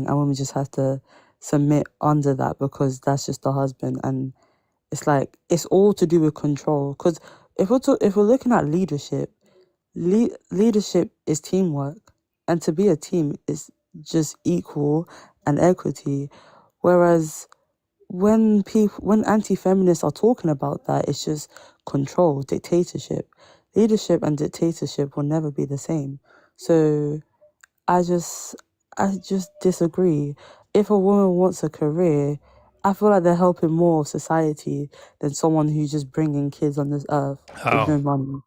and women just have to submit under that because that's just the husband. And it's like it's all to do with control. Because if we're looking at leadership, leadership is teamwork, and to be a team is just equal and equity. Whereas when anti-feminists are talking about that, it's just control, dictatorship. Leadership and dictatorship will never be the same. So I just disagree. If a woman wants a career, I feel like they're helping more of society than someone who's just bringing kids on this earth with no How? money.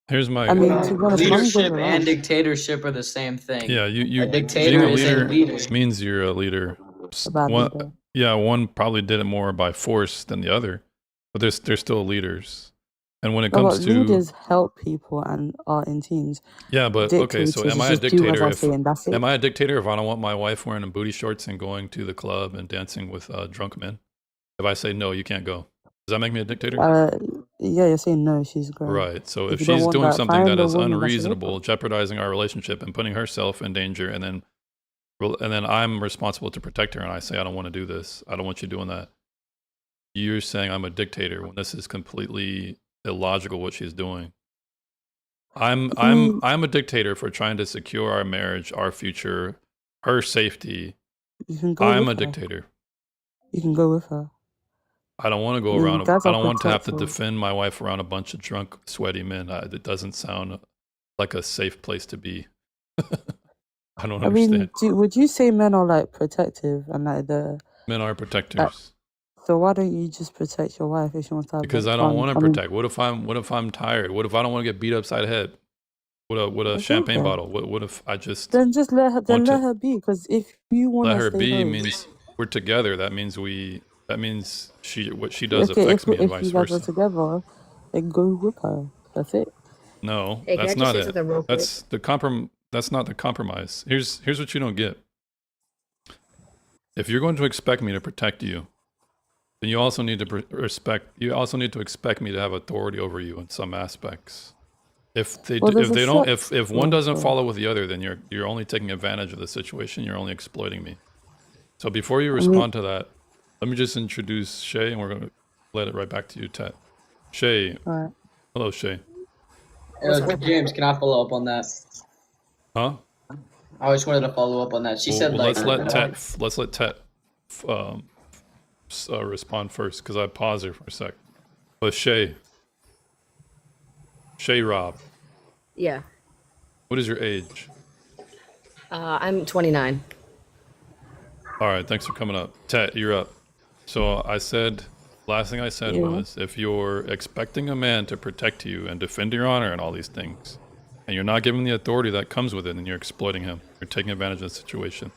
Here's my. I mean, to be honest, money goes Leadership and around. dictatorship are the same thing. Yeah, you A being dictator a is a leader leader. means you're a leader. A bad One, leader. yeah, one probably did it more by force than the other, but they're still leaders. And when it No, comes but to leaders help people and are in teams. yeah, but okay, so Dictators am is I a just do as dictator I if say and that's it. am I a dictator if I don't want my wife wearing booty shorts and going to the club and dancing with drunk men? If I say no, you can't go. Does that make me a dictator? Yeah, you're saying no, she's great. Right. So if you don't she's want doing that, something that find a is woman that's unreasonable, jeopardizing our relationship and putting herself in danger, and then I'm responsible to protect her, and I say I don't want to do this. I don't want you doing that. You're saying I'm a dictator when this is completely illogical what she's doing. I'm a dictator for trying to secure our marriage, our future, her safety. You can go I'm with a her. dictator. You can go with her. I don't want to go Mm, around. that's I a don't want to have to protector. defend my wife around a bunch of drunk, sweaty men. It doesn't sound like a safe place to be. I don't I mean, understand. would you say men are like protective and like Men are protectors. so why don't you just protect your wife if she wants to have Because like I don't fun? want to I mean, protect. What if I'm tired? What if I don't want to get beat upside the head with a okay champagne then. bottle? What if I just Then just let her. Then want let to her be. Because if you want let to her stay be home, means we're together. That means what she does okay. affects me and If vice you guys are versa. together, then go with her. That's it. No, Hey, can I that's just not say it. something real quick? That's not the compromise. Here's what you don't get. If you're going to expect me to protect you, then you also need to You also need to expect me to have authority over you in some aspects. If Well, there's a set. if one Oh, doesn't sorry. follow with the other, then you're only taking advantage of the situation. You're only exploiting me. So before you I mean, respond to that, let me just introduce Shay, and we're going to let it right back to you, Tet. Shay. alright. Hello, Shay. James, can I follow up on that? Huh? I just wanted to follow up on that. She said Well, like let's let Tet respond first because I paused her for a sec. But Shay Rob, Yeah. what is your age? I'm 29. All right, thanks for coming up. Tet, you're up. So last thing I said Yeah. was, if you're expecting a man to protect you and defend your honor and all these things, and you're not giving the authority that comes with it, then you're exploiting him. You're taking advantage of the situation.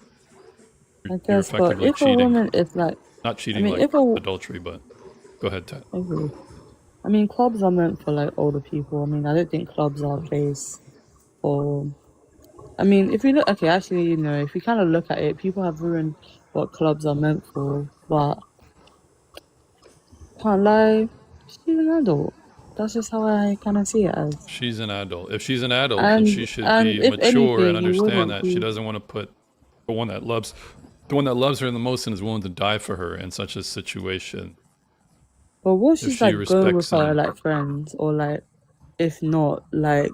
I You're guess, but effectively if a cheating. woman is like, Not I cheating mean, like if a adultery, but go ahead, Tet. okay. I mean, clubs are meant for like older people. I mean, I don't think clubs are a place for. I mean, if we look, okay, actually, you know, if we kind of look at it, people have ruined what clubs are meant for. But can't lie, she's an adult. That's just how I kind of see it as. She's an adult. If she's an adult, then she should And be if mature and anything, you understand wouldn't that she be. doesn't want to put the one that loves her the most and is willing to die for her in such a situation. But what If she's she like go with respects her him. like friends, or like if not, like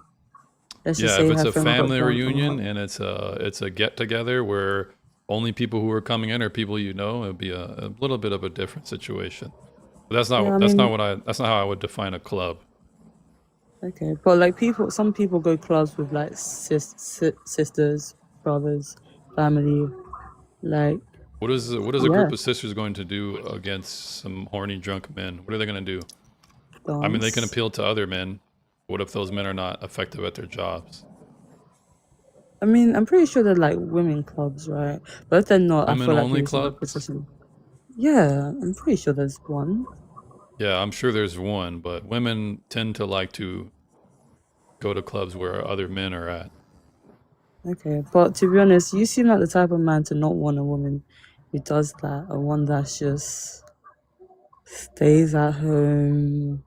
let's just Yeah, say if it's her a friend got family drunk on reunion her. and it's a get together where only people who are coming in are people you know, it'd be a little bit of a different situation. But that's Yeah, I not mean, that's not how I would define a club. okay, but like some people go clubs with like sisters, brothers, family, like What is a yeah, group of sisters going to do against some horny drunk men? What are they going to do? I mean, they can dance. appeal to other men. What if those men are not effective at their jobs? I mean, I'm pretty sure they're like women clubs, right? But if they're not, I Women feel like only maybe some clubs? repetition. Yeah, I'm pretty sure there's one. Yeah, I'm sure there's one, but women tend to like to go to clubs where other men are at. Okay, but to be honest, you seem like the type of man to not want a woman who does that, or one that's just stays at home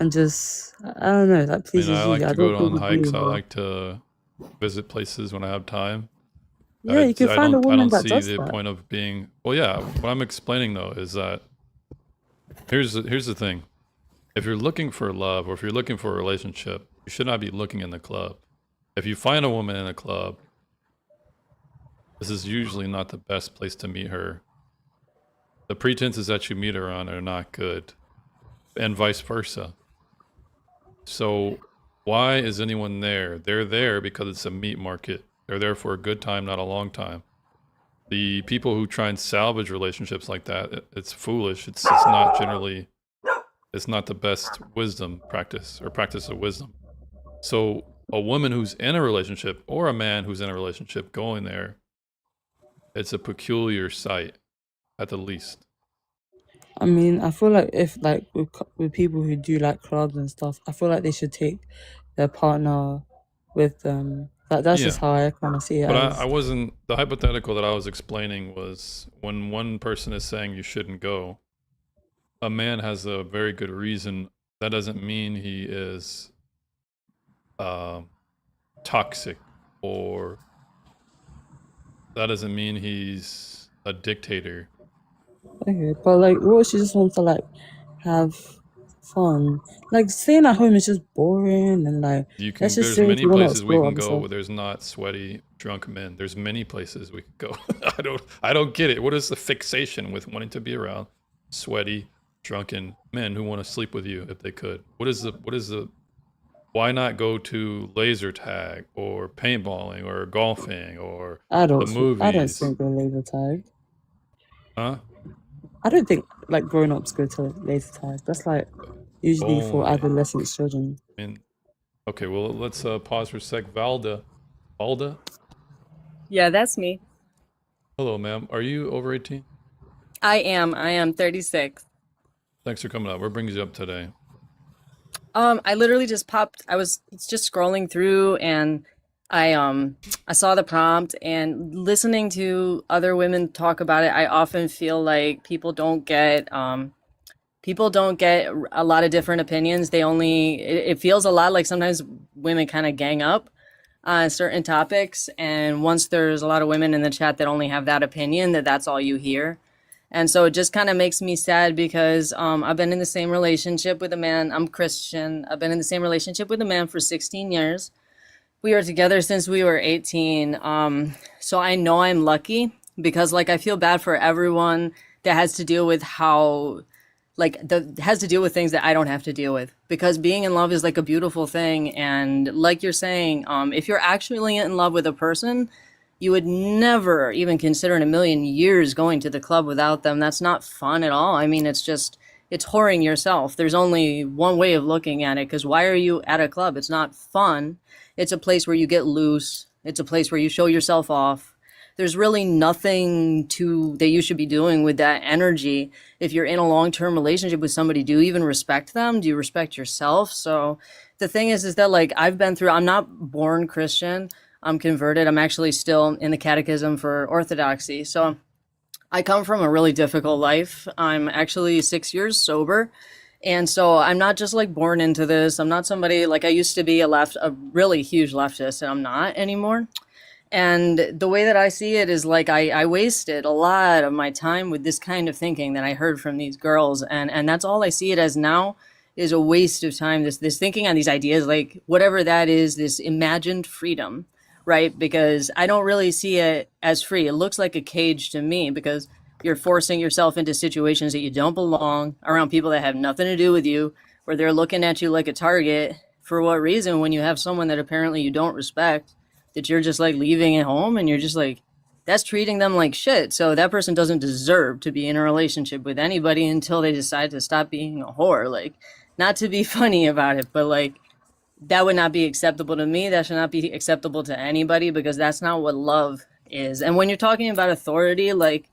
and just I don't know, that I mean, I pleases you. like I to go don't think on would be hikes. I able. like to visit places when I have time. Yeah, you can I find a don't woman that see does the that. point of being. Well, yeah. What I'm explaining though is that here's the thing. If you're looking for love or if you're looking for a relationship, you should not be looking in the club. If you find a woman in a club, this is usually not the best place to meet her. The pretenses that you meet her on are not good, and vice versa. So why is anyone there? They're there because it's a meat market. They're there for a good time, not a long time. The people who try and salvage relationships like that, it's foolish. It's not generally, it's not the best wisdom practice or practice of wisdom. So a woman who's in a relationship or a man who's in a relationship going there, it's a peculiar sight at the least. I mean, I feel like if like with people who do like clubs and stuff, I feel like they should take their partner with them. That's just Yeah. how I kind of see it But as. I wasn't, the hypothetical that I was explaining was when one person is saying you shouldn't go, a man has a very good reason. That doesn't mean he is toxic, or that doesn't mean he's a dictator. Okay, but like, what if she just wants to like have fun? Like staying at home is just boring, and like You let's can, just there's say if many you want to places we explore can other go stuff. where there's not sweaty drunk men. There's many places we could go. I don't get it. What is the fixation with wanting to be around sweaty drunken men who want to sleep with you if they could? What is the why not go to laser tag or paintballing or golfing or I don't, the I don't movies? think they're laser tag. Huh? I don't think like grown ups go to laser tag. That's like usually for Bowling. adolescent children. I mean, okay, well, let's pause for a sec. Valda. Yeah, that's me. Hello, ma'am. Are you over 18? I am 36. Thanks for coming up. What brings you up today? I literally just popped. I was just scrolling through and I saw the prompt and listening to other women talk about it, I often feel like people don't get a lot of different opinions. It feels a lot like sometimes women kind of gang up on certain topics, and once there's a lot of women in the chat that only have that opinion, that's all you hear. And so it just kind of makes me sad because I've been in the same relationship with a man. I'm Christian. I've been in the same relationship with a man for 16 years. We were together since we were 18. So I know I'm lucky because like I feel bad for everyone that has to deal with has to deal with things that I don't have to deal with, because being in love is like a beautiful thing. And like you're saying, if you're actually in love with a person, you would never even consider in a million years going to the club without them. That's not fun at all. I mean, it's whoring yourself. There's only one way of looking at it, because why are you at a club? It's not fun. It's a place where you get loose. It's a place where you show yourself off. There's really nothing that you should be doing with that energy. If you're in a long-term relationship with somebody, do you even respect them? Do you respect yourself? So the thing is that like I'm not born Christian. I'm converted. I'm actually still in the catechism for Orthodoxy. So I come from a really difficult life. I'm actually 6 years sober. And so I'm not just like born into this. I'm not somebody like I used to be a really huge leftist, and I'm not anymore. And the way that I see it is like I wasted a lot of my time with this kind of thinking that I heard from these girls. And that's all I see it as now, is a waste of time. This thinking on these ideas, like whatever that is, this imagined freedom, right? Because I don't really see it as free. It looks like a cage to me, because you're forcing yourself into situations that you don't belong, around people that have nothing to do with you, where they're looking at you like a target. For what reason? When you have someone that apparently you don't respect, that you're just like leaving at home, and you're just like, that's treating them like shit. So that person doesn't deserve to be in a relationship with anybody until they decide to stop being a whore. Like, not to be funny about it, but like, that would not be acceptable to me. That should not be acceptable to anybody, because that's not what love is. And when you're talking about authority, like,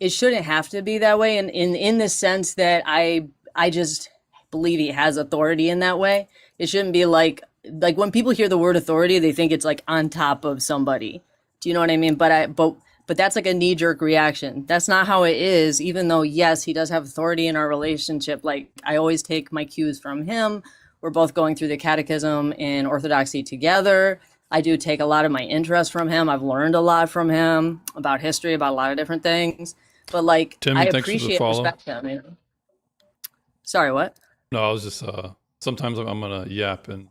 it shouldn't have to be that way. And in the sense that I just believe he has authority in that way. It shouldn't be like when people hear the word authority, they think it's like on top of somebody. Do you know what I mean? But that's like a knee-jerk reaction. That's not how it is, even though, yes, he does have authority in our relationship. Like, I always take my cues from him. We're both going through the catechism in Orthodoxy together. I do take a lot of my interest from him. I've learned a lot from him about history, about a lot of different things. But like, Timmy, I thanks for the appreciate and follow. respect him. You know? Sorry, what? No, I was just sometimes I'm gonna yap and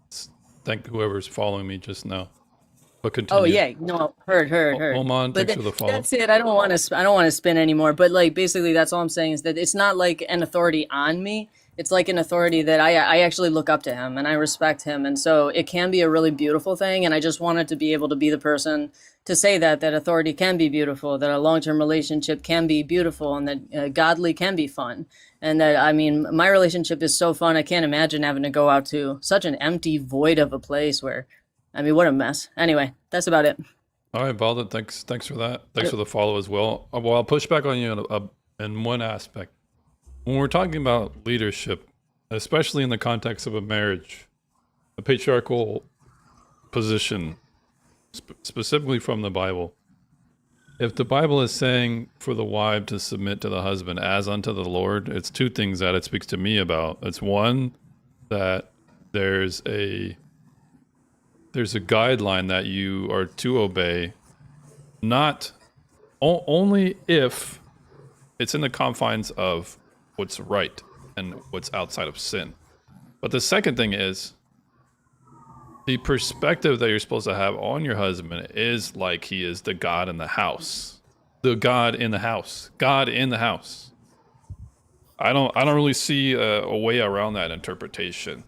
thank whoever's following me just now. But continue. Oh yeah, no, heard. Oman, But thanks for the follow. that's it. I don't want to. I don't want to spin anymore. But like, basically, that's all I'm saying is that it's not like an authority on me. It's like an authority that I actually look up to him and I respect him, and so it can be a really beautiful thing. And I just wanted to be able to be the person to say that authority can be beautiful, that a long-term relationship can be beautiful, and that godly can be fun. And that, I mean, my relationship is so fun. I can't imagine having to go out to such an empty void of a place where, I mean, what a mess. Anyway, that's about it. All right, Balda, thanks for that. Thanks for the follow as well. Well, I'll push back on you in one aspect. When we're talking about leadership, especially in the context of a marriage, a patriarchal position, specifically from the Bible, if the Bible is saying for the wife to submit to the husband as unto the Lord, it's two things that it speaks to me about. It's one, that there's a guideline that you are to obey, not only if it's in the confines of what's right and what's outside of sin. But the second thing is the perspective that you're supposed to have on your husband is like he is the God in the house. The God in the house. God in the house. I don't really see a way around that interpretation.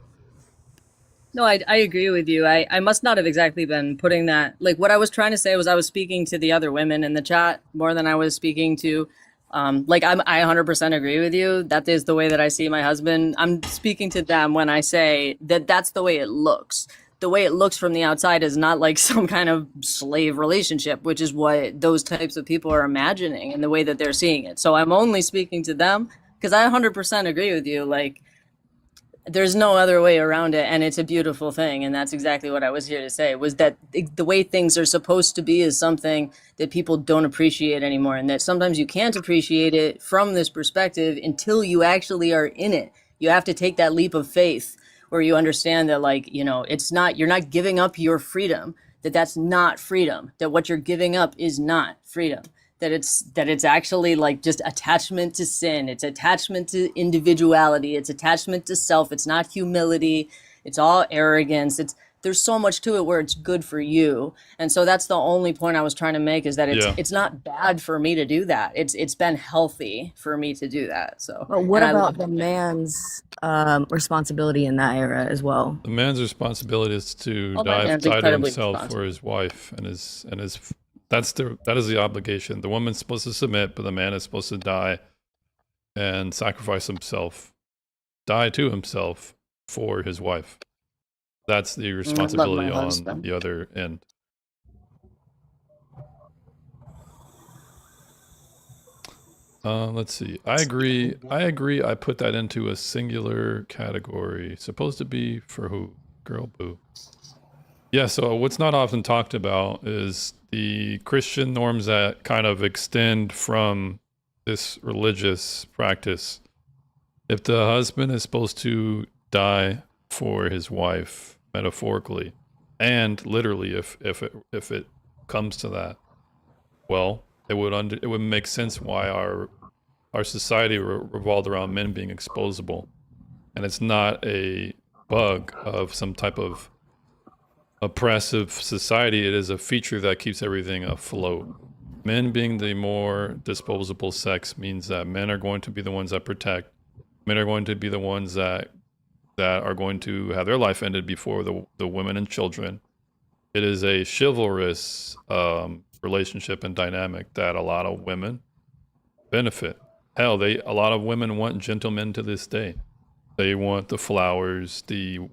No, I agree with you. I must not have exactly been putting that, like what I was trying to say was I was speaking to the other women in the chat more than I was speaking to, like I 100% agree with you. That is the way that I see my husband. I'm speaking to them when I say that that's the way it looks. The way it looks from the outside is not like some kind of slave relationship, which is what those types of people are imagining and the way that they're seeing it. So I'm only speaking to them because I 100% agree with you. Like, there's no other way around it, and it's a beautiful thing. And that's exactly what I was here to say, was that the way things are supposed to be is something that people don't appreciate anymore, and that sometimes you can't appreciate it from this perspective until you actually are in it. You have to take that leap of faith where you understand that, like, you know, it's not, you're not giving up your freedom, that's not freedom, that what you're giving up is not freedom, that it's actually like just attachment to sin, it's attachment to individuality, it's attachment to self, it's not humility, it's all arrogance, there's so much to it where it's good for you. And so that's the only point I was trying to make, is that it's not bad for me to do that. It's been healthy for me to do that. So But what about the man's responsibility in that era as well? The man's responsibility is to Oh, die man's to incredibly himself responsible. for his wife and his that is the obligation. The woman's supposed to submit, but the man is supposed to die and sacrifice himself, die to himself for his wife. That's the responsibility on husband. the other end. Let's see. I agree. I put that into a singular category. Supposed to be for who? Girl, boo. Yeah, so what's not often talked about is the Christian norms that kind of extend from this religious practice. If the husband is supposed to die for his wife, metaphorically and literally, if it comes to that, well, it would make sense why our society revolved around men being exposable, and it's not a bug of some type of oppressive society. It is a feature that keeps everything afloat. Men being the more disposable sex means that men are going to be the ones that protect. Men are going to be the ones that are going to have their life ended before the women and children. It is a chivalrous relationship and dynamic that a lot of women benefit. Hell, a lot of women want gentlemen to this day. They want the flowers, the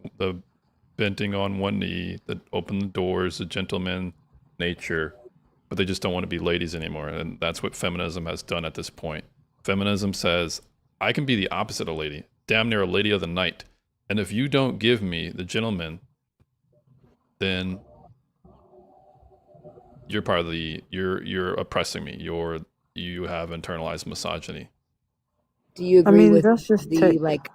bending on one knee, the open the doors, the gentleman nature, but they just don't want to be ladies anymore. And that's what feminism has done at this point. Feminism says, I can be the opposite of lady, damn near a lady of the night. And if you don't give me the gentleman, then you're part of you're oppressing me. You have internalized misogyny. Do you I agree mean, with that's just the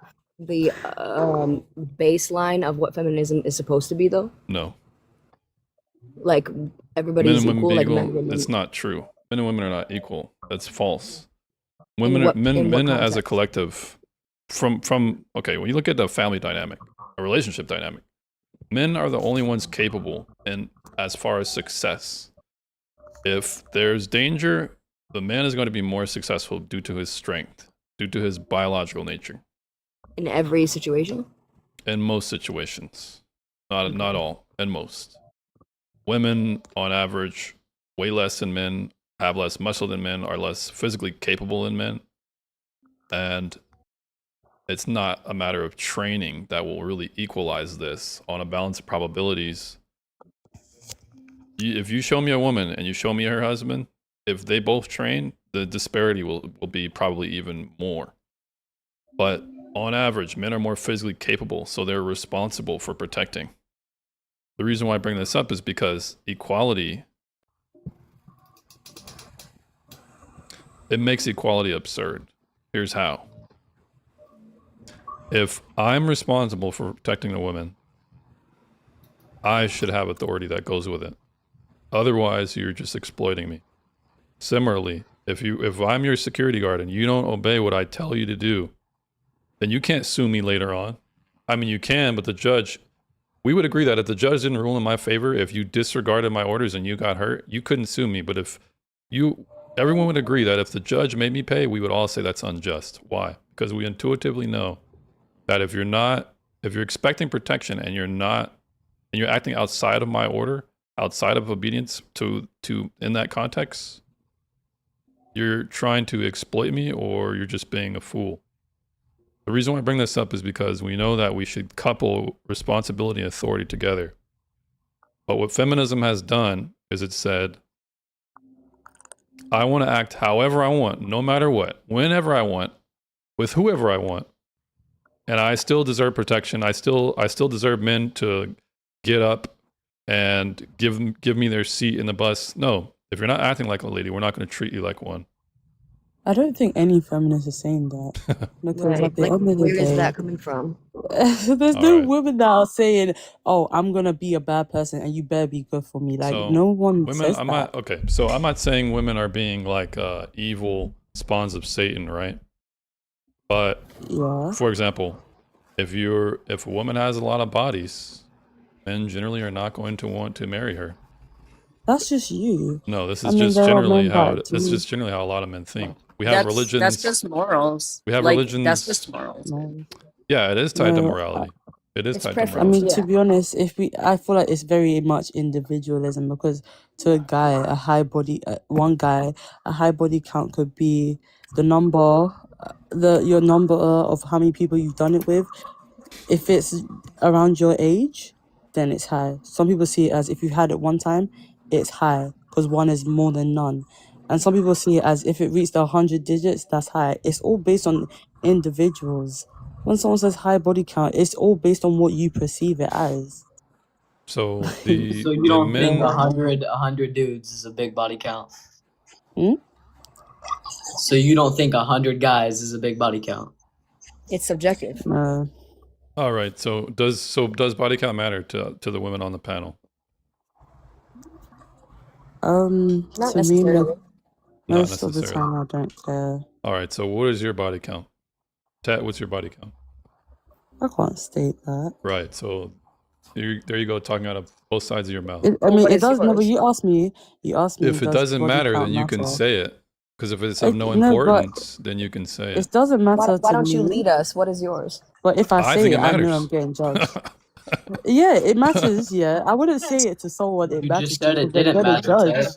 baseline of what feminism is supposed to be, though? No. Like Men everybody's and women equal. be Like equal. men, women. That's not true. Men and women are not equal. That's false. In Women are what men as a context? collective. From okay, when you look at the family dynamic, a relationship dynamic, men are the only ones capable in as far as success. If there's danger, the man is going to be more successful due to his strength, due to his biological nature. In every situation. In most situations, not all, in most. Women, on average, way less than men, have less muscle than men, are less physically capable than men, and it's not a matter of training that will really equalize this on a balance of probabilities. If you show me a woman and you show me her husband, if they both train, the disparity will be probably even more. But on average, men are more physically capable, so they're responsible for protecting. The reason why I bring this up is because equality, it makes equality absurd. Here's how. If I'm responsible for protecting the woman, I should have authority that goes with it. Otherwise, you're just exploiting me. Similarly, if I'm your security guard and you don't obey what I tell you to do, then you can't sue me later on. I mean, you can, but the judge, we would agree that if the judge didn't rule in my favor, if you disregarded my orders and you got hurt, you couldn't sue me. But everyone would agree that if the judge made me pay, we would all say that's unjust. Why? Because we intuitively know that if you're expecting protection and you're acting outside of my order, outside of obedience to in that context, you're trying to exploit me or you're just being a fool. The reason why I bring this up is because we know that we should couple responsibility and authority together. But what feminism has done is it said, I want to act however I want, no matter what, whenever I want, with whoever I want. And I still deserve protection. I still deserve men to get up and give me their seat in the bus. No, if you're not acting like a lady, we're not going to treat you like one. I don't think any feminist is saying that. Because at the Like, end of the where is day, that coming from? there's All no right. women that are saying, "Oh, I'm gonna be a bad person and you better be good for me." Like So no one women, says I'm that. not okay. So I'm not saying women are being like evil spawns of Satan, right? But Yeah, for example, if a woman has a lot of bodies, men generally are not going to want to marry her. that's just you. No, this I is mean, just there are generally men how that this is do. just generally how a lot of men think. We have religions. That's just morals. We have Like, religions. That's just morals. No, Yeah, it is tied to no. morality. It is It's tied to I preference. morality. mean, to Yeah. be honest, I feel like it's very much individualism because to a guy, one guy, a high body count could be the number, your number of how many people you've done it with. If it's around your age, then it's high. Some people see it as if you've had it one time, it's high because one is more than none. And some people see it as if it reached 100 digits, that's high. It's all based on individuals. When someone says high body count, it's all based on what you perceive it as. So So you the don't think men. 100 dudes is a big body count? Hmm? So you don't think 100 guys is a big body count? It's subjective. No. All right. So does body count matter to the women on the panel? Not To me, necessarily. Not most of the necessarily. time I don't care. All right. So what is your body count? Tat, what's your body count? I can't state that. Right. So there you go, talking out of both sides of your mouth. I mean, what it is does. No, but yours? you asked me. If it Does doesn't body matter, count then you can matter? say it. Because if it's of no No, but importance, then you can say it it. doesn't Why, matter why to don't you me. lead us? What is yours? But if I I say think it, it I know matters. I'm getting judged. Yeah, it matters. Yeah, I wouldn't say it to someone it You matters just to said it because they're didn't gonna matter, judge. Ted.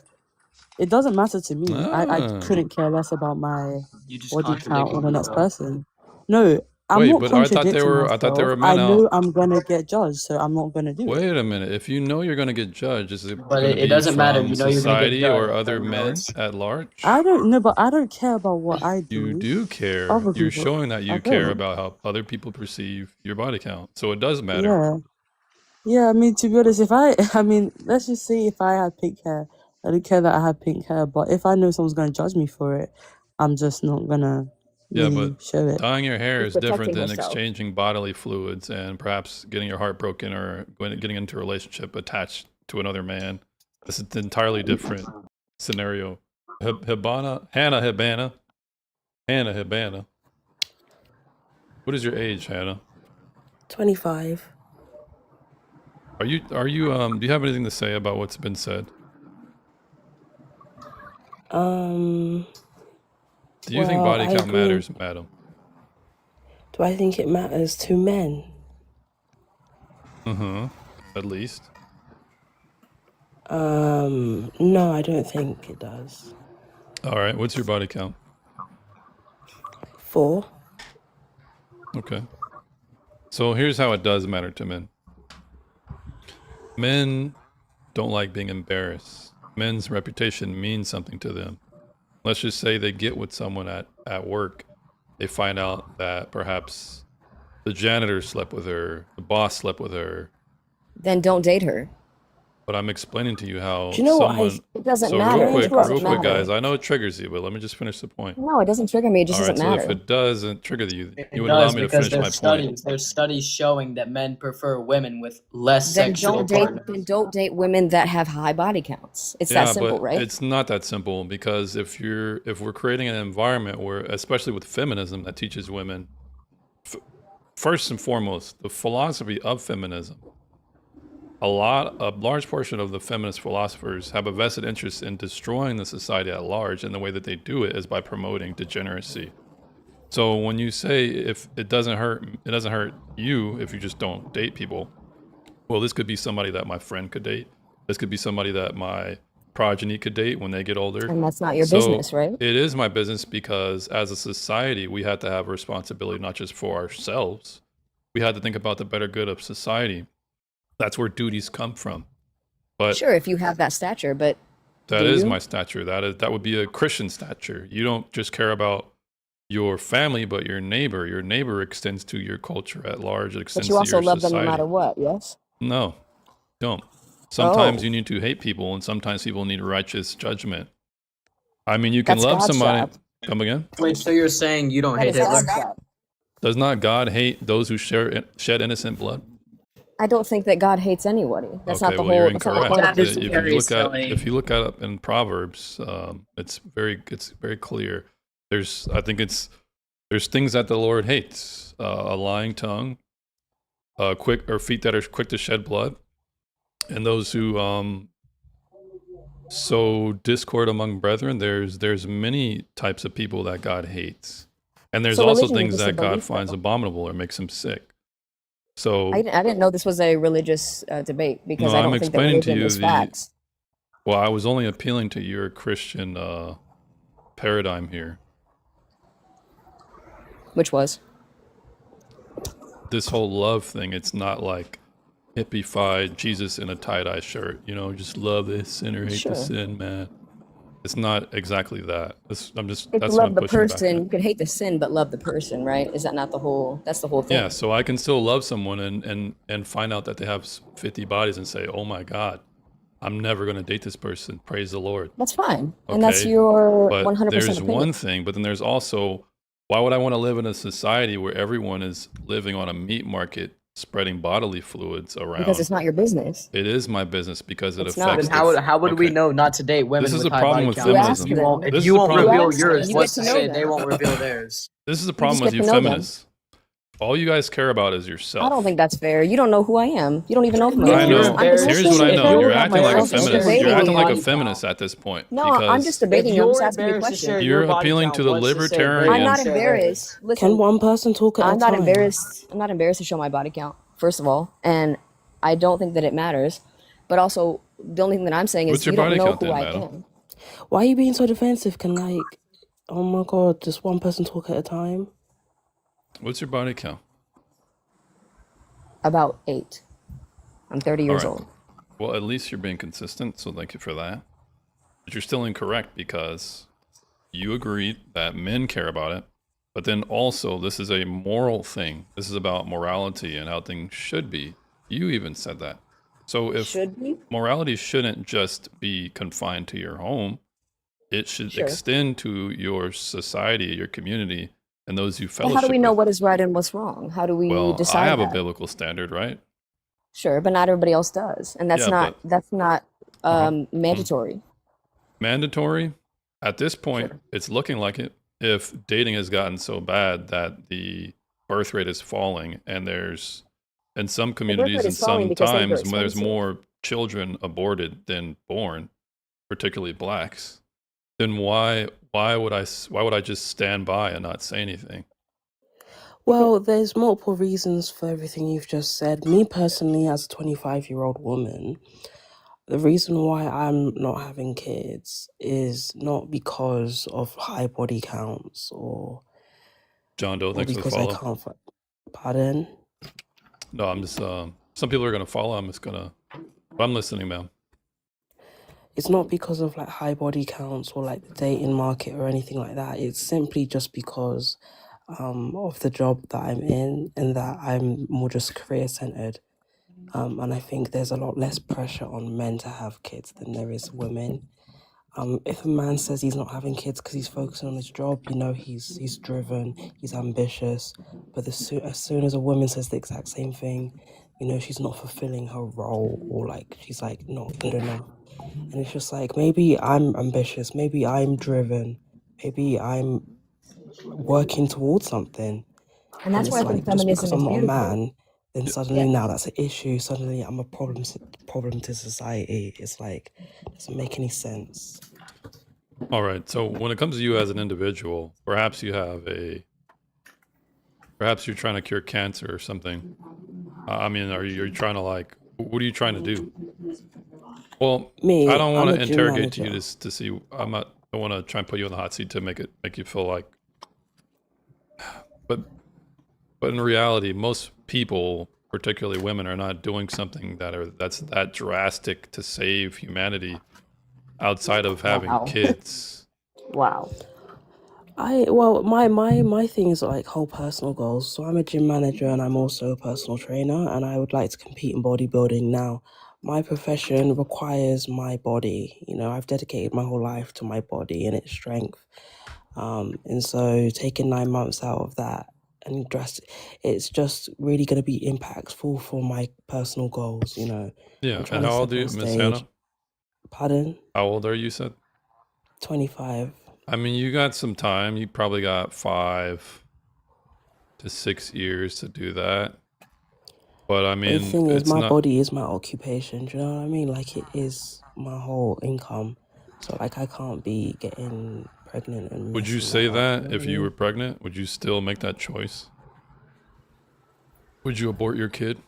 It doesn't matter to me. I Ah. couldn't care less about my You just body count contradicted on the next yourself. person. No, I'm Wait, not but I thought they contradicting were myself. men I know out. I'm gonna get judged, so I'm not gonna do it. Wait a minute. If you know you're going to get judged, is it But going to it be doesn't matter. from You know you're gonna get society or judged. other So you know men it's at large? I don't know, but I don't care about what I You do. do care. Other You're people, showing that I you care don't. about how other people perceive your body count. So it does matter. Yeah. I mean, to be honest, I mean, let's just say if I had pink hair, I don't care that I had pink hair. But if I know someone's gonna judge me for it, I'm just not gonna Yeah, really but show it. dyeing your hair She's is different protecting than herself. exchanging bodily fluids and perhaps getting your heart broken or getting into a relationship attached to another man. This is an entirely different scenario. Hannah Hibana. What is your age, Hannah? 25. Do you have anything to say about what's been said? Um, Do you think well, body I count agree. matters, madam? Do I think it matters to men? At least. No, I don't think it does. All right, what's your body count? 4. Okay. So here's how it does matter to men. Men don't like being embarrassed. Men's reputation means something to them. Let's just say they get with someone at work. They find out that perhaps the janitor slept with her, the boss slept with her. Then don't date her. But I'm explaining to you how Do you know what someone... It doesn't So matter. real It doesn't quick, matter. guys. I know it triggers you, but let me just finish the point. No, it doesn't trigger me. It just All right, doesn't so matter. if it doesn't trigger you, It you would allow does me to because finish my there's point. studies. There's studies showing that men prefer women with less Then sexual partners. don't date women that have high body counts. It's that simple, but right? it's not that simple because if we're creating an environment where, especially with feminism that teaches women, first and foremost, the philosophy of feminism, a large portion of the feminist philosophers have a vested interest in destroying the society at large, and the way that they do it is by promoting degeneracy. So when you say if it doesn't hurt you if you just don't date people, well, this could be somebody that my friend could date. This could be somebody that my progeny could date when they get older. And that's not your So business, right? it is my business because as a society, we have to have a responsibility not just for ourselves. We have to think about the better good of society. That's where duties come from. But Sure, if you have that stature, but that do is you? my stature. That would be a Christian stature. You don't just care about your family, but your neighbor. Your neighbor extends to your culture at large. It But extends you to also your love society. them no matter what, yes? No, don't. Sometimes Oh. you need to hate people, and sometimes people need righteous judgment. I mean, you can That's love God's somebody. job. Come again? Wait, so you're saying you don't That hate is Hitler? God's job. Does not God hate those who shed innocent blood? I don't think that God hates anybody. That's Okay, not the well, you're whole. That's not the incorrect. point. That is If very you look silly. if you look at up in Proverbs, it's very clear. There's things that the Lord hates: a lying tongue, feet that are quick to shed blood, and those who sow discord among brethren. There's many types of people that God hates, and there's So also religion is things just a that God belief, finds though. abominable or makes him sick. So, I didn't know this was a religious debate because No, I don't I'm think that explaining to religion you is the- facts. well, I was only appealing to your Christian paradigm here. Which was? This whole love thing, it's not like hippified Jesus in a tie-dye shirt, just love this sinner, hate Sure. the sin, man. It's not exactly that. If That's you what love I'm the pushing back person, at. you can hate the sin but love the person, right? Is that not the whole? That's the whole thing. Yeah, so I can still love someone and find out that they have 50 bodies and say, oh my God, I'm never going to date this person. Praise the Lord. That's fine, and that's Okay, your But 100% there's opinion. one thing, but then there's also, why would I want to live in a society where everyone is living on a meat market, spreading bodily fluids around? Because it's not your business. It is my business because it It's not. affects. Then how would we okay. know not to date women This is with the high problem body with counts? feminism. If you won't, This if is you the won't problem. reveal You ask them, yours, you what's get to to know say they them. won't reveal theirs? This is the You problem just with get you to know them. feminists. All you guys care about is yourself. I don't think that's fair. You don't know who I am. You don't even know who I I am. You're know. I'm just Here's embarrassed. what I If know. you You're have acting like a myself just feminist. debating You're acting like a body feminist at this point. No, I'm because just debating. I'm just asking you a question. You're appealing to the libertarian. I'm not embarrassed. Can Listen, one person talk at I'm a not time? embarrassed. I'm not embarrassed to show my body count, first of all, and I don't think that it matters. But also, the only thing that I'm saying is What's your you don't body know count who then, I madam? am. Why are you being so defensive? Oh my God, just one person talk at a time? What's your body count? About 8. I'm 30 years All right. old. Well, at least you're being consistent, so thank you for that. But you're still incorrect because you agreed that men care about it, but then also this is a moral thing. This is about morality and how things should be. You even said that. So if Should be? morality shouldn't just be confined to your home, it should Sure. extend to your society, your community, and those you But fellowship how do we know with. what is right and what's wrong? How do we Well, decide I have that? a biblical standard, right? Sure, but not everybody else does, and that's Yeah, not Mandatory. Mandatory? At this point, Sure. it's looking like it. If dating has gotten so bad that the birth rate is falling, and there's in some The birth communities rate and is falling some because things are times there's expensive. more children aborted than born, particularly blacks, then why would I just stand by and not say anything? Well, there's multiple reasons for everything you've just said. Me personally, as a 25-year-old woman, the reason why I'm not having kids is not because of high body counts John Doe, or thanks for the because I follow. can't. Pardon? No, I'm just some people are gonna follow. I'm listening, man. It's not because of like high body counts or like the dating market or anything like that. It's simply just because of the job that I'm in and that I'm more just career centered. And I think there's a lot less pressure on men to have kids than there is women. If a man says he's not having kids because he's focusing on his job, you know, he's driven, he's ambitious. But as soon as a woman says the exact same thing, you know, she's not fulfilling her role, or like she's like not good enough. And it's just like, maybe I'm ambitious, maybe I'm driven, maybe I'm working towards something. And And that's it's why I think like, just because feminism I'm is not a beautiful. man, then suddenly Yeah. now that's an issue. Suddenly I'm a problem to society. It's like, it doesn't make any sense. All right. So when it comes to you as an individual, perhaps you're trying to cure cancer or something. I mean, are you trying to like? What are you trying to do? Well, I Me, don't want I'm to a gym interrogate you manager. to see. I want to try and put you in the hot seat to make you feel like. But in reality, most people, particularly women, are not doing something that's that drastic to save humanity outside of having Wow. kids. Wow. My thing is like whole personal goals. So I'm a gym manager and I'm also a personal trainer, and I would like to compete in bodybuilding. Now, my profession requires my body. You know, I've dedicated my whole life to my body and its strength. And so taking 9 months out of that and it's just really going to be impactful for my personal goals. You know, Yeah. I'm trying And to how old step are you, on Miss stage. Hannah? Pardon? How old are you? Said. 25. I mean, you got some time. You probably got 5 to 6 years to do that. But I But the mean, thing is, it's my not. body is my occupation. Do you know what I mean? Like, it is my whole income. So, like, I can't be getting pregnant and Would you messing say that up. You that know what if I you were mean? pregnant? Would you still make that choice? Would you abort your kid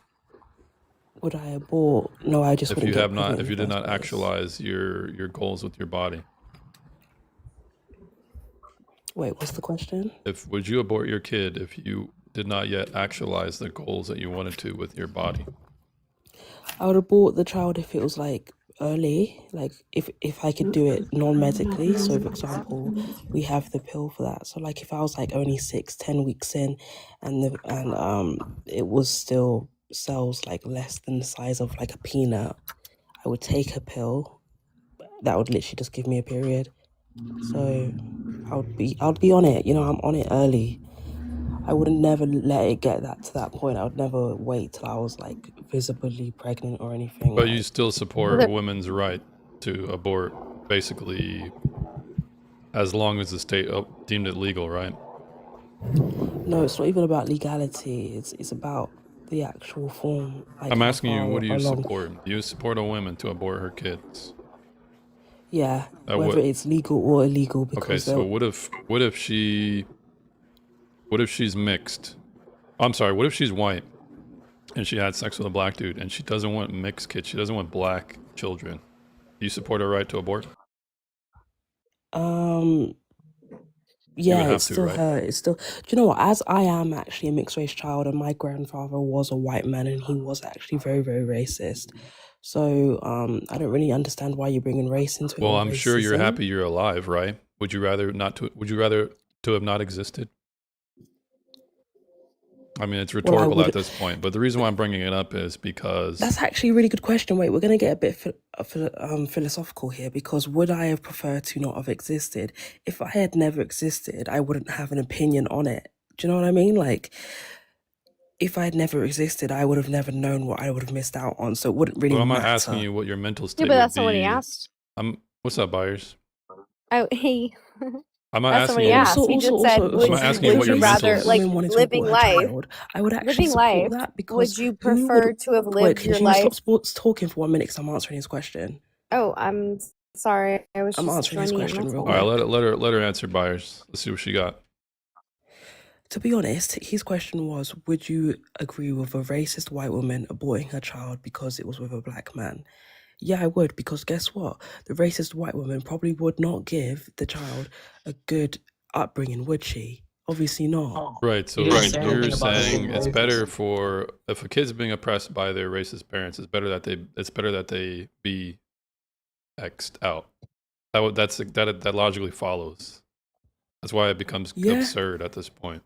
Would I abort? No, I just if wouldn't you get pregnant if in you the did first not place. actualize your goals with your body? Wait, what's the question? Would you abort your kid if you did not yet actualize the goals that you wanted to with your body? I would abort the child if it was like early, like if I could do it non-medically. So for example, we have the pill for that. So like if I was like only 6-10 weeks in and it was still cells like less than the size of like a peanut, I would take a pill that would literally just give me a period. So I would be on it, you know, I'm on it early. I would never let it get to that point. I would never wait till I was like visibly pregnant or anything. But you Like, still support women's right to abort, basically, as long as the state deemed it legal, right? no, it's not even about legality. It's about the actual form. Like I'm how asking you, what far do you along. support? Do you support a woman to abort her kids? Yeah, That whether would. it's legal or illegal, Okay, because so what if she's mixed? I'm sorry, what if she's white and she had sex with a black dude and she doesn't want mixed kids, she doesn't want black children? Do you support her right to abort? You would yeah, have it's to, still right? her. It's still. Do you know what? As I am actually a mixed race child, and my grandfather was a white man, and he was actually very, very racist. So I don't really understand why you're bringing race into it, Well, or I'm sure you're racism. happy you're alive, right? Would you rather to have not existed? I mean, it's Well, I rhetorical at would. this point, but the reason why I'm bringing it up is because That's actually a really good question. Wait, we're gonna get a bit philosophical here, because would I have preferred to not have existed? If I had never existed, I wouldn't have an opinion on it. Do you know what I mean? Like, if I had never existed, I would have never known what I would have missed out on. So it wouldn't really Well, I'm not asking matter. you what your mental Yeah, state but would that's not what he be. asked. What's up, buyers? Oh, hey. I'm not That's not what asking he you. asked. He just said, I'm would not you asking you what would your you mental rather is. like women wanting to living abort a life? child, I would actually Living support life. that because Would you who would prefer to have wait? lived Can your you life? stop sports talking for 1 minute? Because I'm answering his question. Oh, I'm sorry. I was I'm just answering his joining in. question That's real all. All right, quick. let her answer, buyers. Let's see what she got. To be honest, his question was, would you agree with a racist white woman aborting her child because it was with a black man? Yeah, I would, because guess what? The racist white woman probably would not give the child a good upbringing, would she? Obviously not. Right. So You didn't say you're anything about her saying being it's racist. better for if a kid's being oppressed by their racist parents, it's better that they be X'd out. That logically follows. That's why it becomes Yeah. absurd at this point.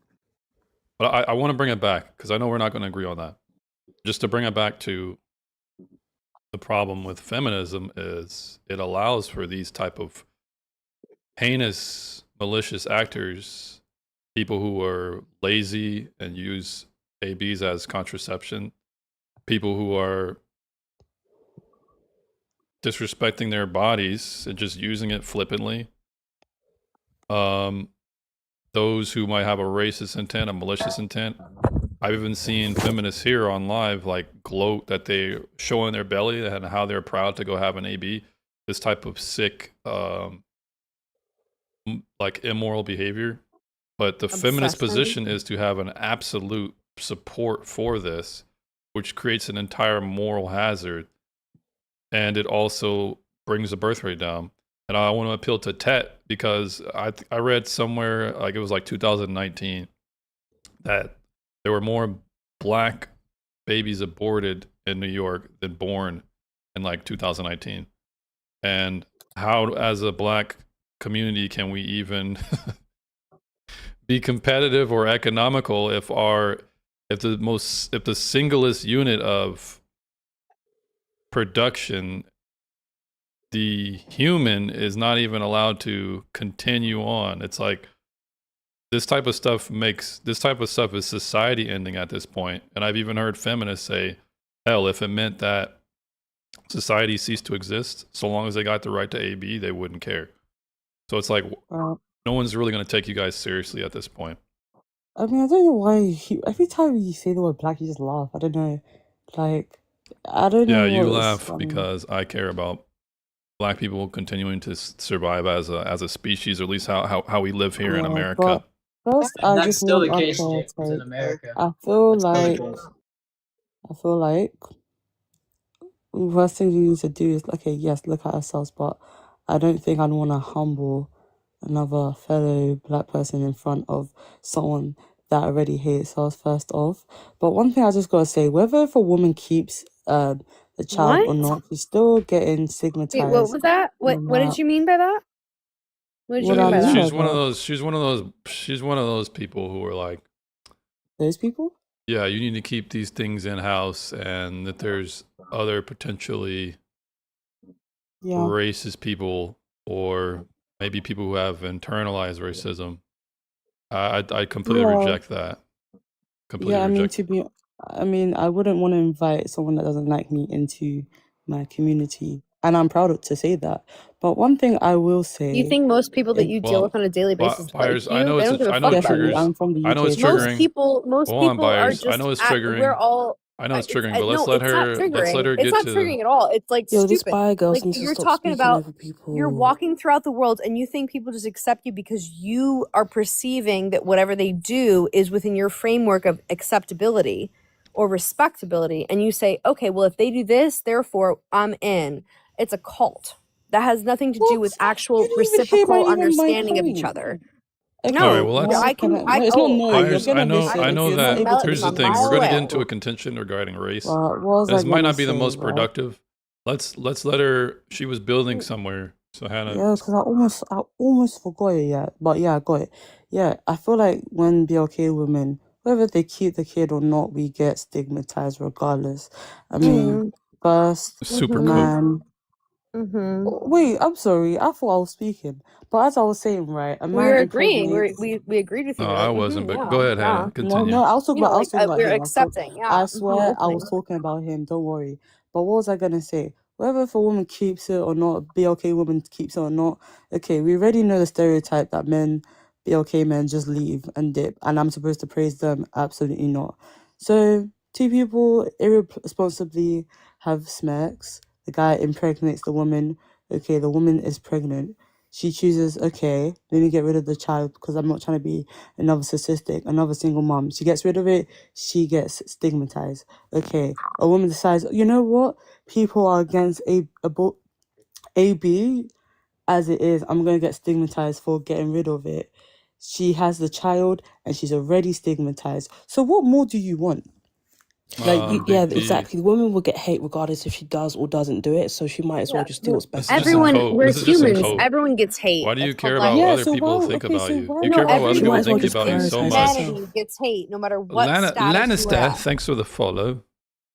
But I want to bring it back because I know we're not going to agree on that. Just to bring it back to the problem with feminism is it allows for these type of heinous, malicious actors, people who are lazy and use ABs as contraception, people who are disrespecting their bodies and just using it flippantly. Those who might have a racist intent, a malicious intent. I've even seen feminists here on live like gloat that they showing their belly and how they're proud to go have an AB. This type of sick, like immoral behavior. But the feminist Obsession. position is to have an absolute support for this, which creates an entire moral hazard. And it also brings the birth rate down. And I want to appeal to Tet because I read somewhere, like it was like 2019, that there were more black babies aborted in New York than born in like 2019. And how, as a black community, can we even be competitive or economical if the singlest unit of production, the human, is not even allowed to continue on? It's like this type of stuff is society ending at this point. And I've even heard feminists say, hell, if it meant that society ceased to exist, so long as they got the right to AB, they wouldn't care. So it's like no one's really going to take you guys seriously at this point. I mean, I don't know why every time you say the word black, you just laugh. I don't know. Like, I don't know. Yeah, you what's laugh funny. because I care about black people continuing to survive as a species, or at least how we live here in Yeah, America. but first, I That's just still want the us case, to James, in take. America. I feel That's still the like case. the first thing we need to do is, okay, yes, look at ourselves, but I don't think I'd want to humble another fellow black person in front of someone that already hates us first off. But one thing I just gotta say, whether if a woman keeps the child or What? not, she's still getting Wait, what stigmatized. was that? What no did matter you mean by that? What did you what mean I by mean that? by She's one of that. those. She's one of those people who are like, Those people? yeah, you need to keep these things in house, and that there's other potentially Yeah. racist people, or maybe people who have internalized racism. I completely Yeah. reject that. Completely Yeah, I mean, reject. I wouldn't want to invite someone that doesn't like me into my community. And I'm proud to say that. But one thing I will You say, think most people that it, you deal with Well, on a daily basis like buyers, I you? know They it's don't give a I know fuck it about definitely, you. triggers. I'm from the I know UK, it's so Most triggering. people Hold on, are buyers. I just know it's we're triggering. all I know it's it's triggering, but no, let's let it's not her triggering. It's get not to triggering at all. It's like Yo, these stupid. bi girls Like need to you're stop talking speaking about over people. you're walking throughout the world and you think people just accept you because you are perceiving that whatever they do is within your framework of acceptability or respectability, and you say, okay, well, if they do this, therefore I'm in. It's a cult. That has nothing to do with what? actual You didn't even hear reciprocal even my understanding of each point. other. Okay, All right, No, well, now I can can. no, it's not no. You're buyers. gonna listen. I Okay, know you're not that. able to Here's the listen. thing. mile We're going to get away. into a contention regarding race. What was I This might gonna not be the say, most right? productive. Let's let her. She was building somewhere. So Hannah, Yeah, because I almost forgot it, yeah. But yeah, I got it. Yeah, I feel like when BLK women, whether they keep the kid or not, we get stigmatized regardless. I mean, Mm, first super mhm. coat. man, Mm-hmm. Wait, I'm sorry. I thought I was speaking, but as I was saying, right, a man We're agreeing. impregnates. We agreed with you. No, We're I like, wasn't, but yeah, go ahead, yeah. Hannah. No, Continue. no, I was talking You know, about. I was like talking about we're him. accepting. Yeah, I swear, I listening. was talking about him. Don't worry. But what was I gonna say? Whether if a woman keeps it or not, BLK woman keeps it or not. Okay, we already know the stereotype that men, BLK men, just leave and dip, and I'm supposed to praise them. Absolutely not. So two people irresponsibly have smacks. The guy impregnates the woman. Okay, the woman is pregnant. She chooses, okay, let me get rid of the child because I'm not trying to be another statistic, another single mom. She gets rid of it, she gets stigmatized. Okay, a woman decides, you know what? People are against AB as it is. I'm going to get stigmatized for getting rid of it. She has the child and she's already stigmatized. So what more do you want? Like, yeah, Big T. exactly. The woman will get hate regardless if she does or doesn't do it. So she might as well Yeah, just do what's This best is for just a her. everyone, code. we're This is just a humans. code. Everyone gets hate. Why do you That's care called about life. what Yeah, other so people why, think okay, about so you? why You No, care not about what other She might people everyone, as well think just about you so prioritize much. herself. humanity gets hate, no matter what status you are. Lannister, thanks for the follow.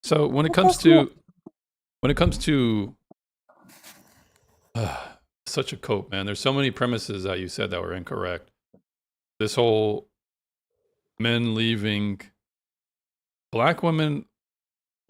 So when it But comes that's not. to such a cope, man, there's so many premises that you said that were incorrect. This whole men leaving black women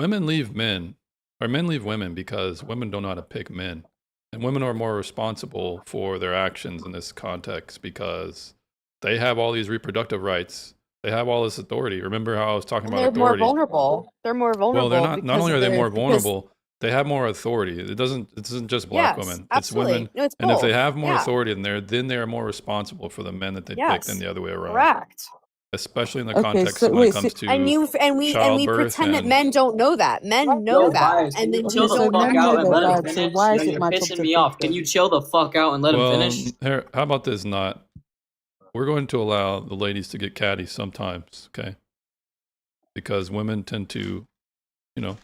leave men, or men leave women because women don't know how to pick men. And women are more responsible for their actions in this context because they have all these reproductive rights. They have all this authority. Remember how I was talking And about they're more authority? vulnerable. They're more Well, they're vulnerable not because only of are they their more because vulnerable, they have more authority. It isn't just black yes, women. It's absolutely. women. No, it's And if they both. have more Yeah. authority then they're more responsible for the men that they pick than Yes. the other way around. Correct. Especially in the Okay, context so when it wait, comes so, And to we childbirth pretend that and men don't know that. Men know Yo, that, Bias, can and you then okay, chill you the so don't fuck men act know out like and they're let him bad. one. So finish? why Yo, is it you're my job pissing to me fix off. Can them? you chill the fuck out and let him finish? here, how about this? Not we're going to allow the ladies to get catty sometimes, okay? Because women tend to, you know,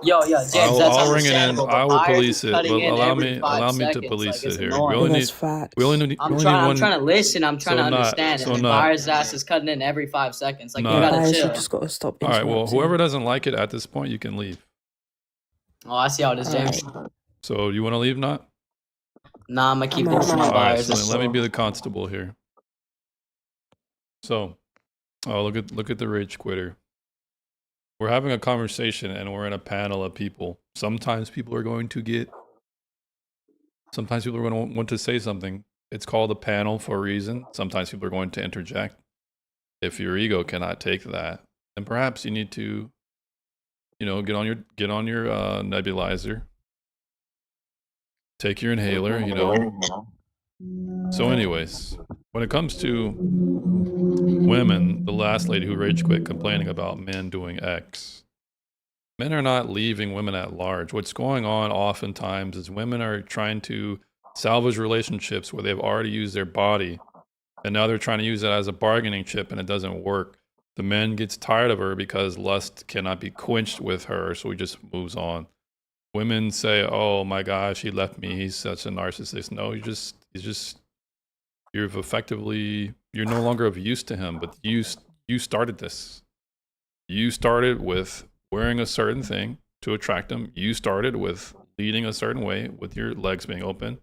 Yo, James, that's I'll ring it in. understandable. I But will Myers police is it, cutting but in every 5 allow me to seconds. police Like, it's it here. We But only annoying. that's need facts. I'm need trying one. to listen. I'm trying So to not understand. so And not Myers' ass is cutting in every 5 seconds. Like, you not. gotta Bias, you chill. just got to stop All right. Well, whoever interrupting. doesn't like it at this point, you can leave. Oh, I see how it is, James. Alright. So you want to leave? Not. Nah, I'm gonna keep I'm out. listening. All right. Myers So is then let me be slow. the constable here. So, oh look at the rage quitter. We're having a conversation and we're in a panel of people. Sometimes people are going to want to say something. It's called a panel for a reason. Sometimes people are going to interject. If your ego cannot take that, then perhaps you need to, you know, get on your nebulizer, take your inhaler, you know. So anyways, when it comes to women, the last lady who rage quit complaining about men doing X, men are not leaving women at large. What's going on oftentimes is women are trying to salvage relationships where they've already used their body, and now they're trying to use it as a bargaining chip, and it doesn't work. The man gets tired of her because lust cannot be quenched with her, so he just moves on. Women say, "Oh my gosh, he left me. He's such a narcissist." No, you're no longer of use to him, but you started this. You started with wearing a certain thing to attract him. You started with leading a certain way with your legs being open.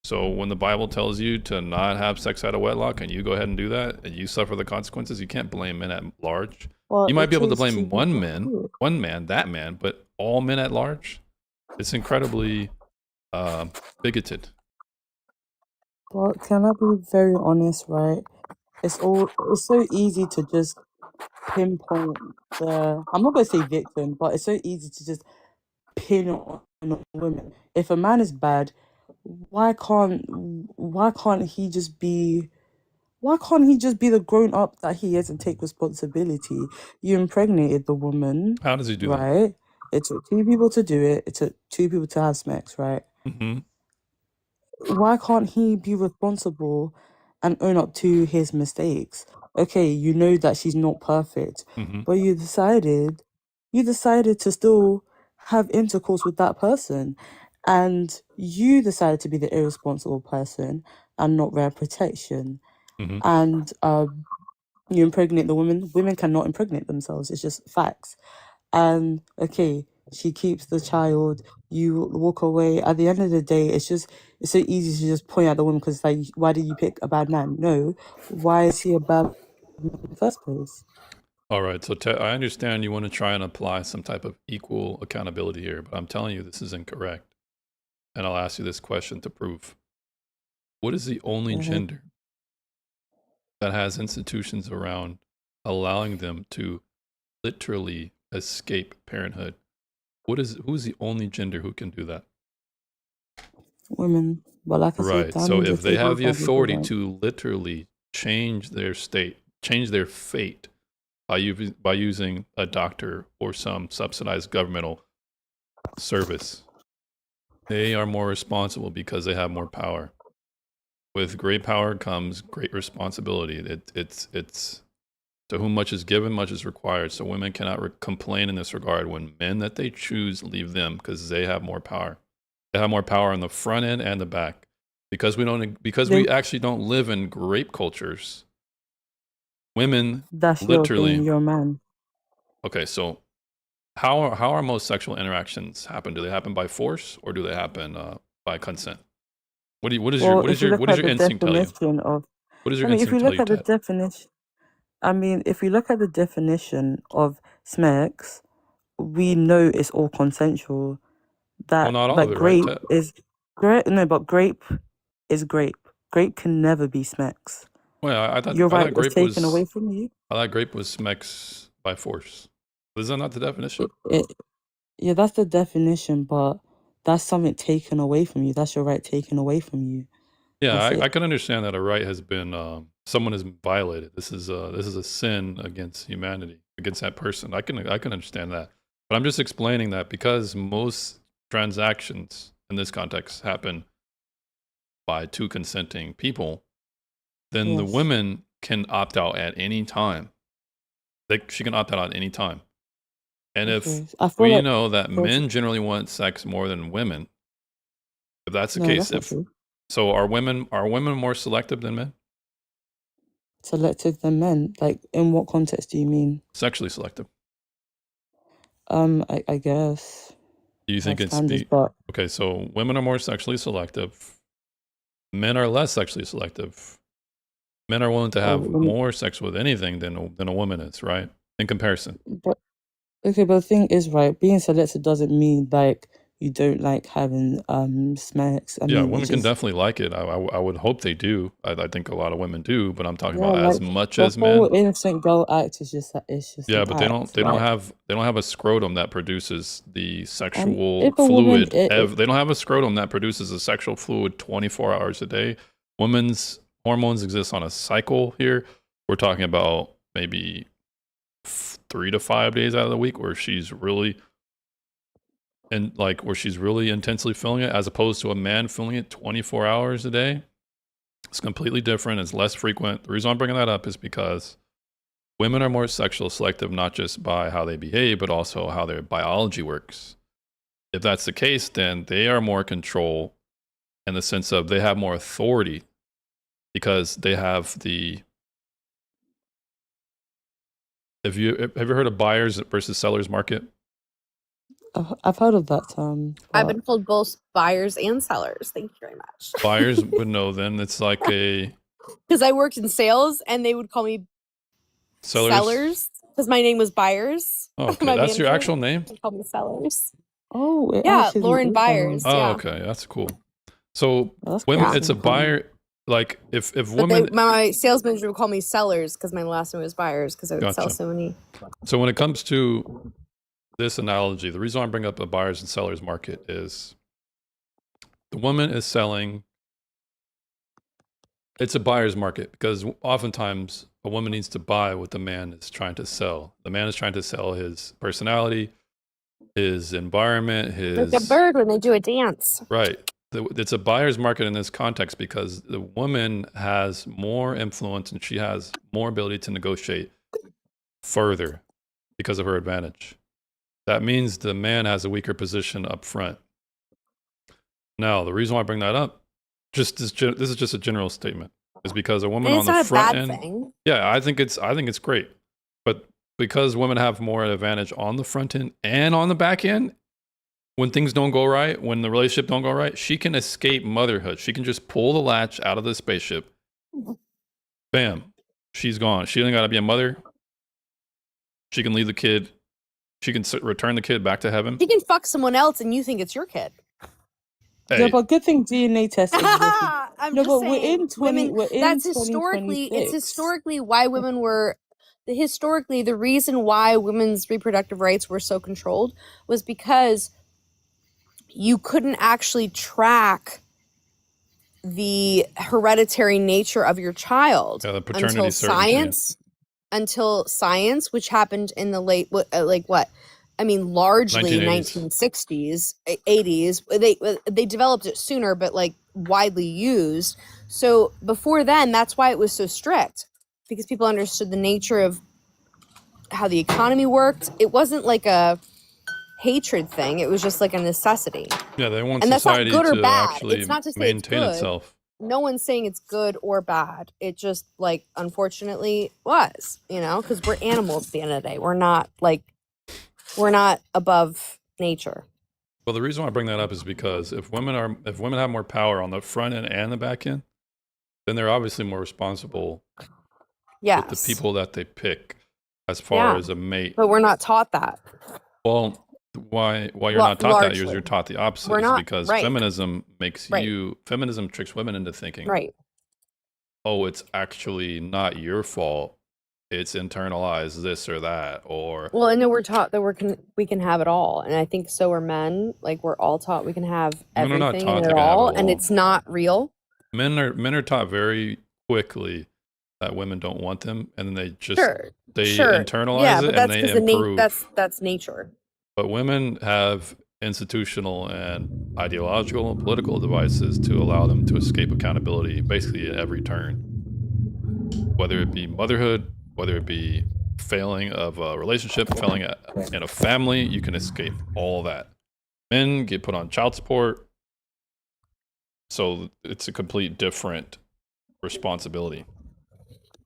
So when the Bible tells you to not have sex out of wedlock and you go ahead and do that and you suffer the consequences, you can't blame men at large. Well, You might be it able to is blame two people too. one man, that man, but all men at large, it's incredibly bigoted. Well, can I be very honest, right? It's so easy to just pinpoint I'm not gonna say victim, but it's so easy to just pin it on women. If a man is bad, why can't he just be the grown up that he is and take responsibility? You impregnated the woman, How does he do that? right? It took two people to do it. It took two people to have sex, right? Mm-hmm. Why can't he be responsible and own up to his mistakes? Okay, you know that she's not perfect, Mm-hmm. but you decided to still have intercourse with that person, and you decided to be the irresponsible person and not wear protection. Mm-hmm. And you impregnate the woman. Women cannot impregnate themselves. It's just facts. And okay, she keeps the child, you walk away. At the end of the day, it's so easy to just point at the woman because like, why did you pick a bad man? No, why is he a bad man in the first place? All right. So I understand you want to try and apply some type of equal accountability here, but I'm telling you this is incorrect. And I'll ask you this question to prove. What is the only Mhm. gender that has institutions around allowing them to literally escape parenthood? Who's the only gender who can do that? Women, but like I said, Right. So diamonds are if they have the taken from authority people. to literally change their state, change their fate by using a doctor or some subsidized governmental service, they are more responsible because they have more power. With great power comes great responsibility. It's to whom much is given, much is required. So women cannot complain in this regard when men that they choose leave them because they have more power. They have more power on the front end and the back. Because They, we actually don't live in grape cultures. Women that's your thing, literally. you're a man. Okay, so how are most sexual interactions happen? Do they happen by force or do they happen by consent? What is Well, if you look at your the instinct tell you? definition of, What does your I mean, if you instinct tell look you, at the Ted? definition, if you look at the definition of SMEX, we know it's all consensual. Well, That not all of like it, right, grape Ted? is grape. No, but grape is grape. Grape can never be SMEX. Well, I You're right. thought It's grape taken away was from you. smex by force. Is that not the definition? It, yeah, that's the definition, but that's something taken away from you. That's your right taken away from you. Yeah, That's I it. can understand that a right has been someone has been violated. This is a sin against humanity, against that person. I can understand that, but I'm just explaining that because most transactions in this context happen by two consenting people, then the Yes. women can opt out at any time. She can opt out at any time. And if Okay. I feel we like know that there's men generally want sex more than women, if that's the no, case, that's not true. so are women more selective than men? Selective than men. Like, in what context do you mean? Sexually selective. I guess Do you think have it's standards, but okay? So women are more sexually selective. Men are less sexually selective. Men are willing to have more sex with anything than a woman is, right? In comparison. but okay, but the thing is, right, being selective doesn't mean like you don't like having smacks. I Yeah, mean, women it's can just definitely like it. I would hope they do. I think a lot of women do, but I'm talking yeah, about as like much the as whole men. innocent girl act is just it's just Yeah, an but act, they don't right? have a scrotum that produces the And sexual if a woman, fluid. They don't have a scrotum that produces a sexual fluid 24 hours a day. Women's hormones exist on a cycle here. We're talking about maybe 3 to 5 days out of the week where she's really intensely feeling it, as opposed to a man feeling it 24 hours a day. It's completely different. It's less frequent. The reason I'm bringing that up is because women are more sexual selective, not just by how they behave, but also how their biology works. If that's the case, then they are more control in the sense of they have more authority because they have the. Have you heard of buyers versus sellers market? I've heard of that term, I've but been told both buyers and sellers. Thank you very much. Buyers would know then. It's like a Because I worked in sales and they would call me sellers because my name was Buyers. Oh, okay, My that's your manager actual name. would call me sellers. oh, it Yeah, actually Lauren is. Byers. Oh, Yeah. okay, that's cool. So That's women, quite it's a simple. buyer. Like if But women, my sales manager would call me sellers because my last name was Buyers because I would sell Gotcha. so many. So when it comes to this analogy, the reason I bring up a buyers and sellers market is the woman is selling. It's a buyer's market because oftentimes a woman needs to buy what the man is trying to sell. The man is trying to sell his personality, his environment, Like a bird when they do a dance. right. It's a buyer's market in this context because the woman has more influence and she has more ability to negotiate further because of her advantage. That means the man has a weaker position up front. Now, the reason why I bring that up, this is just a general statement, is because a woman And on it's the not a front bad end, thing. yeah, I think it's great. But because women have more advantage on the front end and on the back end, when things don't go right, when the relationship don't go right, she can escape motherhood. She can just pull the latch out of the spaceship. Bam, she's gone. She doesn't got to be a mother. She can leave the kid. She can return the kid back to heaven. She can fuck someone else and you think it's your kid. Yeah, Hey, but good thing DNA testing is working. I'm No, just but saying, we're in that's historically, it's 2026. historically why women were, historically, the reason why women's reproductive rights were so controlled was because you couldn't actually track the hereditary nature of your child yeah, the paternity until certainty. science, which happened in the late, largely 1980s. 1960s, 80s. They developed it sooner, but like widely used. So before then, that's why it was so strict, because people understood the nature of how the economy worked. It wasn't like a hatred thing. It was just like a necessity. Yeah, they want And that's not society good or to bad. actually It's not to say it's maintain good. itself. No one's saying it's good or bad. It just, like, unfortunately was, because we're animals at the end of the day. We're not above nature. Well, the reason why I bring that up is because if women have more power on the front end and the back end, then they're obviously more responsible Yes. with the people that they pick as far Yeah. as a mate. But we're not taught that. Well, why you're not taught that? You're Largely. taught the opposite. We're Is not, because right. feminism makes Right. feminism tricks women into thinking, Right. oh, it's actually not your fault. It's internalized this or that, or Well, and then we're taught that we can have it all, and I think so are men. Like, we're all taught we can have Men are not everything taught and they it can have it all, all. and it's not real. men are taught very quickly that women don't want them, and then they just Sure. internalize Yeah, it but that's and they because improve. that's nature. But women have institutional and ideological and political devices to allow them to escape accountability basically at every turn. Whether it be motherhood, whether it be failing of a relationship, failing in a family, you can escape all of that. Men get put on child support, so it's a complete different responsibility.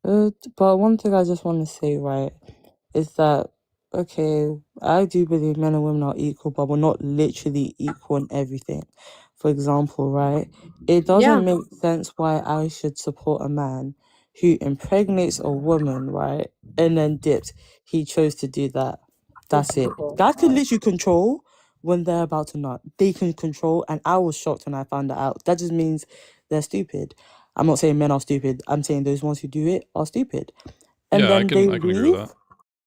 But one thing I just want to say, right, is that, okay, I do believe men and women are equal, but we're not literally equal in everything. For example, right, it doesn't Yeah. make sense why I should support a man who impregnates a woman, right, and then dips. He chose to do that. That's it. Guys can literally control when they're about to nut. They can control, and I was shocked when I found that out. That just means they're stupid. I'm not saying men are stupid. I'm saying those ones who do it are stupid. And Yeah, I then can agree with leave. that.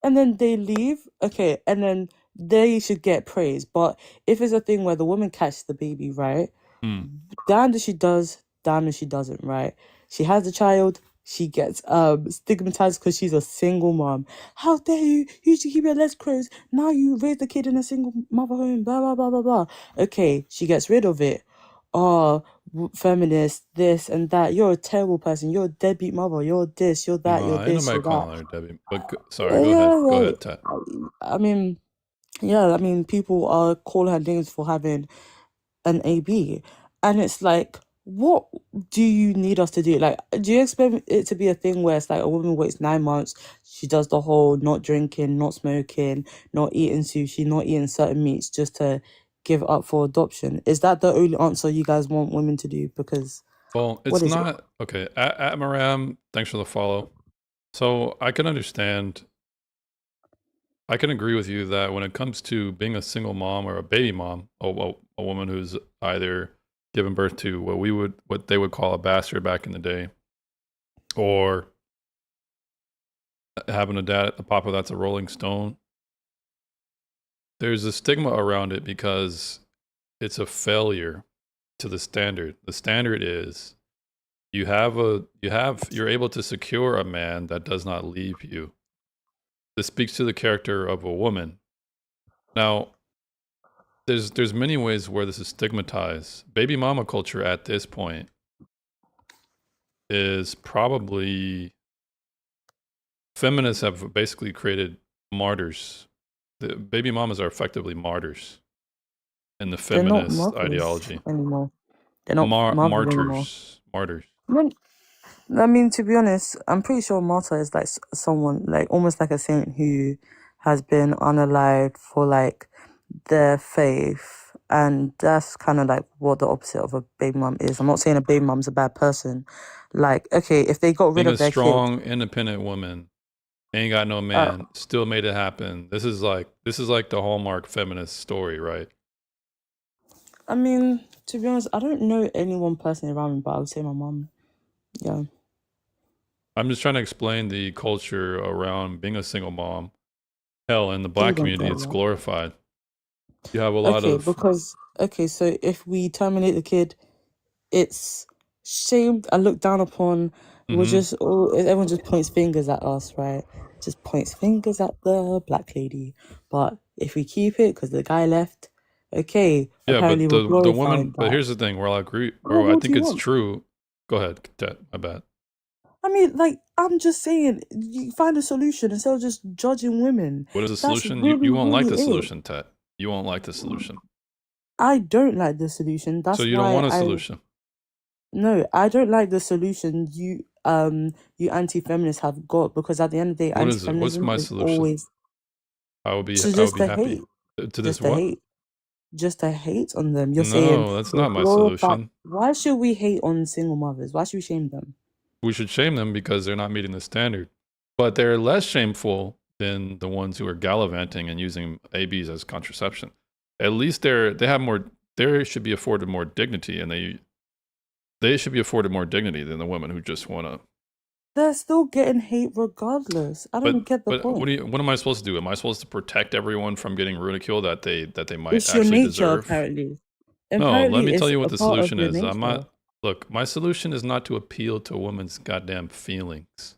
And then they leave. Okay, and then they should get praise. But if it's a thing where the woman catches the baby, right? Damn if she does, damn if she doesn't, right? She has a child, she gets stigmatized because she's a single mom. How dare you? You should keep your legs closed. Now you raise the kid in a single mother home, blah blah blah blah blah. Okay, she gets rid of it. Oh, feminist, this and that. You're a terrible person. You're a deadbeat mother. You're this, you're that, you're Ain't this, nobody you're that. calling her Debbie. But sorry, go ahead. Go Yeah, ahead, Tat. I mean, yeah, I mean, people are calling her names for having an AB. And it's like, what do you need us to do? Like, do you expect it to be a thing where it's like a woman waits 9 months, she does the whole not drinking, not smoking, not eating sushi, not eating certain meats just to give up for adoption? Is that the only answer you guys want women to do? Because Well, it's what is it? not okay. At Maram, thanks for the follow. So I can understand. I can agree with you that when it comes to being a single mom or a baby mom, a woman who's either given birth to what they would call a bastard back in the day, or having a papa that's a Rolling Stone, there's a stigma around it because it's a failure to the standard. The standard is you're able to secure a man that does not leave you. This speaks to the character of a woman. Now, there's many ways where this is stigmatized. Baby mama culture at this point is probably, feminists have basically created martyrs. The baby mamas are effectively martyrs in the They're not feminist mothers ideology. anymore. They're not mothers anymore. Martyrs. I mean, to be honest, I'm pretty sure Martha is like someone, like almost like a saint who has been unalived for like their faith And that's kind of like what the opposite of a baby mum is. I'm not saying a baby mum's a bad person. Like, okay, if they got rid Being a of their kid, strong, independent woman, ain't got no uh, man, still made it happen. This is like the hallmark feminist story, right? I mean, to be honest, I don't know anyone personally around me, but I would say my mum. Yeah. I'm just trying to explain the culture around being a single mom. Hell, in the black don't community, get it's that. glorified. You have a lot Okay, of because so if we terminate the kid, it's shamed and looked down upon. We're Mhm. just all everyone just points fingers at us, right? Just points fingers at the black lady. But if we keep it because the guy left, okay, Yeah, apparently but we're the woman. glorifying But that. here's the thing: where I agree, Well, or I what do think you it's want? true. Go ahead, Tet. My bad. I mean, like, I'm just saying, you find a solution instead of just judging women. What is the That's solution? really, You won't like really the it. solution, Tet. You won't like the solution. I don't like the solution. So That's you don't why want a solution. no, I don't like the solution you anti-feminists have got, because at the end of the day, What is it? What's anti-feminism my is solution? always I would be just to happy. hate, To this just to what? hate, just to hate on them. You're saying No, that's we're not my glorifying. solution. Why should we hate on single mothers? Why should we shame them? We should shame them because they're not meeting the standard. But they're less shameful than the ones who are gallivanting and using ABs as contraception. At least they have more. They should be afforded more dignity, and they should be afforded more dignity than the women who just want to. They're still getting hate regardless. I don't get the But point. what am I supposed to do? Am I supposed to protect everyone from getting ridiculed that they might It's your actually nature, deserve? apparently. No, let Apparently, me tell it's you a what the part of solution your is. I'm nature. not. Look, my solution is not to appeal to a woman's goddamn feelings.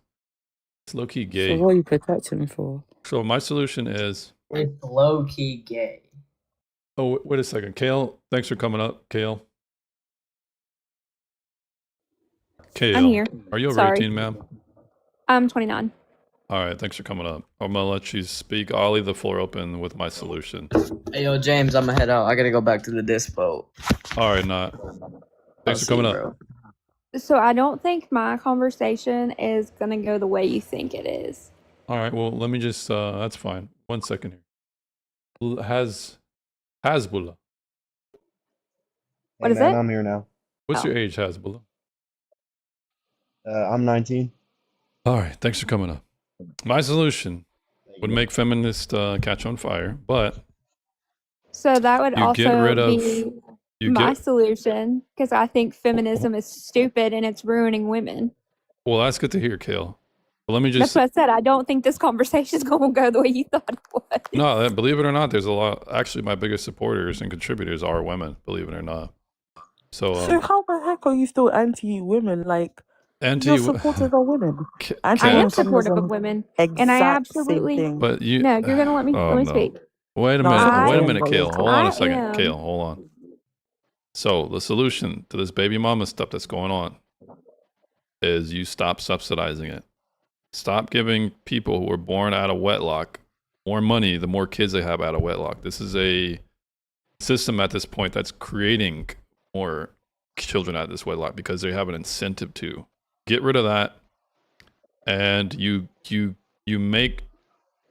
It's low key So gay. what are you protecting for? So my solution is. It's low key gay. Oh, wait a second, Kale. Thanks for coming up, Kale. Kale, I'm here. are you over Sorry. 18, ma'am? I'm 29. All right, thanks for coming up. I'm gonna let you speak. I'll leave the floor open with my solution. Hey, yo, James, I'm gonna head out. I gotta go back to the dispo. All right, not. I'll Thanks for see you, coming up. bro. So I don't think my conversation is gonna go the way you think it is. All right, well, let me just. That's fine. 1 second here. Hasbullah. What is man, it? I'm here now. What's Oh. your age, Hasbullah? I'm 19. All right, thanks for coming up. My solution would make feminists catch on fire, but So that would you get rid also of. be You my get. solution because I think feminism is stupid and it's ruining women. Well, that's good to hear, Kale. But let me That's just. what I said. I don't think this conversation is going to go the way you thought it would. No, believe it or not, there's a lot. Actually, my biggest supporters and contributors are women. Believe it or not. So, So how the heck are you still anti-women? Like, your supporters are women. I am Kale, supportive of Anti-feminism, women, and I exact same absolutely. thing. but you. No, you're going to let me Oh, no. speak. Wait a No, minute. I'm Wait a saying minute, what Kale. you're Hold on I a second. am. Kale, hold on. So the solution to this baby mama stuff that's going on is you stop subsidizing it. Stop giving people who are born out of wedlock more money the more kids they have out of wedlock. This is a system at this point that's creating more children out of this wedlock because they have an incentive to. Get rid of that, and you make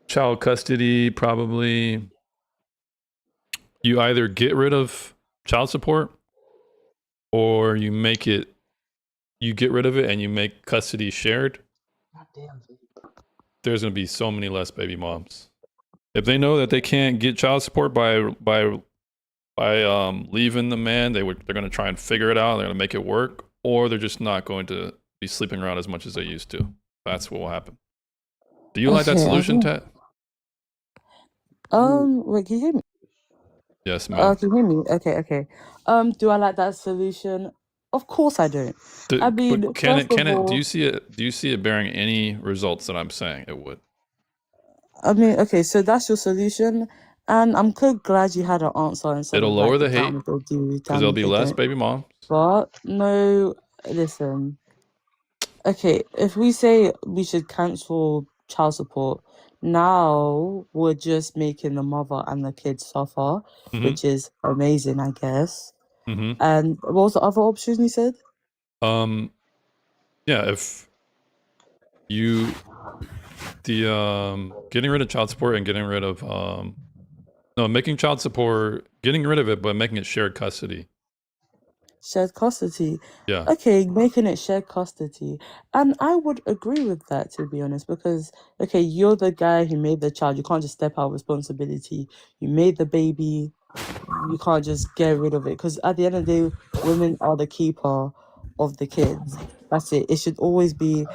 child custody probably. You either get rid of child support, or you get rid of it and you make custody shared. There's going to be so many less baby moms. If they know that they can't get child support by leaving the man, they're going to try and figure it out. They're going to make it work, or they're just not going to be sleeping around as much as they used to. That's what will happen. Do you like that Okay, solution, Ted? wait, can you hear me? Yes, ma'am. Can you hear me? Okay. Do I like that solution? Of course I don't. I mean, But can first of it? Do all, you see it? Do you see it bearing any results that I'm saying it would? I mean, okay, so that's your solution, and I'm glad you had an answer instead It'll of lower like the hate damn if they do, because damn there'll if be they less don't. baby moms. But no, listen. Okay, if we say we should cancel child support, now we're just making the mother and the kid suffer, Mhm. which is amazing, I guess. Mm-hmm. And what was the other option you said? Yeah, if you getting rid of child support and getting rid of No, making child support, getting rid of it, but making it shared custody. Shared custody. Yeah. Okay, making it shared custody. And I would agree with that, to be honest, because, okay, you're the guy who made the child. You can't just step out of responsibility. You made the baby. You can't just get rid of it. Because at the end of the day, women are the keeper of the kids. That's it. It should always be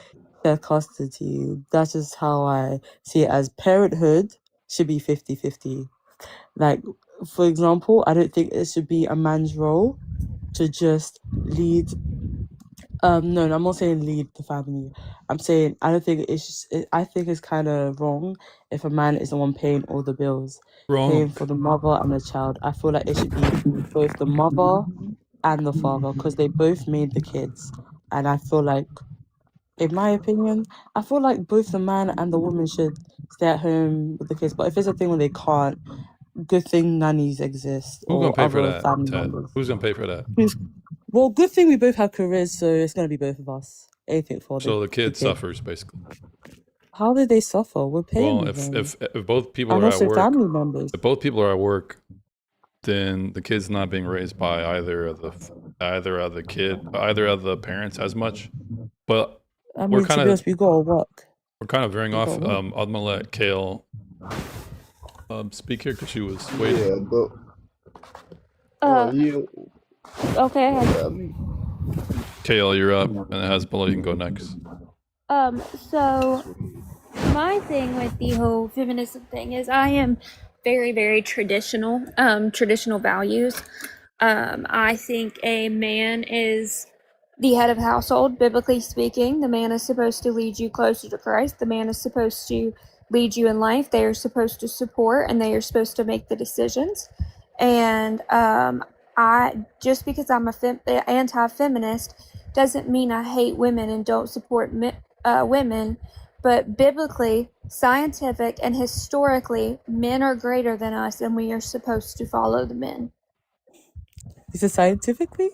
shared custody. That's just how I see it, as parenthood should be 50-50. Like, for example, I don't think it should be a man's role to just lead. No, I'm not saying lead the family. I'm saying I don't think it's just, I think it's kind of wrong if a man is the one paying all the bills, paying Wrong. for the mother and the child. I feel like it should be both the mother and the father, because they both made the kids. And I feel like, in my opinion, I feel like both the man and the woman should stay at home with the kids. But if it's a thing where they can't, good thing nannies exist Who's gonna or pay for other that, family Ted? members. Who's gonna pay for that? Well, good thing we both have careers, so it's gonna be both of us. Anything for So the the kid kid. suffers basically. How did they suffer? We're paying Well, them. if both people And are at also work, family members. if both people are at work, then the kid's not being raised by either of the parents as much. But I we're mean, to kind be of honest, we gotta work. veering We off. gotta work. I'm gonna let Kale speak here because she was waiting. Yeah, but Uh, you, okay. Kale, you're up, and it has Bullet. You can go next. So my thing with the whole feminism thing is I am very, very traditional, traditional values. I think a man is the head of household, biblically speaking. The man is supposed to lead you closer to Christ. The man is supposed to lead you in life. They are supposed to support and they are supposed to make the decisions. And I just because I'm a anti-feminist doesn't mean I hate women and don't support women. But biblically, scientific, and historically, men are greater than us, and we are supposed to follow the men. Is it scientifically?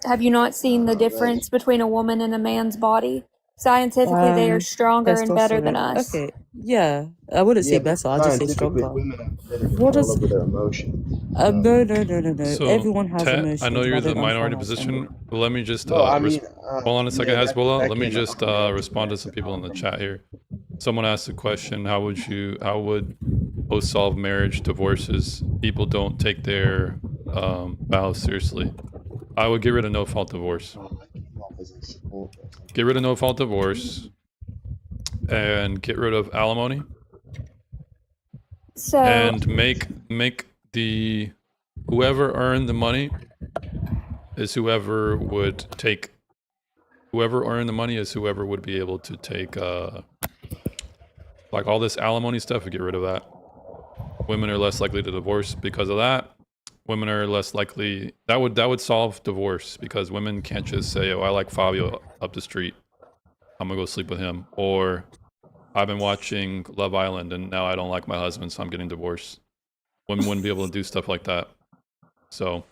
Have you not seen the difference between a woman and a man's body? Scientifically, they are stronger and better than Testosterone. us. Okay, yeah. I wouldn't say yeah, but better. I'll just say scientifically, stronger. women have better What control does? over their emotions. No. So, Everyone has Ted, emotions. I know you're I the don't minority understand position. that. But let me just No, I mean, hold on a second, yeah, Hezbollah. that Let me came just out. respond to some people in the chat here. Someone asked a question: how would post-solve marriage divorces? People don't take their vows seriously. I would get rid of no-fault divorce. Get rid of no-fault divorce, and get rid of alimony, So, and make the whoever earned the money is whoever would take. Whoever earned the money is whoever would be able to take like all this alimony stuff. We get rid of that. Women are less likely to divorce because of that. Women are less likely. That would solve divorce, because women can't just say, "Oh, I like Fabio up the street. I'm gonna go sleep with him," or "I've been watching Love Island and now I don't like my husband, so I'm getting divorced." Women wouldn't be able to do stuff like that. So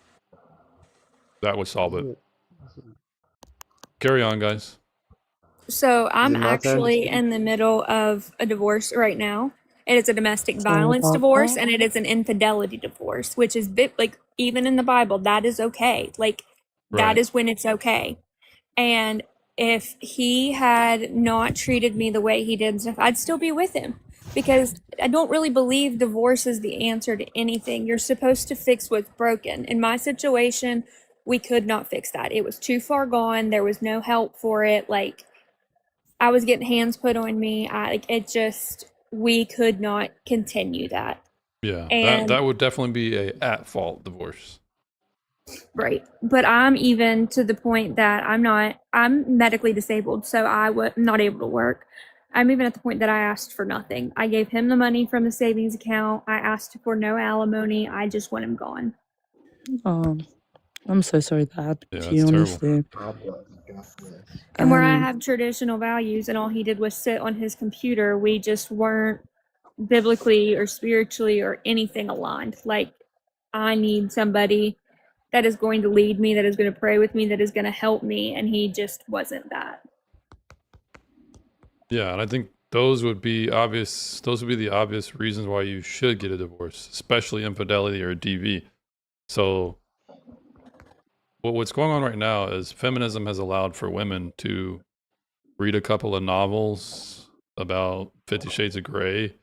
that would solve it. Carry on, guys. So I'm it my turn to actually speak? in the middle of a divorce right now. It is a domestic Sorry violence about divorce, that. and it is an infidelity divorce, which is like even in the Bible, that is okay. Like that Right. is when it's okay. And if he had not treated me the way he did and stuff, I'd still be with him, because I don't really believe divorce is the answer to anything. You're supposed to fix what's broken. In my situation, we could not fix that. It was too far gone. There was no help for it. Like I was getting hands put on me. We could not continue that. Yeah, And that would definitely be a at-fault divorce. right. But I'm even to the point that I'm medically disabled, so I'm not able to work. I'm even at the point that I asked for nothing. I gave him the money from the savings account. I asked for no alimony. I just want him gone. I'm so sorry that happened Yeah, to you, that's terrible. honestly. God bless. God bless. And where I have traditional values and all he did was sit on his computer, we just weren't biblically or spiritually or anything aligned. Like, I need somebody that is going to lead me, that is going to pray with me, that is going to help me, and he just wasn't that. Yeah, and I think those would be obvious. Those would be the obvious reasons why you should get a divorce, especially infidelity or DV. So what's going on right now is feminism has allowed for women to read a couple of novels about 50 Shades of Grey,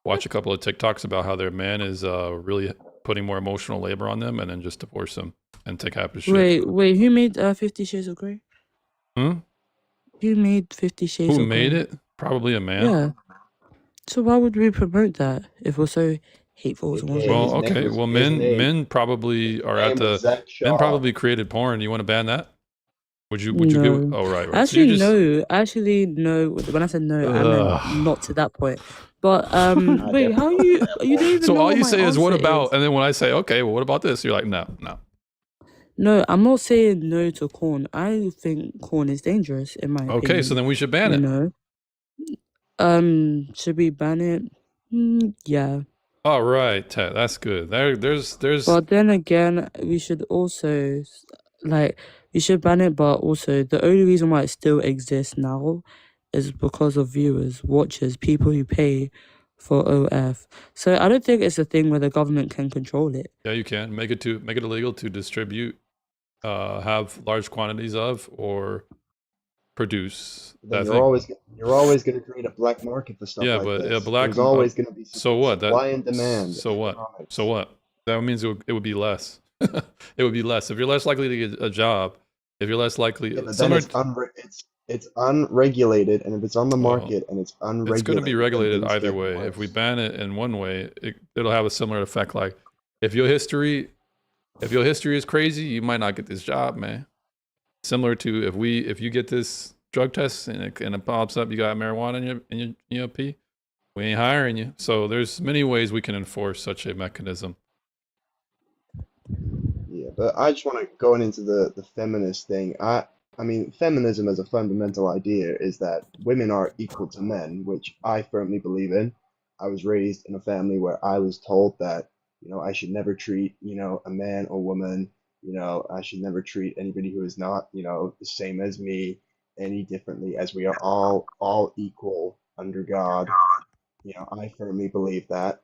watch a couple of TikToks about how their man is really putting more emotional labor on them, and then just divorce him and take half his shit. Wait, who made 50 Shades of Grey? Hmm? Who made 50 Shades Who of made Grey? it? Probably a man. Yeah. So why would we promote that if we're so hateful towards AKA women? Well, his name okay. was Well, his name. men probably are at Name was the Zach men Shaw. probably created porn. You want to ban that? Would you get? No. Oh, right. So you Actually, just no. Actually, no. When I said no, I meant Ugh. not to that point. But I wait, how definitely you want you don't porn. even So know all what you my say is what answer about, is. and then when I say okay, well, what about this? You're like, no. No, I'm not saying no to corn. I think corn is dangerous, in my Okay, so opinion. then we should ban You it. know. Should we ban it? Yeah. All right, Ted, that's good. There's But then again, we should also we should ban it, but also the only reason why it still exists now is because of viewers, watchers, people who pay for OF. So I don't think it's a thing where the government can control it. yeah, you can make it illegal to distribute, have large quantities of, or produce Then that you're thing. always going to create a black market for stuff Yeah, like but this. black. There's always going to be So what? supply and demand. So what? economics. So what? That means it would be less. It would be less if you're less likely to get a job. If you're less likely, Yeah, but then similar. it's unregulated, and if it's on the Well, market and it's unregulated, it's going to be then regulated things either get way. If we worse. ban it in one way, it'll have a similar effect. Like if your history is crazy, you might not get this job, man. Similar to if you get this drug test and it pops up, you got marijuana in your pee, we ain't hiring you. So there's many ways we can enforce such a mechanism. Yeah, but I just want to go into the feminist thing. I mean, feminism as a fundamental idea is that women are equal to men, which I firmly believe in. I was raised in a family where I was told that, I should never treat, a man or woman, I should never treat anybody who is not, the same as me any differently, as we are all equal under God. I firmly believe that.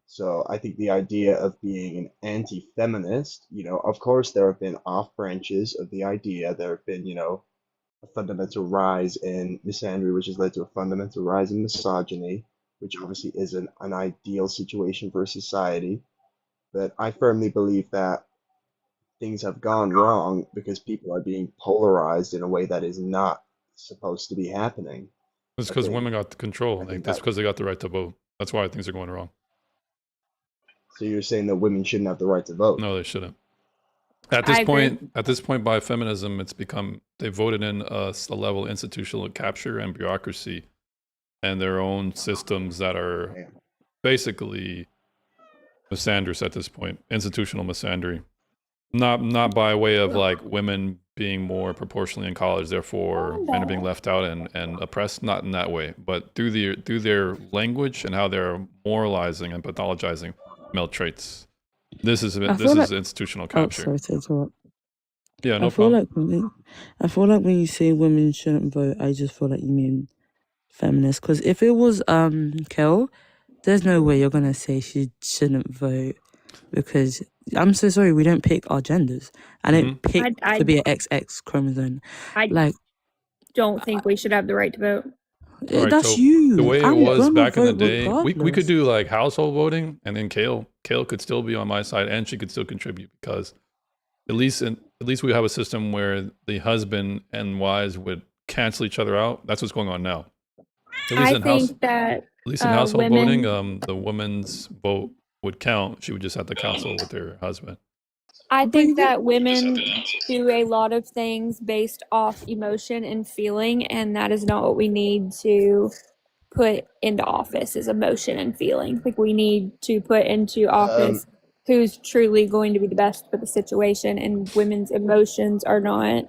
So I think the idea of being an anti-feminist, of course there have been off branches of the idea. There have been, a fundamental rise in misandry, which has led to a fundamental rise in misogyny, which obviously isn't an ideal situation for society. But I firmly believe that things have gone wrong because people are being polarized in a way that is not supposed to be happening. It's I because think women got the control. I think That's that. because they got the right to vote. That's why things are going wrong. So you're saying that women shouldn't have the right to vote? No, they shouldn't. At I agree. this point, by feminism, they voted in a level of institutional capture and bureaucracy, and their own systems that are Damn. basically misandrous at this point, institutional misandry. Not by way of like women being more proportionally in college, therefore men are being left out and oppressed. Not in that way, but through their language and how they're moralizing and pathologizing male traits. This is institutional Oh, capture. sorry to interrupt. Yeah, no I feel problem. like when you say women shouldn't vote, I just feel like you mean feminist. Because if it was Kel, there's no way you're gonna say she shouldn't vote. Because I'm so sorry, we don't pick our genders. I don't pick I to be an XX chromosome. I Like don't think we should have the right to vote. All right, that's so you. the way it I'm was gonna back in the vote day, we could regardless. do like household voting, and then Kale could still be on my side, and she could still contribute because at least we have a system where the husband and wives would cancel each other out. That's what's going on now. At least I in think that household voting, women. the woman's vote would count. She would just have to counsel with her husband. I But think you that women do a lot of things based off emotion and feeling, and that is not what we need to put into office is emotion and feeling. Like we need to put into office who's truly going to be the best for the situation, and women's emotions are not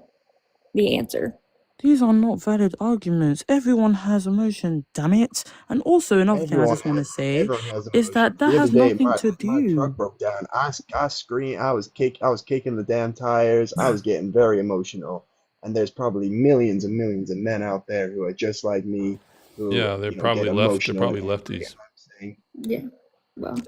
the answer. These are not valid arguments. Everyone has emotion, damn it. And also another thing I Everyone just want to has say emotion. is that The other has day, nothing to my truck do. broke down. I screamed. I was kicking the damn tires. I was getting very emotional. And there's probably millions and millions of men out there who are just like me, who Yeah, they're get probably left. They're emotional probably and angry, lefties. I'm saying. Yeah. Well,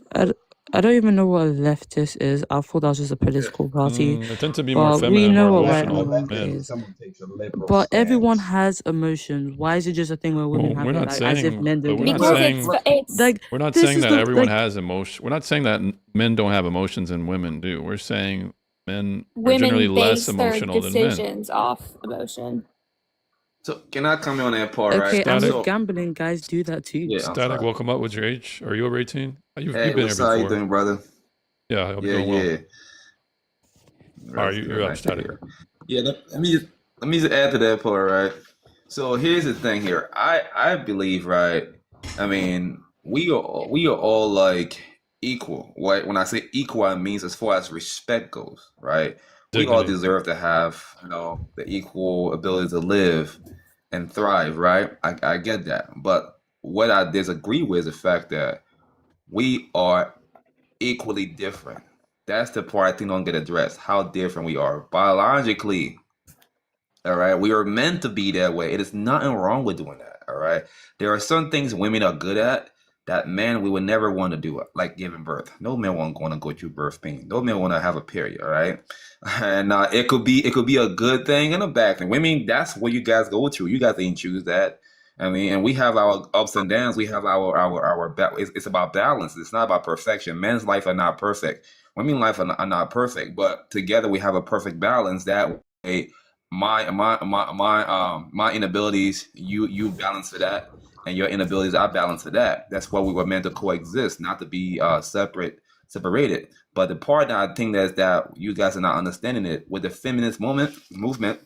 I don't even know what a leftist is. I thought that was just a political party, They tend to be more but we feminine, know more what right and emotional wrong men. is. Someone takes a liberal But everyone stance. has emotions. Why is it just a thing where women Well, have we're it, not like, as if saying, men but don't we're do not that? because saying it's Like, we're not this saying is that the everyone like. has emotion. We're not saying that men don't have emotions and women do. We're saying men are generally women less base their emotional than men. decisions off emotion. So can I comment on that part, Okay, right? and with Static, So gambling, guys do that too. yeah, I'm Static, sorry. welcome up. What's your age? Are you over 18? You've Hey, been here what's how you before. doing, brother? Yeah, I'm Yeah, doing well. yeah. All right, That's good. you're up, Nice to Static. hear. Yeah, let me just add to that part, right? So here's the thing here. I believe, right? I mean, we are all like equal. Right? When I say equal, I mean as far as respect goes, right? We all Dignity. deserve to have, the equal ability to live and thrive, right? I get that. But what I disagree with is the fact that we are equally different. That's the part I think don't get addressed. How different we are biologically. All right, we are meant to be that way. It is nothing wrong with doing that. All right, there are some things women are good at that men we would never want to do, like giving birth. No man want to go through birth pain. No man want to have a period. All right, and it could be a good thing and a bad thing. Women, that's what you guys go through. You guys didn't choose that. I mean, and we have our ups and downs. We have it's about balance. It's not about perfection. Men's life are not perfect. Women's life are not perfect, but together we have a perfect balance. That way, my inabilities, you balance for that, and your inabilities, I balance for that. That's why we were meant to coexist, not to be separated. But the part that I think that you guys are not understanding it with the feminist movement,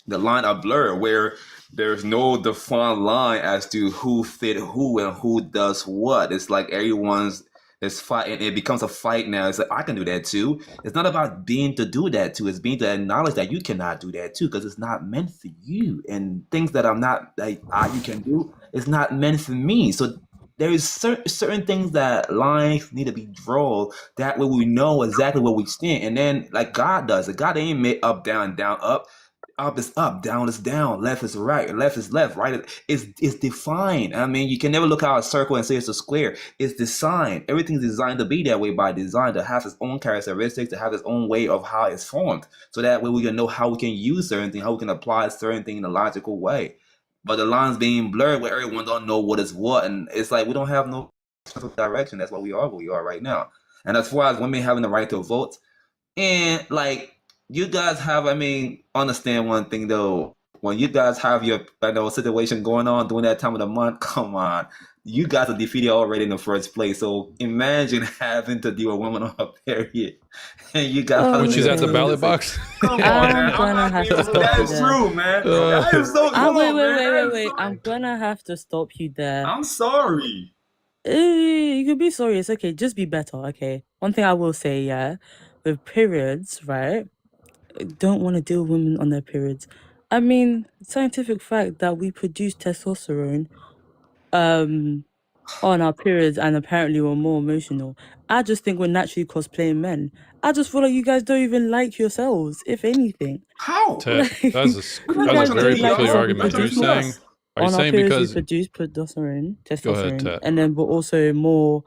the line are blurred where there's no defined line as to who fit who and who does what. It's like everyone's is fighting. It becomes a fight now. It's like I can do that too. It's not about being to do that too. It's being to acknowledge that you cannot do that too because it's not meant for you. And things that I'm not like you can do, it's not meant for me. So there is certain things that lines need to be drawn. That way we know exactly where we stand. And then like God does it. God ain't made up, down, down, up. Up is up, down is down, left is right, left is left, right is defined. I mean, you can never look at a circle and say it's a square. It's designed. Everything's designed to be that way by design, to have its own characteristics, to have its own way of how it's formed. So that way we can know how we can use certain things, how we can apply certain things in a logical way. But the lines being blurred where everyone don't know what is what, and it's like we don't have no direction. That's why we are where we are right now. And as far as women having the right to vote, and like you guys have, I mean, understand one thing though. When you guys have your situation going on during that time of the month, come on. You guys are defeated already in the first place. So imagine having to deal with a woman on a period. And you guys When she's at the Okay. ballot box. come on, I'm man. I'm gonna not have being to stop you that's there. true, man. That is so come Wait, on, man. wait. I'm gonna have to stop you there. I'm sorry. You can be sorry. It's okay. Just be better. Okay. One thing I will say, yeah, with periods, right? Don't want to deal with women on their periods. I mean, scientific fact that we produce testosterone on our periods, and apparently we're more emotional. I just think we're naturally cosplaying men. I just feel like you guys don't even like yourselves, if anything. How? Ted, Like, that's you a guys very don't like peculiar us. We argument. Are you produce more. saying On our periods, we because produce testosterone, go ahead, Ted. and then we're also more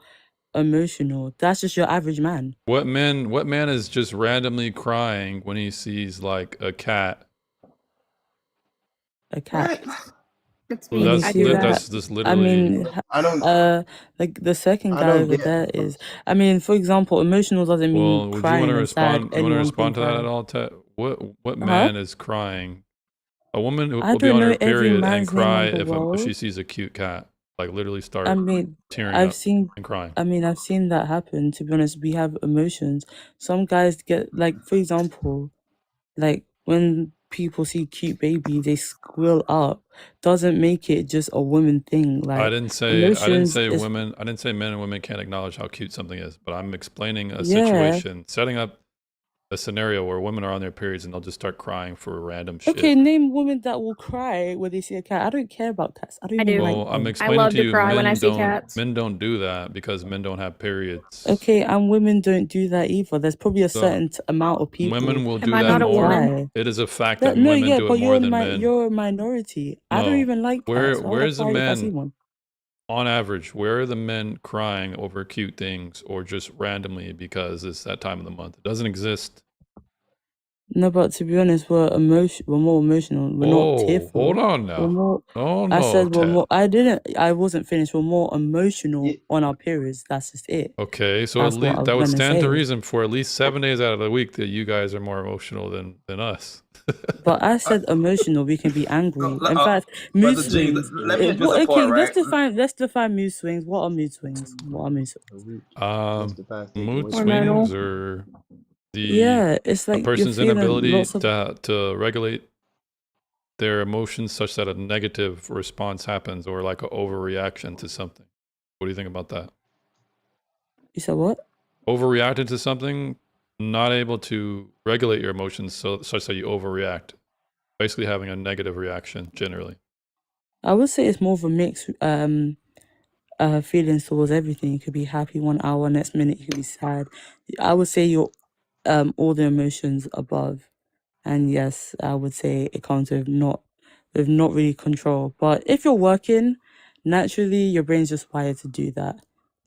emotional. That's just your average man. What man is just randomly crying when he sees like a cat? A cat. That's Well, me. When you I see do that, that's just I literally mean, I don't like the second I guy don't over get there it. is, I mean, for example, emotional doesn't mean well, would you want crying to and sad. respond? You want to Anyone can respond to that cry. at all, Ted? What Huh? man is crying? A woman I will be don't on know her every period and man's name cry in the if she world. sees a cute cat. Like literally I start mean, tearing I've up seen, and crying. I've seen that happen. To be honest, we have emotions. Some guys get like, for example, like when people see cute baby, they squill up. Doesn't make it just a woman thing. I Like didn't say emotions is women. I didn't say men and women can't acknowledge how cute something is. But I'm explaining a yeah. situation, setting up a scenario where women are on their periods and they'll just start crying for random shit. Okay, name women that will cry when they see a cat. I don't care about cats. I don't I even do. like Well, I'm them. I explaining love to to you, cry when I men see don't cats. men don't do that because men don't have periods. Okay, and women don't do that either. There's probably a So certain amount of women people will Am do I that not a who more. woman? cry. It is a fact that No, women yeah, do but it more than men. you're a minority. I don't No. even like cats. Why would I Where's a cry if I see man one? on average? Where are the men crying over cute things or just randomly because it's that time of the month? It doesn't exist. No, but to be honest, we're more emotional. We're not Oh, tearful. hold on We're now. more. Oh I no, said we're Ted. more. I wasn't finished. We're more emotional Yeah, on our periods. That's just it. Okay, so at That's what I least was that would gonna stand to say. reason for at least 7 days out of the week that you guys are more emotional than us. But I said emotional. We can be So, angry. In fact, mood Brother G, swings. let me address Well, a okay, part, right? let's define mood swings. What are mood swings? What are mood swings? Mr. Fast, take it Mood away. swings Hormonal. or the Yeah, it's a like you're person's feeling inability lots of. to regulate their emotions such that a negative response happens or like an overreaction to something. What do you think about that? You said what? Overreacting to something, not able to regulate your emotions such that you overreact. Basically having a negative reaction generally. I would say it's more of a mix. Feelings towards everything. You could be happy 1 hour, next minute you could be sad. I would say you're all the emotions above. And yes, I would say it comes with not really control. But if you're working, naturally your brain's just wired to do that.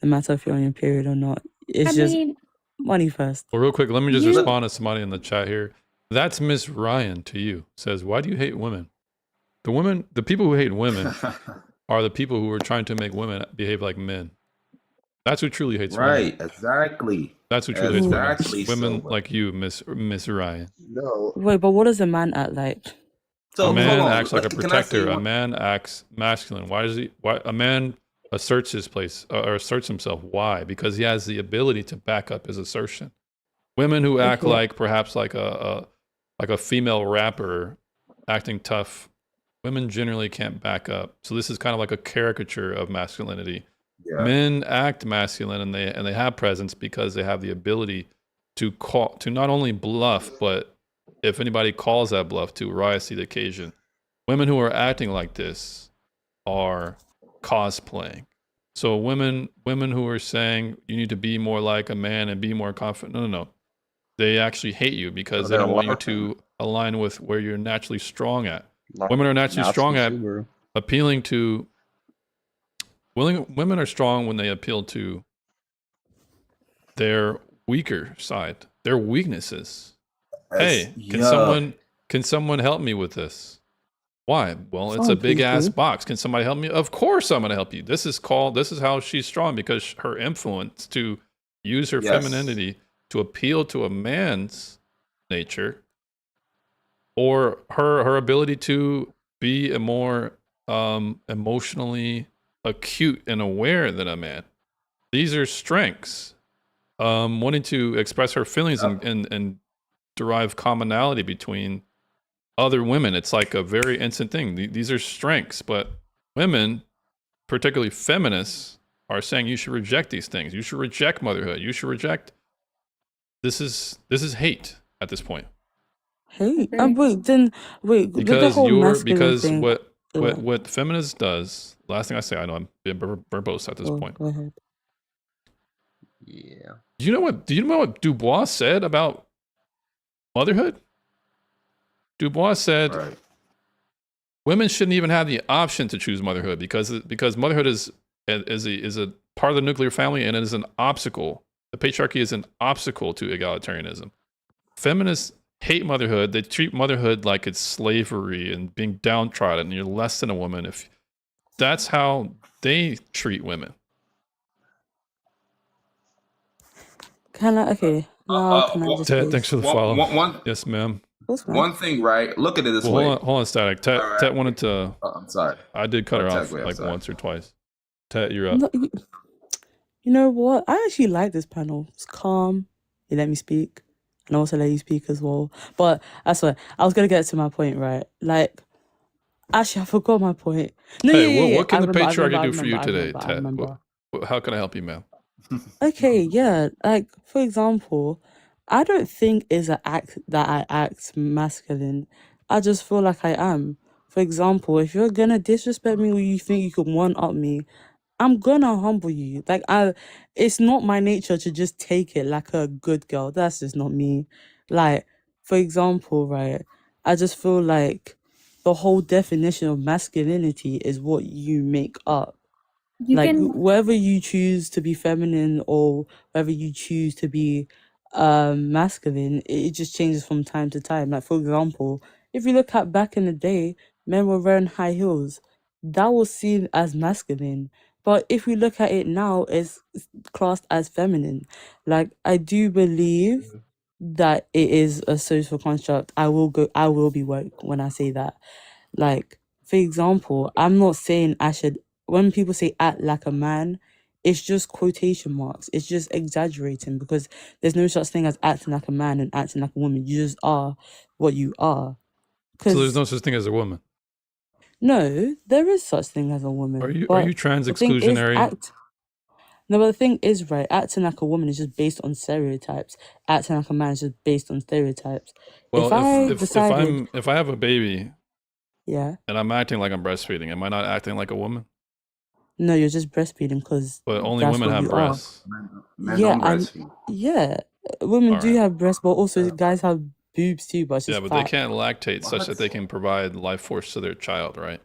No matter if you're on your period or not. I It's just mean, money first. Well, real quick, let me just you. respond to somebody in the chat here. That's Miss Ryan to you. Says, why do you hate women? The people who hate women are the people who are trying to make women behave like men. That's who truly hates women. Right, exactly. That's who truly hates women. Exactly. Women So, like you, Miss Ryan. No, Wait, but what does a man act like? so A hold man on. acts like a Can I say protector. A one? man acts masculine. Why a man asserts his place or asserts himself? Why? Because he has the ability to back up his assertion. Women who act Okay. like perhaps like a female rapper acting tough, women generally can't back up. So this is kind of like a caricature of masculinity. Yeah. Men act masculine and they have presence because they have the ability to not only bluff, but if anybody calls that bluff, to rise to the occasion. Women who are acting like this are cosplaying. So women who are saying you need to be more like a man and be more confident. No. They actually hate you because they they're don't want you lying. to align with where you're naturally strong at. Women are naturally strong at appealing to. Women are strong when they appeal to their weaker side, their weaknesses. Hey, can someone help me with this? Why? Well, it's a big ass box. Can somebody help me? Of course I'm going to help you. This is how she's strong, because her influence to use her femininity to appeal to a man's nature, or her ability to be a more emotionally acute and aware than a man. These are strengths. Wanting to express her feelings and derive commonality between other women. It's like a very instant thing. These are strengths, but women, particularly feminists, are saying you should reject these things. You should reject motherhood. You should reject. This is hate at this point. Hey, wait, with the Because whole masculine thing. what feminist does. Last thing I say, I know I'm being verbose at this point. Go ahead. Yeah. Do you know what Dubois said about motherhood? Dubois said women shouldn't even have the option to choose motherhood because motherhood is a part of the nuclear family, and it is an obstacle. The patriarchy is an obstacle to egalitarianism. Feminists hate motherhood. They treat motherhood like it's slavery and being downtrodden, and you're less than a woman. If that's how they treat women. Can I? Okay. Now can I just? Ted, please- thanks for the follow. Yes, ma'am. One thing, right? Look at it this Well, way. hold on, Static. Tet wanted to. I'm sorry. I did cut her Ted, off go ahead, like sorry. once or twice. Tet, you're up. No, you know what? I actually like this panel. It's calm. You let me speak, and I also let you speak as well. But I swear, I was gonna get to my point, right? Like, actually, I forgot my point. No, Hey, what can I the remember, patriarchy do for you I today, remember, I Tet? remember. How can I help you, ma'am? Okay, yeah. Like, for example, I don't think it's an act that I act masculine. I just feel like I am. For example, if you're gonna disrespect me or you think you can one up me, I'm gonna humble you. Like it's not my nature to just take it like a good girl. That's just not me. Like, for example, right, I just feel like the whole definition of masculinity is what you make up. You Like can whether you choose to be feminine or whether you choose to be masculine, it just changes from time to time. Like for example, if you look at back in the day, men were wearing high heels. That was seen as masculine. But if we look at it now, it's classed as feminine. Like I do believe Mhm. that it is a social construct. I will be woke when I say that. Like, for example, I'm not saying I should, when people say act like a man, it's just quotation marks. It's just exaggerating because there's no such thing as acting like a man and acting like a woman. You just are what you are. So there's Because, no such thing as a woman. no, there is such thing as a Are woman. you But trans the thing is, exclusionary? no, but the thing is, right, acting like a woman is just based on stereotypes. Acting like a man is just based on stereotypes. Well, If I if decided, if I have a baby yeah, and I'm acting like I'm breastfeeding, am I not acting like a woman? no, you're just breastfeeding because But only that's women what have you are. breasts. Men Yeah, don't breastfeed. yeah, women All do right. have breasts, but also guys have boobs too, but it's Yeah, just but they fat. can't lactate such that What? they can provide life force to their child, right?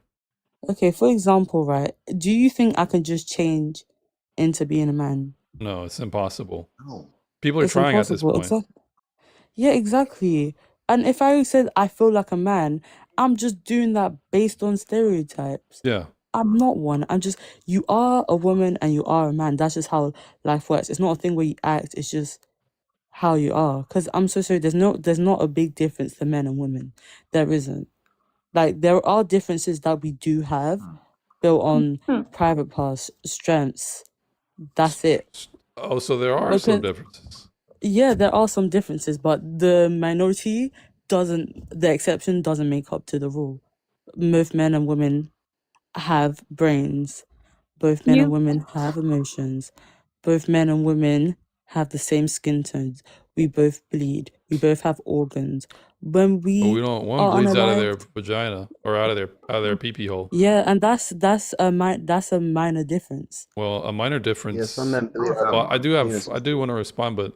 Okay, for example, right, do you think I can just change into being a man? No, it's impossible. No. People are It's trying at this impossible. point. Yeah, exactly. And if I said I feel like a man, I'm just doing that based on stereotypes. Yeah. I'm not one. You are a woman and you are a man. That's just how life works. It's not a thing where you act, it's just how you are. Because I'm so sorry, there's not a big difference to men and women. There isn't. Like, there are differences that we do have built on private parts, strengths. That's it. Oh, so there are some Because, differences. yeah, there are some differences, but the exception doesn't make up to the rule. Both men and women have brains. Both men and you women have emotions. Both men and women have the same skin tones. We both bleed. We both have organs. When But we we don't. One are bleeds out of their unalived, vagina or out of their pee-pee hole. yeah, and that's a minor difference. Well, a minor Yeah, difference. some men believe Well, I penises do want to respond, but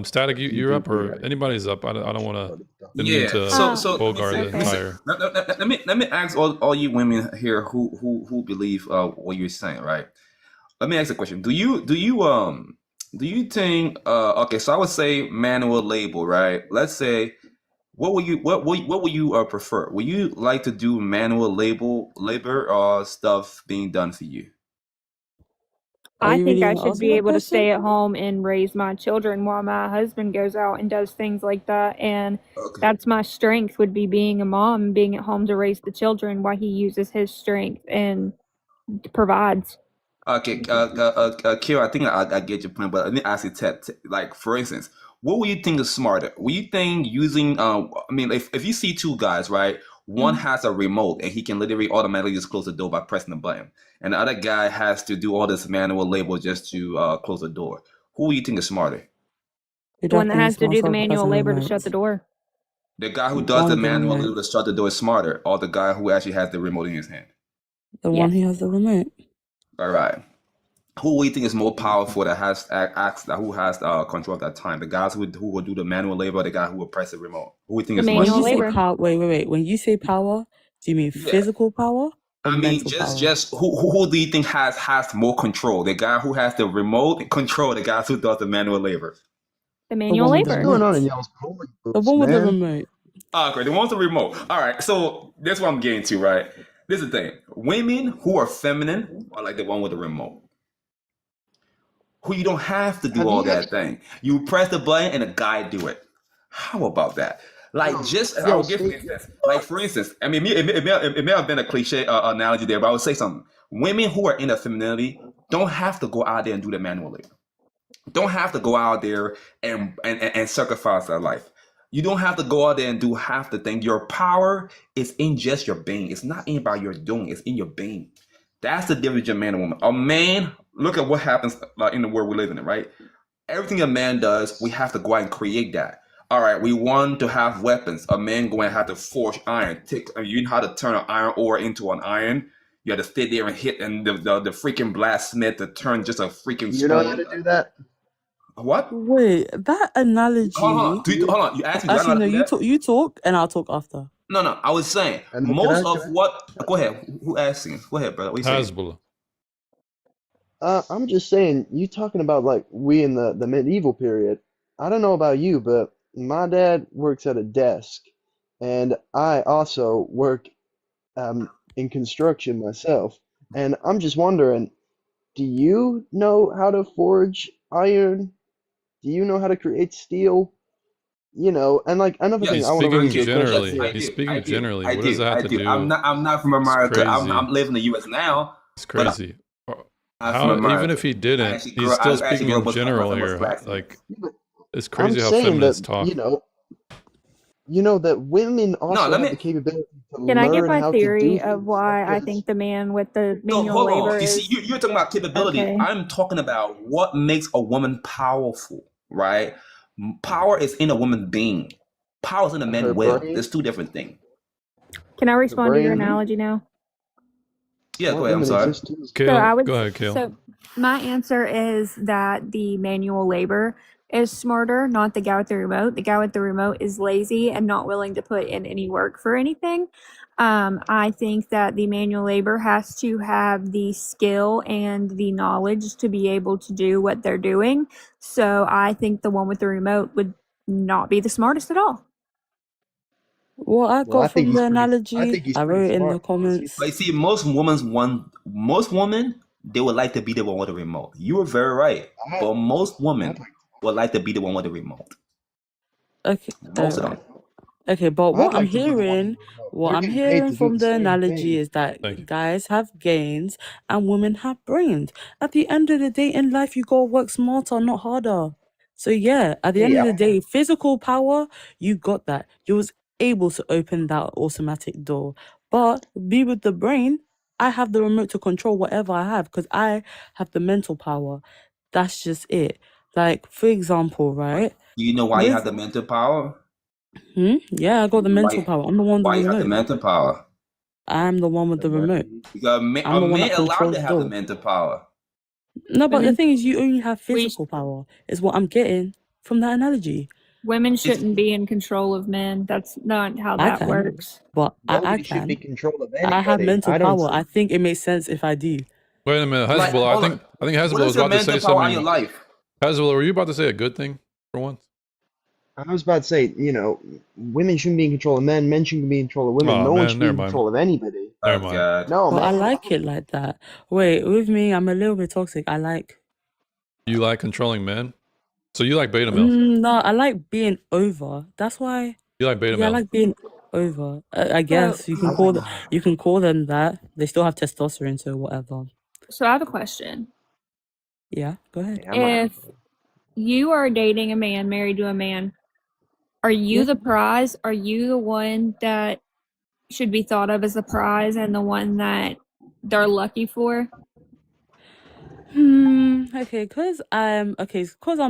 Static, you're up, or anybody's up. I don't want to. Didn't mean Yeah. to So let me bogart say, the entire. let me ask all you women here who believe what you're saying, right? Let me ask a question. Do you think okay, so I would say manual labor, right? Let's say what would you prefer? Would you like to do manual labor or stuff being done for you? Are I you think really I gonna should answer be that able to question? stay at home and raise my children while my husband goes out and does things like that. And Okay. that's my strength, would be being a mom and being at home to raise the children while he uses his strength and provides. Okay, Kira, I think I get your point, but let me ask you, like, for instance, what would you think is smarter? Would you think using, I mean, if you see two guys, right, one has a remote and he can literally automatically just close the door by pressing the button, and the other guy has to do all this manual labor just to close the door. Who do you think is smarter? Who The one that definitely has to do the smarter manual person labor to shut the remotes. door. The guy who The does one the with the manual labor remote. to shut the door is smarter, or the guy who actually has the remote in his hand? The one Yes. who has the remote. All right. Who do you think is more powerful that has who has control of that time? The guys who will do the manual labor, or the guy who will press the remote? Who do you think The is more When manual you say labor. power, wait. When you say power, do you mean Yeah. physical power or I mean, mental just power? who do you think has more control? The guy who has the remote control, the guy who does the manual labor. The The manual one with the What's labor. going on in remote. y'all's polling The booths, one with the man? remote. Okay, the one's the remote. All right, so that's what I'm getting to, right? This is the thing. Women who are feminine are like the one with the remote. Who you don't have to do Have all you that thing. You press the button and a guy do it. How about that? Like, just I will give for Steve, instance. Like, for instance, I mean, it may have been a cliche analogy there, but I would say something. Women who are in their femininity don't have to go out there and do the manual labor. Don't have to go out there and sacrifice their life. You don't have to go out there and do half the thing. Your power is in just your being. It's not in about your doing. It's in your being. That's the difference between man and woman. A man, look at what happens in the world we live in, right? Everything a man does, we have to go out and create that. All right, we want to have weapons. A man going to have to forge iron. You know how to turn an iron ore into an iron. You have to sit there and hit, and the freaking blacksmith to turn just a freaking You know how stone. to do that? What? Wait, that analogy. Hold on. You asked me. Do I know Actually, how no. to do that? You talk, and I'll talk after. No. I was saying And can most I- of what. Go ahead. Who asking? Go ahead, brother. What you saying? Hasbullah. I'm just saying, you talking about like we in the medieval period. I don't know about you, but my dad works at a desk, and I also work in construction myself. And I'm just wondering, do you know how to forge iron? Do you know how to create steel? You know, and like another thing He's I want to speaking raise a question generally. here. He's speaking I do. generally. I What does do. that I have to do. do? I'm not from America. I'm living in the U.S. now. It's but crazy. I'm How, from even America. if he I didn't, actually he's grew- still I actually speaking grew up in with general with here. black Like, But it's I'm crazy how saying feminists that, talk. you know that women also let have me. the capability to Can I give learn my how to do theory things, of why I such think as the man with the No, manual hold on. labor You see, is you're talking about capability. okay? I'm talking about what makes a woman powerful, right? Power is in a woman being. Power is in a her man will. brain, There's two different things. Can I her respond to your brain. analogy now? Yeah, Smart go ahead. I'm women sorry. exist too. So I Kale, would go ahead, Kale. so my answer is that the manual labor is smarter, not the guy with the remote. The guy with the remote is lazy and not willing to put in any work for anything. I think that the manual labor has to have the skill and the knowledge to be able to do what they're doing. So I think the one with the remote would not be the smartest at all. What I Well, I got think from he's the pretty. I analogy, think he's I pretty wrote it in the smart. comments. But you see, most women, they would like to be the one with the remote. You were very right. I, But most I'd women like to. would like to be the one with the remote. Okay, Most of alright. them. Okay, but I'd what I'm like to be the one hearing, with the remote. They're getting paid hearing to do from the the same analogy thing. is that Thank you. guys have gains and women have brains. At the end of the day in life, you gotta work smarter, not harder. So yeah, at the end Hey, of the day, physical power, you got that. You was able to open that automatic door. But be with the brain, I have the remote to control whatever I have because I have the mental power. That's just it. Like, for example, right? Do you know why you have With the mental power? yeah, I got the mental Why, power. I'm the one with why the you have the remote. mental power? I'm the one with the remote. Because I'm a the one man that allowed controls to the have the door. mental power. No, but the Women thing is, you only have we physical power, is what I'm getting from that analogy. women It's shouldn't be in control of men. That's not how I that can, works. but I nobody should be in can. control of I have anybody. mental I don't power. see. I think it makes sense if I do. Wait a minute, like, Hezbollah. hold on. I think What Hezbollah is was the about to say mental power on your something. life? Hezbollah, were you about to say a good thing for once? I was about to say, women shouldn't be in control of men. Men shouldn't be in control of women. Oh No one man, should be never in mind. control of anybody. Never Oh mind. God. No, But I man. like it like that. Wait, with me, I'm a little bit toxic. I like. You like controlling men? So you like beta males? No, I like being over. That's why. You like beta Yeah, I males? like being over. I So guess you I can like. call you can call them that. They still have testosterone, so whatever. so I have a question. Yeah, go ahead. Hey, I'm not. If you are dating a man, married to a man, are you Yeah. the prize? Are you the one that should be thought of as the prize and the one that they're lucky for? Okay, cause I'm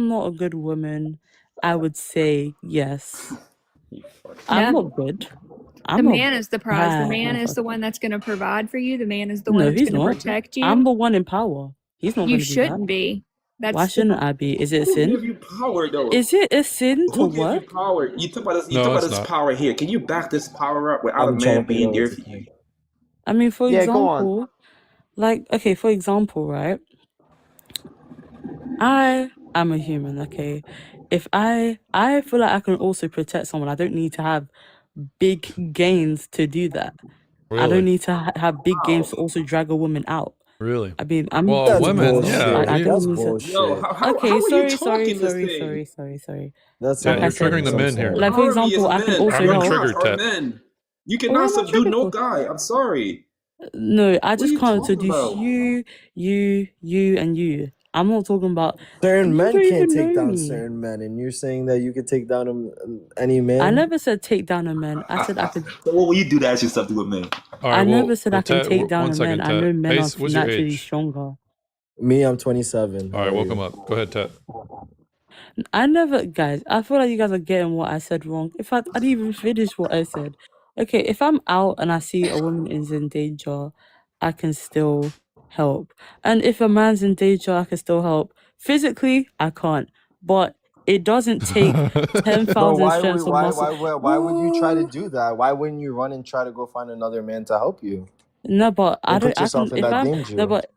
not a good woman. I would say yes. I'm No. not good. The I'm not man is the prize. The bad. man is the one that's going to provide for you. The man is the one No, that's he's going to not. protect I'm you. the one in power. He's not You gonna do that. shouldn't be. Why That's shouldn't I be? Is it a Who sin? gave you power though? Is it a sin to Who gave you work? power? You talk about this. You No, talk about it's this not. power here. Can you back this power up without a I'm trying man to figure being out there what for to you? think. I mean, for Yeah, go on. example, for example, right? I am a human, okay? If I feel like I can also protect someone, I don't need to have big gains to do that. I don't Really? need to have big gains to also drag a woman out. Really? I mean, I'm Well, That's women, bullshit. yeah. I You, don't That's need to. Yo, bullshit. how Okay, are you sorry. talking this thing? That's yeah, Like I you're said, triggering the ridiculous. I'm men here. sorry. like for Priority is example, I can men. also I'm help. triggered, Are Ted. men. You Why cannot am I subdue triggered no for? guy. I'm sorry. No, I What are just you can't talking seduce about? you, and you. I'm not talking about. Certain You men don't can't even take know down me. certain men, and you're saying that you could take down any I man? never said take down a man. I said I could. So what will you do to actually subdue a man? All I right. never said I can Ted, take down one a second, man. I know Ted. men are Ace, what's your naturally age? stronger. Me, I'm 27. All How right, are welcome you? up. Go ahead, Ted. I never, guys. I feel like you guys are getting what I said wrong. In fact, I didn't even finish what I said. Okay, if I'm out and I see a woman is in danger, I can still help. And if a man's in danger, I can still help. Physically, I can't. But it doesn't take But 10,000 why strengths of muscle. why would you try to Ooh. do that? Why wouldn't you run and try to go find another man to help you No, but I and don't. put I yourself can. in If that I'm no, danger? but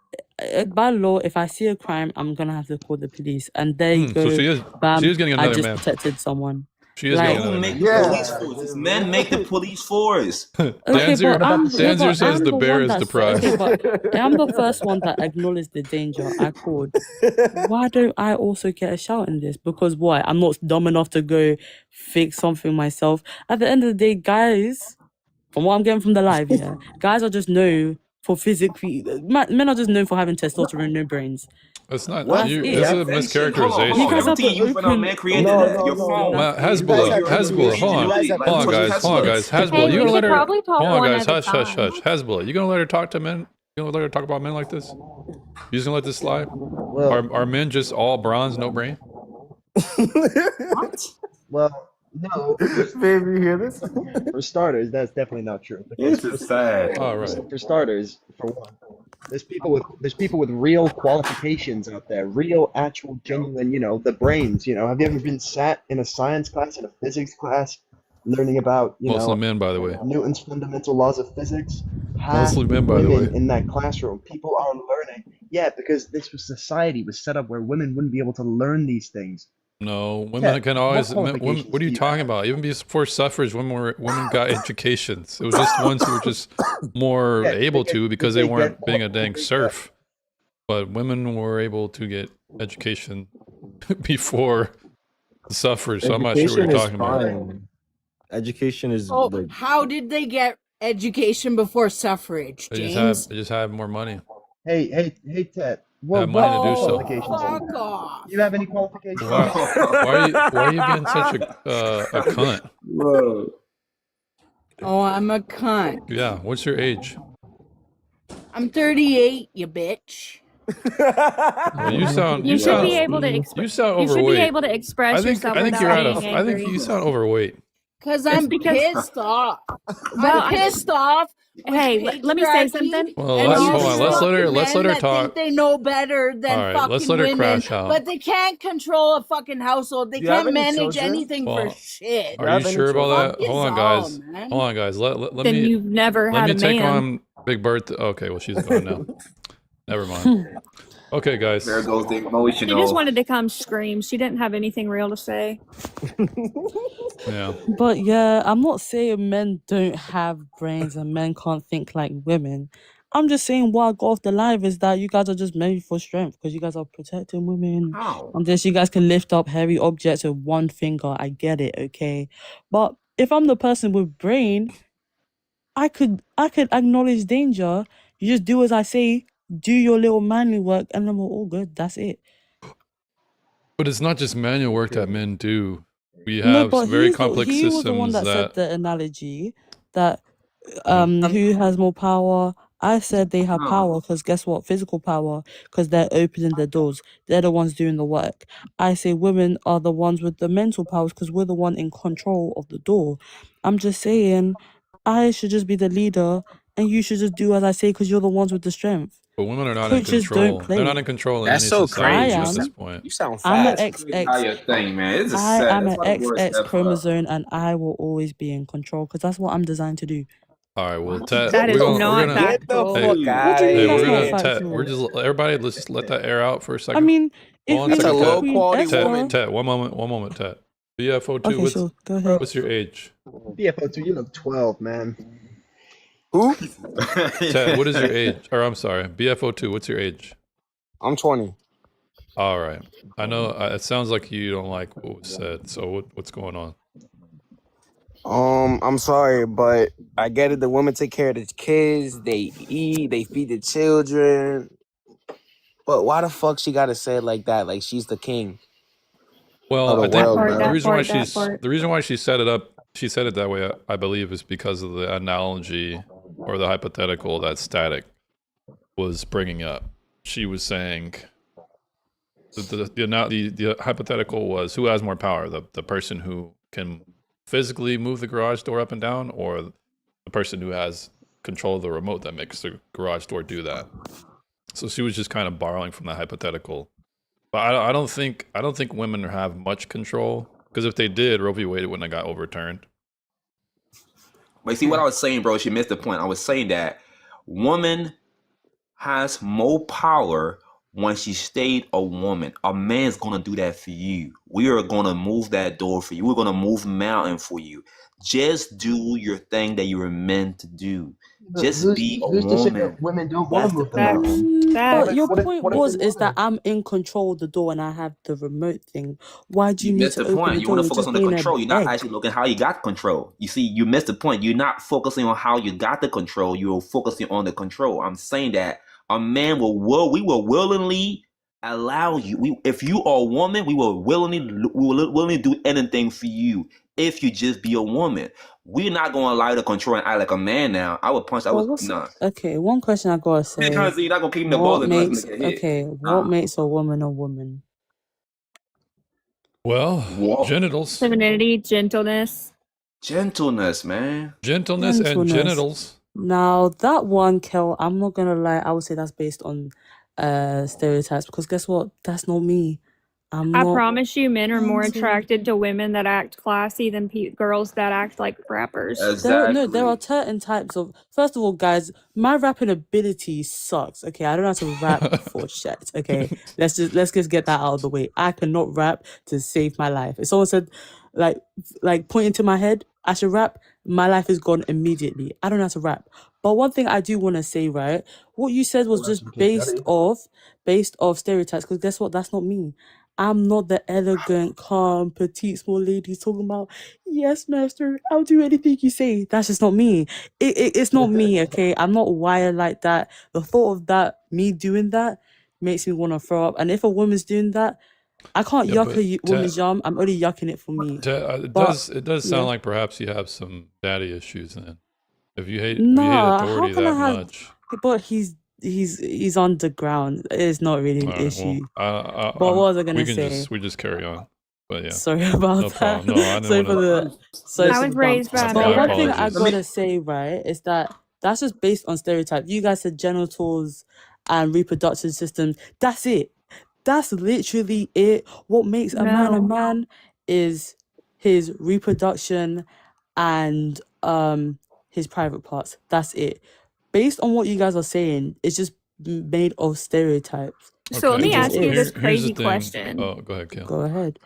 by law, if I see a crime, I'm gonna have to call the police, and there you So go. she is Bam! getting I another just man. protected someone. She is getting Like, Who another make man. the police Yeah, force? It's men make the police force. okay, Danzer but I'm yeah, Danzer but says I'm the the bear one is the that's okay, prize. but I'm the first one that acknowledged the danger. I called. Why don't I also get a shout in this? Because what? I'm not dumb enough to go fix something myself. At the end of the day, guys, from what I'm getting from the live, yeah, guys are just known for physically. Men are just known for having testosterone, no brains. That's not What? That's you. it. This is a Definition. Hold on, hold You on. mischaracterization. guys have Everything the you put on open. man created No, that. no, You're no, wrong. no. Ma- You guys Hezbollah, are Hezbollah, hold on, you guys are hold on, guys, hold on, guys. intellectualists. Hezbollah, Hey, you we gonna let should her? probably talk Hold on, one guys. at a Hush, hush, time. hush. Hezbollah, you gonna let her talk to men? You gonna let her talk about men like this? You just gonna let this slide? Well, Are men just all bronze, no brain? What? well, no. Baby, you hear this? For starters, that's definitely not true. This Because is sad. All right. for starters, for one, there's people with real qualifications out there, real, actual, genuine, the brains. Have you ever been sat in a science class, in a physics class, learning about, Mostly men, by the way. Newton's fundamental laws of physics? Half Mostly men, by the way. women in that classroom. People are learning. Yeah, because society was set up where women wouldn't be able to learn these things. No, women Yeah, can what always. Women, qualifications what are do you you talking have? about? Even before suffrage, women got educations. It was just ones who were just more Yeah, did able they to get, because did they they weren't get being a did dang they get serf. But women were able to get education before the suffrage. So I'm not sure what Education you're is talking about. fine. Education is Oh, like how did they get education before suffrage, James? They just have more money. Hey, Ted. They Well, have money to what do Oh, so. qualifications do you fuck have? off. Do you have any qualifications? Why are you being such a cunt? Whoa. Oh, I'm a cunt. Yeah. What's your age? I'm 38, you bitch. Well, you sound You should be able to you express. sound You should be overweight. able to express yourself I think you're without out of. being I think angry. you sound overweight. Because It's I'm because pissed off. well, I'm pissed off with hey, let me say patriarchy something. Well, and let's you hold on. Let's let her. fucking Let's let men her that talk. think they know better than All right. fucking Let's let her women, crash out. but they can't control a fucking household. They Do you have can't any manage children? anything for Well, shit. Do you Are you have any sure about children? that? Fuck Hold on, is all, guys. man. Hold on, guys. Let Then me you've never let had me a take man. on Big Bertha. Okay. Well, she's gone now. Never mind. Okay, guys. There goes the She just emotional. wanted to come scream. She didn't have anything real to say. Yeah. But yeah, I'm not saying men don't have brains and men can't think like women. I'm just saying what I got off the live is that you guys are just made for strength because you guys are protecting women. How? And this, you guys can lift up heavy objects with one finger. I get it, okay? But if I'm the person with brain, I could acknowledge danger. You just do as I say, do your little manly work, and then we're all good. That's it. But it's not just manual work that men do. We No, have but very complex he was the one systems that said that. the analogy that Mhm. who has more power. I said they have power because guess what? Physical power because they're opening the doors. They're the ones doing the work. I say women are the ones with the mental powers because we're the one in control of the door. I'm just saying I should just be the leader and you should just do as I say because you're the ones with the strength. But women are not in Coaches control. don't They're not play. in control in That's any so society I at crazy. this am. point. You sound I'm an fast. That's crazy how XX. you think, man. It's just I sad. am That's an why the word XX step up. chromosome and I will always be in control because that's what I'm designed to do. All right. Well, Ted, That is we're not gonna. Get the factual. Hey, fuck Dude. out What do you of mean hey, that's we're not gonna. here. Ted, we're factual? just everybody. Let's just let that air out for a I second. mean, if Hold on we a That's a look second, at low Ted. Queen quality Ted, woman. Esther. Ted. One moment, Ted. BFO2. Okay, sure. Go ahead. What's your age? BFO2, you look 12, man. Who? Ted, what is your age? Or I'm sorry, BFO2. What's your age? I'm 20. All right. I know it sounds like you don't like what was said. So what's going on? I'm sorry, but I get it. The women take care of the kids. They eat. They feed the children. But why the fuck she gotta say it like that? Like she's the king of Well, the I think world, part, the bro. reason why that part. the reason why she set it up, she said it that way, I believe, is because of the analogy or the hypothetical that Static was bringing up. She was saying the hypothetical was, who has more power, the person who can physically move the garage door up and down, or the person who has control of the remote that makes the garage door do that. So she was just kind of borrowing from that hypothetical. But I don't think women have much control, because if they did, Roe v. Wade wouldn't have got overturned. But you see what I was saying, bro? She missed the point. I was saying that woman has more power when she stayed a woman. A man's gonna do that for you. We are gonna move that door for you. We're gonna move mountain for you. Just do your thing that you were meant to do. Just be a who's to say that woman. women don't want That's to the move the mountain? But your What if point they was is want that I'm in control of the door and I have the remote thing. Why do You you need missed to the open point. the You door? want to You're focus just on the being an control. You're not egg. actually looking how you got control. You see, you missed the point. You're not focusing on how you got the control. You're focusing on the control. I'm saying that a man we will willingly allow you. If you are a woman, we will willingly do anything for you. If you just be a woman, we're not gonna allow you to control and act like a man. Now, I would punch. I Well, was nah. okay? One question I gotta say: Because you're not gonna keep the ball what and nothing makes to get hit. what Nah. makes a woman a woman? Well, What? genitals. Femininity, gentleness. Gentleness, man. Gentleness and Gentleness. genitals. Now that one, Kel, I'm not gonna lie. I would say that's based on stereotypes, because guess what? That's not me. I'm I not promise you, men are more into. attracted to women that act classy than girls that act like rappers. There are Exactly. certain types of. First of all, guys, my rapping ability sucks. Okay, I don't know how to rap for shit. Okay, let's just get that out of the way. I cannot rap to save my life. If someone said, like pointing to my head, I should rap, my life is gone immediately. I don't know how to rap. But one thing I do want to say, right? What you said was Well, that's just some Kid Cudi. based off stereotypes. Because guess what? That's not me. I'm not the elegant, calm, petite, small lady talking about, yes, master, I'll do anything you say. That's just not me. It's not me, okay? I'm not wired like that. The thought of that, me doing that, makes me want to throw up. And if a woman's doing that, I can't Yeah, yuck but a woman's yum. I'm only yucking it for me. it But does yeah. sound like perhaps you have some daddy issues then. If you hate Nah, how authority can I that have? much. But he's underground. It's not really an All right, well, issue. But what was I gonna say? we just carry on. But yeah, Sorry about no that. problem. No, I Sorry didn't for want the sorry I for was the bump. raised by a But My one thing I apologies. gotta say, right, is that that's just based on stereotypes. You guys said genitals and reproductive systems. That's it. That's literally it. What makes a man a No. man is his reproduction and his private parts. That's it. Based on what you guys are saying, it's just made of stereotypes. So let Okay, me It just ask you is. this here's the crazy thing. question. Oh, go ahead, Kale. Go ahead.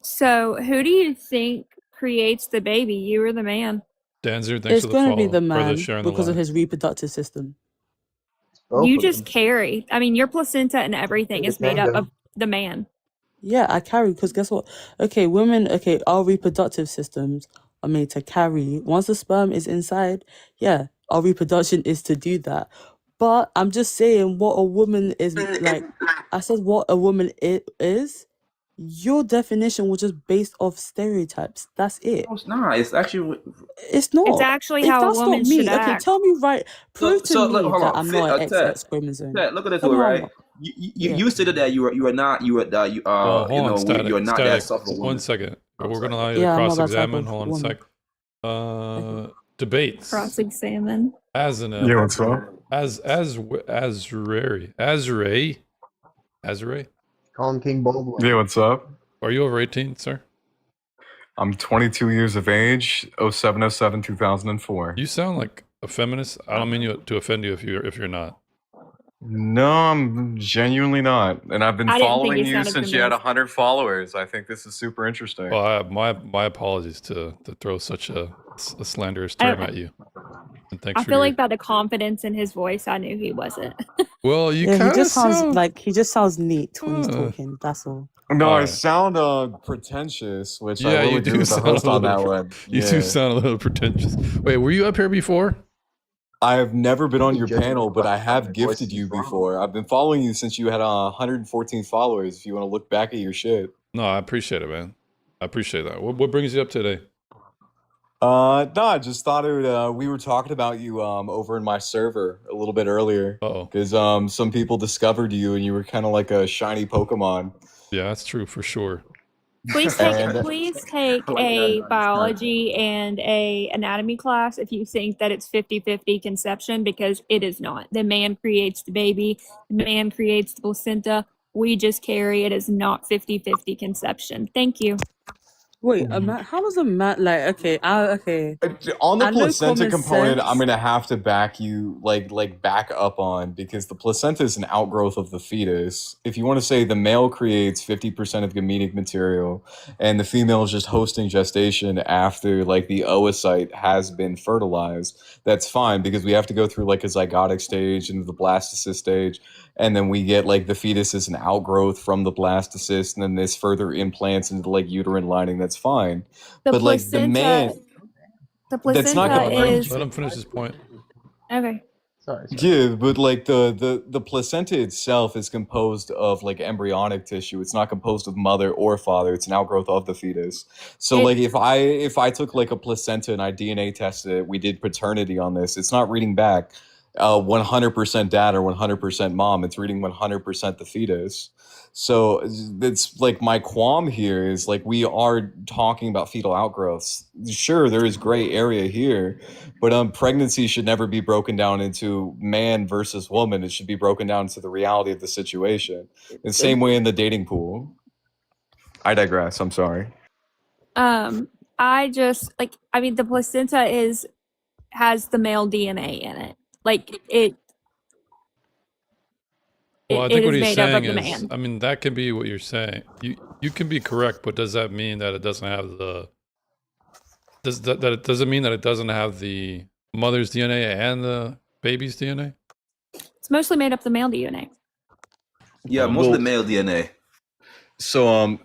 So who do you think creates the baby, you or the man? Danzer, thanks It's for the gonna be follow. the Brother man sharing the because of live. his reproductive system. Both You of just them. carry. I mean, your placenta and everything They're the is made up of kingdom. the man. Yeah, I carry because guess what? Okay, women, okay, our reproductive systems are made to carry. Once the sperm is inside, yeah, our reproduction is to do that. But I'm just saying what a woman is like. I said what a woman is. Your definition was just based off stereotypes. That's it. No, it's not. It's actually It's It's not. actually If how a that's not woman should me, okay, act. tell me right. Prove to so look, me hold that on. I'm not an Ted, XX chromosome. Ted, look at this Tell way, me I'm right? not. You Yeah. you stated that you are not Well, hold you on, know static. you're not that Static. soft of a 1 woman. second. I'm We're sorry. gonna allow you to Yeah, I'm not that type cross-examine. of Hold on a woman. sec. Debates. Cross-examine. Azanel. Yeah, what's up? Azray. Call him King Baldwin. Yeah, what's up? Are you over 18, sir? I'm 22 years of age, 0707 2004. You sound like a feminist. I don't mean to offend you if you're not. No, I'm genuinely not. And I've been I didn't think following you you sounded since you had feminist. 100 followers. I think this is super interesting. Well, my apologies to throw such a slanderous I term don't. at you. And thanks I for feel your. like by the confidence in his voice, I knew he wasn't. Well, you Yeah, he kind of just sounds sound. like he just sounds neat when he's talking. That's all. No, All I right. sound pretentious, which I Yeah, will you agree do with the sound a host on that little. one. You do Yeah. sound a little pretentious. Wait, were you up here before? I've never been on He your judges panel, but I by have the gifted voices you he's from. before. I've been following you since you had 114 followers. If you want to look back at your shit. No, I appreciate it, man. I appreciate that. What brings you up today? No, I just thought it would, we were talking about you over in my server a little bit earlier. Uh-oh. Because some people discovered you and you were kind of like a shiny Pokemon. Yeah, that's true for sure. Please take And a biology and a anatomy class if you think that it's 50-50 conception, because it is not. The man creates the baby, the man creates the placenta. We just carry. It is not 50-50 conception. Thank you. Wait, a man? How does a man like? Okay, okay. on the I know placenta common component, I'm sense. gonna have to back you back up on, because the placenta is an outgrowth of the fetus. If you want to say the male creates 50% of gametic material and the female is just hosting gestation after like the oocyte has been fertilized, that's fine, because we have to go through like a zygotic stage and the blastocyst stage, and then we get like the fetus is an outgrowth from the blastocyst, and then this further implants into like uterine lining. That's fine. The But like the man, the that's not placenta gonna is Let him finish his point. okay. Sorry. yeah, but like the placenta itself is composed of like embryonic tissue. It's not composed of mother or father. It's an outgrowth of the fetus. So It- like if I took like a placenta and I DNA tested it, we did paternity on this. It's not reading back 100% dad or 100% mom. It's reading 100% the fetus. So it's like my qualm here is like we are talking about fetal outgrowths. Sure, there is gray area here, but pregnancy should never be broken down into man versus woman. It should be broken down to the reality of the situation. The same way in the dating pool. I digress. I'm sorry. I just the placenta has the male DNA in it. Like it. Well, I it think what is he's made up of saying the is, man. I mean, that can be what you're saying. You can be correct, but does that mean that it doesn't have the does it mean that it doesn't have the mother's DNA and the baby's DNA? It's mostly made up of the male DNA. Yeah, most of the male DNA. So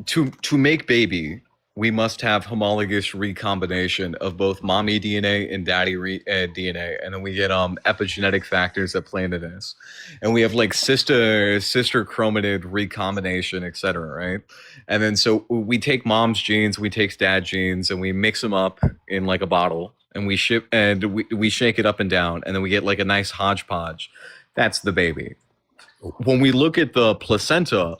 to make baby, we must have homologous recombination of both mommy DNA and daddy DNA, and then we get epigenetic factors that play into this, and we have like sister chromatid recombination, etc. Right? And then so we take mom's genes, we take dad's genes, and we mix them up in like a bottle, and we shake it up and down, and then we get like a nice hodgepodge. That's the baby. When we look at the placenta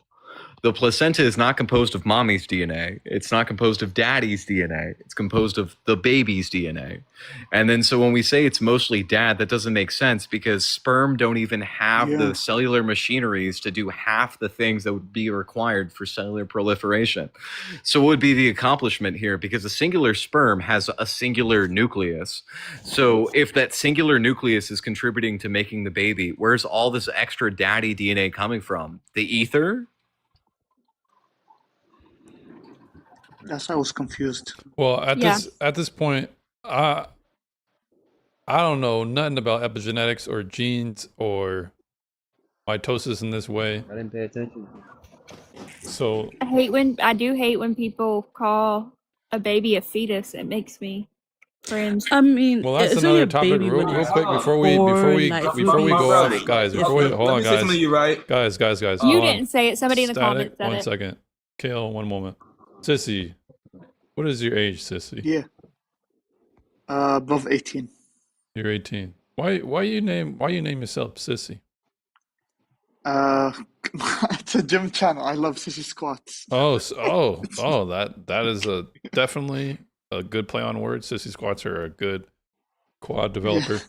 is not composed of mommy's DNA. It's not composed of daddy's DNA. It's composed of the baby's DNA. And then so when we say it's mostly dad, that doesn't make sense, because sperm don't even have the cellular machineries to do half the things that would be required for cellular proliferation. So what would be the accomplishment here? Because a singular sperm has a singular nucleus. So if that singular nucleus is contributing to making the baby, where's all this extra daddy DNA coming from? The ether? That's why I was confused. Well, at this point, I don't know nothing about epigenetics or genes or mitosis in this way. I didn't pay attention. So I do hate when people call a baby a fetus. It makes me cringe. I mean, well, that's it's only another a topic. baby Real when it's quick before we born, like, before we go off, guys. Before we hold on, Let me say something to you, right? guys. You hold on. didn't say it. Somebody in the comments said One it. second. Kale, one moment. Sissy, what is your age, Sissy? Yeah. Above 18. You're 18. Why you name yourself Sissy? It's a gym channel. I love sissy squats. Oh, that is definitely a good play on words. Sissy squats are a good quad developer. Yeah.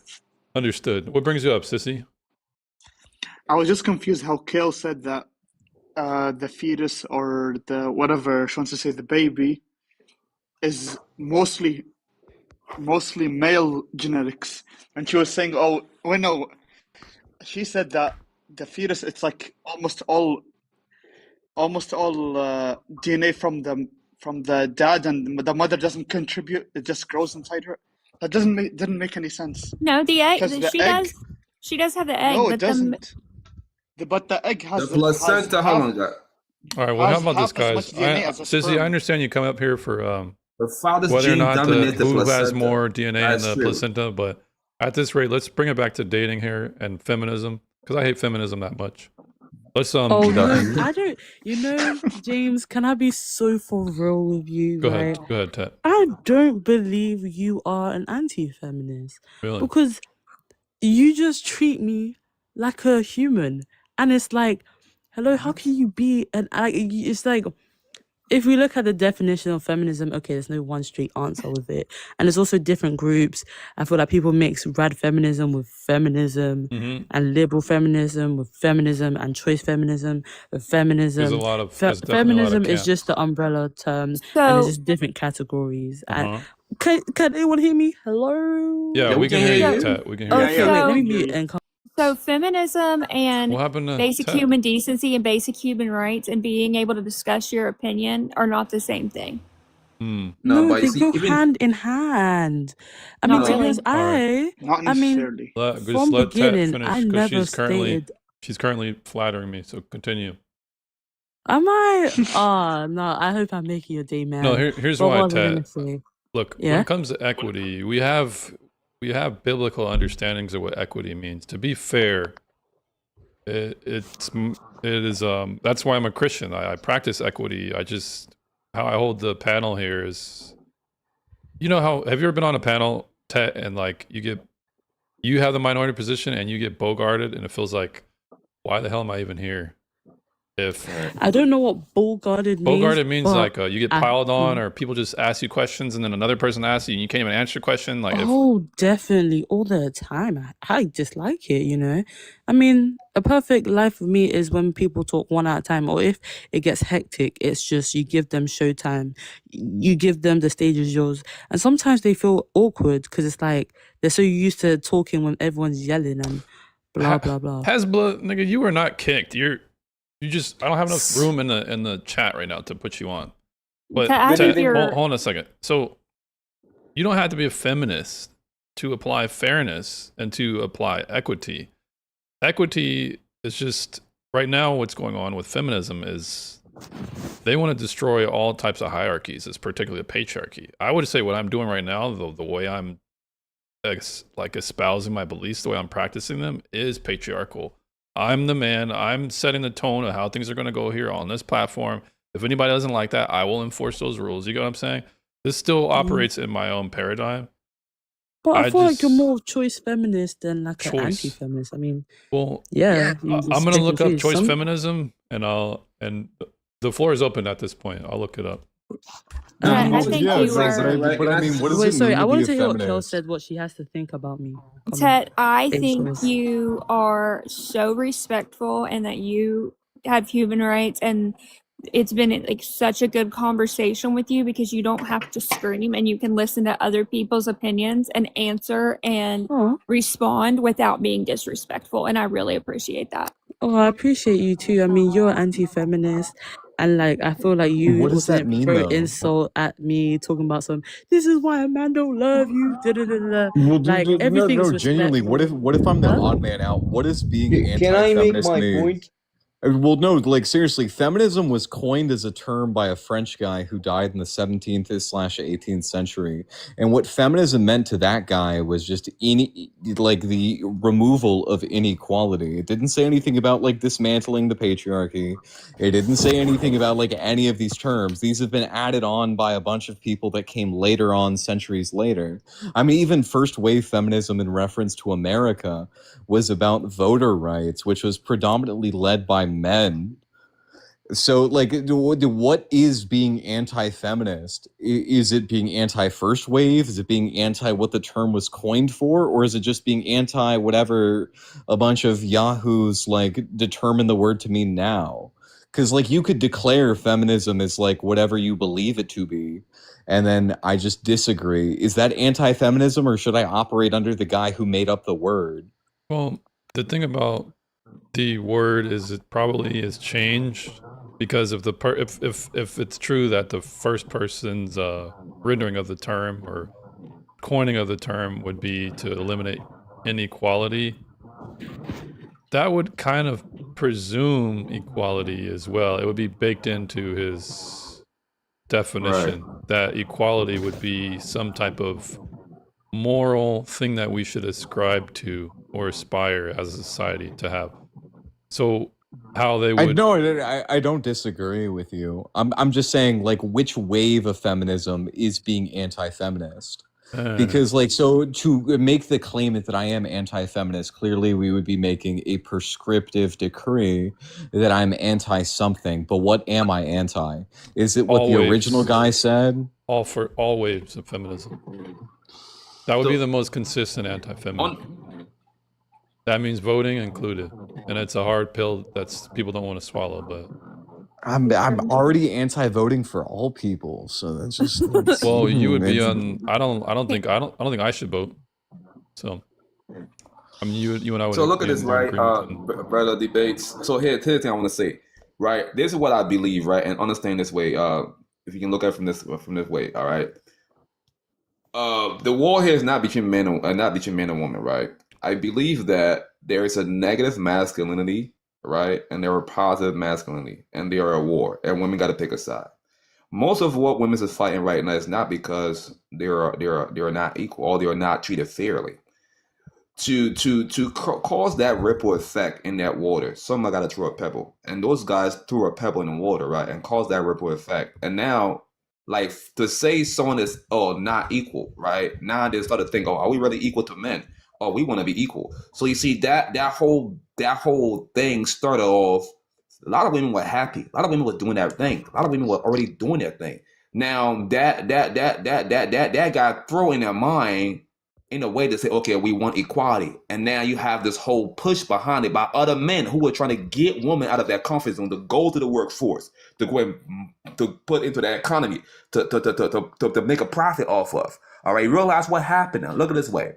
Understood. What brings you up, Sissy? I was just confused how Kale said that the fetus or the whatever she wants to say, the baby, is mostly male genetics, and she was saying, "Oh, well, no." She said that the fetus, it's like almost all DNA from the dad, and the mother doesn't contribute. It just grows inside her. That didn't make any sense. No, the egg. 'Cause the egg- She does have the egg. No, but it doesn't. But the egg has The placenta. How long that? All right. Well, how has about this, half as guys? much DNA as a Sissy, sperm. I understand you come up here for The father's whether or gene not dominate the who has placenta. more DNA That's in the true. placenta, but at this rate, let's bring it back to dating here and feminism, because I hate feminism that much. Let's Oh no, go I don't. You know, James, can I be so for real with you, right? ahead, Ted. I don't believe you are an anti-feminist Really? because you just treat me like a human, and it's like, hello, how can you be it's like, if we look at the definition of feminism, okay, there's no one straight answer with it. And there's also different groups. I feel like people mix rad feminism with feminism Mm-hmm. and liberal feminism with feminism and choice feminism with feminism. There's definitely a lot of Feminism is camps. just the umbrella term, and So there's just different categories. And Uh-huh. can anyone hear me? Hello? Yeah, we can hear you, Ted. We can hear Okay, you. wait, let me So mute and come. so feminism and What happened to basic Ted? human decency and basic human rights and being able to discuss your opinion are not the same thing. Hmm. No, No, but they you see, go even hand in hand. I mean, Not to be really. honest, All right. Not I mean, necessarily. Just from let Ted beginning, finish I because never stated. she's currently flattering me. So continue. Am I? Oh, no, I hope I'm making your day, No, man. here's But why, what was I Ted. gonna say? Look, when Yeah? it comes to equity, we have biblical understandings of what equity means. To be fair, it is that's why I'm a Christian. I practice equity. How I hold the panel here is, you know how, have you ever been on a panel, Ted, and like you have the minority position and you get bogarted and it feels like, why the hell am I even here? If I don't know what bull-guarded means, bogarted means but like you get I, piled on, or people just ask you questions and then another person asks you and you can't even answer the question. Like if oh, definitely, all the time. I dislike it, you know? I mean, a perfect life for me is when people talk one at a time, or if it gets hectic, it's just you give them showtime. You give them the stage is yours. And sometimes they feel awkward because it's like they're so used to talking when everyone's yelling and blah, blah, blah. Hezbollah, nigga, you are not kicked. I don't have enough room in the chat right now to put you on. But I think Ted, you're hold on a second. So you don't have to be a feminist to apply fairness and to apply equity. Equity is just, right now what's going on with feminism is they want to destroy all types of hierarchies, it's particularly a patriarchy. I would say what I'm doing right now, the way I'm espousing my beliefs, the way I'm practicing them is patriarchal. I'm the man. I'm setting the tone of how things are going to go here on this platform. If anybody doesn't like that, I will enforce those rules. You get what I'm saying? This still operates in my own paradigm. But I feel like you're just more of choice feminist than like an choice. anti-feminist. I mean, Well, yeah, I'm gonna look up choice Some, feminism, and the floor is open at this point. I'll look it up. I think you are. But I mean, what does wait, it sorry, mean I to want be to a hear what Kel feminist? said, what she has to think about me. Come on. Ted, I In think choice. you are so respectful and that you have human rights, and it's been like such a good conversation with you because you don't have to scream and you can listen to other people's opinions and answer and respond without being disrespectful, and I really appreciate that. Oh, I appreciate you too. I mean, you're anti-feminist, and like I feel like you What does also that didn't mean, throw though? insult at me talking about this is why a man don't love you. Da, da, da, da. Well, Like no, everything's genuinely. respectful. What if I'm the Huh? odd man out? What does being Can I make anti-feminist my mean? point? Well, no, like seriously, feminism was coined as a term by a French guy who died in the 17th/18th century. And what feminism meant to that guy was just the removal of inequality. It didn't say anything about like dismantling the patriarchy. It didn't say anything about like any of these terms. These have been added on by a bunch of people that came later on, centuries later. I mean, even first wave feminism in reference to America was about voter rights, which was predominantly led by men. So, like, what is being anti-feminist? Is it being anti-first wave? Is it being anti what the term was coined for? Or is it just being anti whatever a bunch of yahoos, like, determine the word to mean now? Because, like, you could declare feminism as, like, whatever you believe it to be. And then I just disagree. Is that anti-feminism, or should I operate under the guy who made up the word? Well, the thing about the word is it probably is changed because of if it's true that the first person's rendering of the term or coining of the term would be to eliminate inequality, that would kind of presume equality as well. It would be baked into his definition that equality would be some type of moral thing that we should ascribe to or aspire as a society to have. So how they I would. no, I don't disagree with you. I'm just saying like which wave of feminism is being anti-feminist. Because like so to make the claim that I am anti-feminist, clearly we would be making a prescriptive decree that I'm anti something. But what am I anti? Is it what all the original waves, guy said? all waves of feminism. That would be the most consistent anti-feminism. That means voting included, and it's a hard pill that's people don't want to swallow. But I'm already anti-voting for all people, so that's just well, you would be it's- on. I don't think I should vote. So, I mean, you and I would. So look at be this, in right? agreement. Brother debates. So here's the thing I want to say, right? This is what I believe, right? And understand this way. If you can look at it from this way, all right. The war here is not between men and women, right? I believe that there is a negative masculinity, right, and there are positive masculinity, and they are a war, and women got to pick a side. Most of what women is fighting right now is not because they are not equal or they are not treated fairly. To cause that ripple effect in that water, someone got to throw a pebble, and those guys threw a pebble in the water, right, and caused that ripple effect. And now, like, to say someone is not equal, right? Now they start to think, are we really equal to men? Oh, we want to be equal. So you see that whole thing started off. A lot of women were happy. A lot of women were doing that thing. A lot of women were already doing that thing. Now that got thrown in their mind in a way to say, okay, we want equality. And now you have this whole push behind it by other men who are trying to get women out of their comfort zone, to go to the workforce, to go and to put into the economy, to make a profit off of. All right, realize what happened now. Look at this way.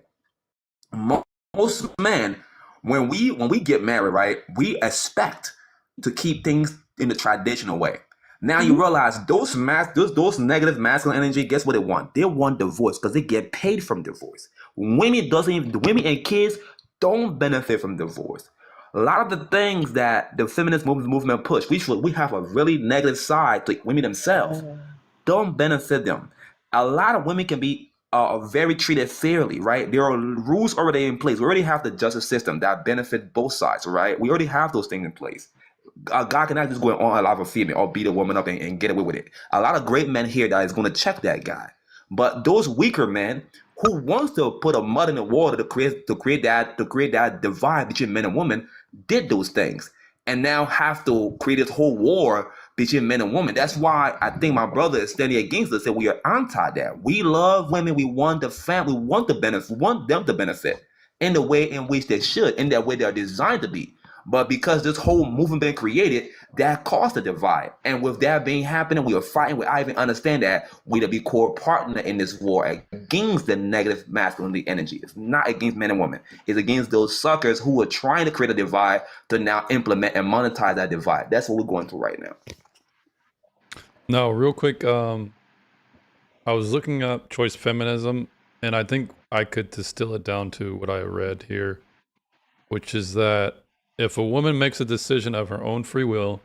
Most men, when we get married, right, we expect to keep things in the traditional way. Now you realize those negative masculine energy, guess what they want? They want divorce because they get paid from divorce. Women and kids don't benefit from divorce. A lot of the things that the feminist movement push, we have a really negative side to women themselves, don't benefit them. A lot of women can be very treated fairly, right? There are rules already in place. We already have the justice system that benefit both sides, right? We already have those things in place. A guy cannot just go on a lot of a female or beat a woman up and get away with it. A lot of great men here that is going to check that guy. But those weaker men who wants to put a mud in the water to create that divide between men and women did those things, and now have to create this whole war between men and women. That's why I think my brother is standing against us, and we are anti that. We love women. We want the family. We want the benefit. We want them to benefit in the way in which they should, in that way they are designed to be. But because this whole movement been created, that caused a divide. And with that being happening, we are fighting. I even understand that we to be core partner in this war against the negative masculinity energy. It's not against men and women. It's against those suckers who are trying to create a divide to now implement and monetize that divide. That's what we're going through right now. No, real quick. I was looking up choice feminism, and I think I could distill it down to what I read here, which is that if a woman makes a decision of her own free will,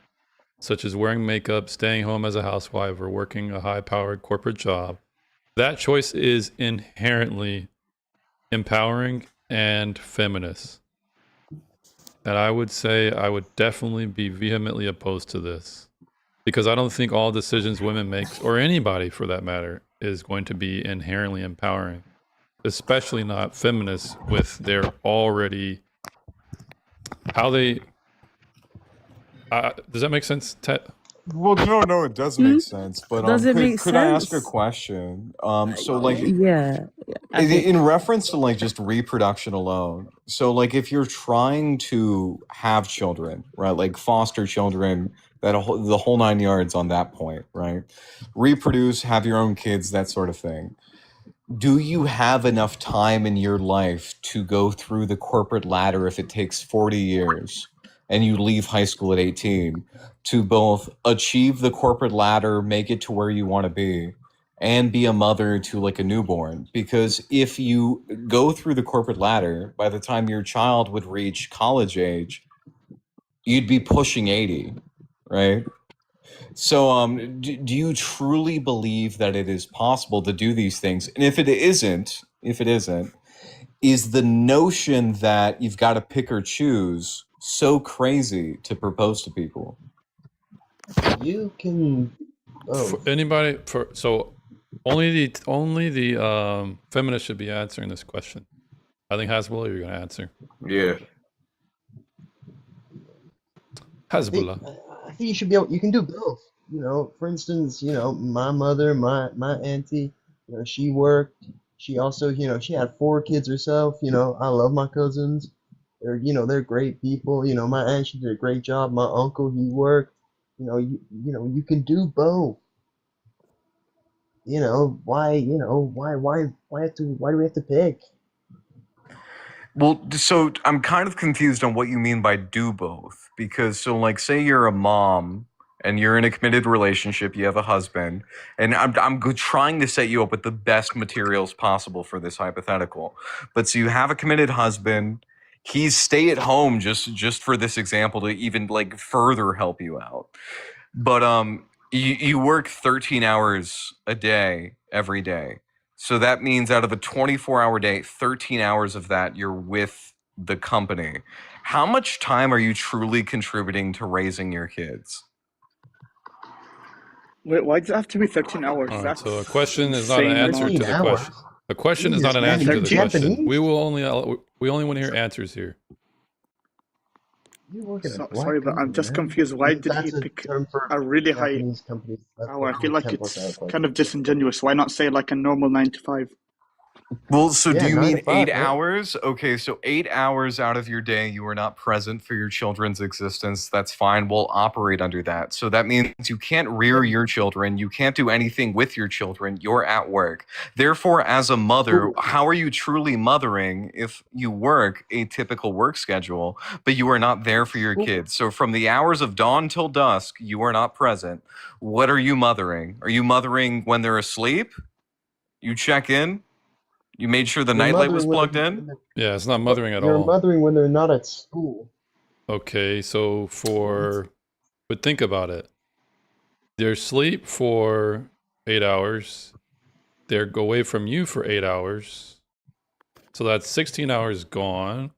such as wearing makeup, staying home as a housewife, or working a high-powered corporate job, that choice is inherently empowering and feminist. And I would say I would definitely be vehemently opposed to this, because I don't think all decisions women make, or anybody for that matter, is going to be inherently empowering, especially not feminists with their already... How they does that make sense, Ted? Well, no, it does make sense. But Does it make could I ask a sense? question? So like Yeah, I in, think in reference to like just reproduction alone. So like if you're trying to have children, right? Like foster children, the whole 9 yards on that point, right? Reproduce, have your own kids, that sort of thing. Do you have enough time in your life to go through the corporate ladder if it takes 40 years and you leave high school at 18 to both achieve the corporate ladder, make it to where you want to be, and be a mother to like a newborn? Because if you go through the corporate ladder, by the time your child would reach college age, you'd be pushing 80, right? So, do you truly believe that it is possible to do these things? And if it isn't, is the notion that you've got to pick or choose so crazy to propose to people? You can. For anybody, only the feminists should be answering this question. I think Hasbullah, you're gonna answer. Yeah. Hasbullah. I think you should be able. You can do both. You know, for instance, you know, my mother, my auntie, you know, she worked. She also, you know, she had 4 kids herself. You know, I love my cousins. They're great people. You know, my aunt, she did a great job. My uncle, he worked. You can do both. Why do we have to pick? Well, so I'm kind of confused on what you mean by do both. Because, so like, say you're a mom and you're in a committed relationship, you have a husband, and I'm trying to set you up with the best materials possible for this hypothetical. But so you have a committed husband, he's stay at home just for this example to even like further help you out. But you work 13 hours a day every day. So that means out of a 24-hour day, 13 hours of that you're with the company. How much time are you truly contributing to raising your kids? Wait, why does it have to be 13 hours? All right, That's so a question is not an insane answer to amount. the question. A question is not an answer to the question. We only want to hear answers here. You work at a black Sorry, but I'm company, just man. confused. Why did That's he a pick term for a really high Japanese companies. That's hour? I like feel like 10% it's of kind of disingenuous. Why not say like a normal 9 to 5? Well, so Yeah, do you 9 mean to 5, 8 man. hours? Okay, so 8 hours out of your day you are not present for your children's existence. That's fine. We'll operate under that. So that means you can't rear your children. You can't do anything with your children. You're at work. Therefore, as a mother, how are you truly mothering if you work a typical work schedule, but you are not there for your kids? So from the hours of dawn till dusk, you are not present. What are you mothering? Are you mothering when they're asleep? You check in? You made sure the You're nightlight was mothering when plugged in? Yeah, it's not mothering at You're all. mothering when they're not at school. Okay, so but think about it. They're asleep for 8 hours. They're away from you for 8 hours. So that's 16 hours gone.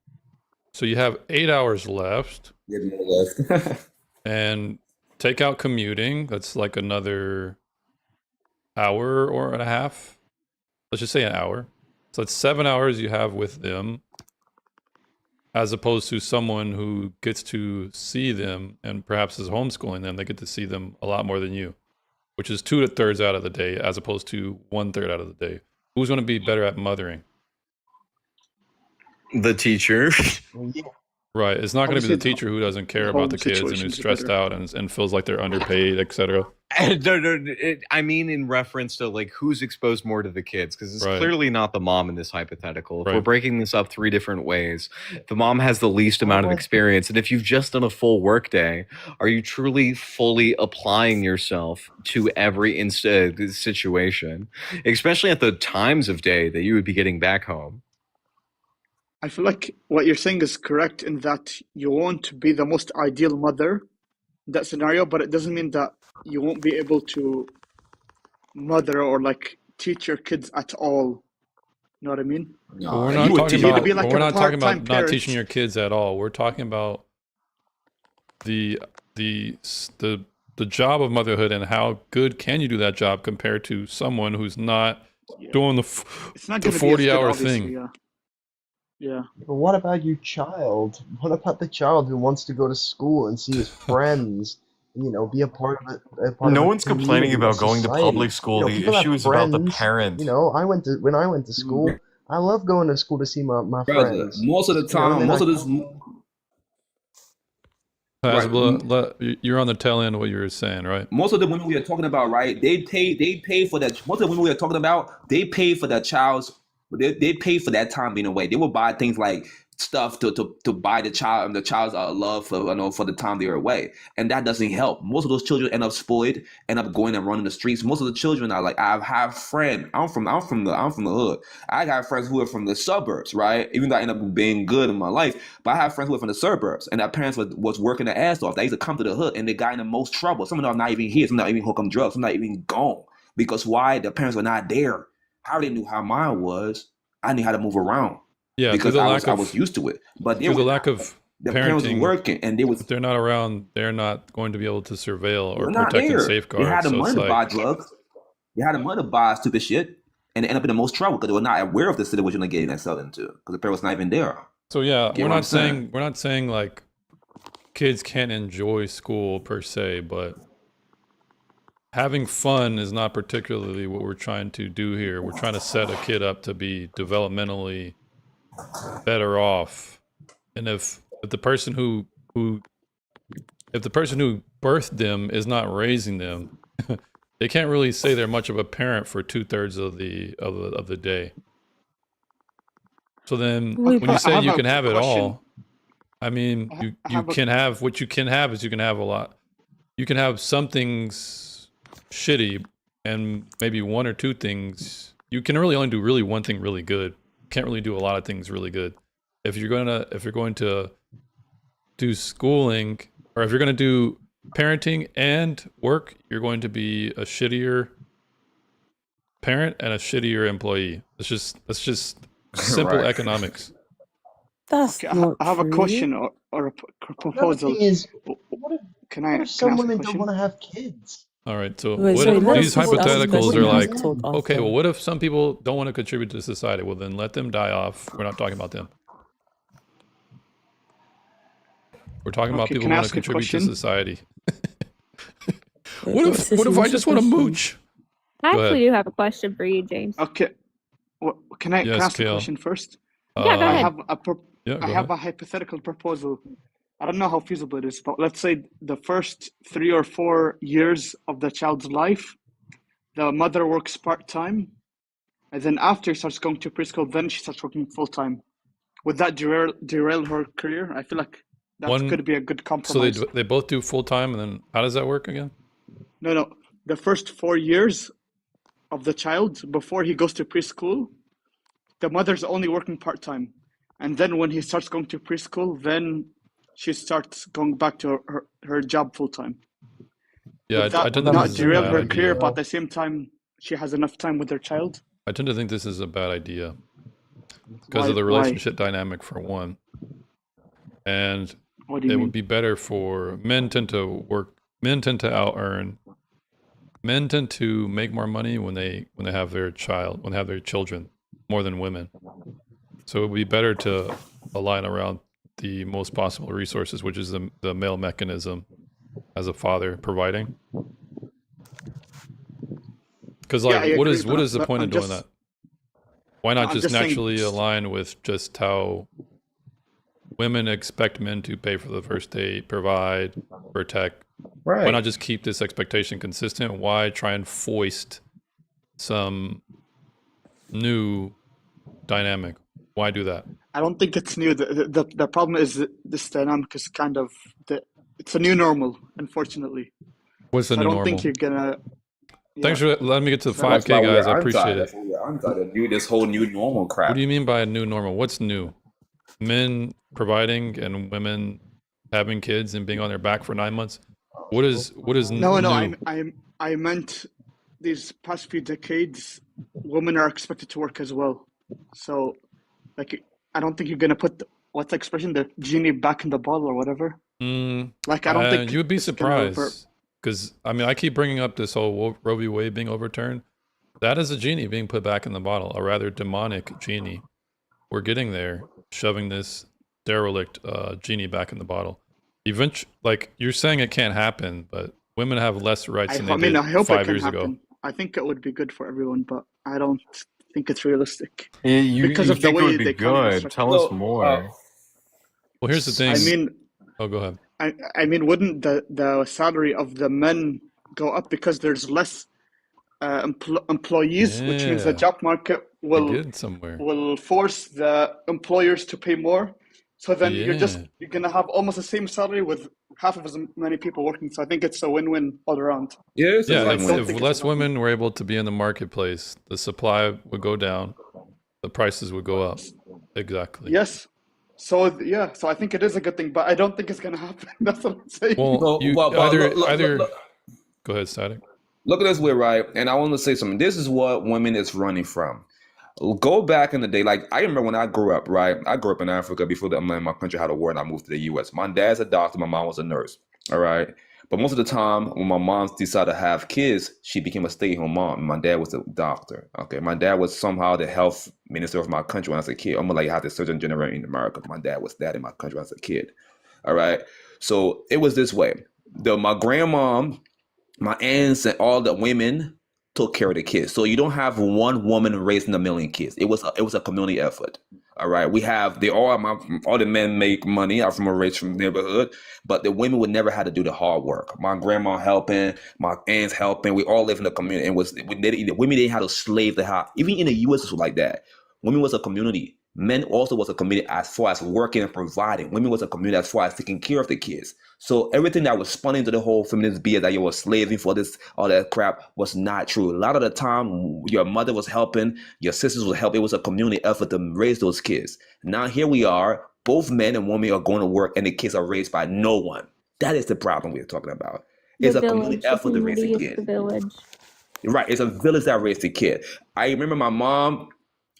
So you have 8 hours left. And take out commuting. That's like another hour or and a half. Let's just say an hour. So it's 7 hours you have with them, as opposed to someone who gets to see them and perhaps is homeschooling them. They get to see them a lot more than you, which is 2/3 out of the day, as opposed to 1/3 out of the day. Who's going to be better at mothering? The teacher. Right. It's not going to be Obviously, the teacher who doesn't care the about home the kids and situations who's are stressed better. out and feels like they're underpaid, etc. I mean in reference to like who's exposed more to the kids, because it's Right. clearly not the mom in this hypothetical. If we're Right. breaking this up 3 different ways, the mom has the least amount of experience. And if you've just done a full work day, are you truly fully applying yourself to every situation, especially at the times of day that you would be getting back home? I feel like what you're saying is correct in that you want to be the most ideal mother in that scenario, but it doesn't mean that you won't be able to mother or like teach your kids at all. You know what I mean? But we're not talking You'd about. be like But we're a not talking part-time about not parent. teaching your kids at all. We're talking about the job of motherhood and how good can you do that job compared to someone who's not doing It's not the going to be as good, 40-hour obviously. thing. Yeah. Yeah. But what about your child? What about the child who wants to go to school and see his friends? Be a part of it. No one's complaining about going to public school. The People have issue is about the friends. parent. When I went to school, I love going to school to see my Brother, friends. most of the time, and then most I of this. Hasbullah, you're on the tail end of what you were saying, right? Most of the women we are talking about, right? They pay for that. Most of the women we are talking about, they pay for that child's. They pay for that time being away. They will buy things like stuff to buy the child's love for the time they're away, and that doesn't help. Most of those children end up spoiled, end up going and running the streets. Most of the children are like, I have friends. I'm from the hood. I got friends who are from the suburbs, right? Even though I end up being good in my life, but I have friends who are from the suburbs, and their parents was working their ass off. They used to come to the hood, and they got in the most trouble. Some of them are not even here. Some not even hook 'em drugs. Some not even gone because why? The parents were not there. How they knew how mine was. I knew how to move around. Yeah, because through the I lack was used to it. But through the lack of The parents was parenting, working, and they was if they're not around, they're not going to be able to surveil or they're not protect and there. They safeguard. had the So money it's to buy like, drugs. They had the money to buy stupid shit, and they end up in the most trouble because they were not aware of the situation they're getting themselves into because the parents not even there. so yeah, Get we're what I'm not saying? saying we're not saying like kids can't enjoy school per se, but having fun is not particularly what we're trying to do here. We're trying to set a kid up to be developmentally better off. And if the person who birthed them is not raising them, they can't really say they're much of a parent for 2/3 of the day. So then Okay, when you I say have you a can have it question. all, I mean, I you have a can have what you can have is you can have a lot. You can have some things shitty and maybe one or two things. You can really only do really one thing really good. Can't really do a lot of things really good. If you're going to do schooling, or if you're going to do parenting and work, you're going to be a shittier parent and a shittier employee. It's just simple Right. economics. That's Okay, not I have a true. question or a Another proposal. thing is, what if Can what I if can I some ask a women don't question? want to have kids? All right, so Wait, what sorry, if What these if let's ask the hypotheticals question are as like, told okay, after. well, what if some people don't want to contribute to society? Well, then let them die off. We're not talking about them. We're talking about Okay, people can who I want to ask a contribute to question? society. Wait, What wait, if Sissy, I what's your just want to question? mooch? I Go actually ahead. do have a question for you, James. Okay, can I Yes, ask the Kale. question first? Yeah, go Uh, I ahead. have yeah, I go have ahead. a hypothetical proposal. I don't know how feasible it is, but let's say the first 3 or 4 years of the child's life, the mother works part-time, and then after she starts going to preschool, then she starts working full-time. Would that derail her career? I feel like that One, could be a good so compromise. they both do full time, and then how does that work again? No. The first 4 years of the child before he goes to preschool, the mother's only working part-time. And then when he starts going to preschool, then she starts going back to her job full-time. Yeah, Would I that tend to think not this is a derail bad her career, idea. but at the same time, she has enough time with her child? I tend to think this is a bad idea because of the Why? relationship dynamic for one, and What do you it would mean? be better for men tend to work. Men tend to out earn. Men tend to make more money when they have their children, more than women. So it would be better to align around the most possible resources, which is the male mechanism as a father providing. Because Yeah, I like, what agree, is the but point of I'm doing just that? Why not I'm just just saying. naturally align with just how women expect men to pay for the first date, provide, protect? Why Right. not just keep this expectation consistent? Why try and foist some new dynamic? Why do that? I don't think it's new. The problem is that this dynamic is kind of it's a new normal, unfortunately. What's the So I new don't think normal? you're gonna. Thanks Yeah. for letting me get to the So That's 5K, why we guys. I are appreciate anti. it. That's why we are anti to do this whole new normal What crap. do you mean by a new normal? What's new? Men providing and women having kids and being on their back for 9 months? What is No, new? I meant these past few decades, women are expected to work as well. So, like, I don't think you're gonna put what's the expression, the genie back in the bottle or whatever. Like, I don't think You would be it's gonna revert. surprised because I mean I keep bringing up this whole Roe v. Wade being overturned. That is a genie being put back in the bottle, a rather demonic genie. We're getting there, shoving this derelict genie back in the bottle. Eventually, like you're saying, it can't happen, but women have less rights than I they mean, did I hope it 5 can years ago. happen. I think it would be good for everyone, but I don't think it's realistic You because of the think it way would be the economy is good? structured. Tell us So, more. Well, here's the I thing. mean, Oh, go ahead. I mean, wouldn't the salary of the men go up because there's less employees, which means the Yeah, job market we're getting somewhere. will force the employers to pay more. So then you're Yeah. gonna have almost the same salary with half of as many people working. So I think it's a win-win all around. yeah, it's a Yeah, So I win-win. don't if think it's less gonna happen. women were able to be in the marketplace, the supply would go down, the prices would go up. Exactly. Yes. So yeah, so I think it is a good thing, but I don't think it's gonna happen. That's what I'm saying. Well, No, you but either go ahead, Static. look at this way, right? And I want to say something. This is what women is running from. Go back in the day, like I remember when I grew up, right? I grew up in Africa before my country had a war and I moved to the US. My dad's a doctor, my mom was a nurse, all right? But most of the time, when my mom decided to have kids, she became a stay-at-home mom. My dad was a doctor, okay? My dad was somehow the health minister of my country when I was a kid. I'm like, how the Surgeon General in America. My dad was that in my country when I was a kid, all right? So it was this way. My grandma, my aunts, and all the women took care of the kids. So you don't have one woman raising a million kids. It was a community effort. All right. All the men make money. I'm from a rich neighborhood, but the women would never have to do the hard work. My grandma helping, my aunts helping. We all live in the community. And women didn't have to slave the house. Even in the US, it was like that. Women was a community. Men also was a community as far as working and providing. Women was a community as far as taking care of the kids. So everything that was spun into the whole feminist BS that you were slaving for this, all that crap was not true. A lot of the time, your mother was helping, your sisters would help. It was a community effort to raise those kids. Now here we are, both men and women are going to work and the kids are raised by no one. That is the problem we're talking about. It's a community effort to raise a kid. The village. Right, it's a village that raised a kid. I remember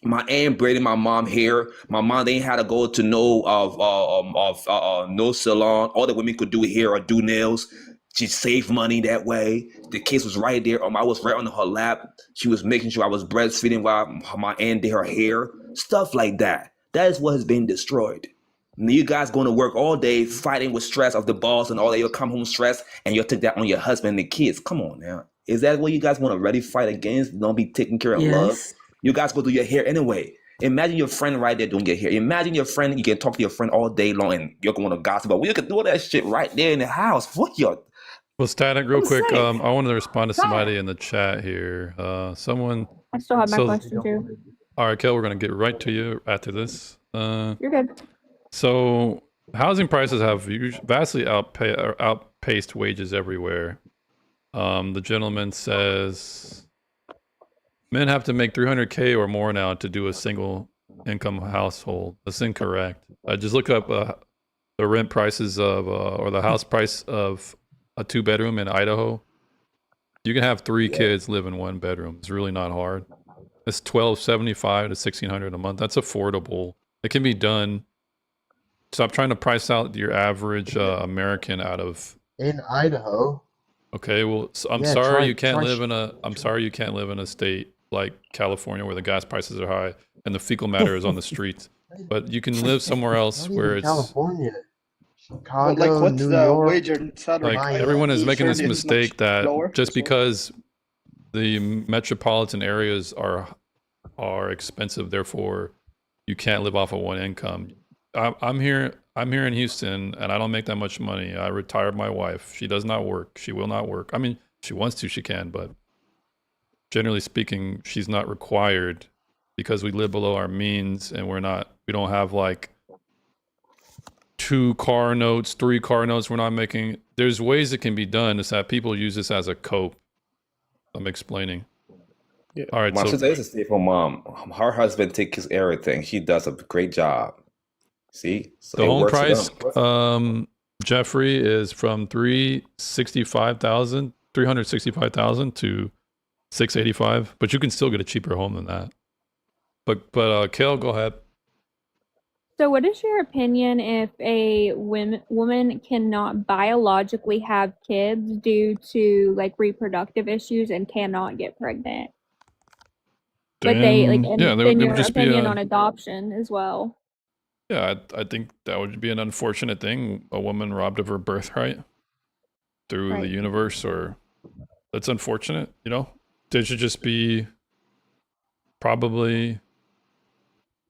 my aunt braided my mom hair. My mom didn't have to go to no salon. All the women could do hair or do nails. She saved money that way. The kids was right there. I was right on her lap. She was making sure I was breastfeeding while my aunt did her hair. Stuff like that. That is what has been destroyed. And you guys going to work all day fighting with stress of the boss and all that. You'll come home stressed and you'll take that on your husband and the kids. Come on now. Is that what you guys want to really fight against? Don't be taking care of love? You guys go do your hair anyway. Imagine your friend right there doing your hair. Imagine your friend, you can talk to your friend all day long and you're going to gossip about. You can do all that shit right there in the house. What your... Well, Static, real quick, I wanted to respond to somebody in the chat here. Someone... I still have my question too. All right, Kel, we're going to get right to you after this. You're good. So, housing prices have vastly outpaced wages everywhere. The gentleman says... Men have to make 300K or more now to do a single income household. That's incorrect. I just look up the rent prices of, or the house price of a 2-bedroom in Idaho. You can have 3 kids live in 1 bedroom. It's really not hard. It's $1,275 to $1,600 a month. That's affordable. It can be done. Stop trying to price out your average American out of... In Idaho. Okay, well, so I'm sorry you can't live in a... I'm sorry you can't live in a state like California where the gas prices are high and the fecal matter is on the streets. But you can live somewhere else where it's... California. Chicago, like what's New the York. wage in salary? Like everyone is making this Is much mistake that lower, just so- because the metropolitan areas are expensive, therefore you can't live off of one income. I'm here in Houston and I don't make that much money. I retired my wife. She does not work. She will not work. I mean, she wants to, she can, but generally speaking, she's not required because we live below our means and we don't have like 2 car notes, 3 car notes. We're not making, there's ways it can be done. It's that people use this as a cope. I'm explaining. Yeah. All right. My So sister is a stay-at-home mom. Her husband takes everything. She does a great job. See? So the it home works for price, them. Jeffrey, is from $365,000 to $685,000, but you can still get a cheaper home than that. But Kel, go ahead. So, what is your opinion if a woman cannot biologically have kids due to like reproductive issues and cannot get pregnant? But they like, and yeah, there then would your just be opinion a, on adoption as well. yeah, I think that would be an unfortunate thing. A woman robbed of her birthright through the Right. universe, or that's unfortunate. You know, there should just be probably.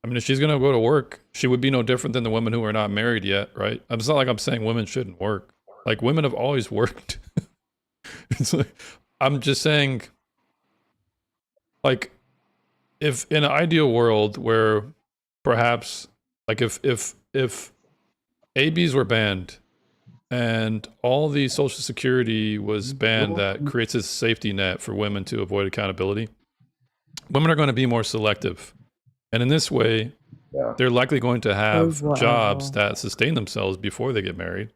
I mean, if she's gonna go to work, she would be no different than the women who are not married yet, right? It's not like I'm saying women shouldn't work. Like women have always worked. It's like I'm just saying, like, if in an ideal world where perhaps like if ABs were banned and all the Social Security was banned that creates a safety net for women to avoid accountability, women are going to be more selective. And in this way, they're likely going to have jobs that sustain themselves before they get married.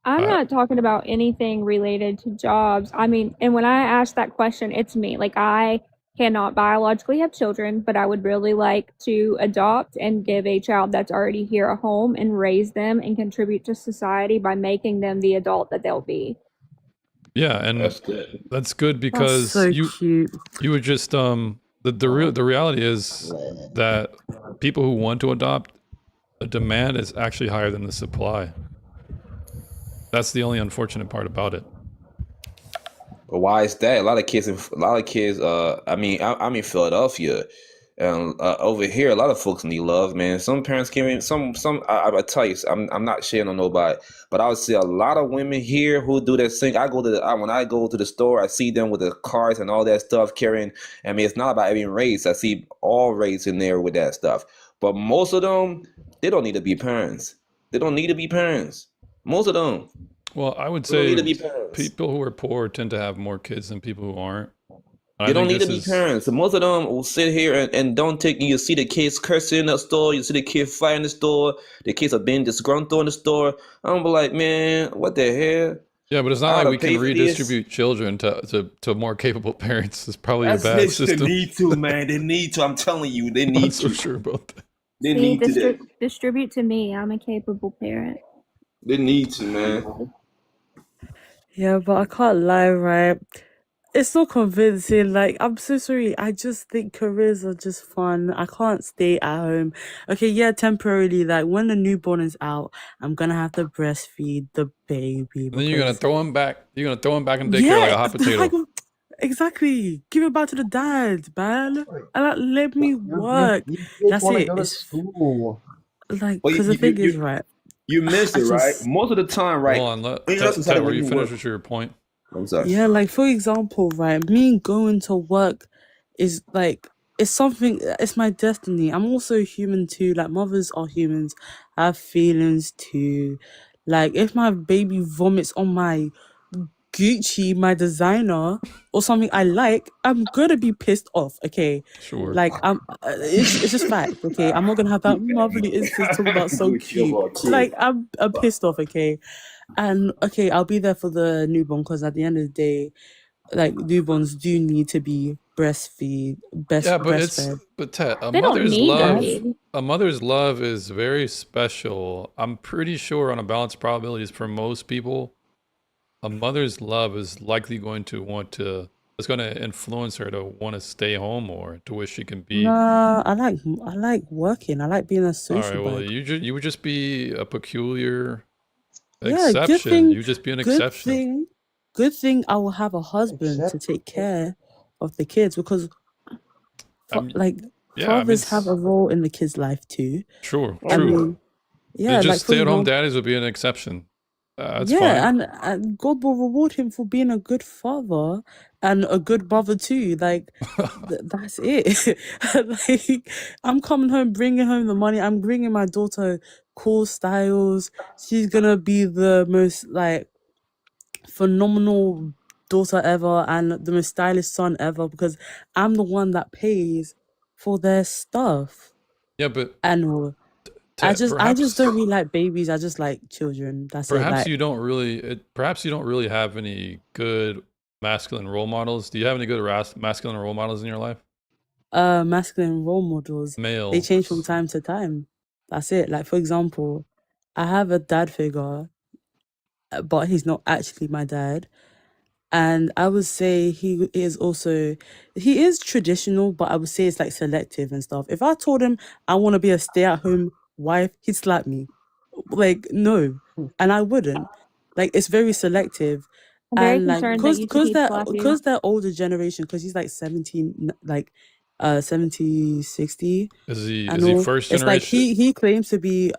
I'm not talking about anything related to jobs. I mean, and when I ask that question, it's me. Like I cannot biologically have children, but I would really like to adopt and give a child that's already here a home and raise them and contribute to society by making them the adult that they'll be. Yeah, and That's good. that's good That's because so cute. you would just the reality is that people who want to adopt, the demand is actually higher than the supply. That's the only unfortunate part about it. But why is that? A lot of kids, I mean Philadelphia, and over here, a lot of folks need love, man. Some parents can't even, I tell you, I'm not shitting on nobody, but I would see a lot of women here who do that thing. When I go to the store, I see them with the carts and all that stuff carrying. I mean, it's not about every race. I see all race in there with that stuff. But most of them, they don't need to be parents. They don't need to be parents. Most of them. Well, I would They don't say need to be parents. people who are poor tend to have more kids than people who aren't. And They I don't think need to this be is parents. So most of them will sit here and don't take. You see the kids cursing in the store. You see the kids fighting in the store. The kids are being disgruntled in the store. I'm be like, man, what the hell? yeah, but it's not I like gotta we can pay for this. redistribute children to more capable parents. It's probably a That's bad they system. need to, man. They need to. I'm telling you, they I'm need not so to. sure about that. They See, need to. distribute to me. I'm a capable parent. They need to, man. Yeah, but I can't lie, right? It's not convincing. Like, I'm so sorry. I just think careers are just fun. I can't stay at home. Okay, yeah, temporarily. Like, when the newborn is out, I'm gonna have to breastfeed the baby And then you're gonna because, throw him back. You're gonna throw him back in daycare like yeah, a hot like, potato. exactly. Give it back to the dad, man. And like, let me work. You just That's want to it. go to It's school. like, But because the thing is, right? you missed I it, right? just, Most of the time, right? Hold on, let When you're Ted, inside Ted, of were when you you finished work. with your point? I'm sorry. yeah, like for example, right, me going to work is like it's something. It's my destiny. I'm also human too. Like mothers are humans. I have feelings too. Like if my baby vomits on my Gucci, my designer, or something I like, I'm gonna be pissed off. Okay, Sure. like it's just fact. Okay, I'm not gonna have that motherly instinct talking about so cute. Like I'm pissed off. Okay, and okay, I'll be there for the newborn because at the end of the day, like newborns do need to be Yeah, breastfed. but Ted, They don't need to be. a mother's love is very special. I'm pretty sure on a balanced probabilities for most people, a mother's love is likely going to influence her to want to stay home more, to wish she can be. Nah, I like working. I like being a All right, social well, bug. you would just be a peculiar Yeah, good exception. thing. You would just be an exception. Good thing. I will have a husband to take care of the kids because, like, yeah, I mean, fathers have a role in the kid's life too. True, I true. mean, yeah, Just like for stay-at-home example, daddies would be an exception. That's yeah, fine. and God will reward him for being a good father and a good mother too. Like that's it. Like I'm coming home, bringing home the money. I'm bringing my daughter cool styles. She's gonna be the most like phenomenal daughter ever and the most stylish son ever because I'm the one that pays for their stuff Yeah, but and all. I just don't really like babies. I just like children. That's it. perhaps Like you don't really have any good masculine role models. Do you have any good masculine role models in your life? masculine role models, they Males. change from time to time. That's it. Like for example, I have a dad figure, but he's not actually my dad. And I would say he is traditional, but I would say it's like selective and stuff. If I told him I want to be a stay-at-home wife, he'd slap me. Like, no. And I wouldn't. Like, it's very selective. I'm very And like concerned that you think he'd slap you. because they're older generation, because he's like 17, like 70, 60. Is he and all. first It's like generation? he claims to be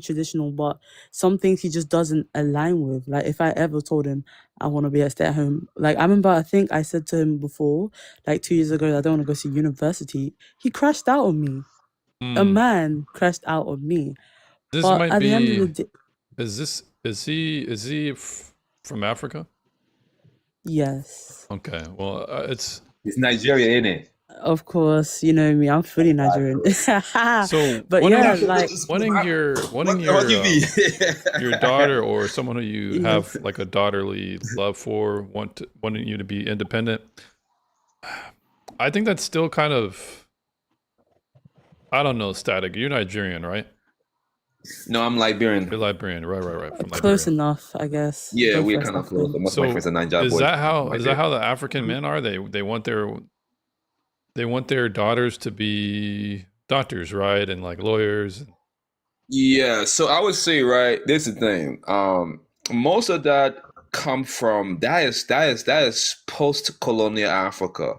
traditional, but some things he just doesn't align with. Like if I ever told him I want to be a stay-at-home, like I remember I think I said to him before, like 2 years ago, I don't want to go to university. He crashed out on me. A man crashed out on me. This But might at the end of the be. day, Is he from Africa? yes, Okay, well, It's Nigeria, ain't it? of course, you know me, I'm fully Nigerian. So But wanting, yeah, like wanting your What do you mean? your daughter or someone who you have like a daughterly love for, wanting you to be independent. I think that's still kind of, I don't know, Static. You're Nigerian, right? No, I'm Liberian. You're Liberian, right, from Close Liberia. enough, I guess. Yeah, Both we're West kind of close. African. Most of my friends So are Niger is boys. that how Right is there. that how the African men are? They want their daughters to be doctors, right? And like lawyers. Yeah, so I would say, right, this is the thing. Most of that come from that is post-colonial Africa.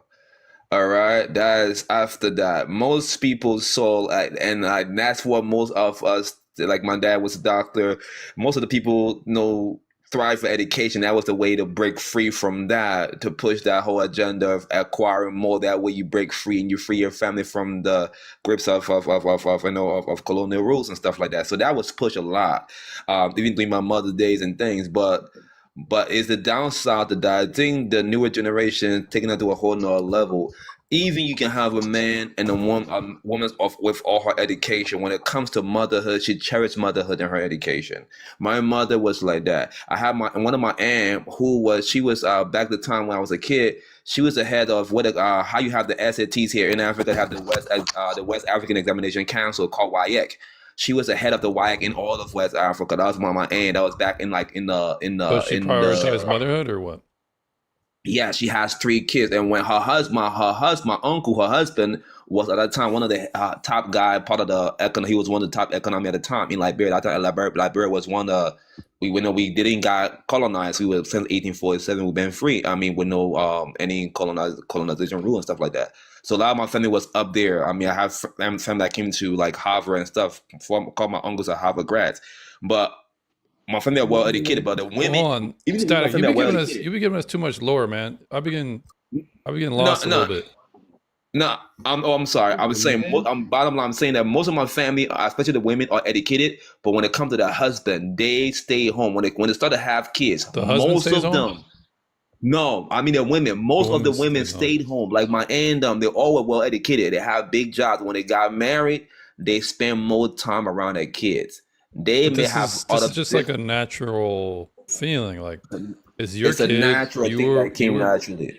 All right, that is after that. Most people saw, and that's what most of us, like my dad was a doctor. Most of the people thrive for education. That was the way to break free from that, to push that whole agenda of acquiring more. That way, you break free and you free your family from the grips of colonial rules and stuff like that. So that was pushed a lot, even during my mother's days and things. But it's the downside to that. I think the newer generation taking it to a whole nother level. Even you can have a man and a woman, with all her education. When it comes to motherhood, she cherished motherhood and her education. My mother was like that. I have one of my aunt she was back the time when I was a kid. She was the head of how you have the SATs here in Africa. Have the West African Examination Council called WIAC. She was the head of the WIAC in all of West Africa. That was one of my aunt. That was back in So she prioritized motherhood or what? Yeah, she has 3 kids, and when her husband, my uncle, her husband was at that time one of the top guy, part of the he was one of the top economy at the time in Liberia. That time, Liberia was one of we didn't got colonized. We were since 1847 we've been free. I mean, with no any colonization rule and stuff like that. So a lot of my family was up there. I mean, I have family that came to like Harvard and stuff. Called my uncles are Harvard grads, but my family are well educated. But the women, Hold on, even Static, my family you be giving us too much lore, man. I be getting lost a little bit. No, I'm sorry. I was saying, bottom line, I'm saying that most of my family, especially the women, are educated. But when it comes to the husband, they stay home. When they start to have kids, most of them. No, I mean the women. Most of the women stayed home. Like my aunt, they all were well educated. They have big jobs. When they got married, they spend more time around their kids. They may have this is just like a natural feeling. Like it's your kid. It's a natural thing that came naturally.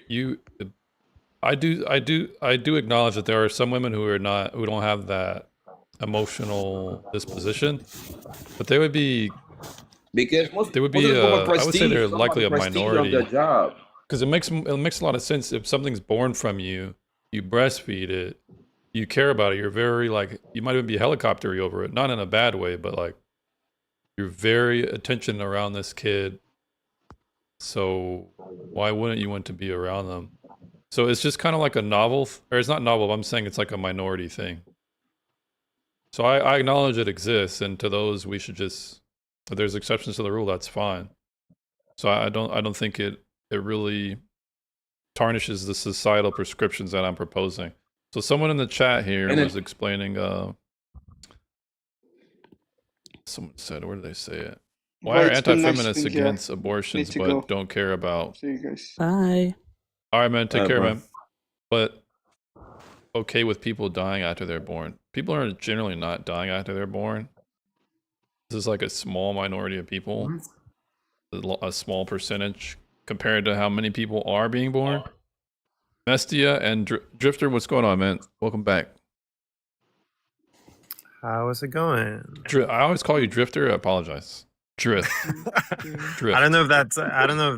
I do acknowledge that there are some women who don't have that emotional disposition, but they would be because I would say they're likely a minority job. Because it makes a lot of sense. If something's born from you, you breastfeed it, you care about it. You're very you might even be helicoptery over it, not in a bad way, but like you're very attention around this kid. So why wouldn't you want to be around them? So it's just kind of like a novel, or it's not novel. I'm saying it's like a minority thing. So I acknowledge it exists, and to those we should just, if there's exceptions to the rule, that's fine. So I don't think it really tarnishes the societal prescriptions that I'm proposing. So someone in the chat here was explaining. Someone said, where did they say it? Why are anti-feminists against abortions but don't care about? See you guys. Bye. All right, man. Take care, bro. man. But okay with people dying after they're born. People are generally not dying after they're born. This is like a small minority of people, a small percentage compared to how many people are being born. Mestia and Drifter, what's going on, man? Welcome back. How is it going? I always call you Drifter. I apologize. Drift. I don't know if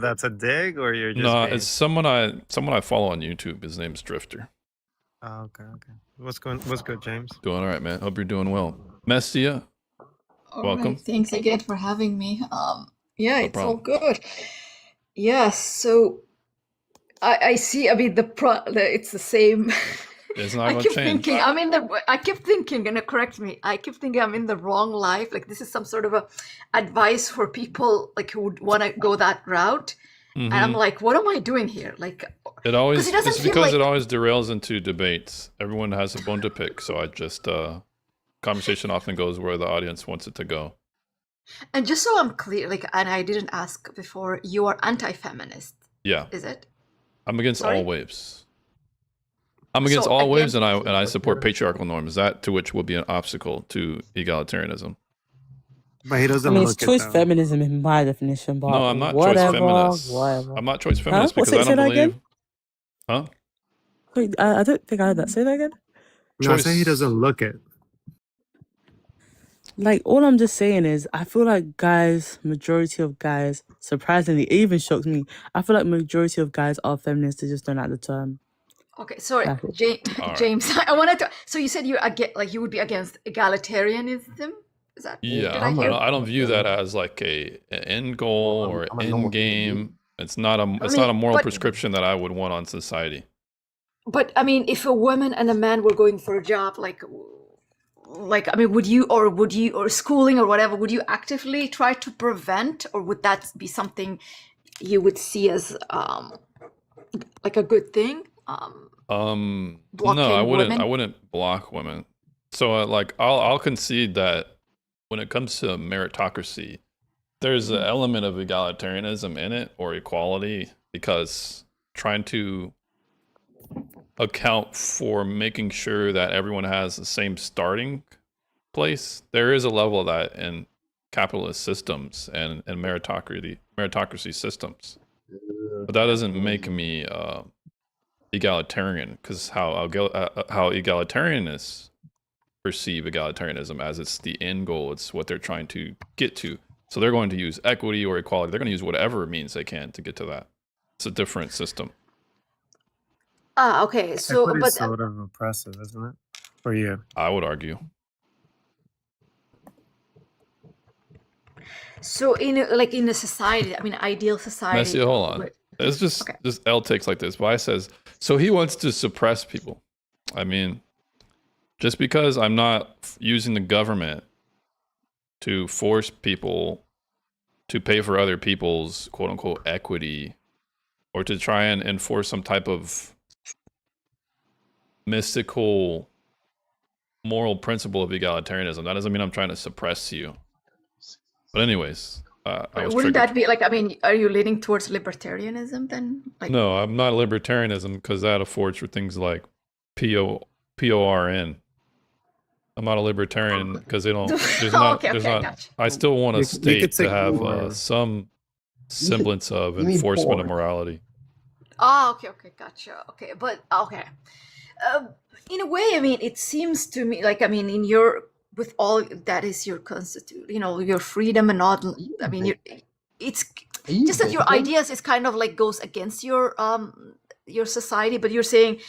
that's a dig or you're just it's someone I follow on YouTube. His name's Drifter. Oh, okay. What's good, James? Doing all right, man. Hope you're doing well. Mestia, welcome. Right. Thanks again for having me. Yeah, it's all problem. good. Yes, so I see. I mean, it's the same. It's not I going keep to change. thinking I keep thinking, gonna correct me. I keep thinking I'm in the wrong life. Like this is some sort of a advice for people like who would want to go that route. And I'm like, what am I doing here? Like, It always doesn't it's feel because like- it always derails into debates. Everyone has a bone to pick, so I just conversation often goes where the audience wants it to go. And just so I'm clear, like, and I didn't ask before, you are anti-feminist. Yeah. Is it? I'm against Sorry? all waves. I'm against So all waves, against- and I support patriarchal norms. That to which will be an obstacle to egalitarianism. But he doesn't I mean, it's look choice it, feminism in my definition, but No, I'm not whatever, choice feminist. whatever. I'm not choice feminist What's because I it don't said believe. again? Huh? Wait, I don't think I heard that. Say that again. No, I say he Choice. doesn't look it. Like, all I'm just saying is, I feel like guys, majority of guys, surprisingly, it even shocks me. I feel like majority of guys are feminists. They just don't like the term. Okay, sorry, That's it. All right. James. I wanted to. So you said you like you would be against egalitarianism. Is that? Yeah, Did I I hear? don't view that as like an end goal or I'm a end normal human game. It's not a mean, moral but prescription that I would want on society. but I mean, if a woman and a man were going for a job, like I mean, would you or schooling or whatever, would you actively try to prevent, or would that be something you would see as like a good thing? No, I Blocking wouldn't. women? I wouldn't block women. So, like, I'll concede that when it comes to meritocracy, there's an element of egalitarianism in it, or equality, because trying to account for making sure that everyone has the same starting place, there is a level of that in capitalist systems and meritocracy systems. But that doesn't make me egalitarian, because how egalitarianists perceive egalitarianism as it's the end goal, it's what they're trying to get to. So they're going to use equity or equality. They're going to use whatever means they can to get to that. It's a different system. Okay. So, Equity but is sort of oppressive, isn't it? For you. I would argue. so in a society, I mean, ideal society. Messi, hold on. where- It's just Okay. L takes like this. Vi says, so he wants to suppress people. I mean, just because I'm not using the government to force people to pay for other people's quote unquote equity, or to try and enforce some type of mystical moral principle of egalitarianism, that doesn't mean I'm trying to suppress you. But anyways, I was Wouldn't triggered. that be like? I mean, are you leaning towards libertarianism then? Like, No, I'm not libertarianism, because that affords for things like PORN. I'm not a libertarian because they don't. There's not. Okay, there's okay, not. gotcha. I still want a You state could to take have more. some semblance of you mean enforcement of porn. morality. Okay, gotcha. Okay, but okay. In a way, I mean, it seems to me like, I mean, with all that is your constitute, your freedom and all. I mean, it's Are you just that your bigoted? ideas is kind of like goes against your society. But you're saying,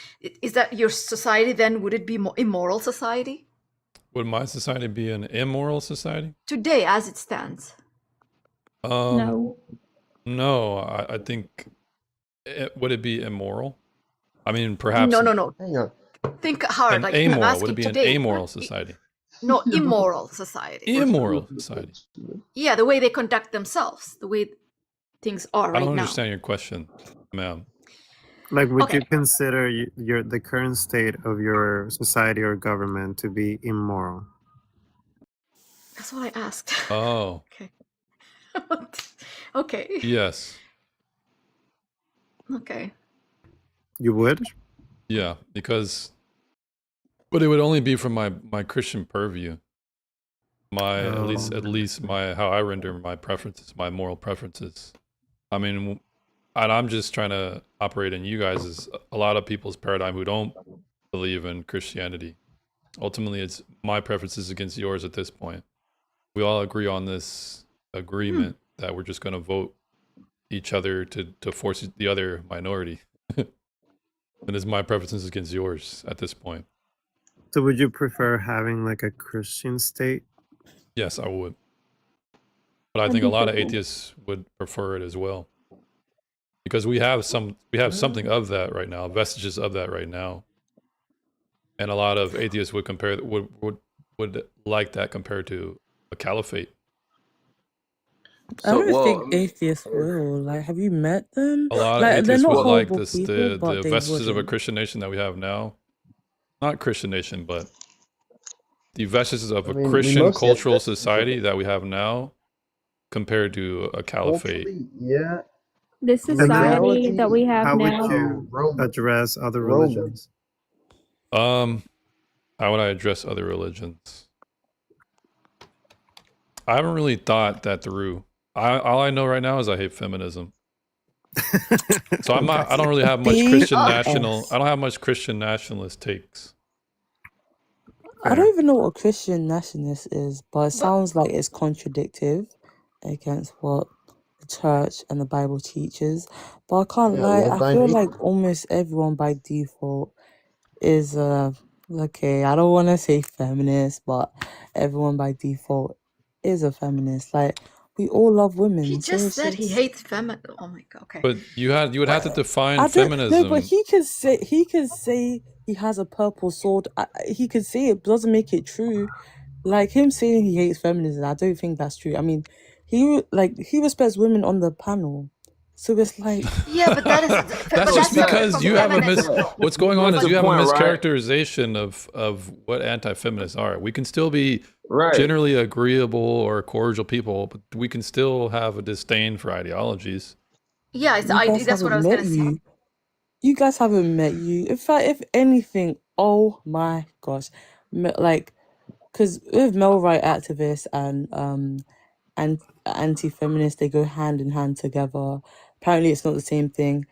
is that your society then? Would it be immoral society Would my society be an immoral society? today as it stands? No. No, I think. Would it be immoral? I mean, perhaps. No. Hang on. Think hard. An Like I'm amoral. Would asking it be today. an amoral society? No, immoral society. Immoral society. Yeah, the way they conduct themselves, the way things are I right don't now. understand your question, ma'am. Like, would you Okay. consider the current state of your society or government to be immoral? That's what I asked. Oh, Okay. Okay. yes. Okay. You would? Yeah, because, but it would only be from my Christian purview. My at least my how I render my preferences, my moral preferences. I mean, and I'm just trying to operate in you guys as a lot of people's paradigm who don't believe in Christianity. Ultimately, it's my preferences against yours at this point. We all agree on this agreement that we're just going to vote each other to force the other minority. And it's my preferences against yours at this point. So would you prefer having like a Christian state? Yes, I would. But I think a lot of atheists would prefer it as well. Because we have something of that right now, vestiges of that right now. And a lot of atheists would like that compared to a caliphate. I don't think atheists will. Like, have you met them? A lot of Like, they're atheists not would like horrible this, people, the but they vestiges of a wouldn't. Christian nation that we have now. Not Christian nation, but the vestiges of I a mean, we Christian mostly have cultural vestiges of society it. that we have now compared to a caliphate. Culturally, yeah. The In society reality, that we have How would now. you Roman. address other Roman. religions? How would I address other religions? I haven't really thought that through. All I know right now is I hate feminism. So I'm not. I don't really have much Christian national. I don't have much Christian nationalist takes. I don't even know what a Christian nationalist is, but it sounds like it's contradictive against what the church and the Bible teaches. But I can't Yeah, lie, love I thy feel neighbor. like almost everyone by default is okay, I don't want to say feminist, but everyone by default is a feminist. Like we all love women, He so just it's said he just hates feminine. Oh my god. Okay. But you would have to define I don't no, but feminism. he could say he has a purple sword. He could say it, but doesn't make it true. Like him saying he hates feminism, I don't think that's true. I mean, he respects women on the panel, so it's like Yeah, but that is. That's just because you have a what's going on is That's you the have a point, right? mischaracterization of what anti-feminists are. We can still be Right. generally agreeable or cordial people, but we can still have a disdain for ideologies. Yeah, you guys that's what I haven't was met gonna say. you. You guys haven't met you. In fact, if anything, oh my gosh, like, because with male right activists and anti-feminists, they go hand in hand together. Apparently, it's not the same thing.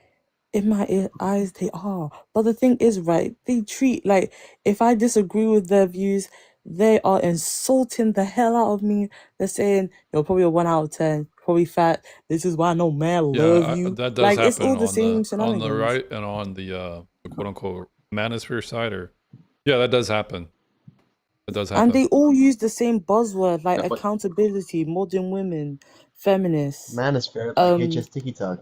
In my eyes, they are. But the thing is, right, they treat, like, if I disagree with their views, they are insulting the hell out of me. They're saying, you're probably a 1 out of 10, probably fat. This is why no man love you. That does Like, it's happen all the same on the shenanigans. right and on the quote unquote manosphere side, or yeah, that does happen. It does happen. And they all use the same buzzword, like accountability, modern women, feminists. Manosphere, like HS TikTok.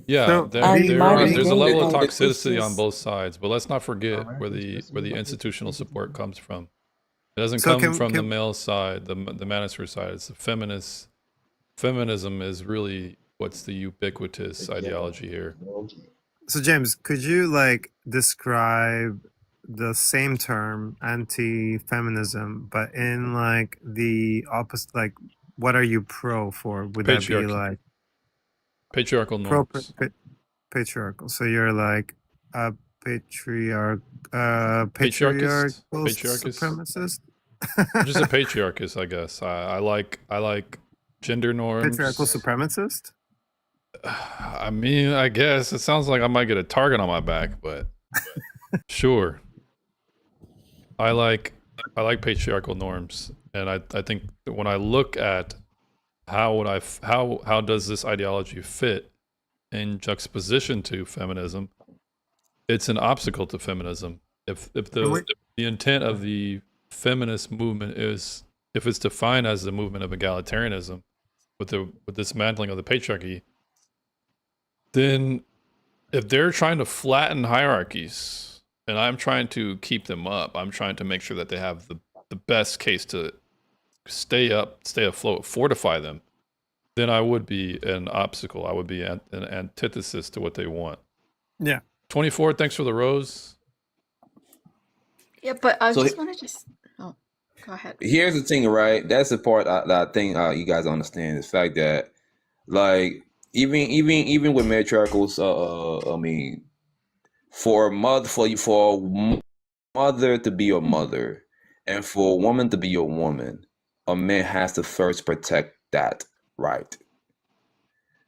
Yeah, So there's a level of like, toxicity on just- both sides, but let's not forget where the institutional support comes from. It doesn't So come from the male side, the manosphere side. It's the feminist. Feminism is really what's the ubiquitous ideology here. So James, could you like describe the same term, anti-feminism, but in like the opposite? Like, what are you pro for? Would that be Patriarchy. like Patriarchal pro norms. patriarchal? So you're like a patriarchal Patriarchist? supremacist? Just a patriarchist, I guess. I like gender norms. Patriarchal supremacist? I mean, I guess it sounds like I might get a target on my back, but sure. I like patriarchal norms, and I think that when I look at how does this ideology fit in juxtaposition to feminism, it's an obstacle to feminism. If the intent of the feminist movement is, if it's defined as the movement of egalitarianism with the dismantling of the patriarchy, then if they're trying to flatten hierarchies and I'm trying to keep them up, I'm trying to make sure that they have the best case to stay afloat, fortify them, then I would be an obstacle. I would be an antithesis to what they want. Yeah. 24, thanks for the rose. Yeah, but I So just want to oh, go ahead. Here's the thing, right? That's the part that I think you guys understand, is the fact that, like, even with matriarchals, I mean, for a mother to be a mother, and for a woman to be a woman, a man has to first protect that right.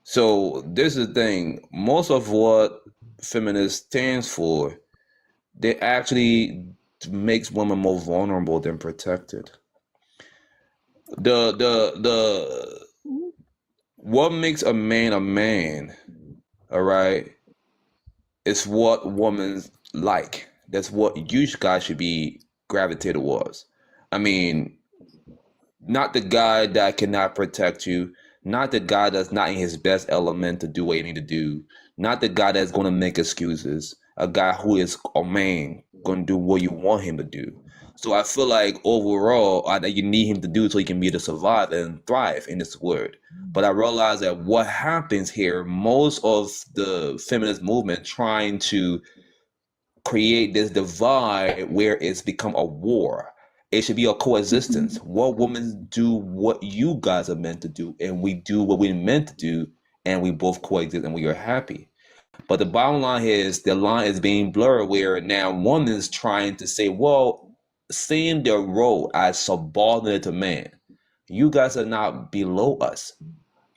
So this is the thing. Most of what feminist stands for, they actually makes women more vulnerable than protected. The what makes a man, all right, is what women like. That's what you guys should be gravitated towards. I mean, not the guy that cannot protect you, not the guy that's not in his best element to do what you need to do, not the guy that's going to make excuses, a guy who is a man, going to do what you want him to do. So I feel like overall, you need him to do so he can be able to survive and thrive in this world. But I realize that what happens here, most of the feminist movement trying to create this divide where it's become a war. It should be a coexistence. What women do what you guys are meant to do, and we do what we're meant to do, and we both coexist and we are happy. But the bottom line is the line is being blurred where now woman's trying to say, well, seeing their role as subordinate to man, you guys are not below us.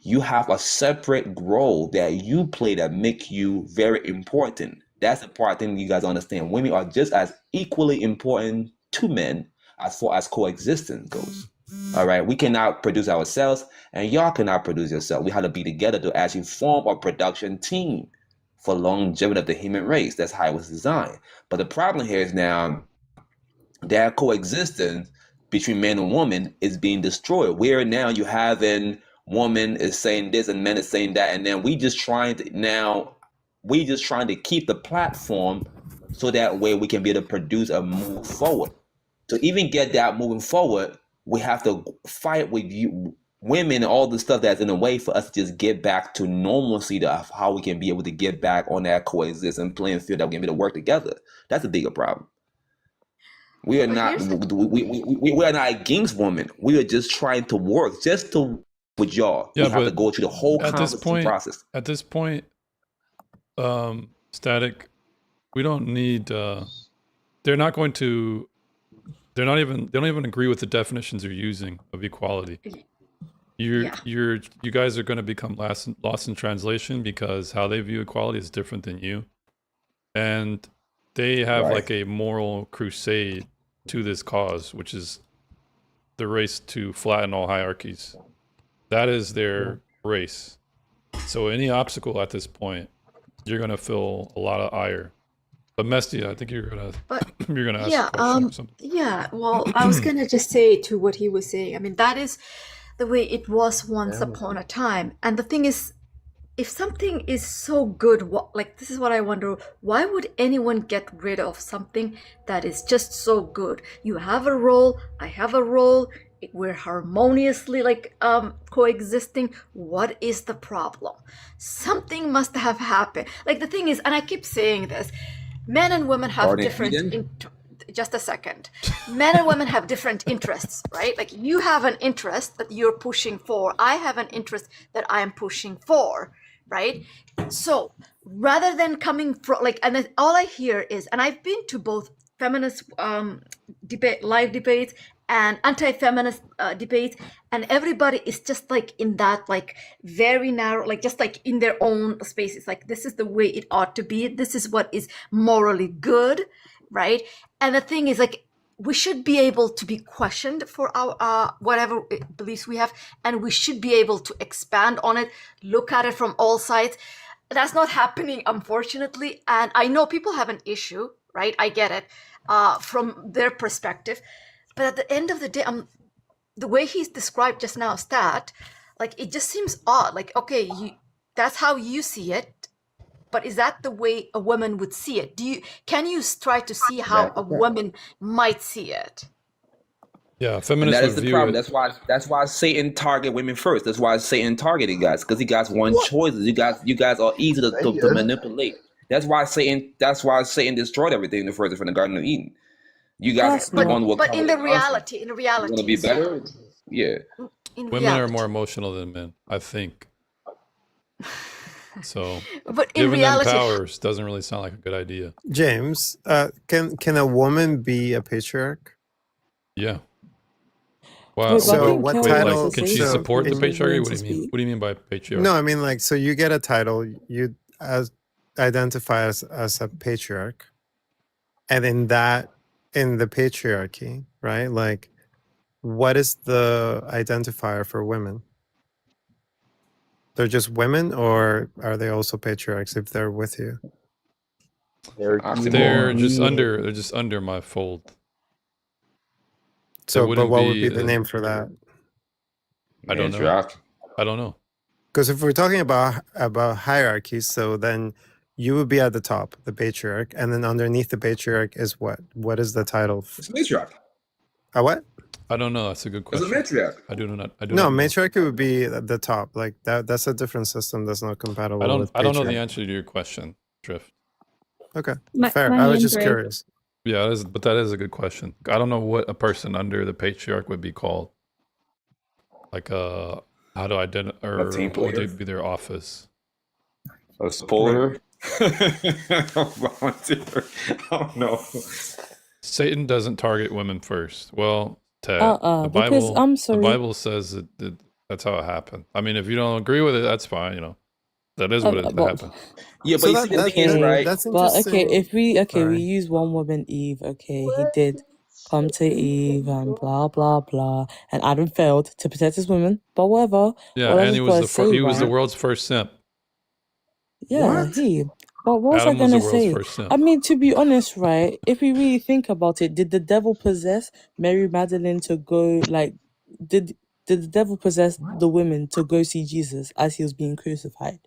you have a separate role that you play that make you very important. That's the part I think you guys understand. Women are just as equally important to men as far as coexistence goes. All right, we cannot produce ourselves, and y'all cannot produce yourself. We have to be together to actually form a production team for longevity of the human race. That's how it was designed. But the problem here is now that coexistence between man and woman is being destroyed. Where now you having woman is saying this and men is saying that, and then we just trying to keep the platform so that way we can be able to produce and move forward. To even get that moving forward, we have to fight with you women and all the stuff that's in the way for us to just get back to normalcy of how we can be able to get back on that coexistence playing field that we can be able to work together. That's a bigger problem. We are not we are not against women. We are just trying to work just to with y'all. Yeah, we have but to go through the whole at this point, process. At this point, Static, we don't need. They're not going to. They don't even agree with the definitions you're using of equality. You guys are going to become lost in translation because how they view equality is different than you, and they have like a moral crusade to this cause, which is the race to flatten all hierarchies. That is their race. So any obstacle at this point, you're gonna feel a lot of ire. But Mestia, I think you're gonna ask a question or something. Yeah, well, I was gonna just say to what he was saying. I mean, that is the way it was once upon a time. And the thing is, if something is so good, like this is what I wonder, why would anyone get rid of something that is just so good? You have a role, I have a role, we're harmoniously like coexisting. What is the problem? Something must have happened. Like the thing is, and I keep saying this, men and women have different just a second. Men and women have different interests, right? Like you have an interest that you're pushing for. I have an interest that I am pushing for, right? So rather than coming from like, and then all I hear is, and I've been to both feminist live debates and anti-feminist debates, and everybody is just like in that like very narrow, like just like in their own spaces, like this is the way it ought to be, this is what is morally good, right? And the thing is like we should be able to be questioned for our whatever beliefs we have, and we should be able to expand on it, look at it from all sides. That's not happening, unfortunately, and I know people have an issue, right? I get it from their perspective. But at the end of the day, the way he's described just now, Stat, like it just seems odd. Like, okay, that's how you see it, but is that the way a woman would see it? Can you try to see how a woman might see it? Yeah, feminists that is the view problem. it. That's why Satan target women first. That's why Satan targeted guys, because he got one choices. You guys are easy to manipulate. That's why Satan destroyed everything in the first from the Garden of Eden. You guys but in reality, want to be better. Yeah, women are more emotional than men, I think. So, but in giving reality, them powers doesn't really sound like a good idea. James, can a woman be a patriarch? Yeah. Wow. So what title? Like, can she support the patriarchy? What do you mean? What do you mean by patriarch? No, I mean like so you get a title, you identify as a patriarch, and in the patriarchy, right? Like, what is the identifier for women? They're just women, or are they also patriarchs if they're with you? They're just under my fold. So, but what would be the name for that? I don't know. I don't know. Because if we're talking about hierarchies, so then you would be at the top, the patriarch, and then underneath the patriarch is what? What is the title? It's a matriarch. A what? I don't know. That's a good question. It's a matriarch. I do not. No, matriarchy would be at the top. Like that. That's a different system. That's not compatible. I with don't know the patriarch. answer to your question, Drift. Okay, fair. I was just curious. Yeah, but that is a good question. I don't know what a person under the patriarch would be called. Like how to identify, or what would be their office? A supporter. Volunteer. Oh no. Satan doesn't target women first. Well, Ted, because I'm sorry. the Bible says that That's how it happened. I mean, if you don't agree with it, that's fine. You know, that is what it But happened. Yeah, but So you that, see, the that, thing is, that right? that's but okay, interesting. if we we Sorry. use one woman, Eve. Okay, he did come to Eve and blah blah blah, and Adam failed to protect his woman. But whatever. Yeah, All I and just gotta say, he was the right? world's first simp. Yeah, What? he. But what was I Adam was the gonna world's say? first simp. I mean, to be honest, right? If we really think about it, did the devil possess Mary Magdalene to go like? Did the devil possess the women to go see Jesus as he was being crucified?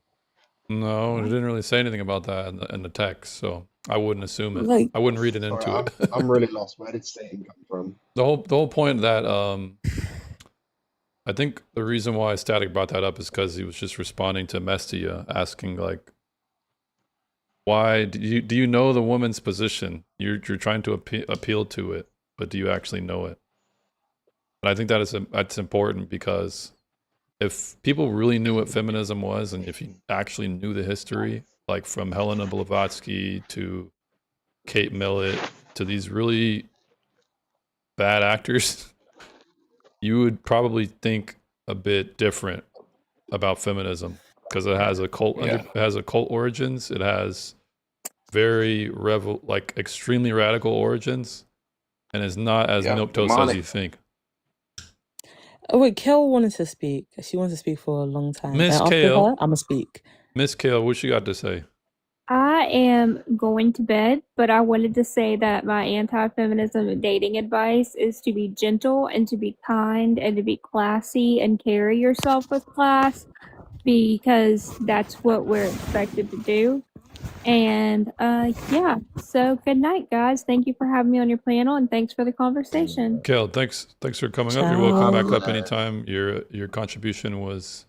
No, it didn't really say anything about that in the text, so I wouldn't assume it. Like, I wouldn't read it Sorry, into it. I'm really lost. Where did Satan come from? The whole point that I think the reason why Static brought that up is because he was just responding to Mestia, asking like, why do you know the woman's position? You're trying to appeal to it, but do you actually know it? And I think that's important, because if people really knew what feminism was, and if you actually knew the history, like from Helena Blavatsky to Kate Millett to these really bad actors, you would probably think a bit different about feminism, because it has a cult. Yeah. It has a cult origins. It has very extremely radical origins, and is not as Yeah, milquetoast as demonic. you think. oh wait, Kel wanted to speak. She wanted to speak for a long time. And Miss after Kale, her, I'ma speak. Miss Kale, what you got to say? I am going to bed, but I wanted to say that my anti-feminism dating advice is to be gentle and to be kind and to be classy and carry yourself with class, because that's what we're expected to do. And yeah, so good night, guys. Thank you for having me on your panel, and thanks for the conversation. Kale, thanks for coming up. You're welcome back up Ciao. anytime. Your contribution was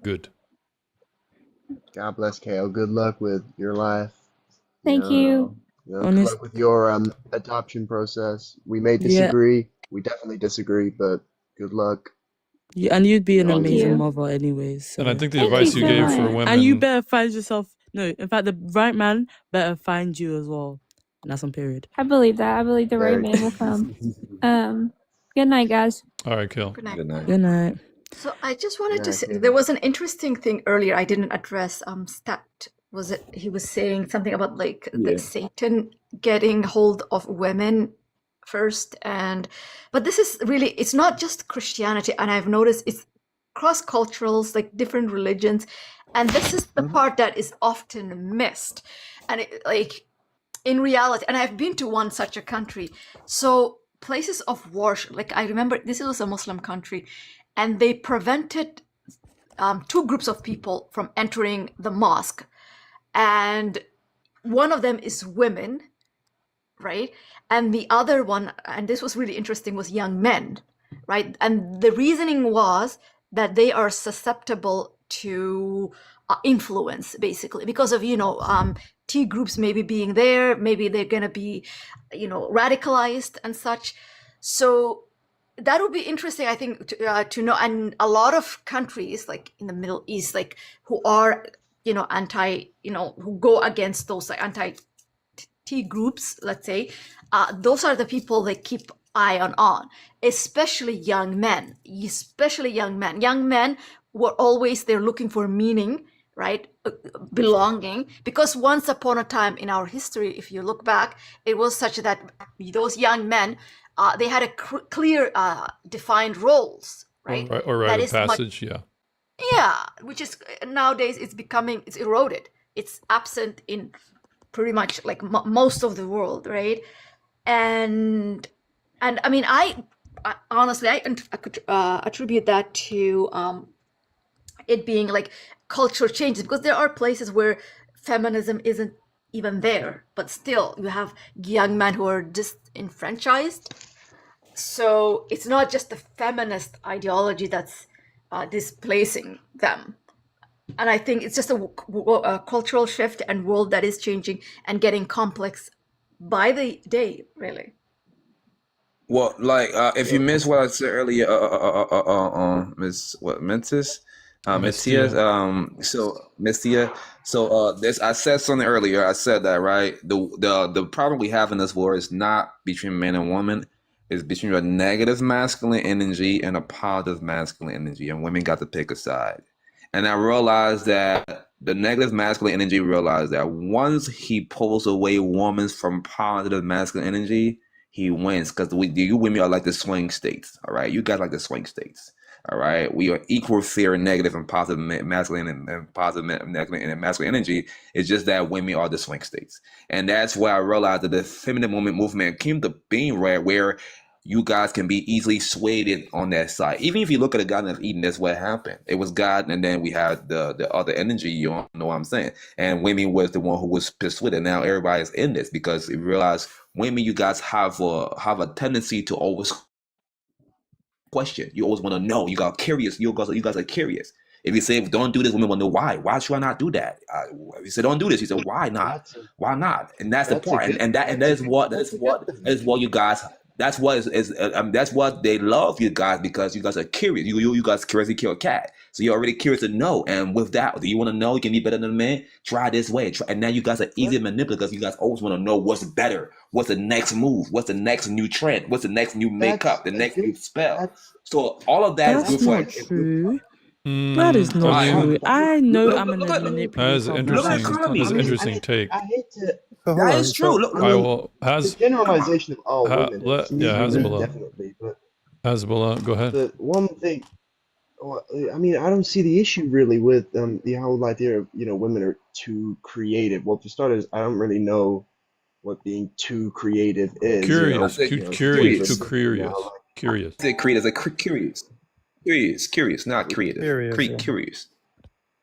good. God bless Kale. Good luck with your life. Thank you. Good Honest, luck with your adoption process. We may yeah, disagree. We definitely disagree, but good luck. and you'd be an Thank amazing you. mother anyways. And I So think the Thank you advice you so gave for much. and you women, better find yourself. No, in fact, the right man better find you as well. And that's on period. I believe that. I believe the right Very man will come. Good night, guys. all right, Kale. Good night. Good night. Good night. So I just Good wanted to night, say Kale. there was an interesting thing earlier I didn't address. Stat was it? He was saying something about like Yeah. the Satan getting hold of women first, but this is really, it's not just Christianity, and I've noticed it's cross culturals, like different religions, and this is the part that is often missed, and like in reality, and I've been to one such a country, so places of worship, like I remember this was a Muslim country, and they prevented two groups of people from entering the mosque, and one of them is women, right? And the other one, and this was really interesting, was young men, right? And the reasoning was that they are susceptible to influence, basically, because of, T groups maybe being there, maybe they're going to be, radicalized and such. So that would be interesting, I think, to know. And a lot of countries, like in the Middle East, like who are, who go against those like anti-T groups, let's say, those are the people they keep eye on, especially young men. Young men were always there looking for meaning, right? Belonging, because once upon a time in our history, if you look back, it was such that those young men, they had a clear, defined roles, right? Or That rite of is much- passage, yeah. yeah, which is nowadays it's eroded. It's absent in pretty much like most of the world, right? And I mean, I honestly, I could attribute that to it being like cultural changes, because there are places where feminism isn't even there, but still you have young men who are disenfranchised. So it's not just the feminist ideology that's displacing them. And I think it's just a cultural shift and world that is changing and getting complex by the day, really. Well, like if you missed what I said earlier, Miss Mentis, Miss Tia, so Miss Tia, so this I said something earlier. I said that right. The problem we have in this war is not between men and women. is between a negative masculine energy and a positive masculine energy, and women got to pick a side. And I realized that the negative masculine energy realized that once he pulls away women from positive masculine energy, he wins, because you women are like the swing states. All right, you guys like the swing states. All right, we are equal fair and negative and positive masculine and positive masculine and masculine energy. It's just that women are the swing states, and that's why I realized that the feminine movement came to being, right, where you guys can be easily swayed on that side. Even if you look at a God that's Eden, that's what happened. It was God, and then we had the other energy. You know what I'm saying? And women was the one who was persuaded. Now everybody's in this because you realize women, you guys have a tendency to always question. You always want to know. You got curious. You guys are curious. If you say don't do this, women want to know why. Why should I not do that? If you say don't do this, you say why not? Why not? And that's the part. And that is what you guys. That's what that's what they love you guys, because you guys are curious. You guys curiously kill a cat, so you're already curious to know. And with that, do you want to know? You can be better than a man. Try this way. And now you guys are easy to manipulate because you guys always want to know what's better, what's the next move, what's the next new trend, what's the next new makeup, the next new spell. So all of that is That's good not true. That is not true. I know I'm a manipulator. That is an interesting take. I hate to. That is true. Look, I will The generalization of all women. To me, Hezbollah. definitely, but Hezbollah, go ahead. the one thing. Well, I mean, I don't see the issue really with the whole idea of women are too creative. Well, for starters, I don't really know what being too creative is. Curious, curious, too like, curious. They create as a curious, not creative. Curious, Curious.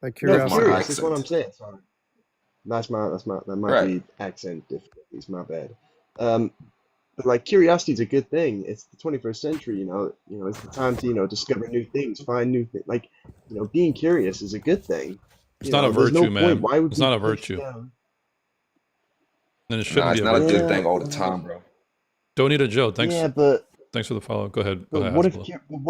Like No, curiosity. curious. That's what I'm saying. Sorry, that might Right. be accent difficulties. My bad. But like curiosity is a good thing. It's the 21st century. It's the time to discover new things, find new things. Like being curious is a good thing. It's not a There's no virtue, point. man. Why would It's we not a push virtue. down? Then it shouldn't Nah, be it's a not a virtue. good thing all the time, bro. Donita Joe, thanks. Yeah, but Thanks for the follow. Go ahead. Go But ahead, what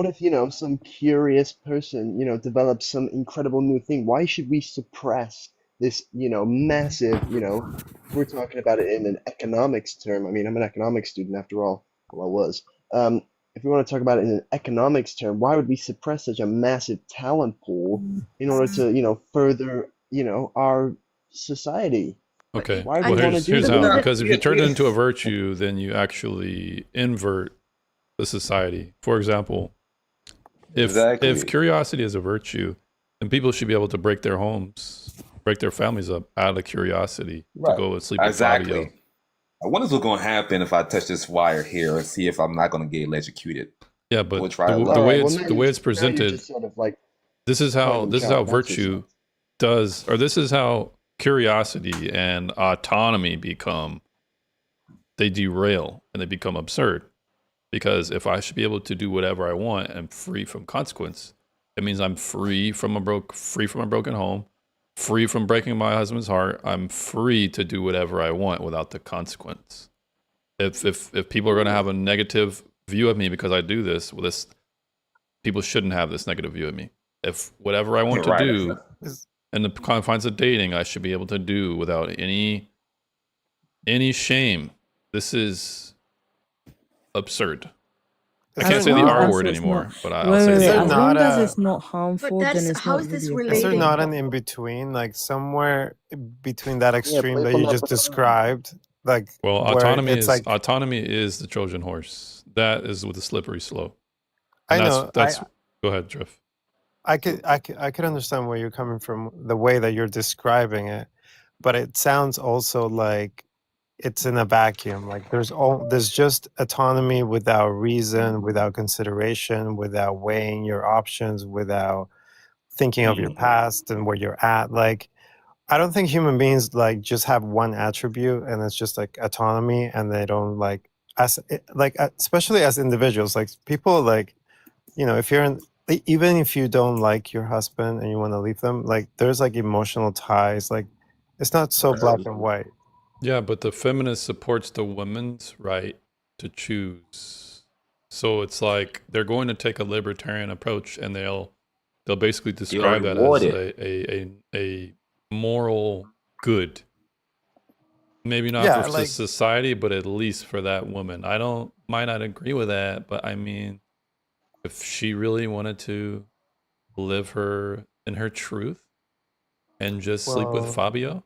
if Hezbollah. some curious person, develops some incredible new thing? Why should we suppress this, massive, if we're talking about it in an economics term? I mean, I'm an economics student after all. Well, I was. If we want to talk about it in an economics term, why would we suppress such a massive talent pool in order to, further, our society? Okay. Why Well, would we want to here's do how. that? Because if you turn it into a virtue, then you actually invert the society. For example, if curiosity is a virtue, then people should be able to break their homes, break their families up out of curiosity to go and sleep with Exactly. Fabio. I wonder what's going to happen if I touch this wire here and see if I'm not going to get electrocuted. Yeah, but We'll try the, it the live. way Well, it's now the way you're it's now you're presented, just sort of like this is how calling child. That's virtue does, or this is how curiosity and autonomy they derail and they become absurd. Because if I should be able to do whatever I want and free from consequence, it means I'm free from a broken home, free from breaking my husband's heart. I'm free to do whatever I want without the consequence. If people are going to have a negative view of me because I do this, people shouldn't have this negative view of me. If whatever I want to Right. do in the confines of dating, I should be able to do without any shame. This is absurd. I can't say the R word anymore, but I'll say Wait, the as R long word. as it's not harmful, then it's how not is this really a Is there virtue. not an in between, like somewhere between that extreme but that from you that just described, like Well, where autonomy it's like autonomy is the Trojan horse. That is with the slippery slope. I And know that's go ahead, Drift. I could understand where you're coming from, the way that you're describing it, but it sounds also like it's in a vacuum. Like there's just autonomy without reason, without consideration, without weighing your options, without thinking of your past and where you're at. Like I don't think human beings like just have one attribute and it's just like autonomy, and they don't like especially as individuals, like people like if you're even if you don't like your husband and you want to leave them, like there's like emotional ties, like it's not so black and white. Yeah, but the feminist supports the woman's right to choose. So it's like they're going to take a libertarian approach, and they'll basically describe that reward as a moral good. Maybe not Yeah, for like society, but at least for that woman. I don't might not agree with that, but I mean, if she really wanted to live her in her truth and just sleep with Well, Fabio,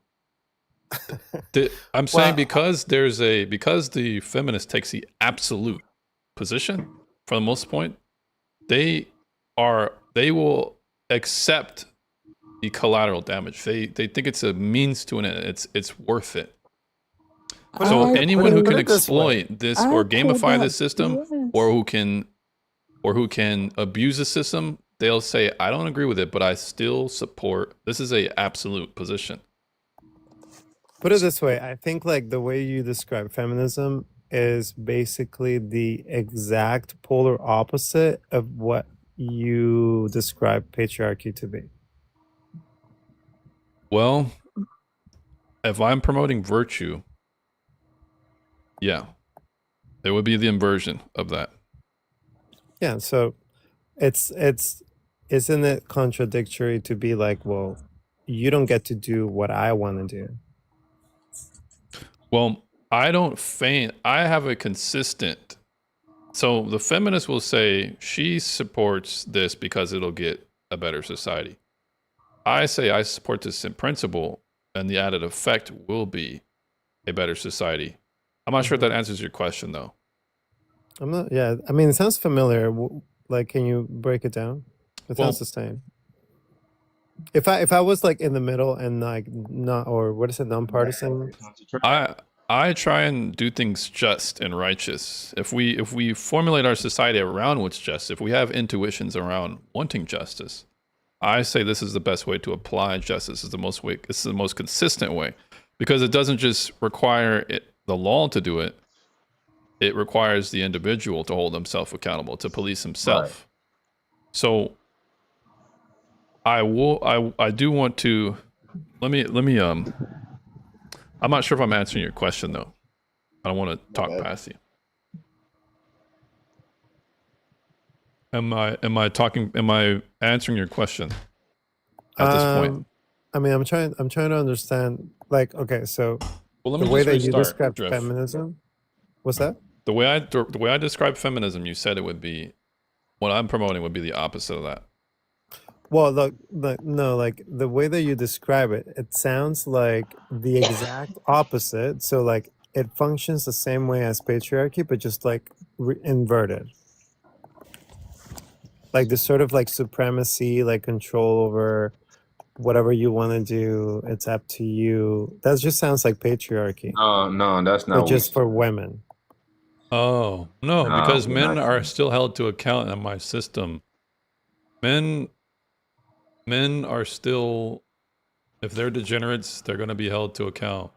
I'm saying well, because the feminist takes the absolute position for the most point, they will accept the collateral damage. They think it's a means to an end. It's worth it. So anyone who can exploit this I or call gamify that this system, BS. or who can abuse the system, they'll say, I don't agree with it, but I still support. This is a absolute position. put it this way. I think like the way you describe feminism is basically the exact polar opposite of what you describe patriarchy to be. Well, if I'm promoting virtue, yeah, it would be the inversion of that. Yeah, so it's isn't it contradictory to be like, well, you don't get to do what I want to do? Well, I don't feign. I have a consistent. So the feminist will say she supports this because it'll get a better society. I say I support this in principle, and the added effect will be a better society. I'm not sure if that answers your question, though. I'm not. Yeah, I mean, it sounds familiar. Like, can you break it down? It Well, sounds the same. If I was like in the middle and like not, or what is it, non-partisan? I try and do things just and righteous. If we formulate our society around what's just, if we have intuitions around wanting justice, I say this is the best way to apply justice. This is the most consistent way, because it doesn't just require the law to do it. It requires the individual to hold himself accountable, to police himself. So I do want to let me I'm not sure if I'm answering your question though. I don't want to talk past you. Am I answering your question at this point? I mean, I'm trying to understand. Like, okay, so Well, let the me way just that you restart, describe Drift. feminism, what's that? The way I describe feminism, you said it would be, what I'm promoting would be the opposite of that. Well, no, like the way that you describe it, it sounds like the exact opposite. So like it functions the same way as patriarchy, but just like inverted. Like the sort of like supremacy, like control over whatever you want to do. It's up to you. That just sounds like patriarchy. No, that's not But what just for women. Oh, no, No, because we're men not are saying. still held to account in my system. Men are still, if they're degenerates, they're going to be held to account.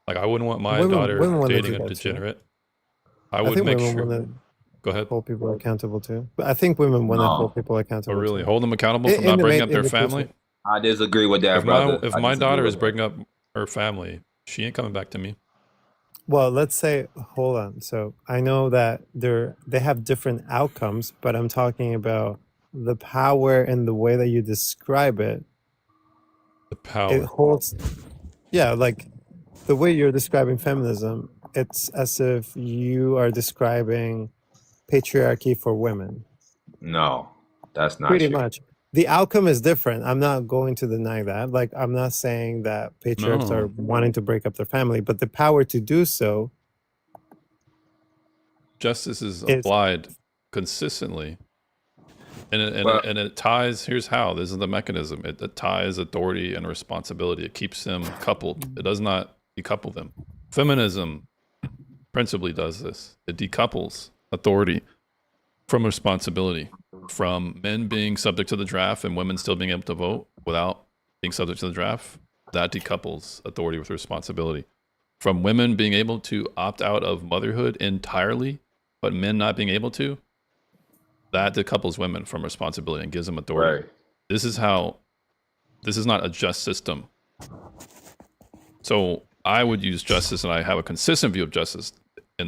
Like, I wouldn't want my daughter women want to dating do a that too. degenerate. I I would think make women sure. want to Go ahead. hold people accountable too. But I think women want to hold people Oh, accountable really? too. Hold them accountable for not breaking up their family? I disagree with that, If brother. if I my disagree daughter with is that. breaking up her family, she ain't coming back to me. Well, let's say, hold on. So I know that they have different outcomes, but I'm talking about the power and the way that you describe it. The power. It holds, yeah, like the way you're describing feminism, it's as if you are describing patriarchy for women. No, that's not Pretty true. much. The outcome is different. I'm not going to deny that. Like, I'm not saying that patriarchs are No. wanting to break up their family, but the power to do so Justice is is applied consistently. And it ties, here's how, this is the mechanism. It ties authority and responsibility. It keeps them coupled. It does not decouple them. Feminism principally does this. It decouples authority from responsibility, from men being subject to the draft and women still being able to vote without being subject to the draft. That decouples authority with responsibility. From women being able to opt out of motherhood entirely, but men not being able to, that decouples women from responsibility and gives them authority. Right. This is not a just system. So I would use justice, and I have a consistent view of justice. And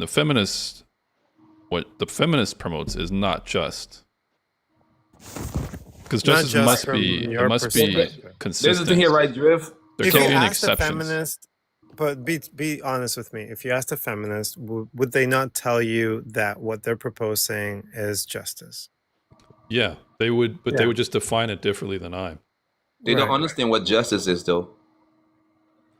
what the feminist promotes is not just. Because not justice just must from be, your it must be perspective. consistent. This is the here, right, Drift? There If can't you be any ask the exceptions. feminist, But be honest with me. If you asked a feminist, would they not tell you that what they're proposing is justice? Yeah, they would, but they Yeah. would just define it differently than I. They don't Right. understand what justice is, though.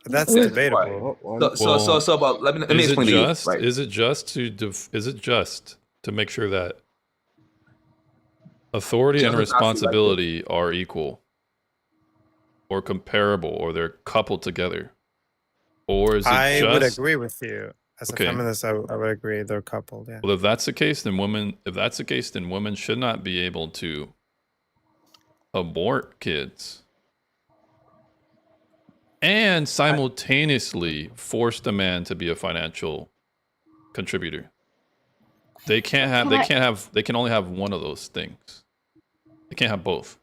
That's That's debatable. why. So, but let me is it explain to you. just? Right. Is it just to make sure that authority and Justice is not responsibility are equal, or comparable, or they're coupled together, or is it I just? would agree with you. As Okay. a feminist, I would agree they're coupled. Yeah. Well, if that's the case, then women should not be able to abort kids and simultaneously force the man to be a financial contributor. They can't have. They can only have one of those things. They can't have both.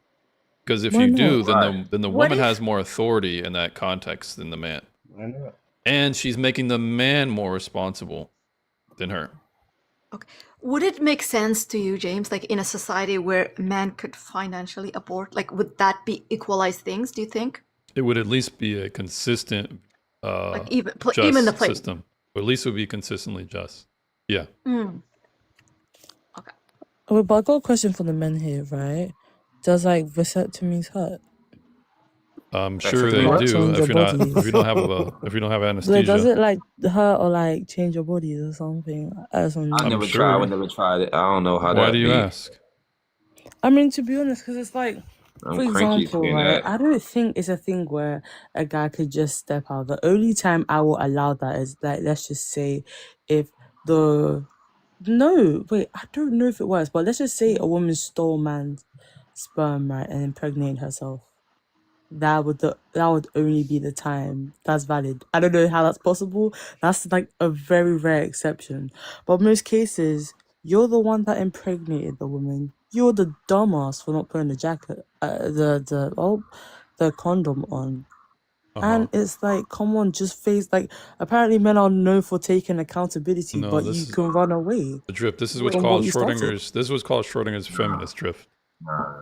Because if Why you do, not? then the What woman if- has more authority in that context than the man, Why not? and she's making the man more responsible than her. Would it make sense to you, James, like in a society where a man could financially abort? Like, would that be equalize things? Do you think? It would at least be a consistent, Like even just the play. system. Or at least it would be consistently just. Yeah. Mm. Oh, but I got a question for the men here, right? Does like vasectomies hurt? I'm That's sure a they good Like do. change If your you're not, bodies? if you don't have Like, anesthesia. does it like hurt or like change your bodies or something? I never tried. I would never tried it. I don't know how Why that do you be. ask? I mean, to be honest, because it's like, I'm for cranky example, saying right? that. I don't think it's a thing where a guy could just step out. The only time I will allow that is like, let's just say, if the no, wait, I don't know if it works, but let's just say a woman stole man's sperm, right, and impregnated herself. That would only be the time that's valid. I don't know how that's possible. That's like a very rare exception. But most cases, you're the one that impregnated the woman. You're the dumbass for not putting the jacket, the condom on. And it's like, come on, just face like. Apparently, men are known for taking accountability, No, but this you is can run away. the drift. This is what's from called what you started. Schrodinger's. This is what's called Schrodinger's feminist drift.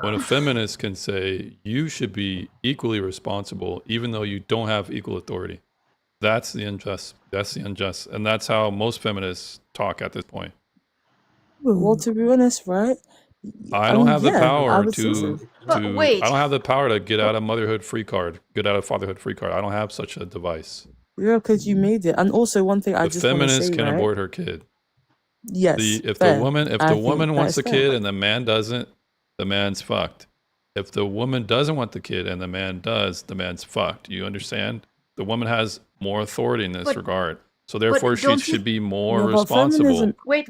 When a feminist can say you should be equally responsible, even though you don't have equal authority, that's the unjust. That's the unjust, and that's how most feminists talk at this point. Well, to be honest, right? I don't have the yeah, I power would say so. But wait. I don't have the power to get out of motherhood free card, get out of fatherhood free card. I don't have such a device. Yeah, because you made it. And also, one thing I The just want to feminist say, can right? abort her kid. Yes, If fair. the woman I think wants that the is fair. kid and the man doesn't, the man's fucked. If the woman doesn't want the kid and the man does, the man's fucked. You understand? The woman has more authority in this But- regard. So therefore she don't you- should be more No, but responsible. feminism- Wait,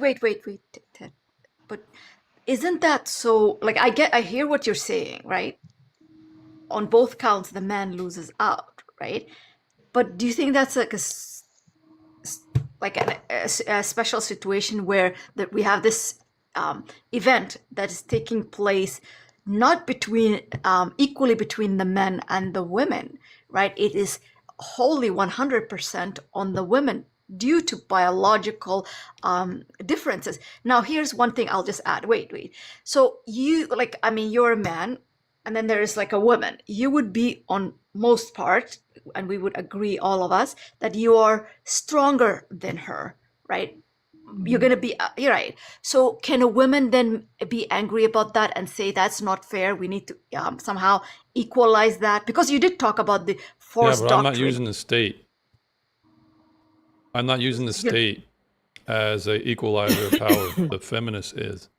Ted. But isn't that so? Like, I hear what you're saying, right? On both counts, the man loses out, right? But do you think that's like a special situation where that we have this event that is taking place not between equally between the men and the women, right? It is wholly 100% on the women due to biological differences. Now, here's one thing I'll just add. Wait. So you're a man, and then there is like a woman. You would be on most part, and we would agree, all of us, that you are stronger than her, right? You're gonna be, you're right. So can a woman then be angry about that and say that's not fair? We need to somehow equalize that, because you did talk about the Yeah, forced but I'm not doctrine. using the state. I'm not using the state as a equalizer of power. The feminist is.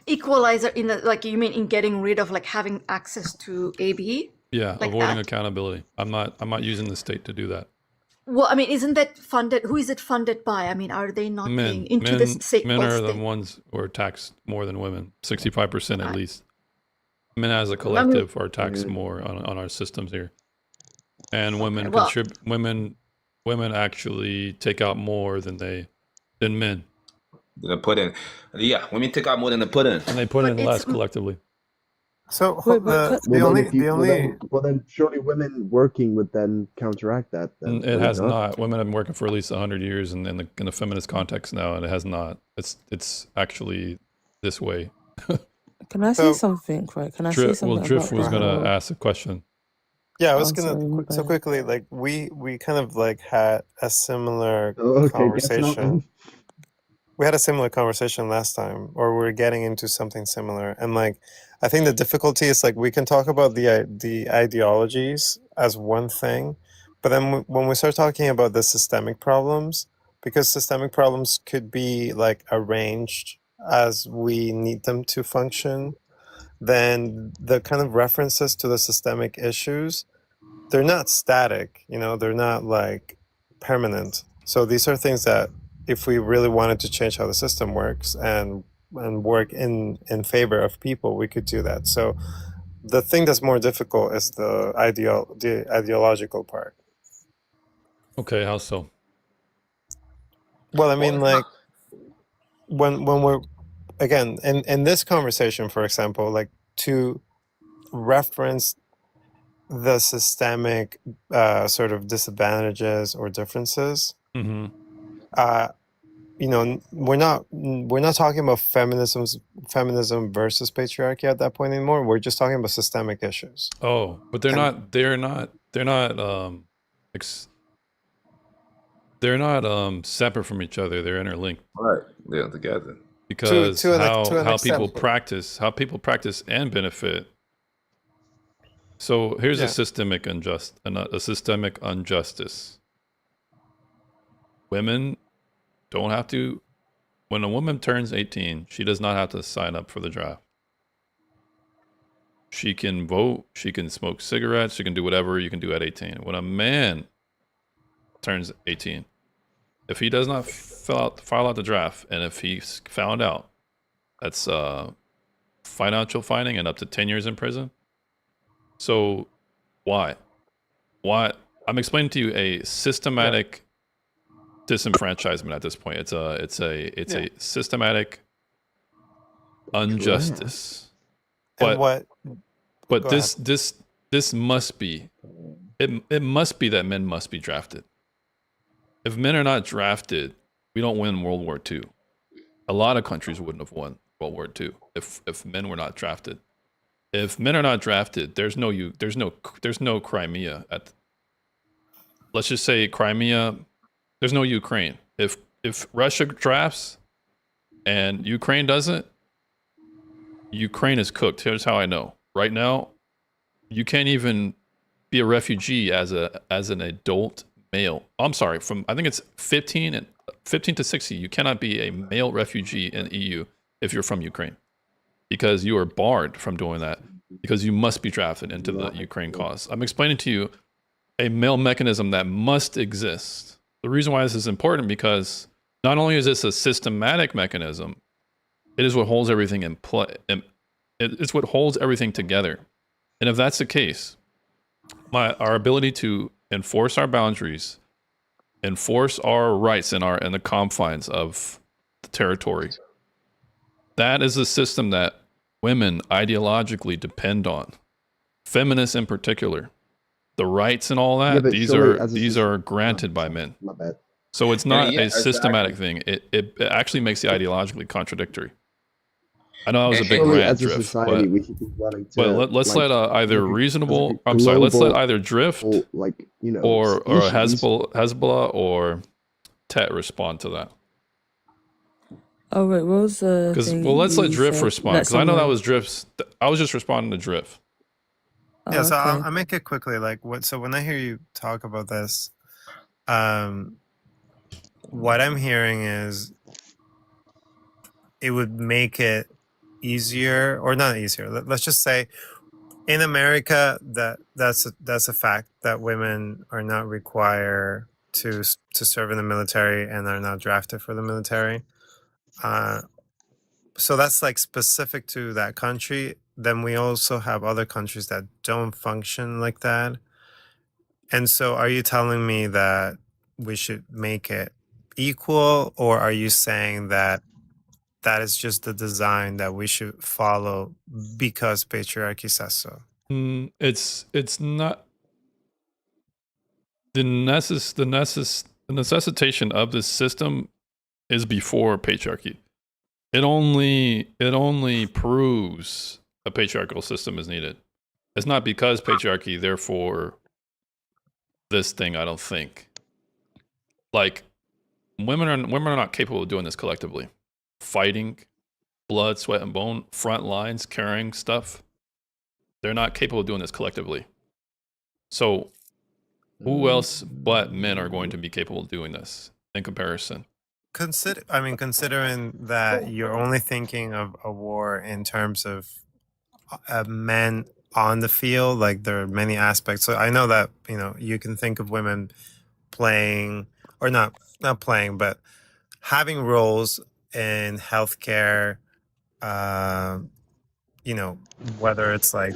Equalizer in the, like, you mean in getting rid of like having access to AB? Yeah, Like avoiding that? accountability. I'm not using the state to do that. Well, I mean, isn't that funded? Who is it funded by? I mean, are they not paying into this state? Men are the ones who are taxed more than women, 65% at least. Men as a collective are taxed more on our systems here, and women well- women actually take out more than men, The put in. Yeah, women take out more than the put in. and they put But in it's less m- collectively. So Wait, but the only Well, then surely women working would then counteract that. Then, And would it has not? not. Women have been working for at least 100 years in the feminist context now, and it has not. It's actually this way. Can I say So- something, right? Can I say Drift, something Drift about was that? gonna ask a question. Yeah, I was Oh, gonna sorry, my so bad. quickly, like we kind of like had a similar Oh, okay, guessing out conversation. then. We had a similar conversation last time, or we are getting into something similar. And like, I think the difficulty is like we can talk about the ideologies as one thing, but then when we start talking about the systemic problems, because systemic problems could be like arranged as we need them to function, then the kind of references to the systemic issues, they're not static, you know, they're not like permanent. So these are things that if we really wanted to change how the system works and work in favor of people, we could do that. So the thing that's more difficult is the ideological part. Okay, how so? Well, I Well, mean, it's not. like when we're again in this conversation, for example, like to reference the systemic sort of disadvantages or differences, Mm-hmm. you know, we're not talking about feminism versus patriarchy at that point anymore. We're just talking about systemic issues. Oh, but they're And not separate from each other. They're interlinked Right. They're together. because to an how extent, people practice and benefit. So here's yeah. a systemic injustice. Women don't have to. When a woman turns 18, she does not have to sign up for the draft. She can vote, she can smoke cigarettes, she can do whatever you can do at 18. When a man turns 18, if he does not file out the draft, and if he's found out, that's financial fining and up to 10 years in prison. So why? I'm explaining to you a systematic disenfranchisement at this point. It's a systematic injustice. And But go this must be it must be that men must be drafted. If men are not drafted, we don't win World War II. A lot of countries wouldn't have won World War II if men were not drafted. If men are not drafted, there's no Crimea let's just say Crimea, there's no Ukraine. If Russia drafts and Ukraine doesn't, Ukraine is cooked. Here's how I know. Right now, you can't even be a refugee as an adult male. I'm sorry, I think it's 15 to 60. You cannot be a male refugee in EU if you're from Ukraine, because you are barred from doing that because you must be drafted into the Ukraine cause. I'm explaining to you a male mechanism that must exist. The reason why this is important, because not only is this a systematic mechanism, it is what holds everything in play. It's what holds everything together. And if that's the case, our ability to enforce our boundaries, enforce our rights in the confines of the territory, that is a system that women ideologically depend on. Feminists in particular. The rights and all that, Yeah, but surely these are granted by men. My bad. So it's not Yeah, a systematic thing. It actually makes it ideologically contradictory. I know that was a big Surely, rant, as a Drift, society, we should be running to. but let's like, let either like a reasonable. I'm sorry. Let's let global, either Drift like you know, or species. Hezbollah or Tet respond to that. Oh wait, what was the Because thing let's let you Drift said? respond. Let Because I know that someone. was Drift's. I was just responding to Drift. Yeah, Oh, so okay. I'll make it quickly. Like what? So when I hear you talk about this, what I'm hearing is it would make it easier, or not easier. Let's just say, in America, that's a fact that women are not required to serve in the military and are not drafted for the military. So that's like specific to that country. Then we also have other countries that don't function like that. And so are you telling me that we should make it equal, or are you saying that that is just the design that we should follow because patriarchy says so? It's not the necessitation of this system is before patriarchy. It only proves a patriarchal system is needed. It's not because patriarchy, therefore this thing. I don't think. Like women are not capable of doing this collectively. Fighting, blood, sweat, and bone, front lines, carrying stuff. They're not capable of doing this collectively. So who else but men are going to be capable of doing this in comparison? Considering that you're only thinking of a war in terms of men on the field, like there are many aspects. So I know that you can think of women playing, or not playing, but having roles in healthcare. Whether it's like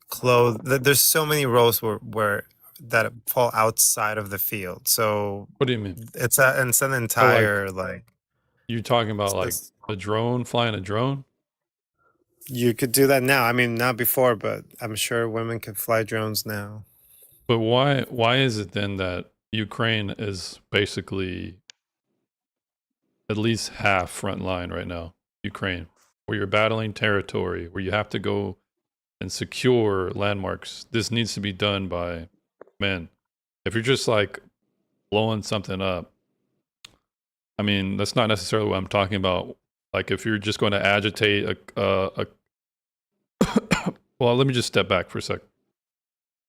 clothes. There's so many roles where that fall outside of the field. So what do you mean? It's an entire like. You're talking about like a drone, flying a drone? You could do that now. I mean, not before, but I'm sure women can fly drones now. But why is it then that Ukraine is basically at least half front line right now? Ukraine, where you're battling territory, where you have to go and secure landmarks. This needs to be done by men. If you're just like blowing something up, I mean, that's not necessarily what I'm talking about. Like if you're just going to agitate well, let me just step back for a sec.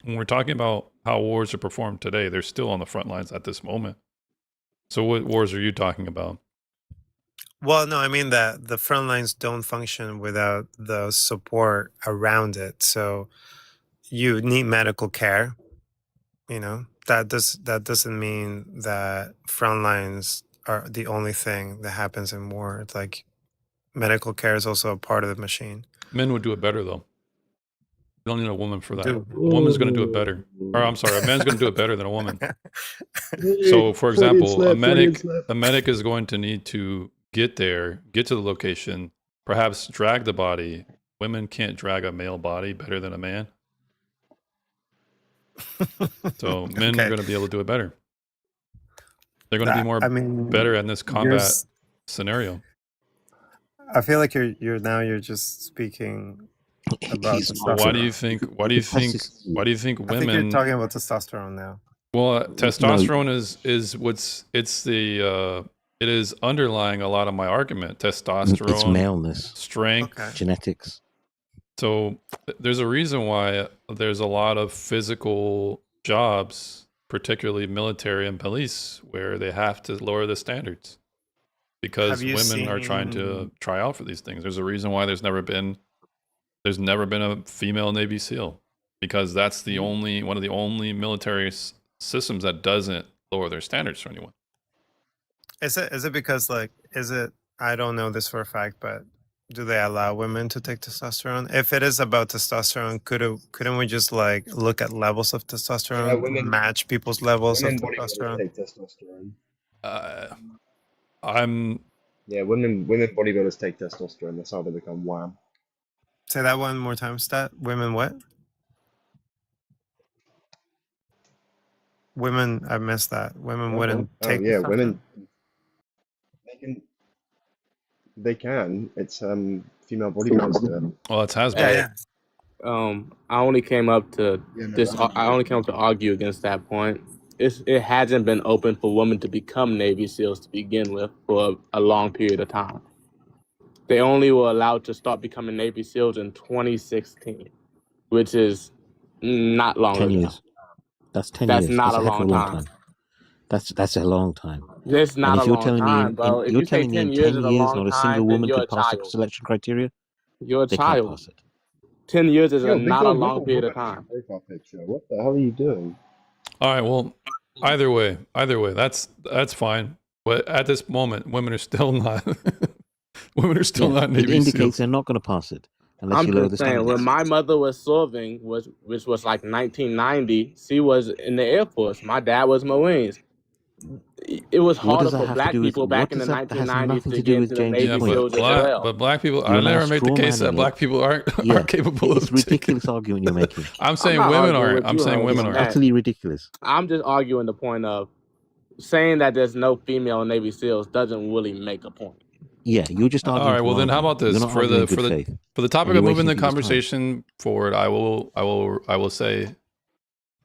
When we're talking about how wars are performed today, they're still on the front lines at this moment. So what wars are you talking about? Well, no, I mean that the front lines don't function without the support around it. So you need medical care. That doesn't mean that front lines are the only thing that happens in war. It's like medical care is also a part of the machine. Men would do it better though. You don't need a woman for that. A woman's going to do it better. Or I'm sorry, a man's going to do it better than a woman. So, for example, a medic is going to need to get there, get to the location, perhaps drag the body. Women can't drag a male body better than a man. So men are going to be able to do it better. They're going to be more better in this combat scenario. I feel like you're just speaking about testosterone. Why do you think I think women? you're talking about testosterone now. Well, testosterone it is underlying a lot of my argument. Testosterone, It's maleness, strength, genetics. So there's a reason why there's a lot of physical jobs, particularly military and police, where they have to lower the standards because women are trying to try out for these things. There's a reason why there's never been a female Navy SEAL, because that's the one of the only military systems that doesn't lower their standards for anyone. Is it because I don't know this for a fact, but do they allow women to take testosterone? If it is about testosterone, couldn't we just look at levels of testosterone, match people's levels of testosterone? Take testosterone. Women bodybuilders take testosterone. That's how they become wham. Say that one more time, Stat. Women what? Women, I missed that. Women wouldn't take. Yeah, women. They can. It's female bodybuilders do it. Well, it has been. I only came up to argue against that point. It hasn't been open for women to become Navy SEALs to begin with for a long period of time. They only were allowed to start becoming Navy SEALs in 2016, which is not long 10 ago. years. That's 10 years. That's not That's a long time. That's a long time. It's not and a long time, bro. If you're you say telling me 10 in years 10 is a years, long not a time, single then woman you're could a pass the child. selection criteria? You're a They can't child. pass it. 10 years is Yo, not a long Victor, period of what about time. your profile picture? What the hell are you doing? All right. Well, either way, that's fine. But at this moment, women are still not. Women are still not It Navy indicates SEAls. they're not going to pass it unless I'm you lower the just saying, standards. when my mother was serving, which was like 1990, she was in the Air Force. My dad was Marines. It was What harder does that for have to black do with people back what in the does that has 1990s nothing to to get do with into the James's Navy point. SEALs as well. But black people. I You're now never made the case that strawmanning black it. people aren't Yeah, capable it's of. ridiculous argument you're making. I'm saying not women arguing aren't. with I'm you, saying Hans, women on aren't. that. Utterly ridiculous. I'm just arguing the point of saying that there's no female Navy SEAls doesn't really make a point. Yeah, you're just All arguing right. to Well, then how argue. about You're this not for arguing the in for good the faith. for the topic And of you're moving the wasting people's time. conversation forward?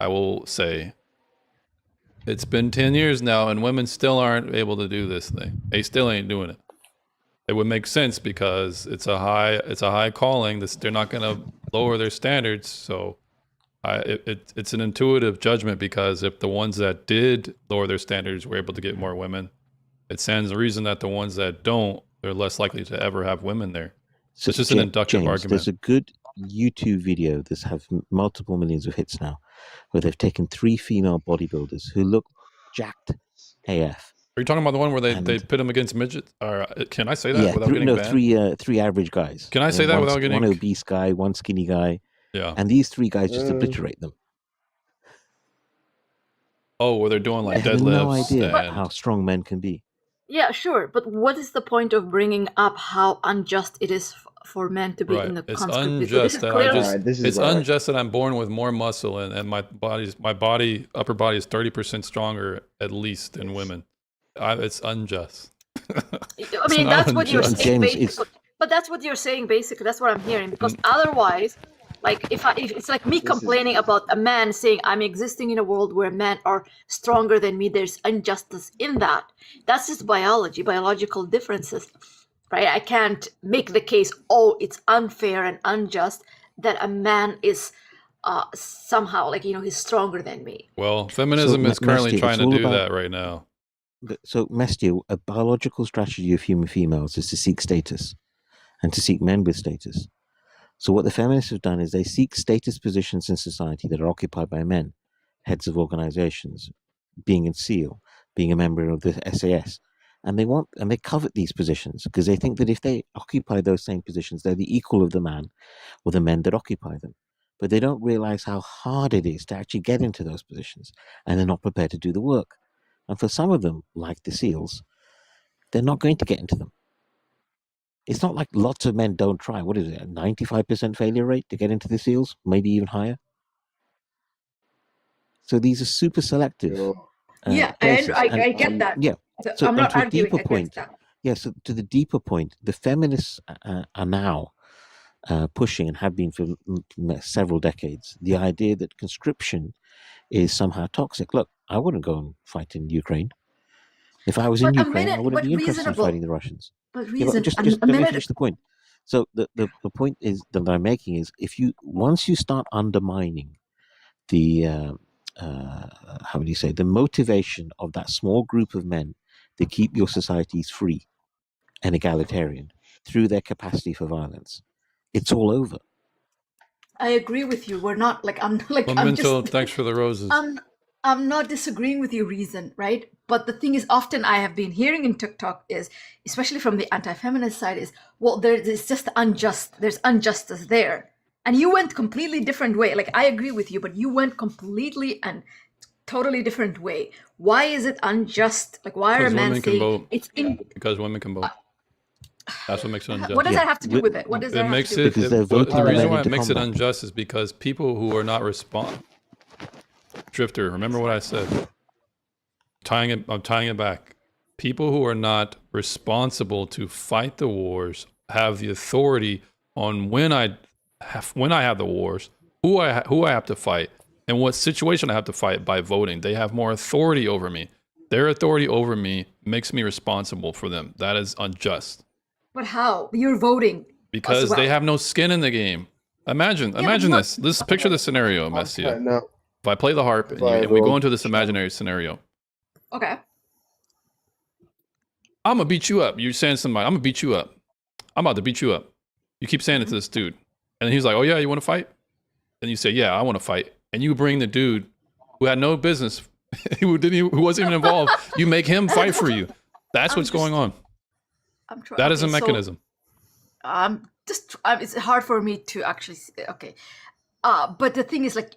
I will say it's been 10 years now, and women still aren't able to do this thing. They still ain't doing it. It would make sense because it's a high calling. They're not going to lower their standards. So it's an intuitive judgment, because if the ones that did lower their standards were able to get more women, it stands to reason that the ones that don't, they're less likely to ever have women there. So it's just an inductive James, argument. there's a good YouTube video that's have multiple millions of hits now, where they've taken 3 female bodybuilders who look jacked AF. Are you talking about the one where they And pit them against midgets? Or can I say that yeah, without getting no, banned? three average guys. Can I say that without getting? One obese guy, one skinny guy. Yeah. And these 3 guys just obliterate them. Oh, where they're doing like They have deadlifts no idea and how strong men can be. Yeah, sure, but what is the point of bringing up how unjust it is for men to be in the It's conscript? unjust that clearly- it's unjust that I'm born with more muscle and my upper body is 30% stronger at least than women. It's unjust. I mean, that's what you're unjust. saying. James, Basically. But that's what you're saying, basically. That's what I'm hearing. Because otherwise, like, if it's like me complaining about a man saying I'm existing in a world where men are stronger than me, there's injustice in that. That's just biology, biological differences, right? I can't make the case, oh, it's unfair and unjust that a man is somehow, like, he's stronger than me. Well, feminism is currently Mesty, trying it's to all do about- that right now. So, Mestia, a biological strategy of human females is to seek status and to seek men with status. So what the feminists have done is they seek status positions in society that are occupied by men, heads of organizations, being in SEAL, being a member of the SAS. And they covet these positions because they think that if they occupy those same positions, they're the equal of the man or the men that occupy them. But they don't realize how hard it is to actually get into those positions, and they're not prepared to do the work. And for some of them, like the SEALs, they're not going to get into them. It's not like lots of men don't try. What is it, a 95% failure rate to get into the SEALs? Maybe even higher. So these are super selective. Places. I get that. Yeah. So I'm and not to a arguing deeper against point, that. yeah. So to the deeper point, the feminists are now pushing and have been for several decades the idea that conscription is somehow toxic. Look, I wouldn't go and fight in Ukraine. If I was in Ukraine, I wouldn't be interested in fighting the Russians. But Just let me finish the point. So the point is that I'm making is once you start undermining the how would you say, the motivation of that small group of men to keep your societies free and egalitarian through their capacity for violence, it's all over. I agree with you. We're not like I'm like I'm Memento, just thanks for the roses. I'm not disagreeing with your reason, right? But the thing is, often I have been hearing in TikTok is, especially from the anti-feminist side, is, well, there's just unjust. There's injustice there, and you went completely different way. Like, I agree with you, but you went completely and totally different way. Why is it unjust? Like, why are Because men women can saying vote. it's in? Because women can vote. That's what makes it unjust. What does that have to do with it? What does that It have makes to do it. with Because they're voting The reason men why it into makes it combat. unjust is because people who are not Drifter, remember what I said. I'm tying it back. People who are not responsible to fight the wars have the authority on when I have the wars, who I have to fight, and what situation I have to fight by voting. They have more authority over me. Their authority over me makes me responsible for them. That is unjust. But how? You're voting. Because as well. they have no skin in the game. Imagine this. Let's picture the scenario, Messia. No. If I play the harp and we go into this imaginary scenario, Okay. I'm gonna beat you up. You're saying something like, I'm gonna beat you up. I'm about to beat you up. You keep saying it to this dude. And he's like, oh yeah, you wanna fight? And you say, yeah, I wanna fight. And you bring the dude who had no business, who wasn't even involved. You make him fight for you. That's what's going on. That is a mechanism. It's hard for me to actually okay. But the thing is, like,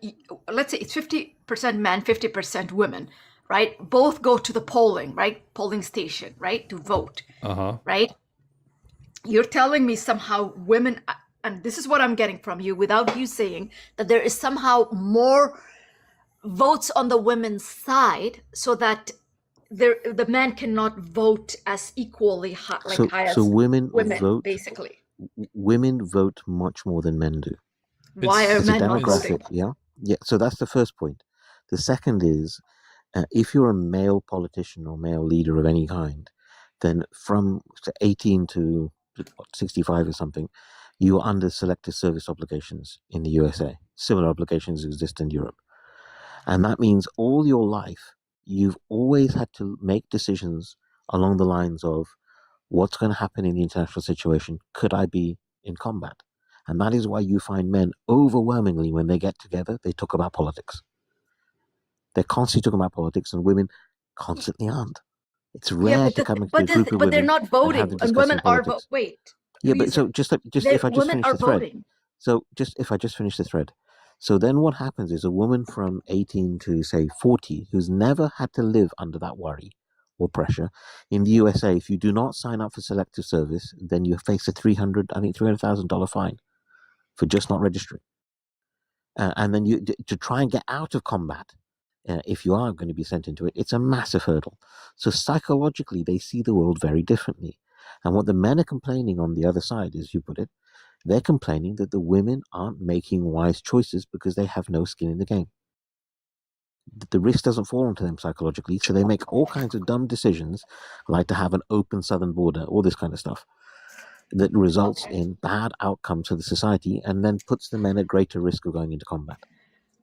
let's say it's 50% men, 50% women, right? Both go to the polling station, right, to vote, right? You're telling me somehow women, and this is what I'm getting from you without you saying, that there is somehow more votes on the women's side, so that the men cannot vote as equally high, So high so as women women, vote basically. women vote much more than men do. Why are It's a men not demographic, voting? yeah? Yeah, so that's the first point. The second is, if you're a male politician or male leader of any kind, then from 18 to 65 or something, you are under selective service obligations in the USA. Similar obligations exist in Europe. And that means all your life, you've always had to make decisions along the lines of what's going to happen in the international situation? Could I be in combat? And that is why you find men overwhelmingly, when they get together, they talk about politics. They're constantly talking about politics, and women constantly aren't. It's Yeah, rare but to come into a but group of but they're women not and have voting, them and women discussing are politics. wait. Yeah, but so Louisa, just if I just they, finish women the are thread. voting. So if I just finish the thread. So then what happens is a woman from 18 to say 40 who's never had to live under that worry or pressure in the USA, if you do not sign up for selective service, then you face a $300,000 fine for just not registering. And then you to try and get out of combat, if you are going to be sent into it, it's a massive hurdle. So psychologically, they see the world very differently. And what the men are complaining on the other side, as you put it, they're complaining that the women aren't making wise choices because they have no skin in the game. The risk doesn't fall onto them psychologically, so they make all kinds of dumb decisions, like to have an open southern border, all this kind of stuff, that results in bad outcomes for the society and then puts the men at greater risk of going into combat.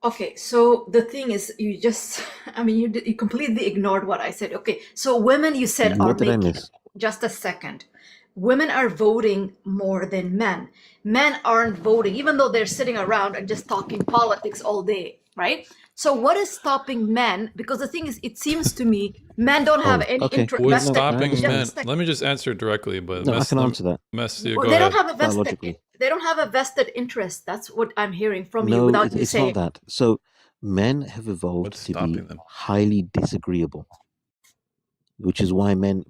Okay, so the thing is, you just, I mean, you completely ignored what I said. Okay, so women, you said, are What did I making, miss? just a second. Women are voting more than men. Men aren't voting, even though they're sitting around and just talking politics all day, right? So what is stopping men? Because the thing is, it seems to me, men don't have any interest. What's vested- stopping just a men? second. Let me just answer directly, but No, I can answer that. Messi, Well, go they ahead. don't have a vested. Biologically. They don't have a vested interest. That's what I'm hearing from you No, without you it's saying. not that. So men have evolved to be highly disagreeable, which is why men,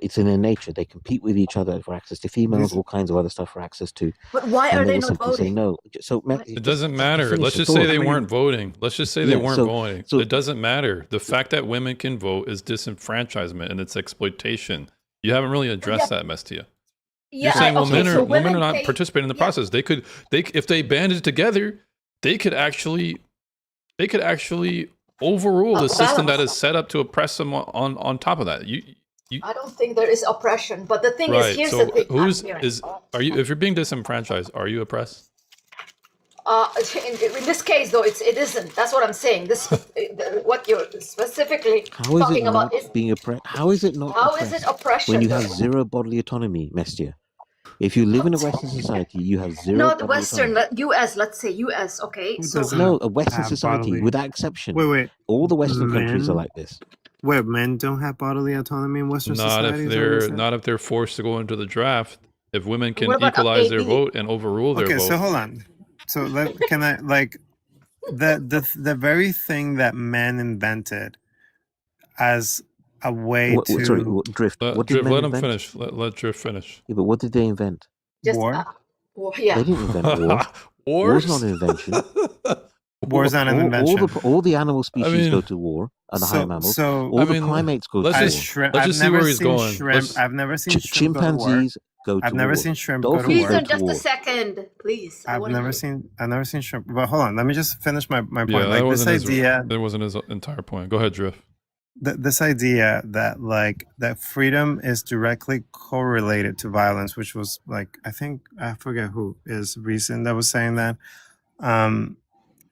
it's in their nature. They compete with each other for access to females, all kinds of other stuff for access to. But why and are they they will not simply say voting? no. So It doesn't matter. finish Let's the just say thought. they I mean- weren't voting. Let's just say they Yeah, weren't so- voting. so- It doesn't matter. The fact that women can vote is disenfranchisement and it's exploitation. You haven't really addressed that, Mestia. Yeah, You're saying okay, so women are not pay- participating in the process. They could if they banded together, they could actually overrule the system that is set up to oppress them on top of that. You I don't think there is oppression, but the thing right. is, here's So the thing. who's I'm hearing. are you if you're being disenfranchised, are you oppressed? In this case, though, it isn't. That's what I'm saying. This what you're specifically How is it talking not about is being oppressed? How is it not how oppressed is it oppression? when you have though? zero bodily autonomy, Mestia? If you live in a Western society, you have zero Not bodily Western, autonomy. U.S. Let's say U.S. Okay, Who so doesn't No, a Western have society, bodily- without exception. Wait. All the Western countries are Men? like this. Where men don't have bodily autonomy in Western Not society? if is that what you're they're saying? not if they're forced to go into the draft. If women can What about equalize their AB? vote and overrule their Okay, vote. so hold on. So can I like the very thing that men invented as a way to Sorry, Drift. What did Drift, men let him invent? finish. Let Drift finish. Yeah, but what did they invent? just war. well, yeah. They didn't invent war. War's not an invention. War's not an invention. All the animal species mean- go to war, and the higher mammals. So all I the mean, primates go to let's war. just- shrimp. let's I've just see never where he's seen going. shrimp. Let's- I've never seen shrimp go to war. Chimpanzees go to I've never war. seen shrimp go to Dolphins war. go Please, to just war. a second, please. I I've wanna never hear. seen shrimp. But hold on, let me just finish my point. Yeah, Like that this idea, wasn't his entire point. Go ahead, Drift. this idea that freedom is directly correlated to violence, which was like I think I forget who is recent that was saying that.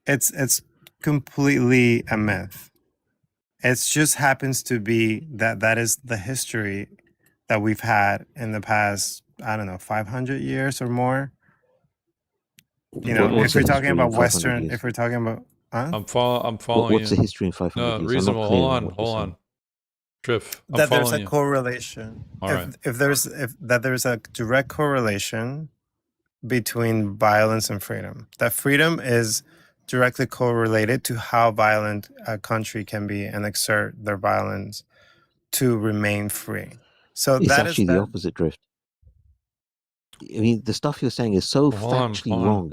It's completely a myth. It just happens to be that is the history that we've had in the past, I don't know, 500 years or more. You know, What's if we're the talking history in about 500 Western, years? if we're talking about, huh? I'm following What's you. the history in 500 No, years? I'm not reasonable. clear Hold on on, what you're hold saying. on. Drift. I'm That there's following a you. correlation. All right. If there's a direct correlation between violence and freedom. That freedom is directly correlated to how violent a country can be and exert their violence to remain free. So It's that is actually the that. opposite, Drift. I mean, the stuff you're saying is so Hold on, factually hold on. wrong.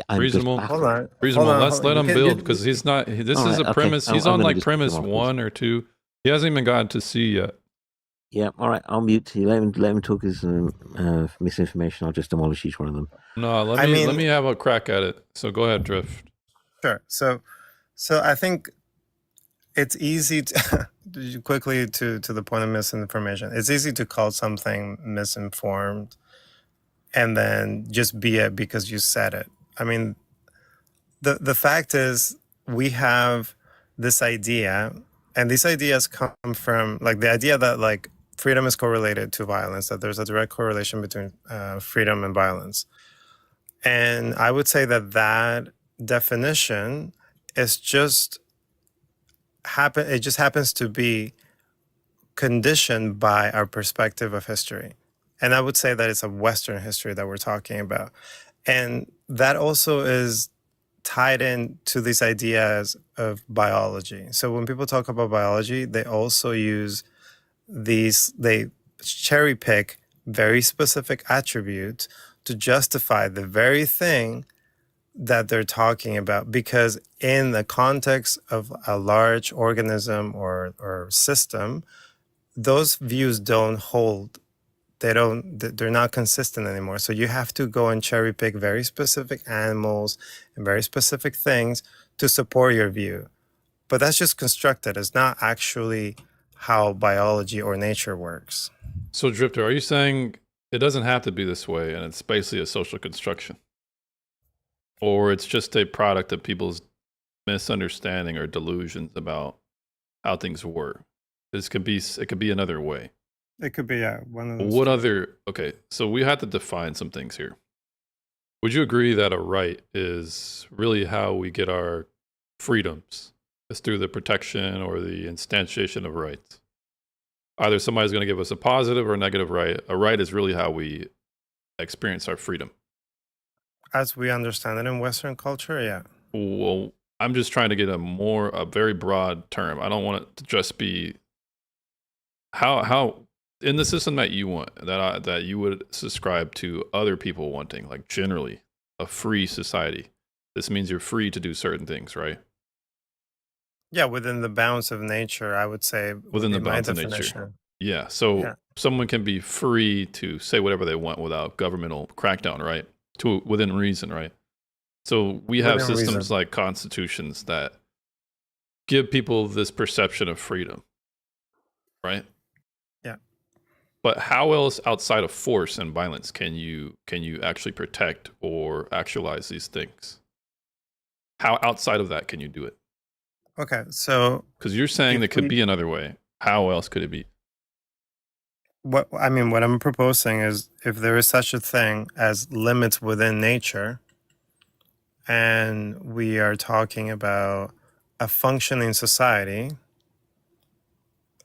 I'm Reasonable. just Hold baffled. on. Reasonable. Hold on, Let's hold let on. him build because he's not. This All is right, a okay. premise. He's I'm on gonna like just cut him premise off, please. 1 or 2. He hasn't even gotten to C yet. Yeah, all right, I'll mute you. Let him talk his misinformation. I'll just demolish each one of them. No, let I me mean, have a crack at it. So go ahead, Drift. sure. So I think it's easy to quickly to the point of misinformation. It's easy to call something misinformed and then just be it because you said it. I mean, the fact is we have this idea, and these ideas come from like the idea that like freedom is correlated to violence, that there's a direct correlation between freedom and violence. And I would say that that definition is just it just happens to be conditioned by our perspective of history. And I would say that it's a Western history that we're talking about. And that also is tied in to these ideas of biology. So when people talk about biology, they also use they cherry pick very specific attributes to justify the very thing that they're talking about, because in the context of a large organism or system, those views don't hold. They're not consistent anymore. So you have to go and cherry pick very specific animals and very specific things to support your view. But that's just constructed. It's not actually how biology or nature works. So Drifter, are you saying it doesn't have to be this way and it's basically a social construction? Or it's just a product of people's misunderstanding or delusions about how things were? It could be another way. It could be, yeah, one of those. What other, okay, so we have to define some things here. Would you agree that a right is really how we get our freedoms? It's through the protection or the instantiation of rights. Either somebody's going to give us a positive or a negative right. A right is really how we experience our freedom. As we understand it in Western culture, yeah. Well, I'm just trying to get a very broad term. I don't want it to just be how in the system that you want, that you would subscribe to other people wanting, like generally a free society. This means you're free to do certain things, right? Yeah, within the bounds of nature, I would say. Within the bounds of nature. Yeah. So Yeah. someone can be free to say whatever they want without governmental crackdown, right? Within reason, right? So we have Within systems reason. like constitutions that give people this perception of freedom, right? Yeah. But how else outside of force and violence can you actually protect or actualize these things? How outside of that can you do it? Okay, so Because you're saying if there could we- be another way. How else could it be? what I'm proposing is if there is such a thing as limits within nature, and we are talking about a functioning society,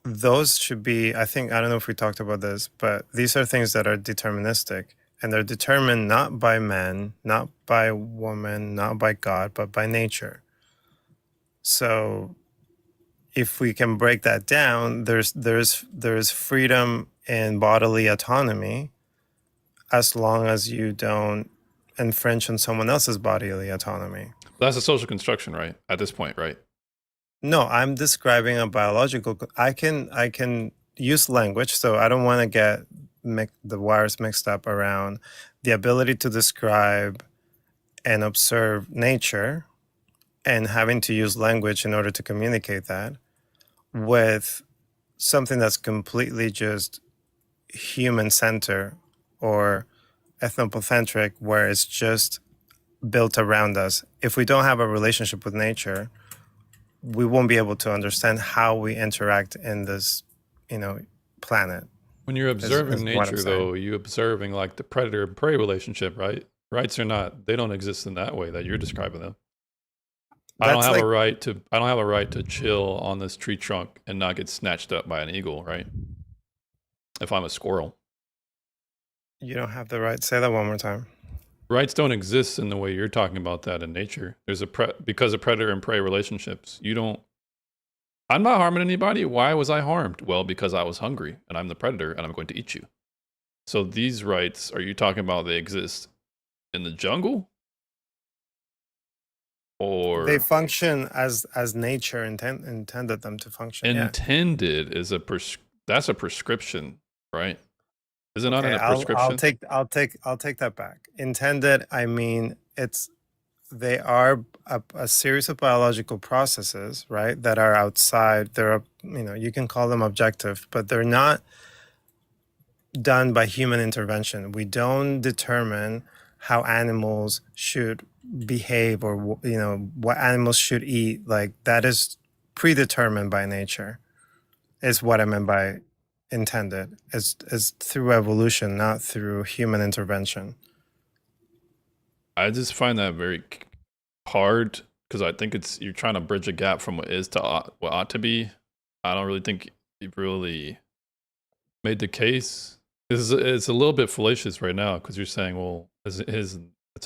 those should be, I don't know if we talked about this, but these are things that are deterministic, and they're determined not by men, not by woman, not by God, but by nature. So if we can break that down, there's freedom in bodily autonomy as long as you don't infringe on someone else's bodily autonomy. That's a social construction, right? At this point, right? No, I'm describing a biological. I can use language, so I don't want to get the wires mixed up around the ability to describe and observe nature, and having to use language in order to communicate that, with something that's completely just human-centered or ethnocentric, where it's just built around us. If we don't have a relationship with nature, we won't be able to understand how we interact in this, planet. When you're observing is what I'm nature, saying. though, you're observing like the predator and prey relationship, right? Rights are not; they don't exist in that way that you're describing them. I don't That's have like- a right to. I don't have a right to chill on this tree trunk and not get snatched up by an eagle, right? If I'm a squirrel, You don't have the right. Say that one more time. rights don't exist in the way you're talking about that in nature. There's because of predator and prey relationships. You don't. I'm not harming anybody. Why was I harmed? Well, because I was hungry and I'm the predator and I'm going to eat you. So these rights, are you talking about they exist in the jungle? They or function as nature intended them to function. Yeah. intended is that's a prescription, right? Is it not in Okay, a I'll prescription? take that back. Intended, I mean, they are a series of biological processes, right, that are outside. They're, you can call them objective, but they're not done by human intervention. We don't determine how animals should behave or what animals should eat. Like that is predetermined by nature, is what I meant by intended. Is through evolution, not through human intervention. I just find that very hard because I think you're trying to bridge a gap from what is to what ought to be. I don't really think you've really made the case. It's a little bit fallacious right now because you're saying, well, that's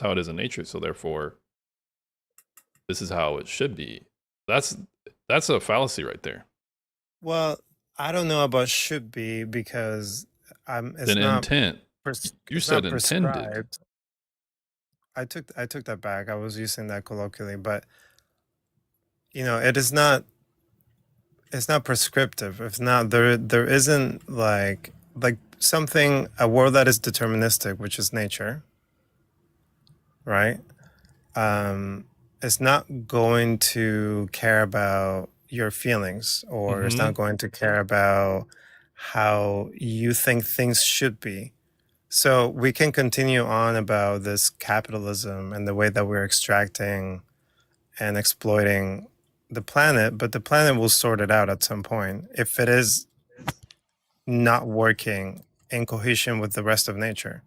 how it is in nature, so therefore, this is how it should be. That's a fallacy right there. Well, I don't know about should be because it's Then not intent. You it's said not intended. prescribed. I took that back. I was using that colloquially, but it is not. It's not prescriptive. It's not there. There isn't like something, a world that is deterministic, which is nature, right? It's not going to care about your feelings, or it's not going to care about how you think things should be. So we can continue on about this capitalism and the way that we're extracting and exploiting the planet, but the planet will sort it out at some point if it is not working in cohesion with the rest of nature.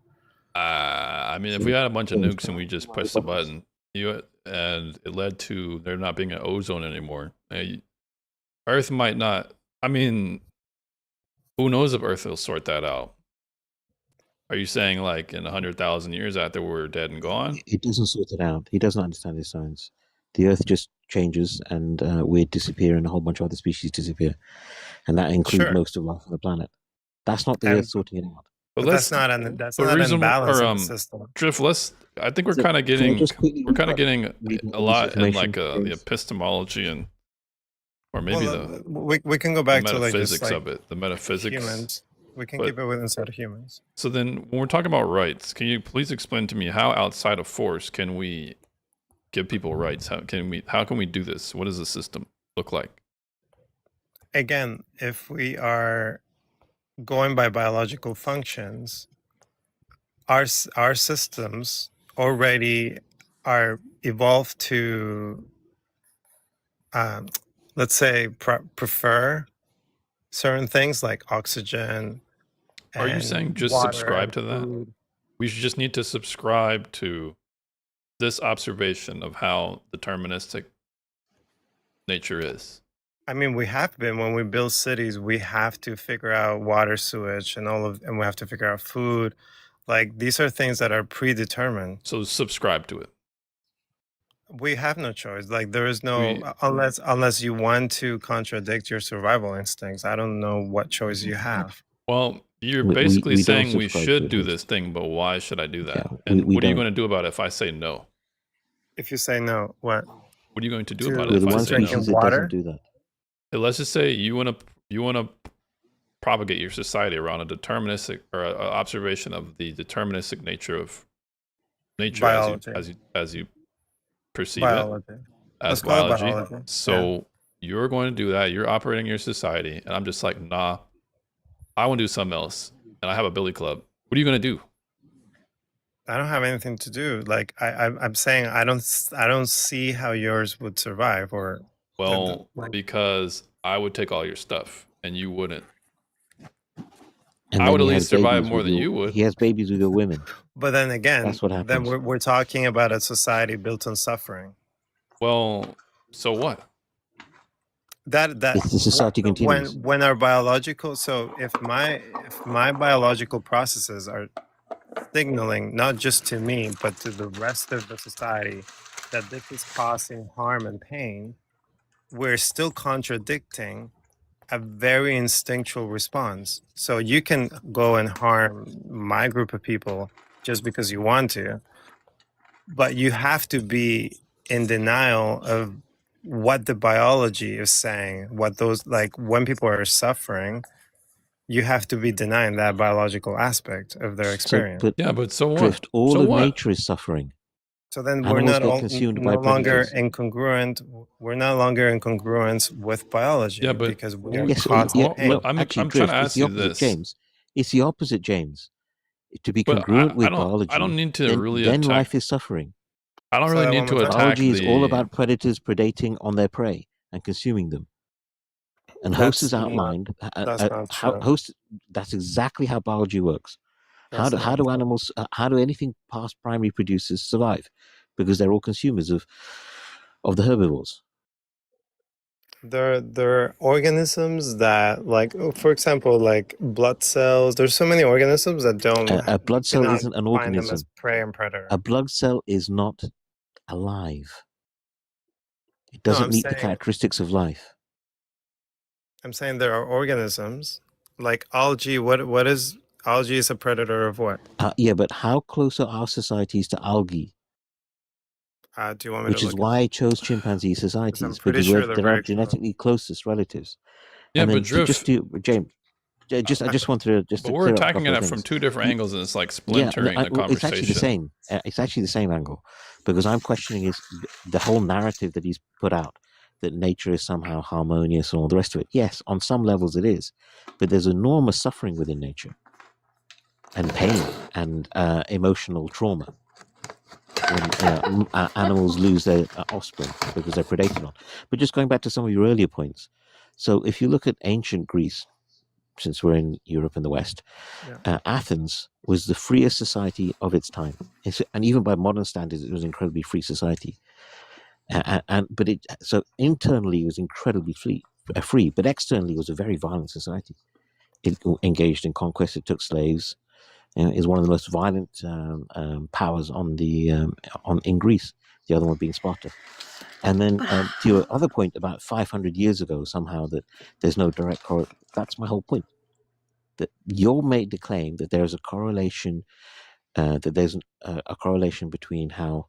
I mean, if we had a bunch of nukes and we just pressed the button, and it led to there not being an ozone anymore, Earth might not. I mean, who knows if Earth will sort that out? Are you saying like in 100,000 years after we're dead and gone? It doesn't sort it out. He doesn't understand his science. The Earth just changes, and we disappear, and a whole bunch of other species disappear, and that includes most of life on the planet. That's not the Earth sorting it out. But that's not an imbalance in the system. Drift, I think we're kind of getting a lot in like the epistemology or maybe we can go back the to metaphysics of it, the metaphysics. Humans. We can keep it within inside of humans. So then, when we're talking about rights, can you please explain to me how outside of force can we give people rights? How can we do this? What does the system look like? Again, if we are going by biological functions, our systems already are evolved to, let's say, prefer certain things like oxygen. Are you saying just subscribe to that? We should just need to subscribe to this observation of how deterministic nature is. I mean, we have been. When we build cities, we have to figure out water, sewage, and we have to figure out food. Like, these are things that are predetermined. So subscribe to it. We have no choice. Like, there is no, unless you want to contradict your survival instincts. I don't know what choice you have. Well, you're basically saying we should do this thing, but why should I do that? And what are you going to do about it if I say no? If you say no, what? What are you going to do about it if I say no? Water? Do that. Let's just say you want to propagate your society around a deterministic or an observation of the deterministic nature of nature as you perceive it as biology. So you're going to do that. You're operating your society, and I'm just like, nah. I want to do something else, and I have a billy club. What are you going to do? I don't have anything to do. Like I'm saying, I don't see how yours would survive. Or because I would take all your stuff, and you wouldn't. And I would at least survive more than you would. He has babies with your women. But then again, that's what happens. Then we're talking about a society built on suffering. Well, so what? That if the society continues. When our biological, so if my biological processes are signaling not just to me but to the rest of the society that this is causing harm and pain, we're still contradicting a very instinctual response. So you can go and harm my group of people just because you want to, but you have to be in denial of what the biology is saying, what those, like when people are suffering, you have to be denying that biological aspect of their So, experience. but Yeah, but so what? Drift, all So of what? nature is suffering. So then we're Animals not get all, consumed by no longer predators. incongruent. We're no longer in congruence with biology Yeah, but because we are Yes, caught yeah, in pain. no, I'm actually, I'm trying Drift, to it's ask the you opposite, this. James. It's the opposite, James. To be But congruent with I don't biology, need to really then attack. life is suffering. I don't Say really that need one to more time. attack Biology is all the. about predators predating on their prey and consuming them. And Host That's has outlined that's not how true. Host. That's exactly how biology works. How That's do not true. animals? How do anything past primary producers survive? Because they're all consumers of the herbivores. There are organisms that, like, for example, like blood cells. There's so many organisms that A blood cell cannot isn't an find them as organism. prey and predator. A blood cell is not alive. It No, doesn't meet the characteristics of life. I'm saying there are organisms like algae. What is algae? Is a predator of what? Yeah, but how close are our societies to algae? Do you want me Which to is look why I chose chimpanzee I'm societies, pretty because sure there they're are very close. genetically closest relatives. Yeah, And but then Drift. James, I just wanted to But we're clear up a attacking couple it of from things. two different angles, and it's like Yeah, splintering the well, it's actually the conversation. same. It's actually the same angle, because I'm questioning is the whole narrative that he's put out, that nature is somehow harmonious and all the rest of it. Yes, on some levels it is, but there's enormous suffering within nature, and pain, and emotional trauma when animals lose their offspring because they're predated on. But just going back to some of your earlier points, so if you look at ancient Greece, since we're in Europe and the West, Athens was the freest society of its time, and even by modern standards, it was an incredibly free society. But so internally it was incredibly free, but externally it was a very violent society. It engaged in conquest. It took slaves. Is one of the most violent powers in Greece. The other one being Sparta. And then to your other point about 500 years ago, somehow that there's no direct correlation. That's my whole point. That you're made the claim that there's a correlation, that there's a correlation between how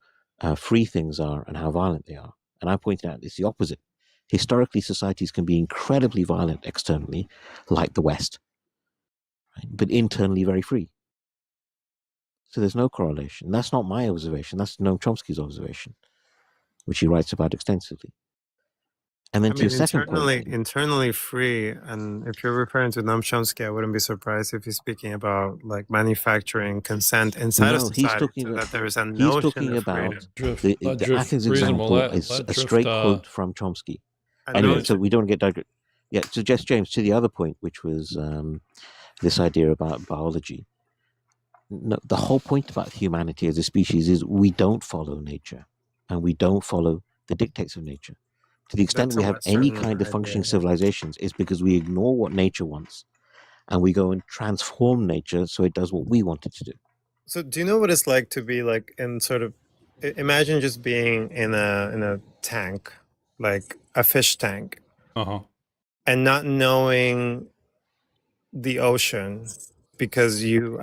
free things are and how violent they are. And I pointed out it's the opposite. Historically, societies can be incredibly violent externally, like the West, right? But internally very free. So there's no correlation. That's not my observation. That's Noam Chomsky's observation, which he writes about extensively. And then I to your mean, second point, internally free. And if you're referring to Noam Chomsky, I wouldn't be surprised if he's speaking about like manufacturing consent inside of no, he's society, talking so about that there is a notion of freedom. Drift, let the Drift Athens reasonable. example is Let a Drift. straight quote from Chomsky. I Anyway, know so we don't get digress. Yeah, so just James, to the other point, which was this idea about biology. No, the whole point about humanity as a species is we don't follow nature, and we don't follow the dictates of nature. To the extent that's we a have any Western kind of functioning idea. civilizations, is because we ignore what nature wants, and we go and transform nature so it does what we want it to do. So, do you know what it's like to be like in sort of? Imagine just being in a tank, like a fish tank, and not knowing the ocean because you've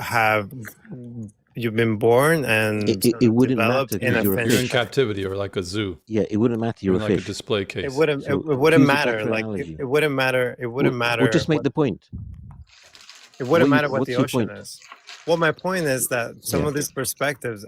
been born and It wouldn't developed matter in because a you're a fish You're in fish. tank. captivity or like a zoo. Yeah, it wouldn't matter. You're You're a like a fish. display case. It wouldn't. So It wouldn't choose a matter. better Like analogy. it wouldn't matter. It wouldn't matter. Well, just make the point. It wouldn't matter what What's the your ocean point? is. Well, my point is that some Yeah. of these perspectives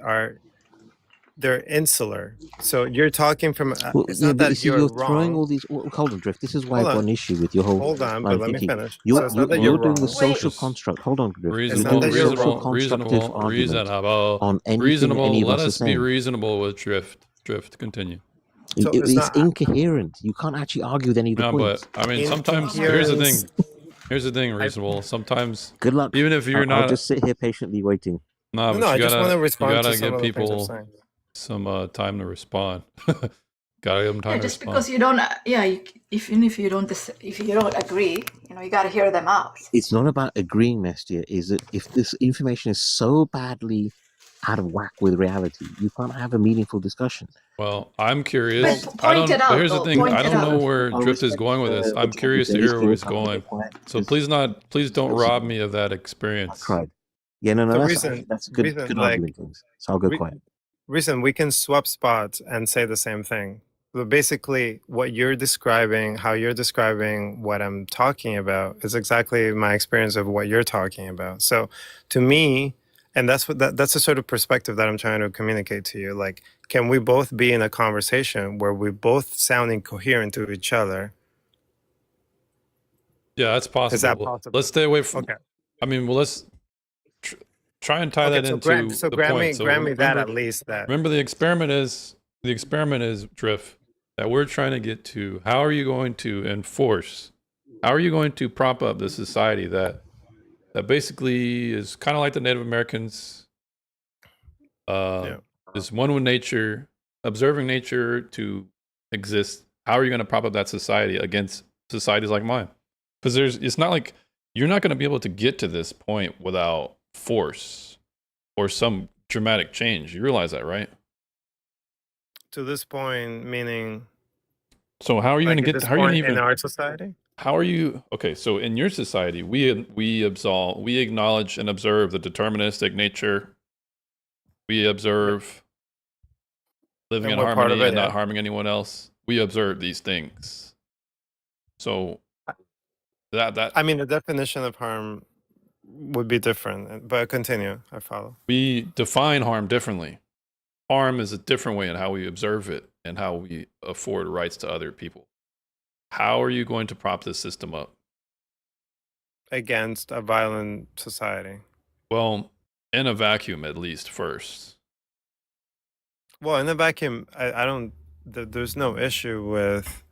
they're insular. So you're talking from. Well, It's yeah, not but you that see, you're you're throwing wrong. all these. Hold on, Drift. This is why Hold I've got on. an issue with your whole Hold on, line but of let me thinking. finish. So it's not that you're You're doing the wrong. social construct. Hold on, Drift. You're Reasonable, doing the you're social wrong. constructive argument reasonable, on anything reasonable. any of Let us are us be saying. reasonable with Drift. Drift, continue. So it's It's not incoherent. You can't actually argue with any of the No, points. but I mean, sometimes here's the incoherence. thing. Here's the thing, reasonable. Sometimes, Good luck. even if you're I'll not, just sit here patiently waiting. nah, No, but I you just want to gotta respond to give some of the things I'm people saying. some time to respond. Gotta give them time Yeah, to just respond. because you don't, even if you don't, if you don't agree, you got to hear them out. It's not about agreeing, Mestia. Is that if this information is so badly out of whack with reality, you can't have a meaningful discussion. Well, I'm curious. But I point don't. it out, But here's the though. thing. Point I it don't know out. where I'll Drift is respect going with this. the I'm curious to topic. hear where he's I'll keep going. it quiet So because please don't rob me of that experience. I've tried. Yeah, no, The that's a good reason, argument, like, things. So I'll go re- quiet. Reason we can swap spots and say the same thing. But basically, what you're describing, how you're describing what I'm talking about, is exactly my experience of what you're talking about. So, to me, and that's the sort of perspective that I'm trying to communicate to you. Like, can we both be in a conversation where we both sounding coherent to each other? Yeah, that's possible. Is that Well, possible? let's stay away from. Okay. I mean, well, let's try and tie Okay. that So into the grant point. So me that remember, at least that. remember the experiment is Drift, that we're trying to get to. How are you going to enforce? How are you going to prop up the society that basically is kind of like the Native Americans? Yeah. Is one with nature, observing nature to exist. How are you going to prop up that society against societies like mine? Because it's not like you're not going to be able to get to this point without force or some dramatic change. You realize that, right? To this point, meaning So how are you like going to at get? this How are you going point to in even? our society? How are you? Okay, so in your society, we acknowledge and observe the deterministic nature. We observe living in And we're part of harmony it, and not yeah. harming anyone else. We observe these things. So that I mean, the definition of harm would be different, but continue. I follow. we define harm differently. Harm is a different way in how we observe it and how we afford rights to other people. How are you going to prop this system up? Against a violent society. Well, in a vacuum, at least first. Well, in the vacuum, I don't. There's no issue with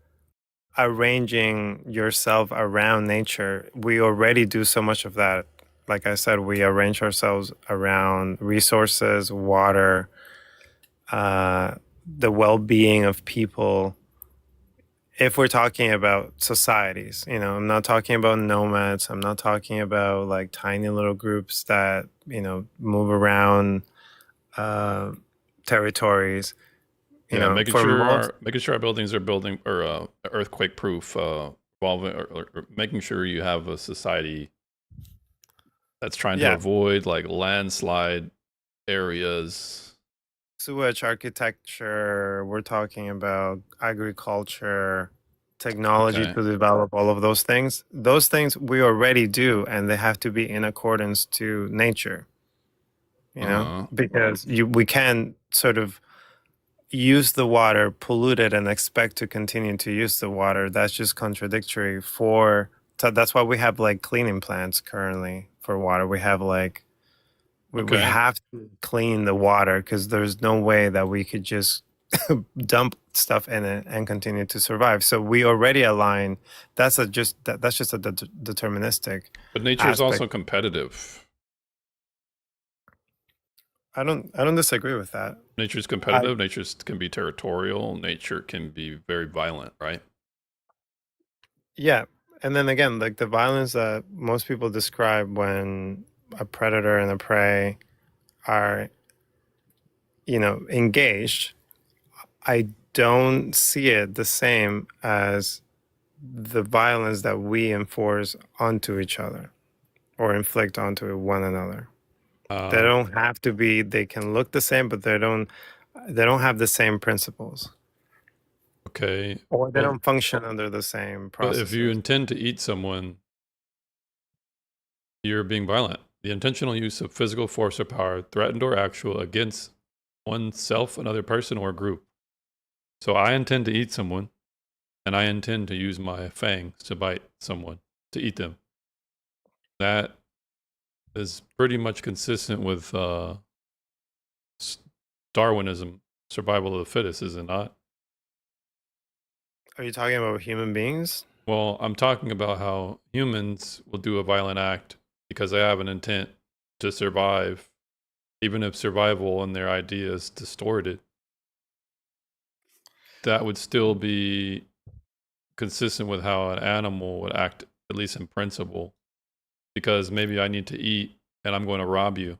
arranging yourself around nature. We already do so much of that. Like I said, we arrange ourselves around resources, water, the well-being of people. If we're talking about societies, I'm not talking about nomads. I'm not talking about like tiny little groups that move around territories. Yeah, making for sure most, our buildings are building or earthquake proof, involving or making sure you have a society that's trying to yeah, avoid like landslide areas. sewage architecture. We're talking about agriculture, technology Okay. to develop all of those things. Those things we already do, and they have to be in accordance to nature. Because we can sort of use the water, pollute it, and expect to continue to use the water. That's just contradictory so that's why we have like cleaning plants currently for water. We have like we Okay. have to clean the water because there's no way that we could just dump stuff in it and continue to survive. So we already align. That's just a deterministic. But nature is also aspect. competitive. I don't disagree with that. Nature's competitive. Nature can be territorial. Nature can be very violent, right? Yeah. And then again, like the violence that most people describe when a predator and a prey are, engaged, I don't see it the same as the violence that we enforce onto each other or inflict onto one another. They don't have to be, they can look the same, but they don't have the same principles. Okay. Or they Well, don't function under the same but if process. you intend to eat someone, you're being violent. The intentional use of physical force or power, threatened or actual, against oneself, another person, or group. So I intend to eat someone, and I intend to use my fangs to bite someone, to eat them. That is pretty much consistent with Darwinism, survival of the fittest, is it not? Are you talking about human beings? Well, I'm talking about how humans will do a violent act because they have an intent to survive, even if survival and their idea is distorted. That would still be consistent with how an animal would act, at least in principle, because maybe I need to eat and I'm going to rob you.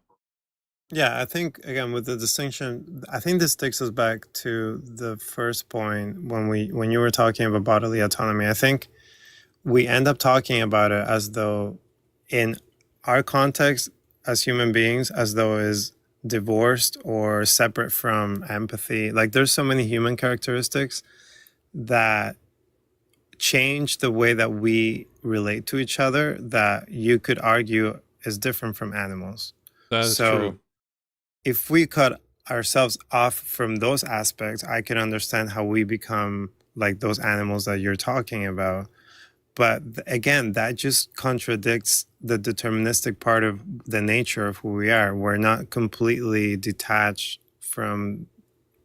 Yeah, I think again with the distinction, I think this takes us back to the first point when you were talking about bodily autonomy. I think we end up talking about it as though in our context as human beings, as though is divorced or separate from empathy. Like there's so many human characteristics that change the way that we relate to each other that you could argue is different from animals. That is So true. if we cut ourselves off from those aspects, I can understand how we become like those animals that you're talking about. But again, that just contradicts the deterministic part of the nature of who we are. We're not completely detached from,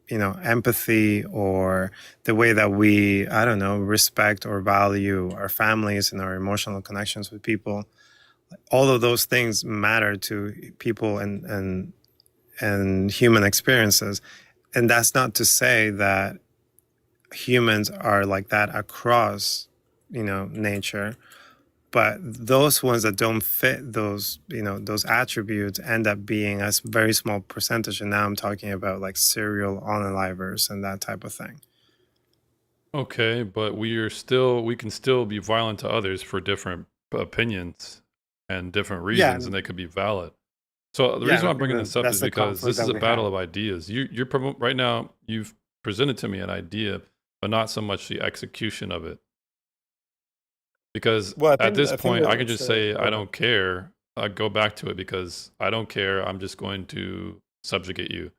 you know, empathy or the way that we, I don't know, respect or value our families and our emotional connections with people. All of those things matter to people and human experiences. And that's not to say that humans are like that across, you know, nature, but those ones that don't fit those, you know, those attributes end up being a very small percentage. And now I'm talking about like serial unalivers and that type of thing. Okay, but we can still be violent to others for different opinions and different Yeah, reasons, and they could be valid. So the yeah, reason why I'm bringing this up that's is the because conflict this is that a we battle have. of ideas. Right now, you've presented to me an idea, but not so much the execution of it. Because Well, at this I think point, I that can just say, I don't care. I go back to it because I don't care. I'm just going to subjugate you.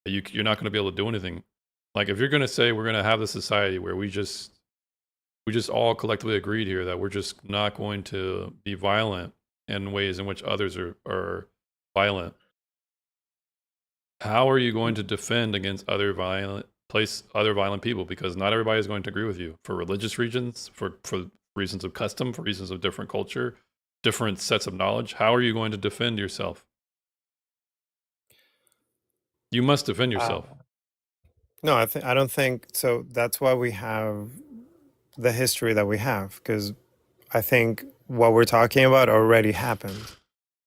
You're not going to be able to do anything. Like if you're going to say we're going to have this society where we just all collectively agreed here that we're just not going to be violent in ways in which others are violent. How are you going to defend against other violent people? Because not everybody is going to agree with you for religious reasons, for reasons of custom, for reasons of different culture, different sets of knowledge. How are you going to defend yourself? You must defend yourself. No, I don't think so. That's why we have the history that we have, because I think what we're talking about already happened,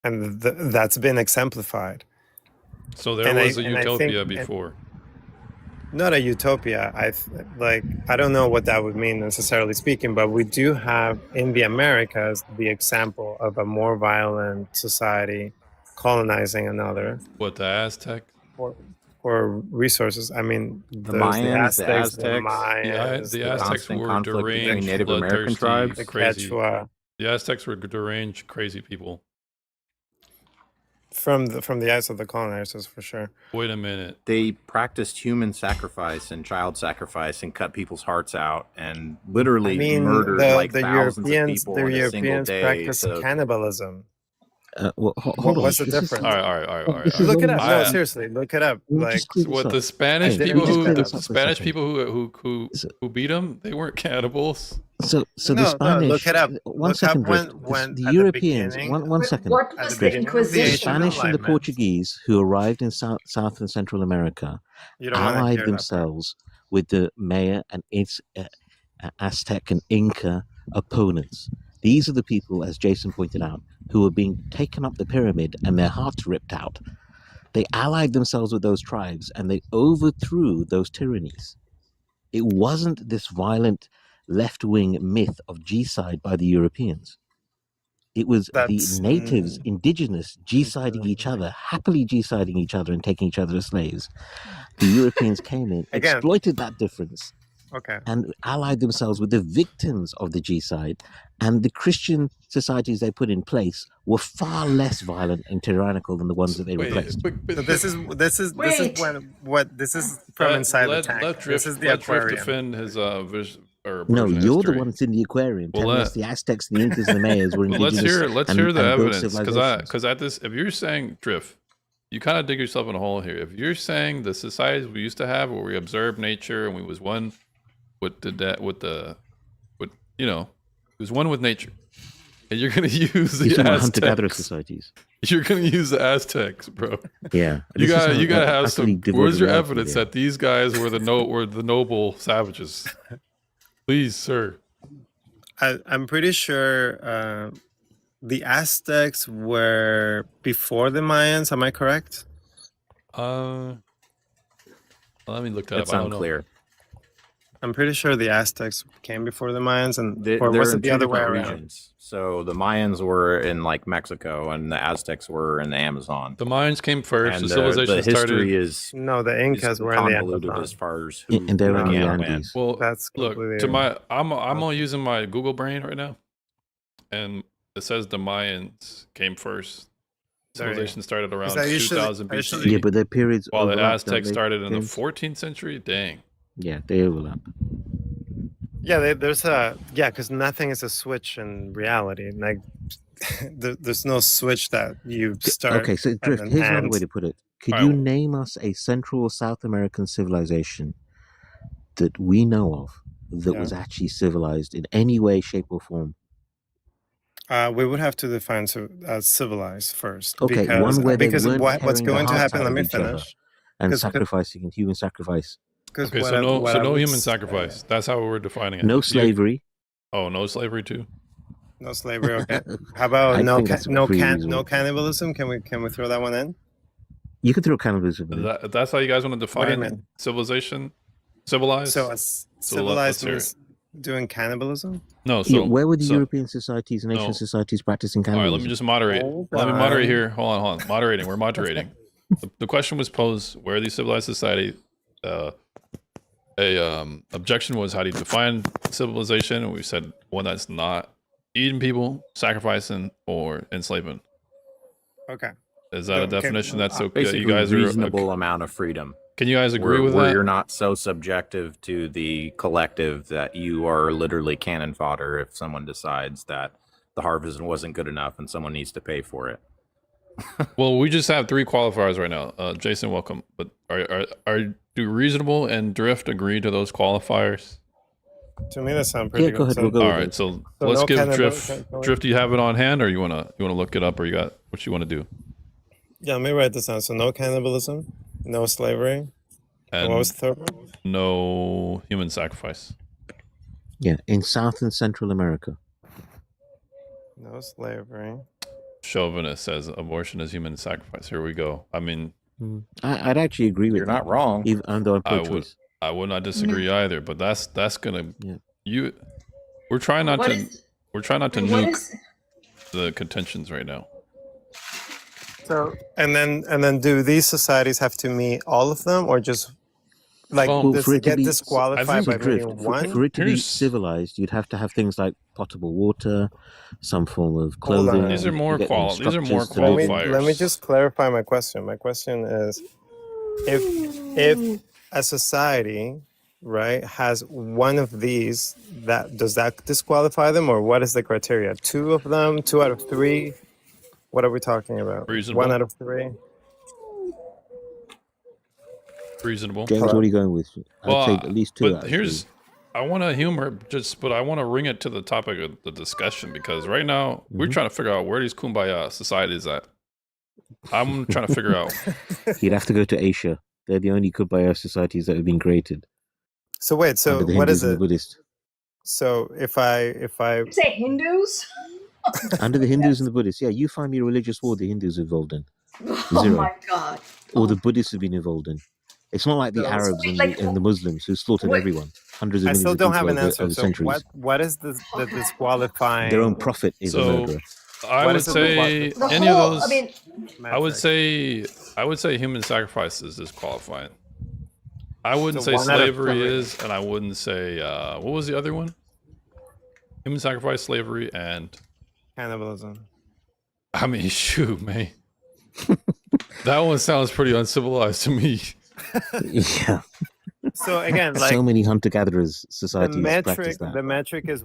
and that's been exemplified. So there And was a I utopia think before. not a utopia. I don't know what that would mean necessarily speaking, but we do have in the Americas the example of a more violent society colonizing another What, the Aztec? for resources. I mean, The there's the Mayans, the Aztecs, the Aztecs, Mayans, The the Aztecs constant were conflict between deranged, Native American bloodthirsty, tribes. the crazy. Quechua. The Aztecs were deranged, crazy people. From the eyes of the colonizers, for sure. Wait a minute. They practiced human sacrifice and child sacrifice and cut people's hearts out and literally I mean, murdered like the thousands of Europeans, people the in a single Europeans day. practice So cannibalism. Well, hold on. What's the This is difference? All right. this is Look it one up. of No, the- seriously, look it up. Let me Like just clear this What, up. the Spanish Let me people just clear the this up for a Spanish second. people who beat them, they weren't cannibals. So the no, Spanish. look it up. One Look second, up Drift. when The at Europeans. the beginning, One second. What at was the the beginning of the Age The of Inquisition? Spanish and the Enlightenment. Portuguese who arrived in South and Central America You don't want to allied hear that part. themselves with the Maya and its Aztec and Inca opponents. These are the people, as Jason pointed out, who were being taken up the pyramid and their hearts ripped out. They allied themselves with those tribes and they overthrew those tyrannies. It wasn't this violent left-wing myth of G-side by the Europeans. It was That's the natives, indigenous, G-siding each other, happily G-siding each other and taking each other as slaves. The Europeans came in, Again. exploited that difference, okay. and allied themselves with the victims of the G-side. And the Christian societies they put in place were far less violent and tyrannical than the ones that they replaced. So this is Wait. this is from inside the tank. Let This is the Drift aquarium. defend his No, version of you're the history. one that's in the aquarium Well, telling us the Aztecs, the Incas, and the Mayas were Well, indigenous. let's hear the and built evidence civilizations. because at this, if you're saying Drift, you kind of dig yourself in a hole here. If you're saying the societies we used to have where we observed nature and we was one with one with nature, and you're gonna use You're the talking about hunter-gatherer Aztecs. societies. You're gonna use the Aztecs, bro. Yeah, You this is gotta how have utterly some. devoid Where's of your reality, evidence yeah. that these guys were the noble savages? Please, sir. I'm pretty sure the Aztecs were before the Mayans. Am I correct? Let me look that it's up. I don't know. unclear. I'm pretty sure the Aztecs came before the Mayans, and or They're was in it the two other way different around? regions. So the Mayans were in like Mexico, and the Aztecs were in the Amazon. The Mayans came first. And the civilization the history started. is No, the Incas were in the convoluted Amazon. as far as who And they're in the began when. Andes. Well, That's look completely to my. I'm only using my Google brain right now, and it says the Mayans came first. There you go. Civilization started around that usually- 2000 usually- BC. Yeah, but their periods While the overlap, don't Aztecs they, started in the James? 14th century. Dang. Yeah, they overlap. Yeah, there's a because nothing is a switch in reality. Like there's no switch that you start. Okay, so and Drift, then here's another end. way to put it. Could Alright. you name us a Central or South American civilization that we know of that was actually civilized in any way, shape, or form? We would have to define civilized first. Okay, because, one where they because weren't what's tearing the going to hearts happen? out Let of me each other finish. and 'Cause- sacrificing and human sacrifice. Okay, so no human sacrifice. That's how we're defining it. No You- slavery. Oh, no slavery too. No slavery. Okay. How about I no think that's pretty reasonable. no cannibalism? Can we throw that one in? You could throw cannibalism in. That's how you guys want to What do you define mean? civilization, civilized. So let's civilized hear means doing cannibalism? No, Yeah, where were the so- European societies and Asian No. societies practicing All right, cannibalism? let me just moderate. Hold Let me moderate on. here. Hold on. Moderating. We're moderating. The question was posed: where are these civilized society? Objection was how do you define civilization? And we said one that's not eating people, sacrificing, or enslaving. Okay. Is that a Okay. definition that's okay? Basically, You guys reasonable are. amount of freedom. Can you guys agree where, with where that? you're not so subjective to the collective that you are literally cannon fodder if someone decides that the harvest wasn't good enough and someone needs to pay for it. Well, we just have 3 qualifiers right now. Jason, welcome. But do reasonable and drift agree to those qualifiers? To me, that sounds pretty Yeah, go good. ahead, we'll go All with right, it. so So let's no give cannibal- Drift. can- Drift, do you have it on hand, or you wanna look it up, or you got what you want to do? Yeah, let me write this down. So no cannibalism, no slavery. And what was the third one? No human sacrifice. Yeah, in South and Central America. No slavery. Chauvinist says abortion is human sacrifice. Here we go. I mean, I'd actually agree with You're that. not wrong. Even though I'm I would pro-choice. not disagree either. But that's gonna you. We're trying not What to. is- We're trying not to what nuke is- the contentions right now. So and then do these societies have to meet all of them, or just like Well, does for it it to get be disqualified by Drift, meeting one? for it to be Here's- civilized, you'd have to have things like potable water, some form of Hold on. clothing. These are more you get These are more structures to live in. qualifiers. Let me just clarify my question. My question is, if a society, right, has one of these, does that disqualify them, or what is the criteria? 2 of them, 2 out of 3. What are we talking about? Reasonable. 1 out of 3. Reasonable. James, what are you going with? I'd say at least 2 But out of here's, 3. I want to humor but I want to bring it to the topic of the discussion because right now we're Mm-hmm. trying to figure out where these kumbaya societies at. I'm trying to figure out. You'd have to go to Asia. They're the only Kumbaya societies that have been created. So wait, so under the what Hindus is and the it? Buddhists. So if I You say Hindus? Under the Hindus and the Buddhists. Yeah, you find me a religious war the Hindus are involved in. Oh Zero. my god. Or the Buddhists have been involved in. It's not like the So- Arabs and, Like, and the Muslims who slaughtered wait. everyone. Hundreds of I millions still of don't people have an over, answer. over So centuries. what is the disqualifying? Their own prophet is a So murderer. I What would is the say The any whole, of those. I mean, I would say human sacrifice is disqualifying. I wouldn't So say 1 out of slavery 3. is, and I wouldn't say what was the other one? Human sacrifice, slavery, and Cannibalism. I mean, shoot, man. That one sounds pretty uncivilized to me. Yeah. So again, like So many hunter-gatherers the societies practice that. metric is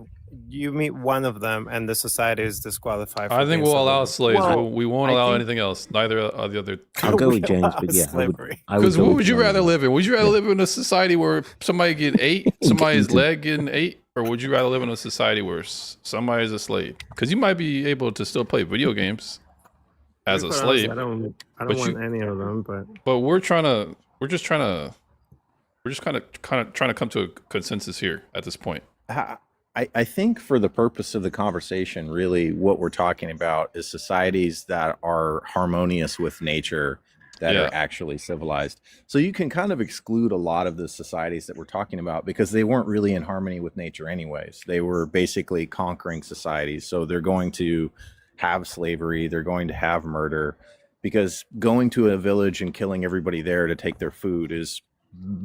you meet one of them and the society is disqualified. I think we'll allow slaves. Well, we won't I allow think- anything else. Neither of the other. I'll go with we James, allow but yeah, slavery. I would Because go what with would you James. rather live in? Would you rather live in a society where somebody get ate, somebody's leg getting ate, or would you rather live in a society where somebody's a slave? Because you might be able to still play video games as a Quite slave. honestly, I don't but want you- any of them, but But we're just kind of trying to come to a consensus here at this point. I think for the purpose of the conversation, really what we're talking about is societies that are harmonious with nature that Yeah. are actually civilized. So you can kind of exclude a lot of the societies that we're talking about because they weren't really in harmony with nature anyways. They were basically conquering societies. So they're going to have slavery, they're going to have murder, because going to a village and killing everybody there to take their food is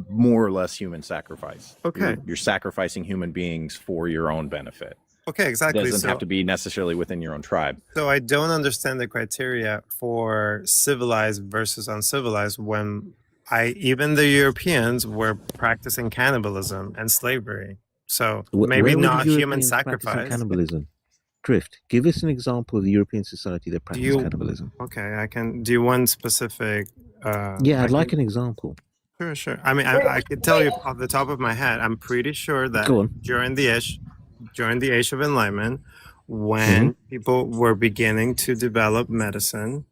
more or less human sacrifice. Okay. You're sacrificing human beings for your own benefit. Okay, It exactly. doesn't So, have to be necessarily within your own tribe. so I don't understand the criteria for civilized versus uncivilized when even the Europeans were practicing cannibalism and slavery. So maybe Where were not the human Europeans practicing sacrifice. cannibalism? Drift. Give us an example of the European society that Do practiced you? cannibalism. Okay, I can. Do you want specific? Yeah, I I'd like can. an example. Sure, sure. I mean, I could tell you off the top of my head. I'm pretty sure that Go on. during the age of enlightenment, Mm-hmm. when people were beginning to develop medicine,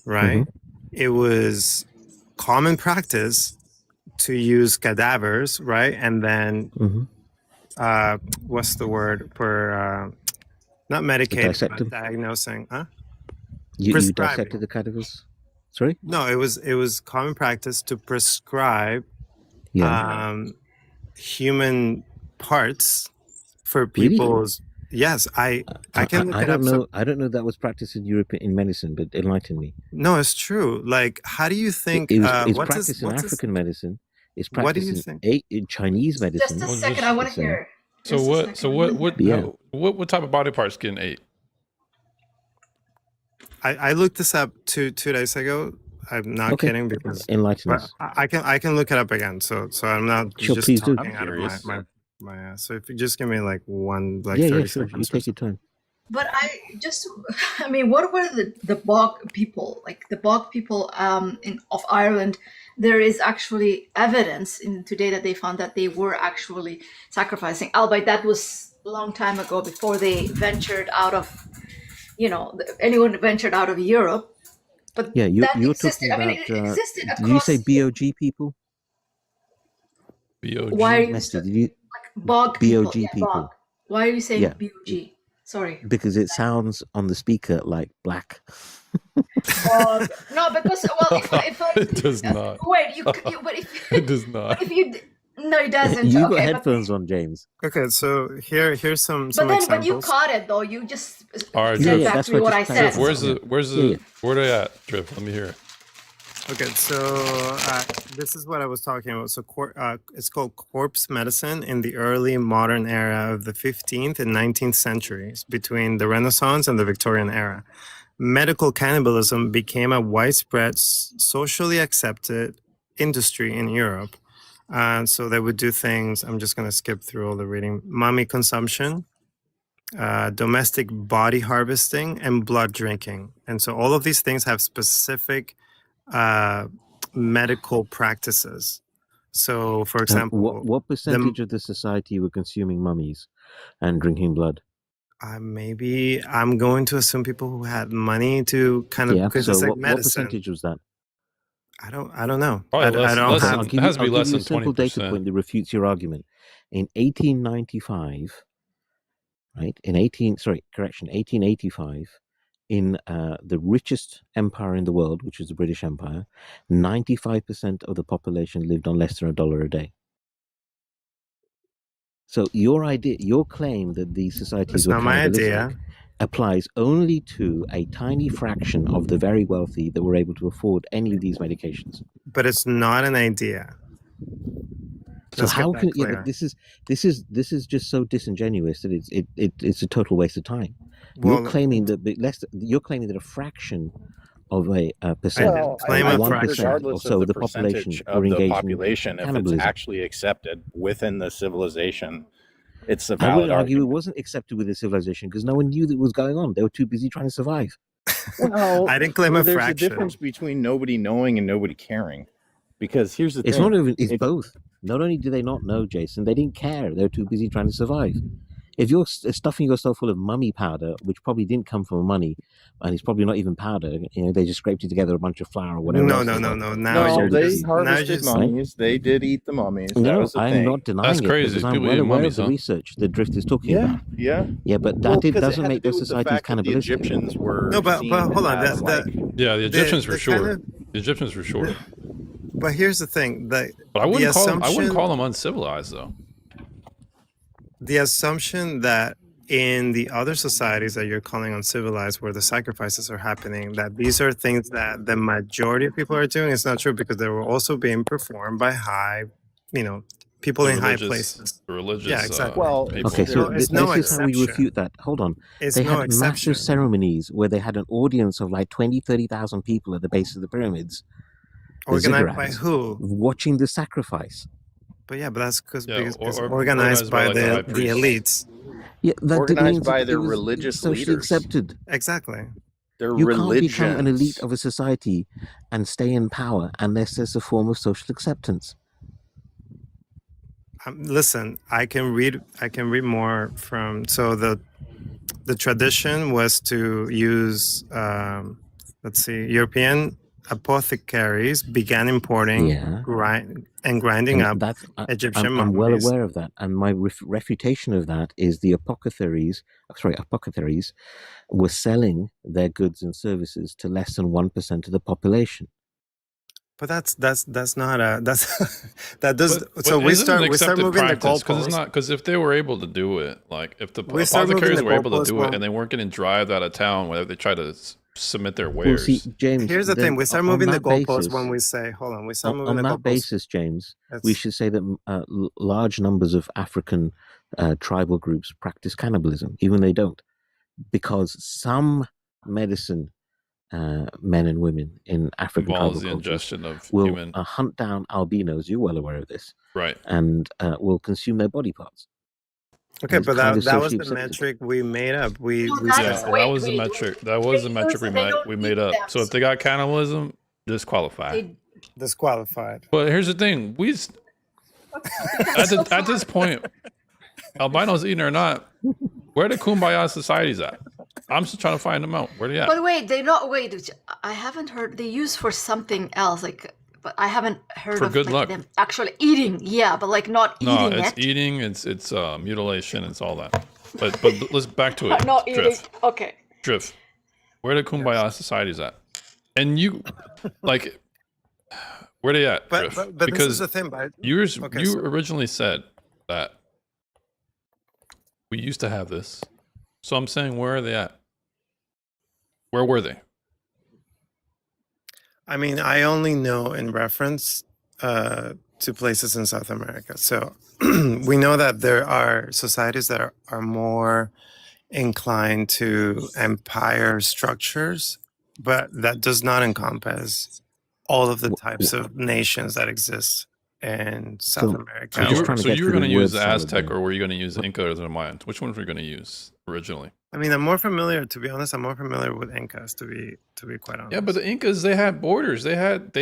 right? It was common practice to use cadavers, right? And then, what's the word for not medicating, dissect but them? diagnosing? Huh? You Prescribing. dissected the cadavers? Sorry? No, it was common practice to prescribe Yeah. human parts for Really? people's. Yes, I can look I it don't up. know. I don't know that was practiced in Europe in medicine, but enlighten me. No, it's true. Like, how do you think? It's What is practiced in African medicine. It's What do you practiced think? in Chinese medicine. Just a second, I want to hear. So Just a what? second. So what? Yeah. What type of body parts getting ate? I looked this up 2 days ago. I'm not Okay. kidding because Enlighten but us. I can look it up again. So I'm not Sure, just please do. talking out of curious. my so if you just give me like one Yeah, 30 sure. You seconds. take your time. But I mean, what were the Bog people? Like the Bog people of Ireland, there is actually evidence in today that they found that they were actually sacrificing. Albeit that was a long time ago, before they ventured out of, anyone ventured out of Europe. But Yeah, that you're existed. talking I mean, about. it existed Did you say across. BOG people? BOG. Why are you Mesty, did you Bog people? BOG Yeah, people? Bog. Why are you saying Yeah, BOG? Sorry. because it sounds on the speaker like black. No, because if I It does not. wait, but if It does not. if you no, it doesn't. You got Okay, headphones on, James. Okay, so here's some but then when you examples. caught it though, you just All right, said Drift. exactly what I said. Where's where they at, Drift? Let me hear it. Okay, so this is what I was talking about. So it's called corpse medicine in the early modern era of the 15th and 19th centuries, between the Renaissance and the Victorian era. Medical cannibalism became a widespread, socially accepted industry in Europe. So they would do things, I'm just going to skip through all the reading: mummy consumption, domestic body harvesting, and blood drinking. And so all of these things have specific medical practices. So, for example, What percentage of the society were consuming mummies and drinking blood? maybe I'm going to assume people who had money to kind of, Yeah. because So it's like what medicine. percentage was that? I don't know. Probably I don't less have. than, it has to be I'll less give you than a simple data 20%. point that refutes your argument. In 1895, right? 1885, in the richest empire in the world, which was the British Empire, 95% of the population lived on less than $1 a day. So your claim that these societies It's were not my cannibalistic idea. applies only to a tiny fraction of the very wealthy that were able to afford any of these medications. But it's not an idea. So Let's get how that can clear. but this is just so disingenuous that it's a total waste of time. Well, You're claiming that a fraction of a percent, didn't claim I a think 1% fraction. regardless or so of of the the population percentage were of the engaged in population, if it's cannibalism. actually accepted within the civilization, it's a I valid would argue it argument. wasn't accepted within civilization because no one knew that was going on. They were too busy trying to survive. Well, I didn't claim a there's fraction. a difference between nobody knowing and nobody caring. Because here's the It's thing. not even. It's If- both. Not only do they not know, Jason, they didn't care. They were too busy trying to survive. If you're stuffing yourself full of mummy powder, which probably didn't come from money, and it's probably not even powder, they just scraped it together a bunch of flour or whatever. No, else no, they no, got. no. Now No, you're they just, now you're harvested just, mummies. They did eat the mummies. That No, was the I'm thing. not denying That's it crazy. because I'm People well eat aware of mummies, the huh? research that Drift is talking Yeah, about. yeah. Yeah, but Well, that because it doesn't had to make do those with the societies fact that the cannibalistic. Egyptians were no, but seen hold on. as The like Yeah, the Egyptians for kind sure. of The The Egyptians were shorter. But here's the thing: But I wouldn't call them uncivilized though. the assumption that in the other societies that you're calling uncivilized, where the sacrifices are happening, that these are things that the majority of people are doing is not true, because they were also being performed by people The in high religious, places. the religious. Yeah, exactly. People. Okay, so it's no this is how we exception. refute that. Hold on. It's They no had exception. massive ceremonies where they had an audience of like 20, 30,000 people at the base of the pyramids. The Organized by ziggurats, who? watching the sacrifice. But yeah, but that's because Yeah, it's or organized by like the high the priest. elites. Yeah, that Organized means by it their was religious socially leaders. accepted. Exactly. Their You can't become an elite religions. of a society and stay in power unless there's a form of social acceptance. Listen, I can read more from. So the tradition was to use European apothecaries began importing Yeah. grinding And up that's Egyptian I'm well mummies. aware of that, and my refutation of that is the apothecaries were selling their goods and services to less than 1% of the population. But that's not a that's that does. But So we isn't it an start accepted moving the practice? Because it's goalposts. not, because if they were able to do it, like if the We start moving apothecaries the were able to goalposts do it when and they weren't getting drive out of town whether they try to submit their Well, see, wares. James, Here's the thing: we start on moving the that goalposts basis, when we say, "Hold on." We start moving on the that goalposts. basis, James, we It's, should say that large numbers of African tribal groups practice cannibalism, even they don't, because some medicine men and women in African Involves tribal the cultures ingestion of will human. hunt down albinos. You're well aware of this, Right. and will consume their body parts. okay, And it's but kind of that was socially the accepted. metric we made up. We No, we that's Yeah, said that was the metric. That was the metric we made up. So if they got cannibalism, disqualified. disqualified. But here's the thing: at this point, albinos eating or not, where the kumbaya society's at? I'm just trying to find them out. Where they at? But wait, they not wait. I haven't heard they use for something else, like, but I haven't heard For of good like, luck. them actually eating. Yeah, but like not No, eating it's it. eating. It's mutilation. It's all that. But let's back to it. Not eating. Drift. Okay. Drift. Where the kumbaya society's at? And you, like, where they at? But Drift? but this is Because the thing. But you okay, so originally said that we used to have this. So I'm saying, where are they at? Where were they? I mean, I only know in reference to places in South America. So we know that there are societies that are more inclined to empire structures, but that does not encompass all of the types of nations that exist in South America. So you were going to use the Aztec, or were you going to use the Inca or the Mayans? Which ones were you going to use originally? I mean, I'm more familiar, to be honest. I'm more familiar with Incas, to be quite honest. Yeah, but the Incas, they had borders. They had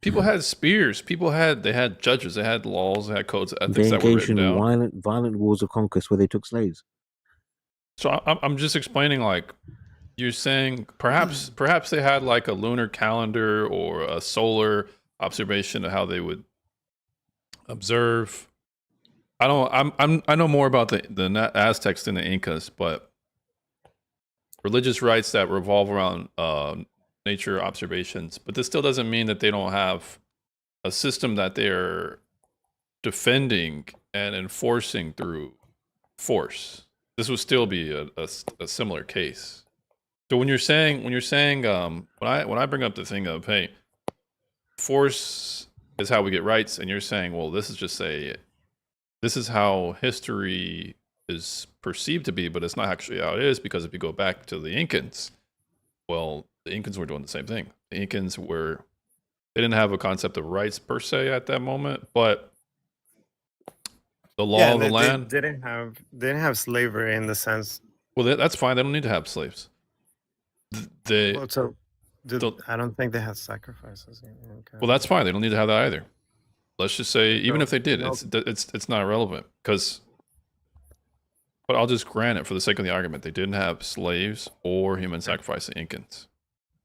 people had spears. They had judges. They had laws. They had codes of ethics They that were engaged written in down. violent wars of conquest where they took slaves. So I'm just explaining, like, you're saying perhaps they had like a lunar calendar or a solar observation of how they would observe. I know more about the Aztecs than the Incas, but religious rites that revolve around nature observations. But this still doesn't mean that they don't have a system that they're defending and enforcing through force. This would still be a similar case. So when you're saying when I bring up the thing of, hey, force is how we get rights, and you're saying, well, this is how history is perceived to be, but it's not actually how it is, because if you go back to the Incans, well, the Incans were doing the same thing. The Incans they didn't have a concept of rights per se at that moment, but the law of the land. They didn't have slavery in the sense. Well, that's fine. They don't need to have slaves. I don't think they had sacrifices. Well, that's fine. They don't need to have that either. Let's just say, even if they did, no. it's not relevant, but I'll just grant it for the sake of the argument. They didn't have slaves or human sacrifice, the Incans.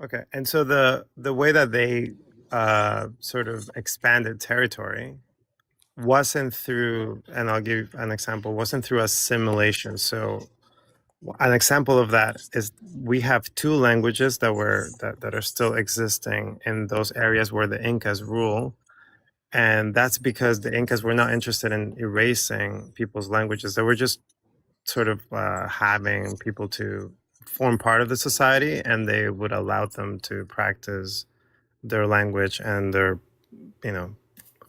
Okay, and so the way that they sort of expanded territory wasn't through, and I'll give an example, wasn't through assimilation. So An example of that is we have two languages that are still existing in those areas where the Incas rule. And that's because the Incas were not interested in erasing people's languages. They were just sort of having people to form part of the society, and they would allow them to practice their language and their, you know,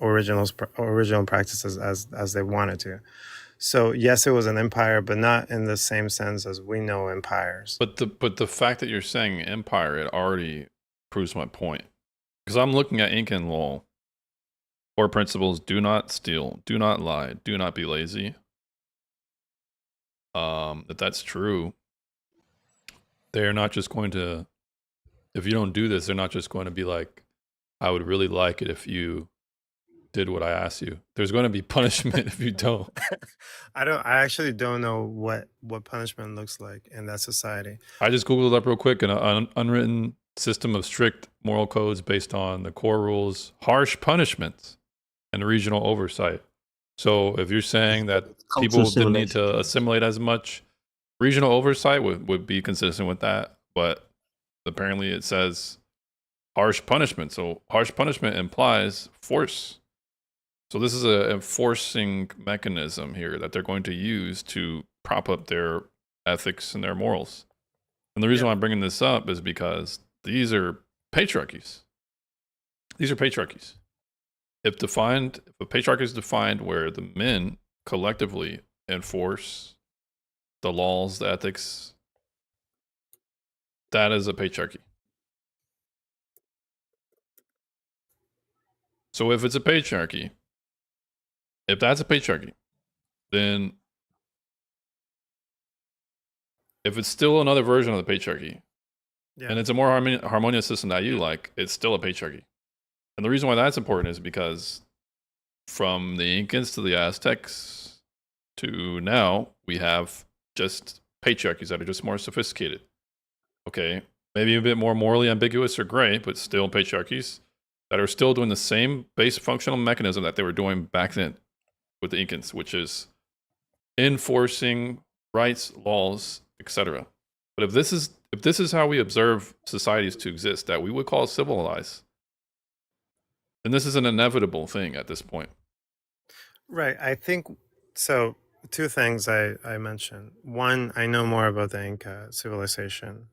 original practices as they wanted to. So yes, it was an empire, but not in the same sense as we know empires. But the fact that you're saying empire, it already proves my point. Because I'm looking at Incan law. Core principles: do not steal, do not lie, do not be lazy. If that's true, they're not just going to, if you don't do this, they're not just going to be like, I would really like it if you did what I asked you. There's going to be punishment if you don't. I actually don't know what punishment looks like in that society. I just Googled it up real quick, an unwritten system of strict moral codes based on the core rules, harsh punishments, and regional oversight. So if you're saying that people didn't need to assimilate as much, regional oversight would be consistent with that. But apparently it says harsh punishment. So harsh punishment implies force. So this is a enforcing mechanism here that they're going to use to prop up their ethics and their morals. And the reason why I'm bringing this up is because these are patriarchies. These are patriarchies. If a patriarchy is defined where the men collectively enforce the laws, the ethics, that is a patriarchy. So if it's a patriarchy, if that's a patriarchy, then if it's still another version of the patriarchy, and it's a more harmonious system that you like, it's still a patriarchy. And the reason why that's important is because from the Incans to the Aztecs to now, we have just patriarchies that are just more sophisticated. Okay, maybe a bit more morally ambiguous or gray, but still patriarchies that are still doing the same base functional mechanism that they were doing back then with the Incans, which is enforcing rights, laws, etc. But if this is how we observe societies to exist that we would call civilized, then this is an inevitable thing at this point. Right. I think so. Two things I mentioned. One, I know more about the Inca civilization.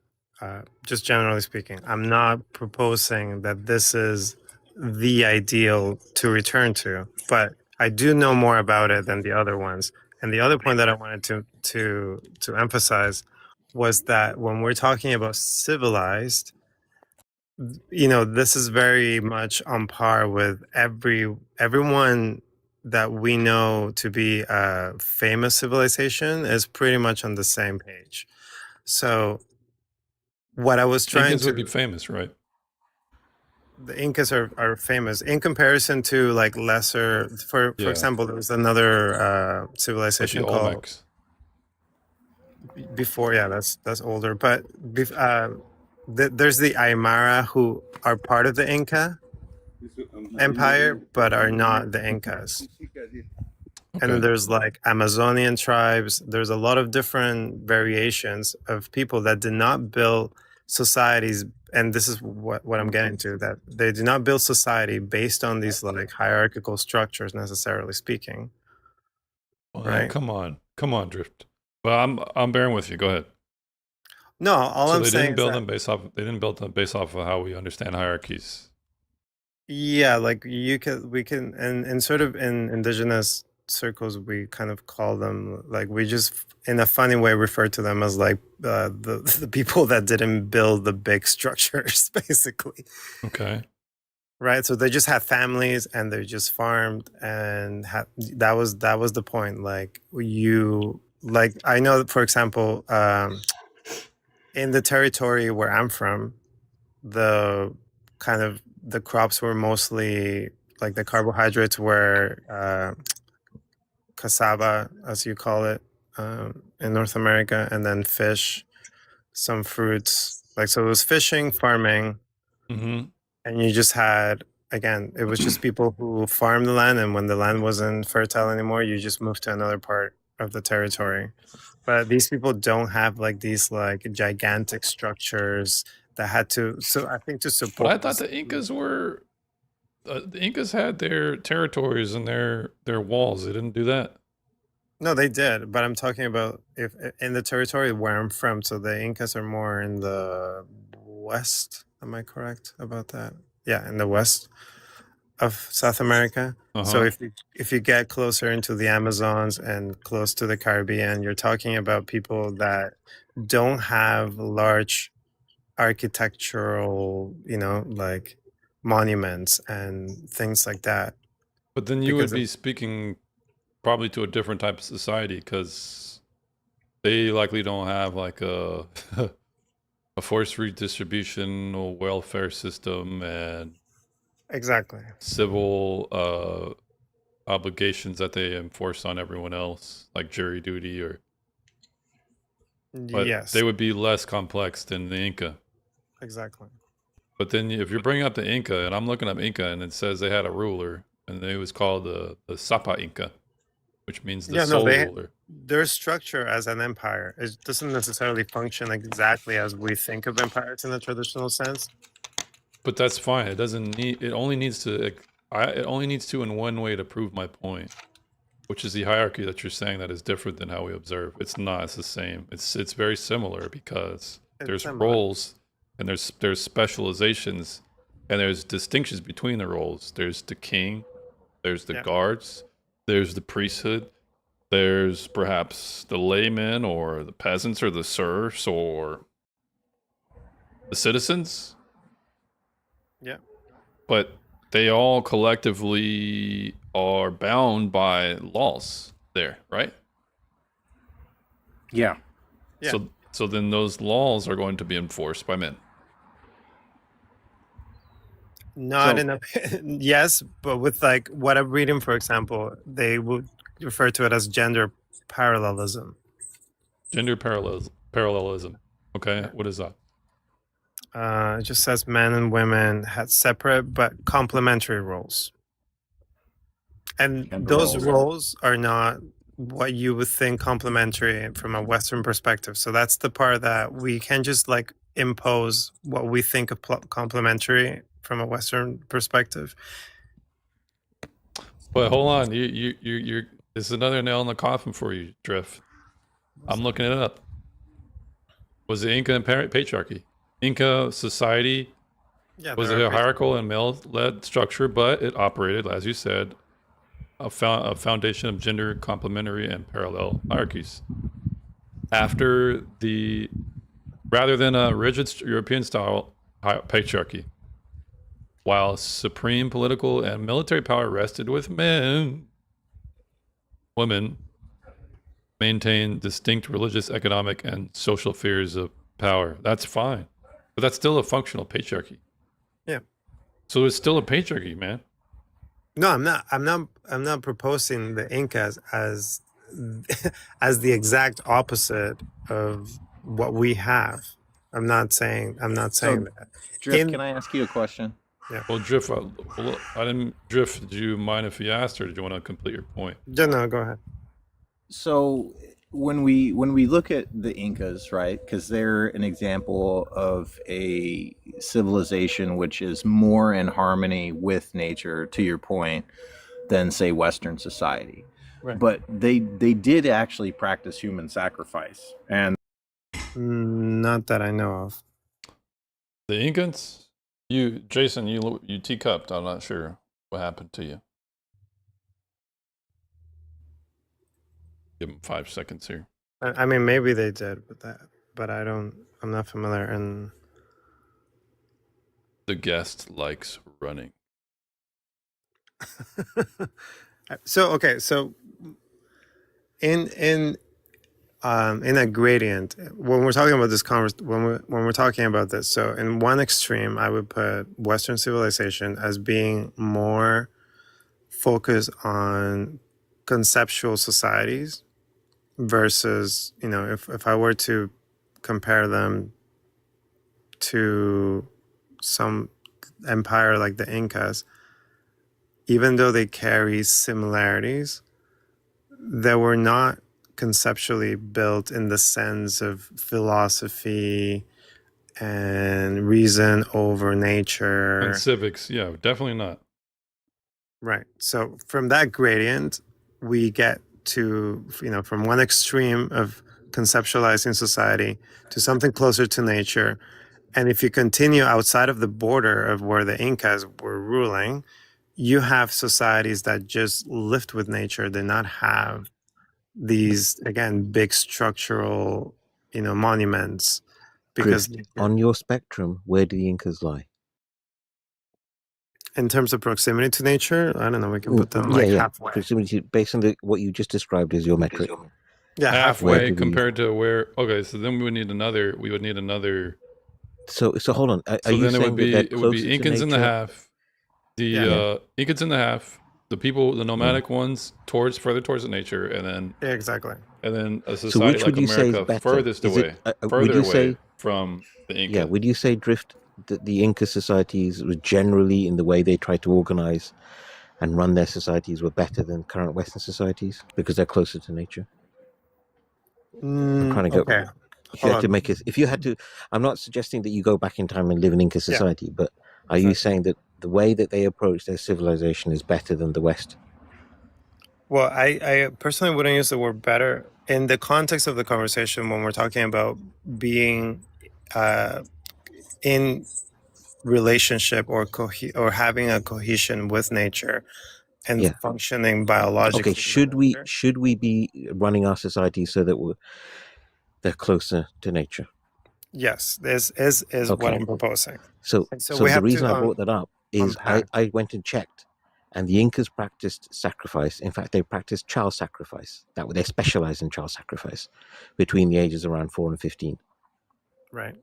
Just generally speaking, I'm not proposing that this is the ideal to return to, but I do know more about it than the other ones. And the other point that I wanted to emphasize was that when we're talking about civilized, you know, this is very much on par with everyone that we know to be a famous civilization is pretty much on the same page. So what I was trying Incans to would be famous, right? The Incas are famous in comparison to like lesser, for example, there was another civilization Like the called Olmecs. before, yeah, that's older, but there's the Aymara who are part of the Inca Empire, but are not the Incas. And then there's like Amazonian tribes. There's a lot of different variations of people that did not build societies. And this is what I'm getting to, that they do not build society based on these like hierarchical structures, necessarily speaking. Right? Come on, Drift. But I'm bearing with you. Go ahead. No, all I'm they saying didn't build is them based off. They didn't build them based off of how we understand hierarchies. yeah, like we can, and sort of in indigenous circles, we kind of call them like, we just in a funny way refer to them as like the people that didn't build the big structures, basically. Okay. Right. So they just had families and they just farmed, and that was the point. Like I know that, for example, in the territory where I'm from, the crops were mostly like the carbohydrates were cassava, as you call it, in North America, and then fish, some fruits. Like, so it was fishing, farming, and you just had, again, it was just people who farmed the land, and when the land wasn't fertile anymore, you just moved to another part of the territory. But these people don't have like these like gigantic structures that had to. So I think to But support. I thought the Incas were the Incas had their territories and their walls. They didn't do that. No, they did, but I'm talking about if in the territory where I'm from. So the Incas are more in the west. Am I correct about that? Yeah, in the west of South America. So Uh-huh. if you get closer into the Amazons and close to the Caribbean, you're talking about people that don't have large architectural, like monuments and things like that. But then you would Because be speaking probably to a different type of society because they likely don't have like a a forced redistribution or welfare system and exactly. civil obligations that they enforce on everyone else, like jury duty or. But Yes, they would be less complex than the Inca. exactly. But then if you're bringing up the Inca, and I'm looking up Inca, and it says they had a ruler, and it was called the Sapa Inca, which means the Yeah, no, sole ruler. their structure as an empire it doesn't necessarily function exactly as we think of empires in the traditional sense. But that's fine. It doesn't need. It only needs to. It only needs to in one way to prove my point, which is the hierarchy that you're saying that is different than how we observe. It's not. It's the same. It's very similar because It's there's similar. roles and there's specializations and there's distinctions between the roles. There's the king, there's the Yeah. guards, there's the priesthood, there's perhaps the laymen or the peasants or the serfs or the citizens. Yeah. But they all collectively are bound by laws there, right? Yeah. Yeah. So then those laws are going to be enforced by men. Not So- in a yes, but with like what I'm reading, for example, they would refer to it as gender parallelism. Gender parallelism. Okay, what is that? It just says men and women had separate but complementary roles. And Gender those roles. roles are not what you would think complementary from a Western perspective. So that's the part that we can just like impose what we think of complementary from a Western perspective. But hold on, you're this is another nail in the coffin for you, Drift. I'm looking it up. Was the Inca patriarchy? Inca society Yeah, was there a are hierarchical and male-led structure, but it operated, as you said, a foundation of gender complementary and parallel hierarchies. Rather than a rigid European-style patriarchy, while supreme political and military power rested with men, women maintained distinct religious, economic, and social spheres of power. That's fine, but that's still a functional patriarchy. Yeah. So it's still a patriarchy, man. No, I'm not proposing the Incas as as the exact opposite of what we have. I'm not saying that. Drift, In- can I ask you a question? Well, Drift, I didn't Drift. Do you mind if you asked, or did you want to complete your point? Yeah, no, go ahead. So when we look at the Incas, right, because they're an example of a civilization which is more in harmony with nature, to your point, than say Western society. Right. But they did actually practice human sacrifice, and Not that I know of. The Incans, Jason, you teacupped. I'm not sure what happened to you. Give him 5 seconds here. I mean, maybe they did, but I'm not familiar. And The guest likes running. so in a gradient, when we're talking about this when we're talking about this, so in one extreme, I would put Western civilization as being more focused on conceptual societies versus, if I were to compare them to some empire like the Incas, even though they carry similarities, they were not conceptually built in the sense of philosophy and reason over And nature. civics, yeah, definitely not. Right. So from that gradient, we get to, from one extreme of conceptualizing society to something closer to nature. And if you continue outside of the border of where the Incas were ruling, you have societies that just lived with nature, did not have these, again, big structural, monuments. Because Drift. On your spectrum, where do the Incas lie? in terms of proximity to nature, I don't know, we can put them Yeah, like yeah. halfway. Proximity, based on what you just described as your metric. Yeah, Where Halfway do we- compared to where? Okay, so then we would need another. So hold on. Are So you then it saying would be that they're closer to Incans in the nature? half, the Yeah. Incans in the half, the people, the nomadic ones further towards the nature, and then Yeah, exactly. and then a So society which like would you say is America better? furthest Is away, it, would further you away say, from the Inca. yeah, would you say, Drift, that the Inca societies were generally, in the way they tried to organize and run their societies, were better than current Western societies because they're closer to nature? I'm trying to go. Okay. If you Hold had to on. make if you had to, I'm not suggesting that you go back in time and live in Inca society, but are you saying that the way that they approach their civilization is better than the West? Well, I personally wouldn't use the word better in the context of the conversation when we're talking about being in relationship or having a cohesion with nature and Yeah. functioning biologically. Okay, should we be running our society so that they're closer to nature? Yes, this is what Okay. I'm proposing. So, And so so we the have reason to, I brought that up is I went and checked, and the Incas practiced sacrifice. In fact, they practiced child sacrifice. They specialized in child sacrifice between the ages around 4 and 15. Right.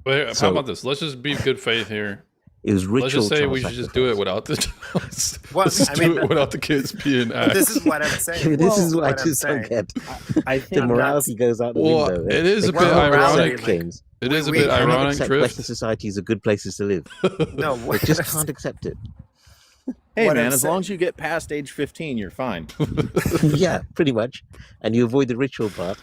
But how So- about this? Let's just be good faith here. It was Let's just ritual say child we should just do it without the Well, let's just I do mean, it without the kids being asked. this is what I'm saying. This is what I I'm just don't saying. get. I The think morality goes out the Well, window. it is a They bit can't ironic. accept things. It is a we bit They cannot ironic, accept Drift. Western societies are good places to live. No, They just can't accept it. Hey, What man, I'm as saying- long as you get past age 15, you're fine. Yeah, pretty much. And you avoid the ritual part.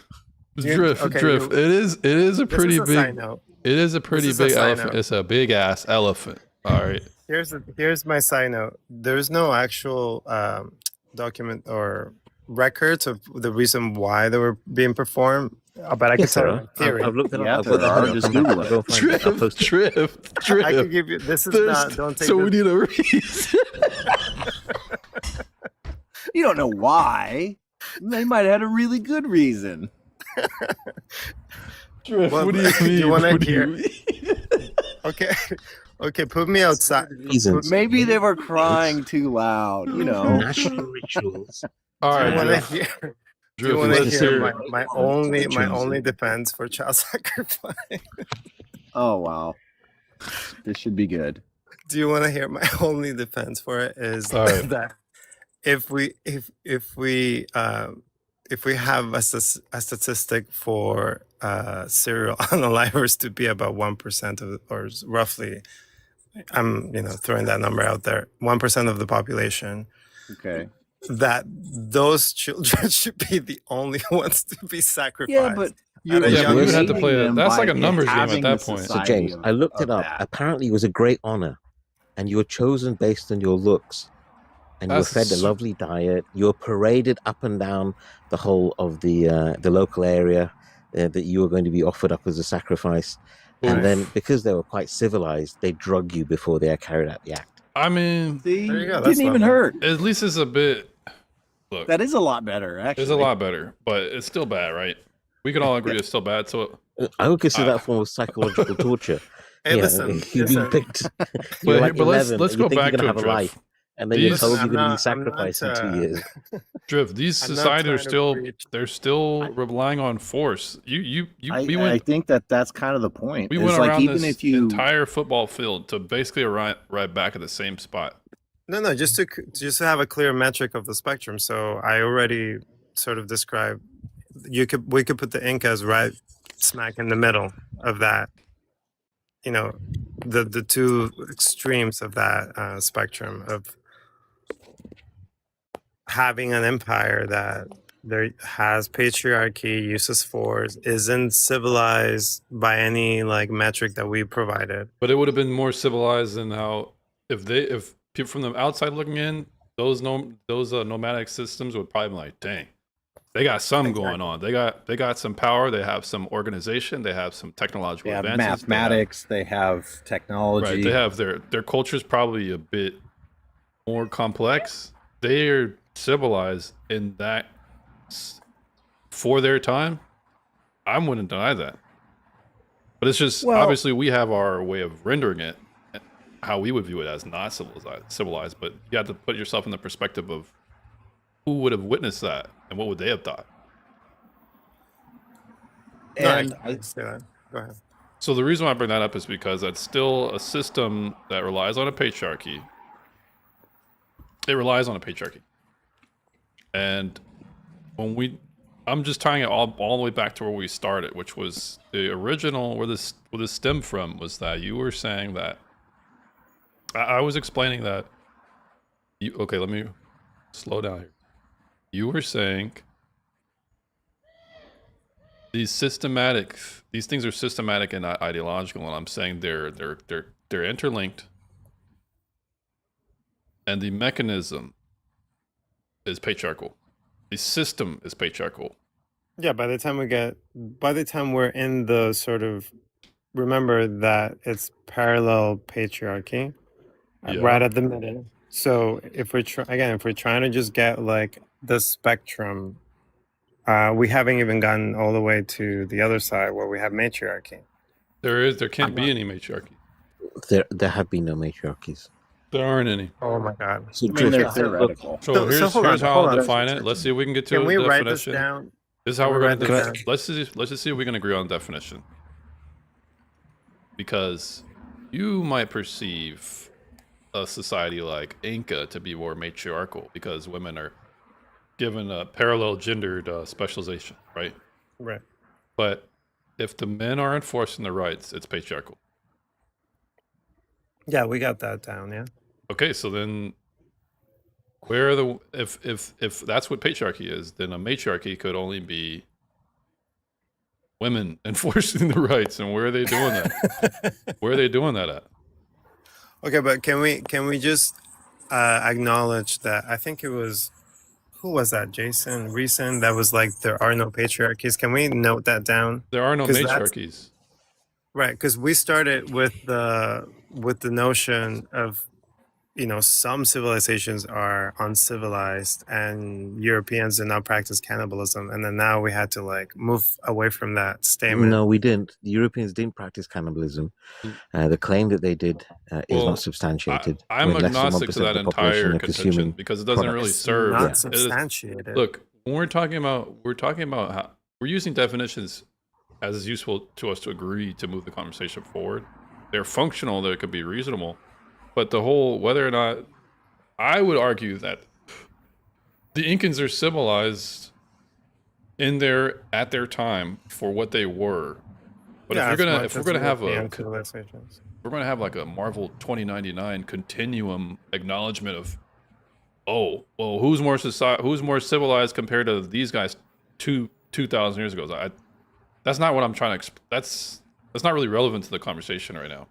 Drift. okay, It is a this pretty is a side big. note. It is a pretty is a big side elephant. note. It's a big ass elephant. All right. Here's my side note. There's no actual document or records of the reason why they were being performed, but I can Yes, tell there you are. in theory. I've looked it up. Yeah, I've got there the are. header. Just I'll come back. Google I'll go find it. I'll post it. Drift. I can give you. This is There's- not. Don't take. so this- we need a reason. You don't know why. They might have had a really good reason. Drift. Well, What do you mean? you want What to do you hear? mean? Okay, okay. Put me outside. Reasons. Maybe they were crying too loud, you know. National rituals. All Do you right, want to Drift. hear? Do Drift, you want to let's hear hear. my only defense for child sacrifice? Oh, wow. This should be good. Do you want to hear my only defense for it? Is All right. that if we have a statistic for serial unalivers to be about 1% of, or roughly, I'm throwing that number out there, 1% of the population, Okay. that those children should be the only ones to be sacrificed. Yeah, but you're, At a Yeah, young but you would have age. to play that. That's like a numbers game at that point. So James, I looked it up. Apparently, it was a great honor, and you were chosen based on your looks, and you were fed a That's- lovely diet. You were paraded up and down the whole of the local area that you were going to be offered up as a sacrifice. And then, because they were quite civilized, they drug you before they carried out the act. I mean, See, There you go, it that's didn't even not bad. hurt. at least it's a bit. Look, That is a lot better, actually. it's a lot better, but it's still bad, right? We can all agree it's still bad. So, I would consider that form of psychological torture. Hey, Yeah, listen, you've been listen. picked. But You're here- like but let's 11, let's and you go think back you're to gonna it, have a Drift. life, and then you're These- told I'm you're going to be not- sacrificed in 2 years. Drift. These I'm not societies are trying to still preach. they're still relying on force. We I went think that's kind of the point. we It's went like around even this if you entire football field to basically arrive right back at the same spot. No, just to have a clear metric of the spectrum. So I already sort of described. We could put the Incas right smack in the middle of that. The two extremes of that spectrum of having an empire that there has patriarchy, uses force, isn't civilized by any like metric that we provided. But it would have been more civilized than how if people from the outside looking in, those nomadic systems would probably be like, dang, they got some going on. They got some power. They have some organization. They have some technological They have advances. mathematics. They have technology. Right. They have their culture is probably a bit more complex. They are civilized in that for their time. I wouldn't deny that. But it's just obviously we have our way of rendering it, how we would view it as not civilized. But you have to put yourself in the perspective of who would have witnessed that and what would they have thought. And Go ahead. So the reason why I bring that up is because that's still a system that relies on a patriarchy. It relies on a patriarchy. And when I'm just tying it all the way back to where we started, which was the original, where this stemmed from, was that you were saying that, I was explaining that, okay, let me slow down here. You were saying these things are systematic and not ideological, and I'm saying they're interlinked, and the mechanism is patriarchal. The system is patriarchal. Yeah, by the time we're in the sort of, remember that it's parallel patriarchy right at the middle. So if we're trying to just get like the spectrum, we haven't even gotten all the way to the other side where we have matriarchy. There can't be any matriarchy. There have been no matriarchies. There aren't any. Oh my god. So, they're theoretical. So here's how I'll define it. Let's see if we can get to Can a we definition. write this down? This is how we're going to Can let's just see if we can agree on definition. Because you might perceive a society like Inca to be more matriarchal because women are given a parallel gendered specialization, right? Right. But if the men are enforcing the rights, it's patriarchal. Yeah, we got that down, yeah. Okay, so then where are the if that's what patriarchy is, then a matriarchy could only be women enforcing the rights, and where are they doing that? Where are they doing that at? Okay, but can we just acknowledge that I think it was, who was that? Jason Reason, that was like there are no patriarchies. Can we note that down? There are no 'Cause that's- matriarchies. Right, because we started with the notion of, you know, some civilizations are uncivilized and Europeans do not practice cannibalism, and then now we had to like move away from that statement. No, we didn't. The Europeans didn't practice cannibalism. The claim that they did is Well, not substantiated. I'm When less than agnostic to 1% that of the population entire are contention consuming because it doesn't really products. serve. Not it is- substantiated. Look, when we're talking about how we're using definitions as is useful to us to agree to move the conversation forward. They're functional, they could be reasonable, but the whole whether or not, I would argue that the Incans are civilized at their time for what they were. But Yeah, if we're gonna have European civilizations. we're gonna have like a Marvel 2099 continuum acknowledgement of, oh, well, who's more civilized compared to these guys 2,000 years ago? That's not what I'm trying to. That's not really relevant to the conversation right now.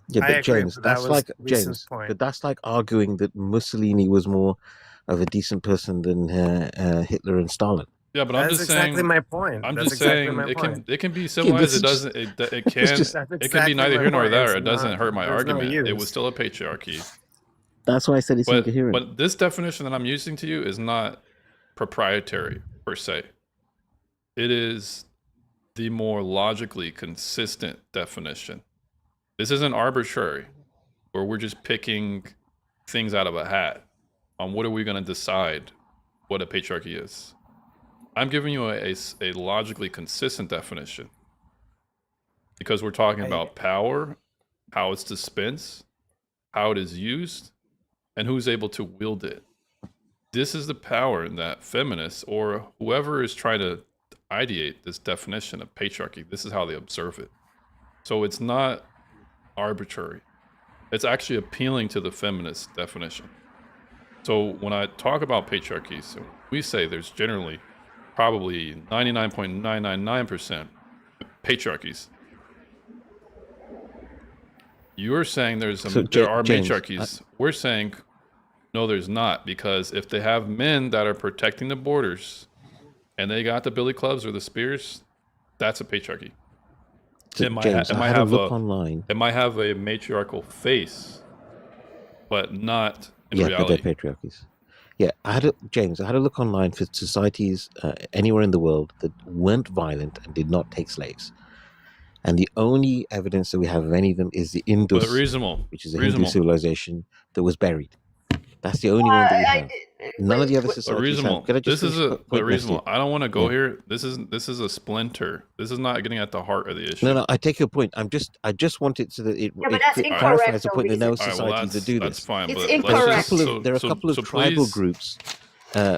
Yeah, I but agree, James, but that that's was like Reason's James, point. but that's like arguing that Mussolini was more of a decent person than Hitler and Stalin. Yeah, but I'm That's just exactly saying. my point. I'm That's just exactly saying my point. it can be civilized. It that's doesn't. It it's can. just- That's It can exactly be neither my here nor point. there. It's It doesn't not- hurt my there's no argument. It use. was still a patriarchy. That's why I said it's incoherent. But this definition that I'm using to you is not proprietary per se. It is the more logically consistent definition. This isn't arbitrary, where we're just picking things out of a hat on what are we going to decide what a patriarchy is. I'm giving you a logically consistent definition because we're talking about power, how it's dispensed, how it is used, and who's able to wield it. This is the power that feminists or whoever is trying to ideate this definition of patriarchy, this is how they observe it. So it's not arbitrary. It's actually appealing to the feminist definition. So when I talk about patriarchy, so we say there's generally probably 99.999% patriarchies. You're saying there are James, matriarchies. We're saying no, there's not, because if they have men that are protecting the borders and they got the billy clubs or the spears, that's a patriarchy. James, I had a look online. It might have a matriarchal face, but not in Yeah, reality. but they're patriarchies. Yeah, James, I had a look online for societies anywhere in the world that weren't violent and did not take slaves. And the only evidence that we have of any of them is the Indus, But reasonable, which is a reasonable. Hindu civilization that was buried. That's the only one that we have. None of the other But societies reasonable. have. Can I just This is finish a the but point, reasonable. Matthew? I don't want to go Yeah. here. This is a splinter. This is not getting at the heart of the issue. No, I take your point. I just want it so that it, Yeah, but it that's cl- incorrect, clarifies the though, point that no Reason. All right, well, societies that do that's this. fine. It's But incorrect. There are a couple of tribal please, groups.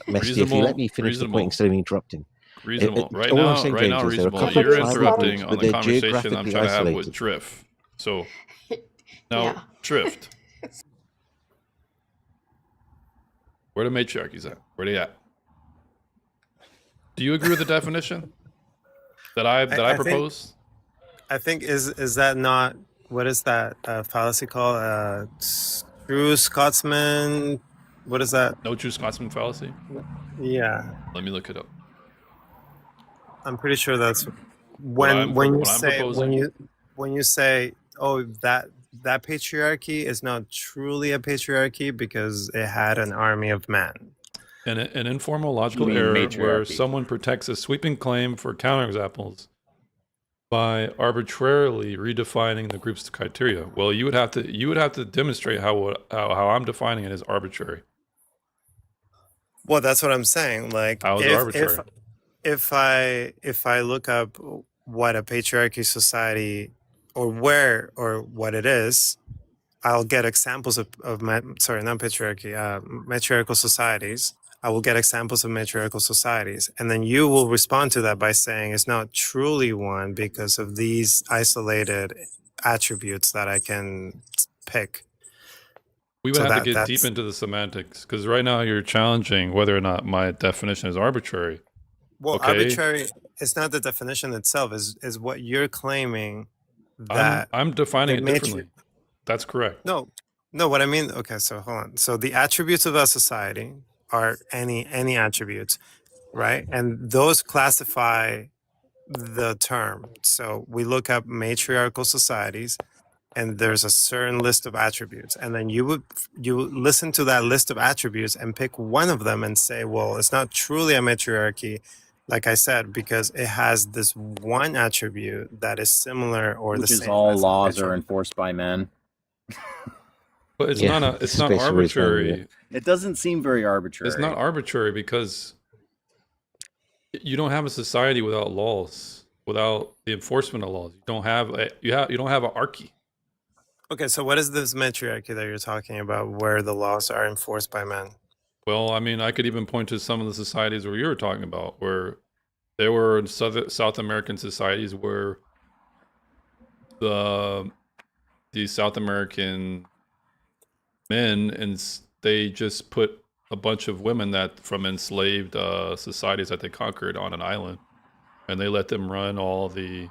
Mesty, if you let me finish the point instead of interrupting. reasonable. Right all I'm now, saying, right James, now, is there are a reasonable. couple of You're tribal interrupting groups, on but the they're conversation I'm geographically trying to have with isolated. Drift. So now, Yeah. Drift. Where the matriarchies at? Where they at? Do you agree with the definition that I think- proposed? I think is that not what is that fallacy called? True Scotsman. What is that? No true Scotsman fallacy. Yeah, Let me look it up. I'm pretty sure that's What I'm proposing. when you say, oh, that patriarchy is not truly a patriarchy because it had an army of men. An informal logical mean error where matriarchy? someone protects a sweeping claim for counterexamples by arbitrarily redefining the group's criteria. Well, you would have to demonstrate how I'm defining it as arbitrary. Well, that's what I'm saying. Like, How is it arbitrary? if I look up what a patriarchy society or where or what it is, I'll get examples of matriarchal societies. I will get examples of matriarchal societies, and then you will respond to that by saying it's not truly one because of these isolated attributes that I can pick. We would So have that- to get deep that's- into the semantics, because right now you're challenging whether or not my definition is arbitrary. Well, Okay. arbitrary is not the definition itself. Is what you're claiming that I'm defining the it matri- differently. That's correct. No, what I mean. Okay, so hold on. So the attributes of a society are any attributes, right? And those classify the term. So we look up matriarchal societies, and there's a certain list of attributes, and then you would listen to that list of attributes and pick one of them and say, well, it's not truly a matriarchy, like I said, because it has this one attribute that is similar or Which the is same. all as a laws are matriarch. enforced by men. But it's Yeah, not this it's is not basically what it's going with arbitrary. It doesn't seem very arbitrary. It's not arbitrary because you don't have a society without laws, without the enforcement of laws. You don't have you don't have an archy. Okay, so what is this matriarchy that you're talking about where the laws are enforced by men? Well, I mean, I could even point to some of the societies where you were talking about, where there were South American societies where the South American men and they just put a bunch of women that from enslaved societies that they conquered on an island, and they let them run all the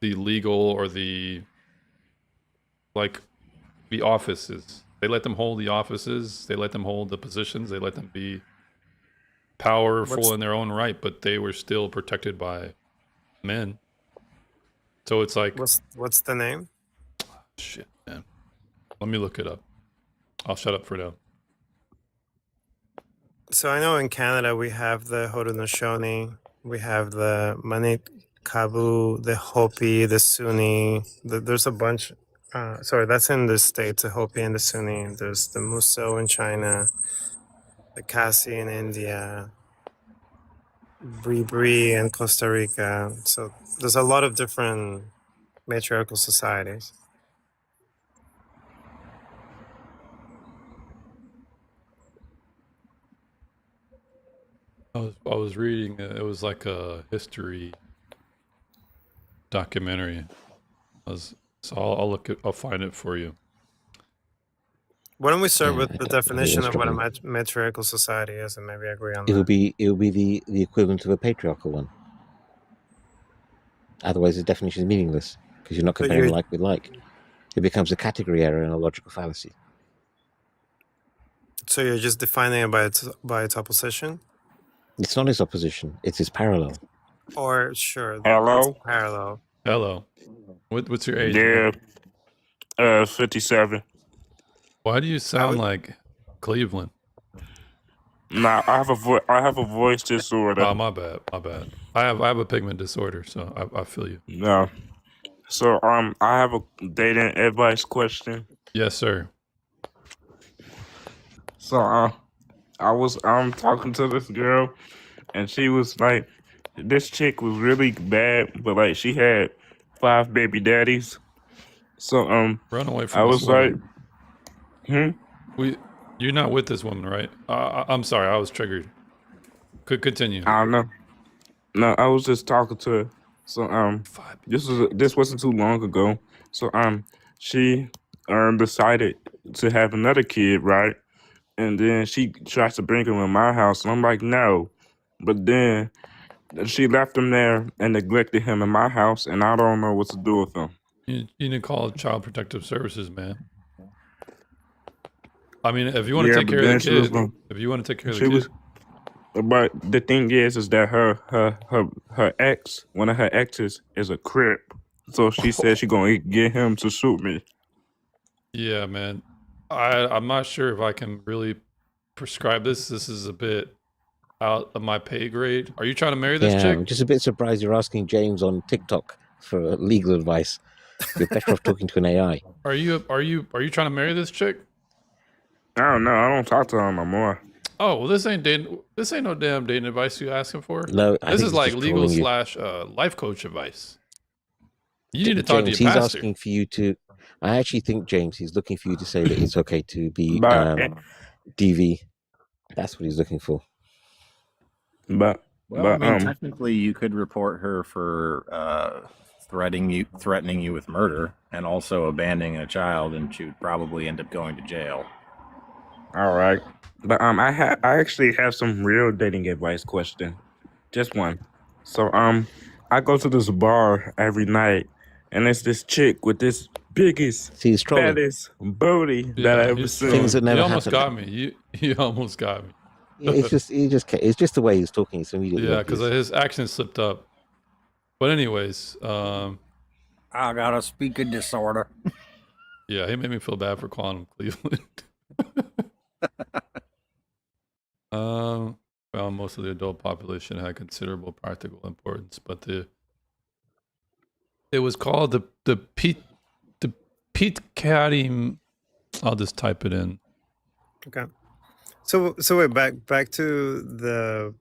legal or the offices. They let them hold the offices. They let them hold the positions. They let them be powerful What's- in their own right, but they were still protected by men. So it's like, What's the name? shit, man. Let me look it up. I'll shut up for now. So I know in Canada we have the Haudenosaunee, we have the Manikabu, the Hopi, the Sunni. There's a bunch. Sorry, that's in the States, the Hopi and the Sunni. There's the Muso in China, the Khasi in India, Bribri in Costa Rica. So there's a lot of different matriarchal societies. I was reading. It was like a history documentary. So I'll look. I'll find it for you. Why don't we start with the I think definition we're of what a struggling. matriarchal society is, and maybe agree on It will that. be the equivalent of a patriarchal one. Otherwise, the definition is meaningless because you're not But comparing you're like with like. It becomes a category error and a logical fallacy. so you're just defining it by its opposition, It's not its opposition; it's its parallel. or sure, it's Hello? parallel. Hello. What's your age? Yeah, man? 57. Why do you sound like Cleveland? Nah, I have a voice disorder. Oh, my bad. My bad. I have a pigment disorder, so I feel you. No. So I have a dating advice question. Yes, sir. So I was talking to this girl, and she was like, this chick was really bad, but like she had 5 baby daddies. So Run away from I this was like, woman. You're not with this woman, right? I'm sorry, I was triggered. Could continue. I don't know. No, I was just talking to her. So this wasn't too long ago. So she decided to have another kid, right? And then she tries to bring him in my house, and I'm like, no. But then she left him there and neglected him in my house, and I don't know what to do with him. You need to call Child Protective Services, man. I mean, if you want to take care of the kid, if you want to take care of the kid. But the thing is that her ex, one of her exes, is a Crip. So she said she gonna get him to shoot me. Yeah, man. I'm not sure if I can really prescribe this. This is a bit out of my pay grade. Are you trying to marry this Yeah, chick? I'm just a bit surprised you're asking James on TikTok for legal advice. You're better off talking to an AI. Are you trying to marry this chick? I don't know. I don't talk to her no more. Oh, well, this ain't no damn dating advice you asking for. No, I This think is he's like just legal trolling you. / life coach advice. You need to talk James, to your he's pastor. asking for you to. I actually think James, he's looking for you to say that it's okay to be DV. That's what he's looking for. But I mean, technically, you could report her for threatening you with murder and also abandoning a child, and she would probably end up going to jail. All right. But I actually have some real dating advice question. Just one. So I go to this bar every night, and it's this chick with this biggest, fattest booty that I ever seen. Things that never You almost happen. got me. You almost got me. It's just the way he's talking. It's immediately Yeah, because obvious. his accent slipped up. But anyways, I got a speaking disorder. yeah, he made me feel bad for calling him Cleveland. Well, most of the adult population had considerable practical importance, but it was called the Pete Caddy. I'll just type it in. Okay. So wait, back to the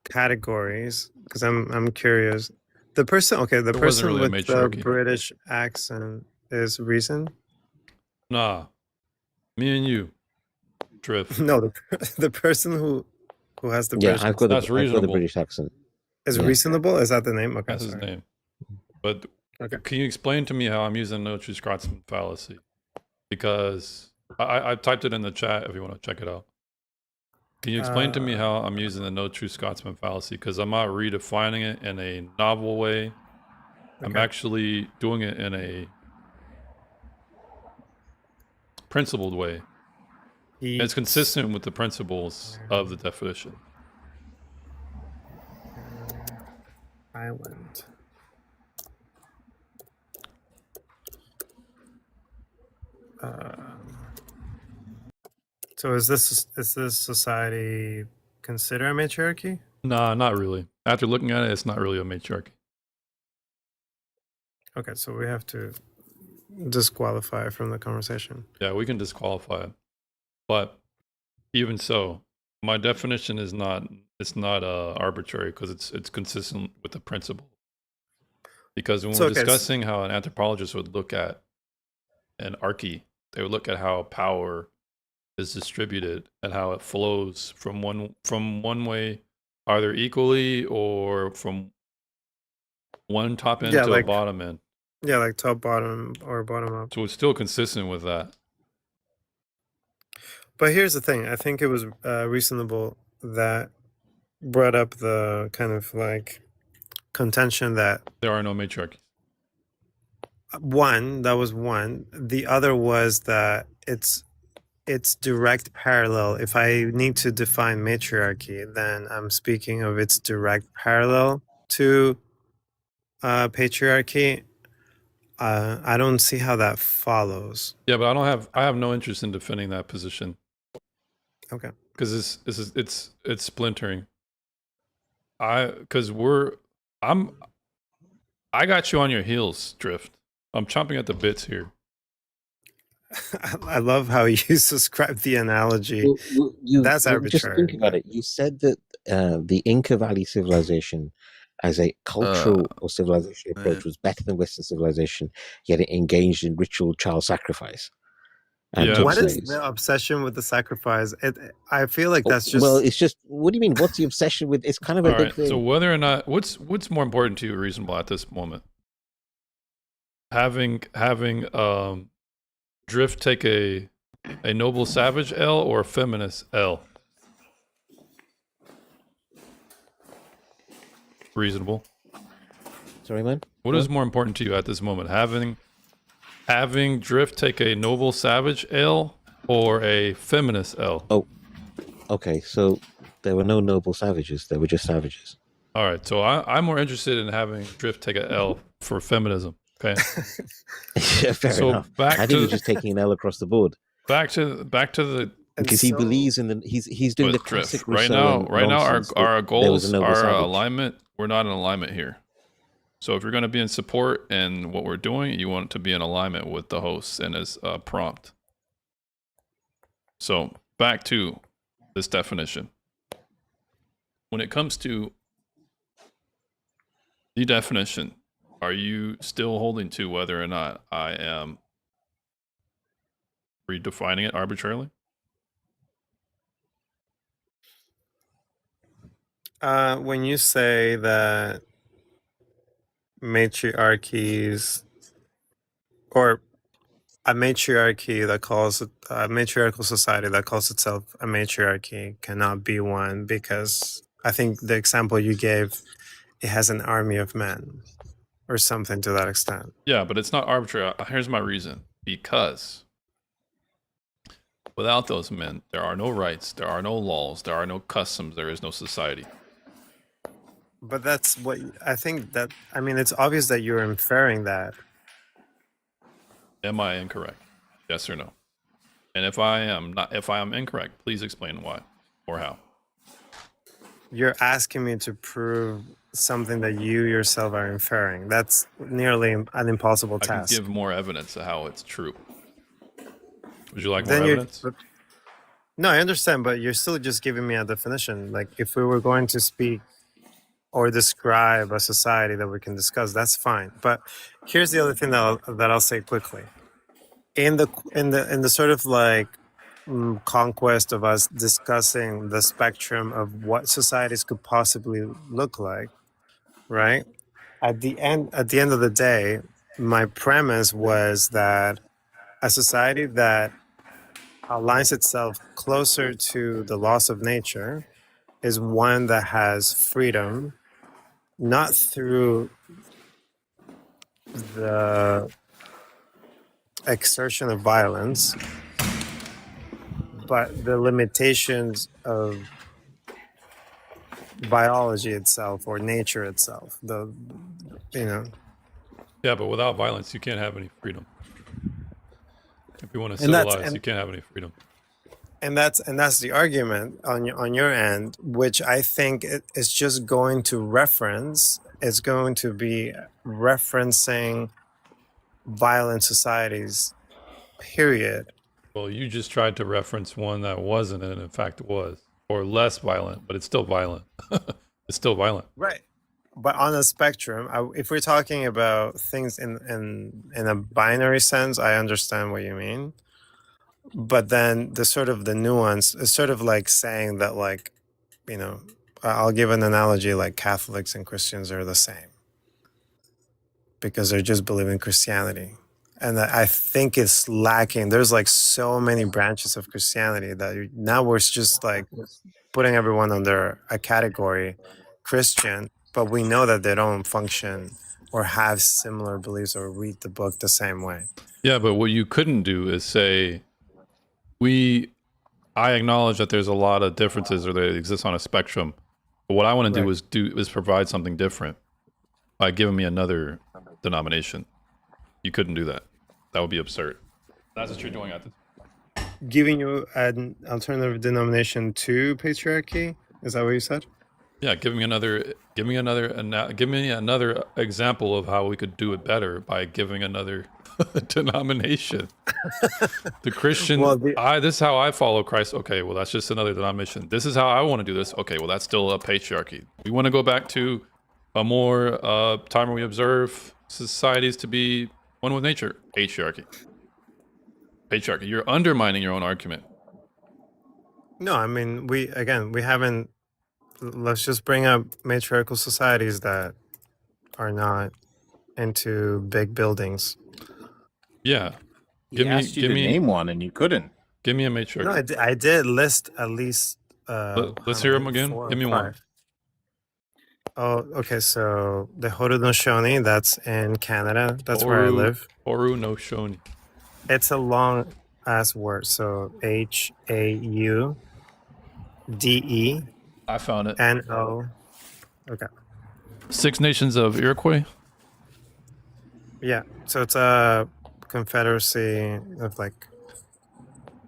categories, because I'm curious. The person wasn't person really a with the matriarchy. British accent is Reason. Nah, me and you, Drift. No, the person who has the Yeah, British I've got accent. That's the reasonable. British accent. Is Yeah. reasonable? Is that the name? Okay, That's his sorry. name. But Okay. can you explain to me how I'm using no true Scotsman fallacy? Because I typed it in the chat if you want to check it out. Can you explain to me how I'm using the no true Scotsman fallacy? Because I'm not redefining it in a novel way. I'm Okay. actually doing it in a principled way. And it's consistent with the principles of the definition. Island. So is this society consider a matriarchy? Nah, not really. After looking at it, it's not really a matriarchy. Okay, so we have to disqualify it from the conversation. Yeah, we can disqualify it. But even so, my definition is not arbitrary because it's consistent with the principle. Because when So, we're okay, discussing how an anthropologist would look at an archy, they would look at how power is distributed and how it flows from one way, either equally or from one top end Yeah, to like a bottom end. yeah, like top bottom or bottom up. So it's still consistent with that. But here's the thing. I think it was reasonable that brought up the kind of like contention that There are no matriarchy. that was one. The other was that it's direct parallel. If I need to define matriarchy, then I'm speaking of its direct parallel to patriarchy. I don't see how that follows. Yeah, but I have no interest in defending that position. Okay. Because it's splintering. I got you on your heels, Drift. I'm chomping at the bits here. I love how you subscribe the analogy. That's Just arbitrary. think about it. You said that the Inca Valley civilization as a cultural or civilization approach was better than Western civilization, yet it engaged in ritual child sacrifice. And took What is slaves. the obsession with the sacrifice? I feel like that's just Well, it's just, what do you mean? What's the obsession with? It's kind of a All big right. thing. So whether or not what's more important to you, reasonable at this moment? Having Drift take a noble savage L or a feminist L? Reasonable. Sorry, man. What is more important to you at this moment? Having Drift take a noble savage L or a feminist L? Oh, okay. So there were no noble savages. There were just savages. All right. So I'm more interested in having Drift take a L for feminism. Okay. Yeah, fair enough. I think he's just taking an L across the board. Back to the because he believes in the he's doing the classic Drift. Rousseau Right now nonsense that our there was goals a noble are savage. alignment. We're not in alignment here. So if you're going to be in support and what we're doing, you want to be in alignment with the host and his prompt. So back to this definition. When it comes to the definition, are you still holding to whether or not I am redefining it arbitrarily? When you say that matriarchies or a matriarchy that calls it a matriarchal society that calls itself a matriarchy cannot be one, because I think the example you gave, it has an army of men or something to that extent. Yeah, but it's not arbitrary. Here's my reason. Because without those men, there are no rights, there are no laws, there are no customs, there is no society. But that's what I think that, I mean, it's obvious that you're inferring that. Am I incorrect? Yes or no? And if I am incorrect, please explain why or how. You're asking me to prove something that you yourself are inferring. That's nearly an impossible I can task. give more evidence of how it's true. Would you like Then more you're- evidence? No, I understand, but you're still just giving me a definition. Like, if we were going to speak or describe a society that we can discuss, that's fine. But here's the other thing that I'll say quickly. In the sort of like conquest of us discussing the spectrum of what societies could possibly look like, right? At the end of the day, my premise was that a society that aligns itself closer to the laws of nature is one that has freedom, not through the exertion of violence, but the limitations of biology itself or nature itself. Yeah, but without violence, you can't have any freedom. If you want to And that's- civilize, and- you can't have any freedom. And that's the argument on your end, which I think it's just going to reference. It's going to be referencing violent societies, period. Well, you just tried to reference one that wasn't, and in fact was, or less violent, but it's still violent. It's still violent. Right. But on a spectrum, if we're talking about things in a binary sense, I understand what you mean. But then the nuance is sort of like saying that, like, I'll give an analogy, like Catholics and Christians are the same because they're just believing Christianity. And I think it's lacking. There's like so many branches of Christianity that now we're just like putting everyone under a category Christian, but we know that they don't function or have similar beliefs or read the book the same way. Yeah, but what you couldn't do is say, I acknowledge that there's a lot of differences or they exist on a spectrum. But what I want to do is provide something different by giving me another denomination. You couldn't do that. That would be absurd. That's what you're doing at this. Giving you an alternative denomination to patriarchy? Is that what you said? Yeah, give me another example of how we could do it better by giving another denomination. The Christian, this is how I follow Christ. Okay, well, that's just another denomination. This is how I want to do this. Okay, well, that's still a patriarchy. We want to go back to a more time where we observe societies to be one with nature. Patriarchy. You're undermining your own argument. No, I mean, we haven't. Let's just bring up matriarchal societies that are not into big buildings. Yeah. He asked you to name one and you couldn't. Give me a matriarch. No, I did list at least. Let's hear them again. Give me one. Oh, okay. So the Haudenosaunee, that's in Canada. That's where I live. Haudenosaunee. It's a long ass word. So Haudee. I found it. No. Okay. Six Nations of Iroquois. Yeah. So it's a confederacy of like.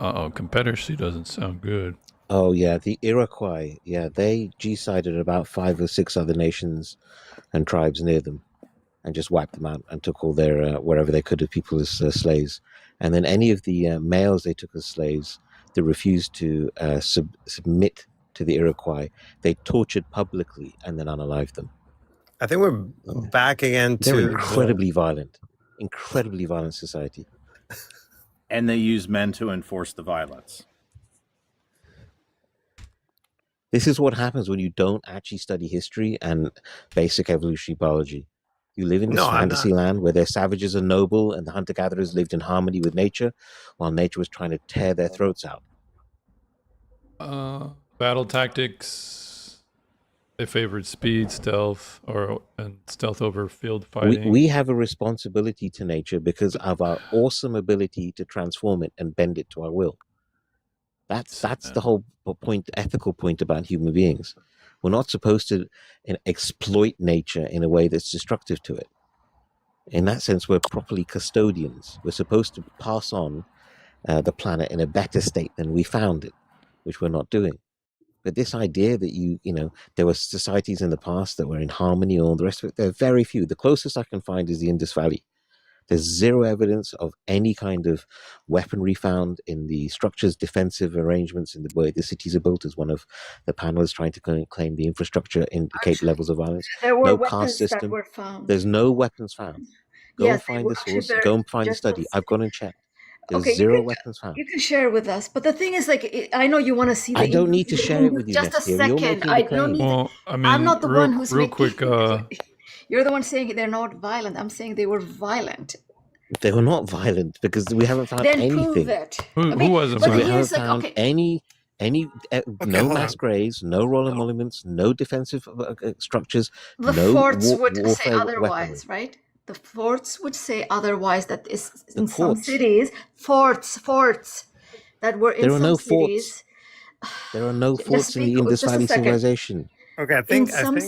Confederacy doesn't sound good. Oh yeah, the Iroquois. Yeah, they genocided about 5 or 6 other nations and tribes near them, and just wiped them out and took all their wherever they could of people as slaves. And then any of the males they took as slaves, they refused to submit to the Iroquois. They tortured publicly and then unalived them. I think we're back again to They're incredibly violent society. And they use men to enforce the violence. This is what happens when you don't actually study history and basic evolutionary biology. You live in this fantasy land where their savages are noble and the hunter-gatherers lived in harmony with nature while nature was trying to tear their throats out. Battle tactics. They favored speed, stealth, and stealth over field fighting. We have a responsibility to nature because of our awesome ability to transform it and bend it to our will. That's the whole point, ethical point about human beings. We're not supposed to exploit nature in a way that's destructive to it. In that sense, we're properly custodians. We're supposed to pass on the planet in a better state than we found it, which we're not doing. But this idea that there were societies in the past that were in harmony, all the rest of it, there are very few. The closest I can find is the Indus Valley. There's zero evidence of any kind of weaponry found in the structures, defensive arrangements in the way the cities are built, as one of the panelists trying to claim the infrastructure indicate levels of violence. There were No weapons caste system. that were found. There's no weapons found. Go Yes, and they find were the actually source. very Go and find the just study. I've gone and checked. There's Okay, zero weapons found. you can share with us, but the thing is, I know you want to see. I don't need to share it with you, Just a Nestia. You're second. making the I don't claim. need. Well, I mean, I'm not the one who's real making. quick. You're the one saying they're not violent. I'm saying they were violent. They were not violent because we haven't found Then anything. prove it. Who wasn't but We violent? haven't here's like, found okay, any no hold mass on. graves, no roller monuments, no defensive structures, the no forts would say warfare weaponry. otherwise, right? The forts would say otherwise. That is The in some courts. cities, forts that were in There are some no cities. forts. There are no Just forts in the speak. Indus Just a Valley second. civilization. Okay, I In think. some.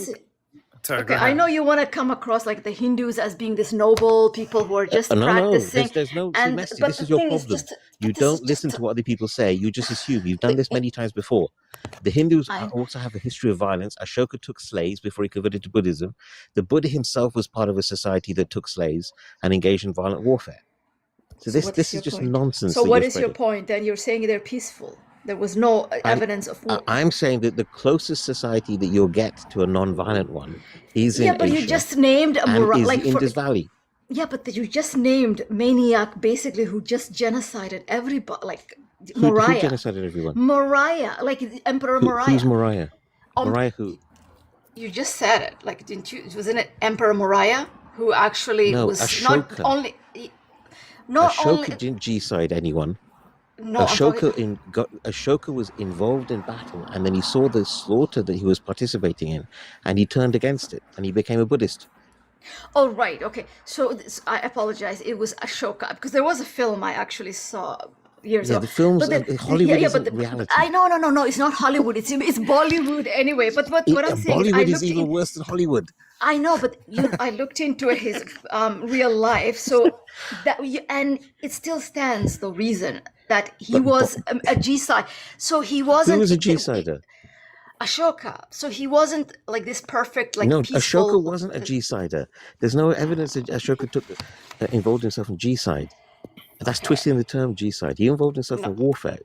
Sorry, Okay, go I ahead. know you want to come across like the Hindus as being this noble people who are just No, practicing. there's no And Messi. but This the is your thing is problem. just You this is don't listen just to what other people say. You just assume. You've done this many times before. The Hindus also have a history of violence. Ashoka took slaves before he converted to Buddhism. The Buddha himself was part of a society that took slaves and engaged in violent warfare. So So what this is is your just point? nonsense. So that what you're is your spreading. point? Then you're saying they're peaceful. There was no evidence of war. I'm saying that the closest society that you'll get to a non-violent one is Yeah, in but you Asia just named a and is like the Indus Valley. yeah, but you just named maniac basically who just genocided everybody, like Who Moriah. genocided everyone? Moriah, like Emperor Moriah. Who's Moriah? Um, Moriah who? You just said it, like didn't you? Wasn't it Emperor Moriah who actually No, was not Ashoka. only? not Ashoka only didn't G-side anyone. no, I'm talking. Ashoka was involved in battle, and then he saw the slaughter that he was participating in, and he turned against it, and he became a Buddhist. Oh right, okay. So I apologize. It was Ashoka because there was a film I actually saw years Yeah, ago. the films, But then Hollywood yeah, isn't but reality. no. It's not Hollywood. It's Bollywood anyway. But what I'm saying is, I Bollywood is looked even in. worse than Hollywood. I know, but I looked into his real life, so and it still stands the reason that he was a G-side. So he wasn't. Who was a G-sider? Ashoka. So he wasn't like this perfect, like No, peaceful. Ashoka wasn't a G-sider. There's no evidence that Ashoka involved himself in G-side. That's twisting the term G-side. He involved himself in warfare.